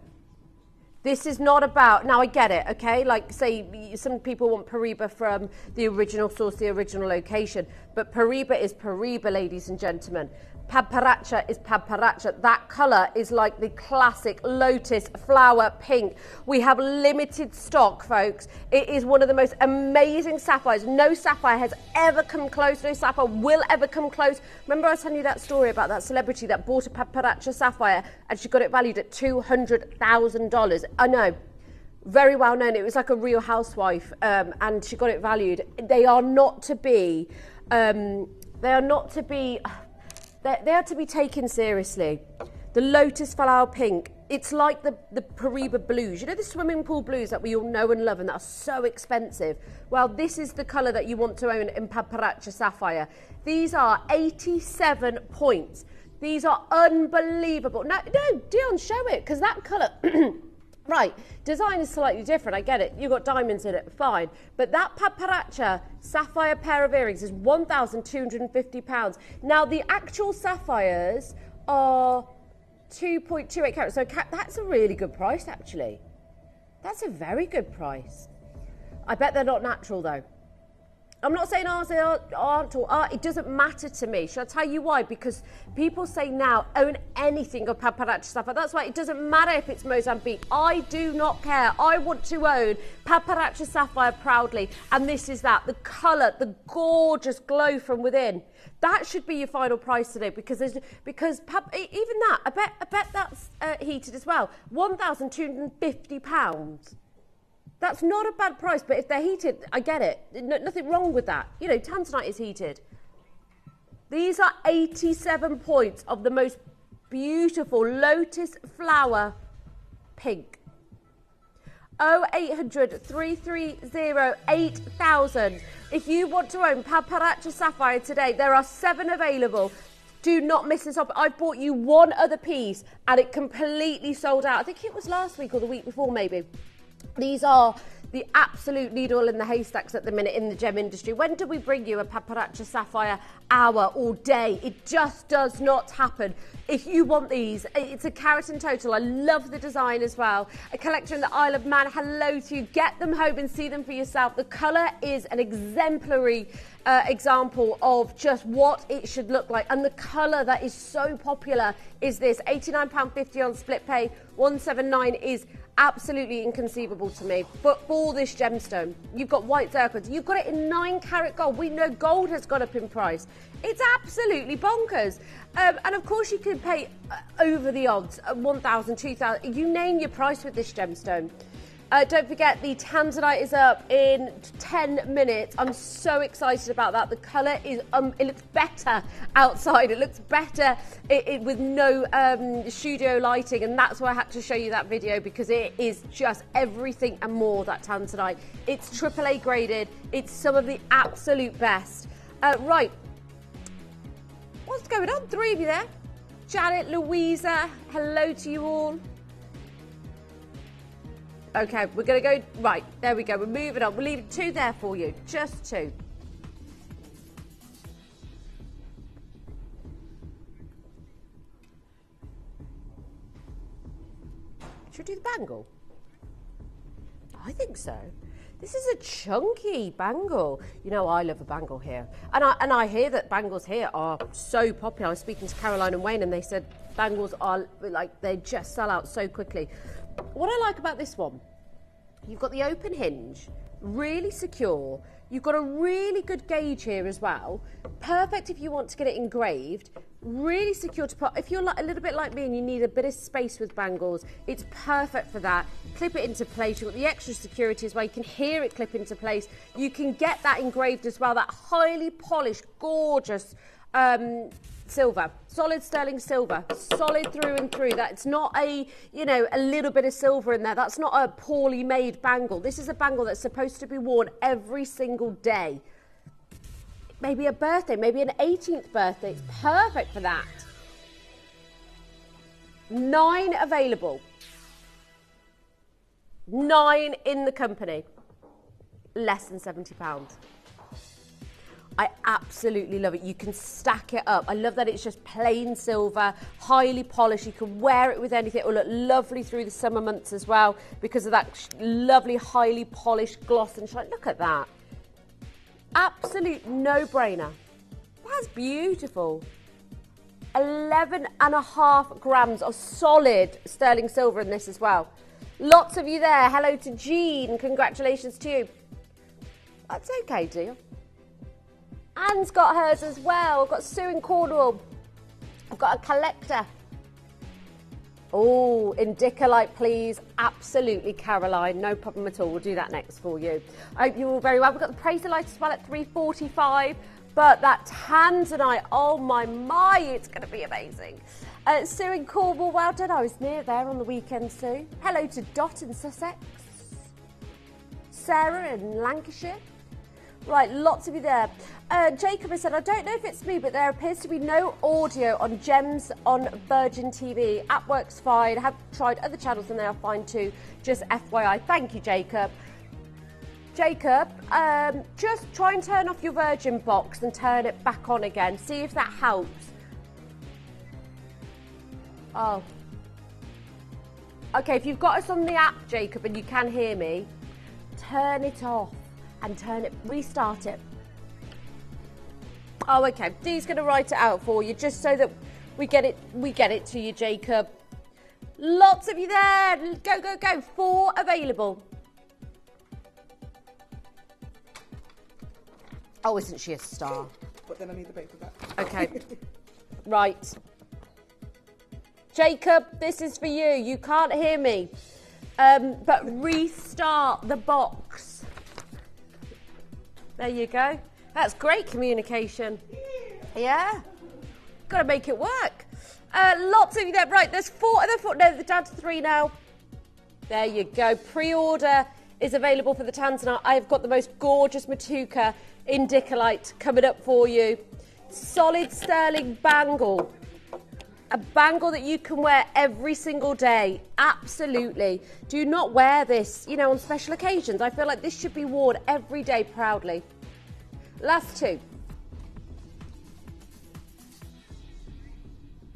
This is not about, now I get it, okay? Like, say, some people want Paraiba from the original source, the original location. But Paraiba is Paraiba, ladies and gentlemen. Pamparacha is Pamparacha. That colour is like the classic lotus flower pink. We have limited stock, folks. It is one of the most amazing sapphires. No sapphire has ever come close. No sapphire will ever come close. Remember I was telling you that story about that celebrity that bought a Pamparacha sapphire and she got it valued at $200,000. I know. Very well known. It was like a Real Housewife, and she got it valued. They are not to be They are to be taken seriously. The lotus flower pink, it's like the Paraiba blues. You know the swimming pool blues that we all know and love and that are so expensive? Well, this is the colour that you want to own in Pamparacha sapphire. These are 87 points. These are unbelievable. No, Dion, show it, because that colour... Right, design is slightly different, I get it. You've got diamonds in it, fine. But that Pamparacha sapphire pair of earrings is £1,250. Now, the actual sapphires are 2.28 carats. So that's a really good price, actually. That's a very good price. I bet they're not natural, though. I'm not saying ours aren't or are. It doesn't matter to me. Shall I tell you why? Because people say now, own anything of Paparacha Sapphire. That's why it doesn't matter if it's Mozambique. I do not care. I want to own Paparacha Sapphire proudly. And this is that. The colour, the gorgeous glow from within. That should be your final price today because even that, I bet that's heated as well. £1,250. That's not a bad price, but if they're heated, I get it. Nothing wrong with that. You know, Tanzanite is heated. These are 87 points of the most beautiful lotus flower pink. 0800 330 8000. If you want to own Paparacha Sapphire today, there are 7 available. Do not miss this up. I've bought you one other piece and it completely sold out. I think it was last week or the week before maybe. These are the absolute needle in the haystacks at the minute in the gem industry. When do we bring you a Paparacha Sapphire hour or day? It just does not happen. If you want these, it's a carat in total. I love the design as well. A collection in the Isle of Man. Hello to you. Get them home and see them for yourself. The colour is an exemplary example of just what it should look like. And the colour that is so popular is this. £89.50 on split pay. £179 is absolutely inconceivable to me. But for this gemstone, you've got white zircons. You've got it in 9 carat gold. We know gold has gone up in price. It's absolutely bonkers. And of course you can pay over the odds, 1,000, 2,000. You name your price with this gemstone. Don't forget the Tanzanite is up in 10 minutes. I'm so excited about that. The colour is, it looks better outside. It looks better with no studio lighting. And that's why I had to show you that video because it is just everything and more, that Tanzanite. It's AAA graded. It's some of the absolute best. Right. What's going on? 3 of you there. Janet, Louisa, hello to you all. Okay, we're going to go, right, there we go, we're moving on. We'll leave 2 there for you, just 2. Should we do the bangle? I think so. This is a chunky bangle. You know, I love a bangle here. And I hear that bangles here are so popular. I was speaking to Caroline and Wayne and they said bangles are, like, they just sell out so quickly. What I like about this one, you've got the open hinge, really secure. You've got a really good gauge here as well. Perfect if you want to get it engraved. Really secure to put. If you're a little bit like me and you need a bit of space with bangles, it's perfect for that. Clip it into place. You've got the extra security as well. You can hear it clip into place. You can get that engraved as well. That highly polished, gorgeous silver, solid sterling silver, solid through and through. That's not a, you know, a little bit of silver in there. That's not a poorly made bangle. This is a bangle that's supposed to be worn every single day. Maybe a birthday, maybe an 18th birthday. It's perfect for that. 9 available. 9 in the company. Less than £70. I absolutely love it. You can stack it up. I love that it's just plain silver, highly polished. You can wear it with anything. It will look lovely through the summer months as well because of that lovely, highly polished gloss and shine. Look at that. Absolute no-brainer. That's beautiful. 11.5 grams of solid sterling silver in this as well. Lots of you there. Hello to Jean. Congratulations to you. That's okay, dear. Anne's got hers as well. I've got Sue in Cornwall. I've got a collector. Oh, Indicolite, please. Absolutely, Caroline. No problem at all. We'll do that next for you. I hope you're all very well. We've got the Praserite as well at $3.45. But that Tanzanite, oh my, it's going to be amazing. Sue in Cornwall, well done. I was near there on the weekend, Sue. Hello to Dot in Sussex. Sarah in Lancashire. Right, lots of you there. Jacob has said, I don't know if it's me, but there appears to be no audio on Gems on Virgin TV. App works fine. I have tried other channels and they are fine too. Just FYI. Thank you, Jacob. Jacob, just try and turn off your Virgin box and turn it back on again. See if that helps. Oh. Okay, if you've got us on the app, Jacob, and you can hear me, turn it off and restart it. Oh, okay. Dee's going to write it out for you, just so that we get it to you, Jacob. Lots of you there. Go, go, go. 4 available. Oh, isn't she a star? But then I need the paper back. Okay. Right. Jacob, this is for you. You can't hear me. But restart the box. There you go. That's great communication. Yeah. Got to make it work. Lots of you there. Right, there's 4 other 4. No, they're down to 3 now. There you go. Pre-order is available for the Tanzanite. I've got the most gorgeous Matuka Indicolite coming up for you. Solid sterling bangle. A bangle that you can wear every single day. Absolutely. Do not wear this, on special occasions. I feel like this should be worn every day proudly. Last 2.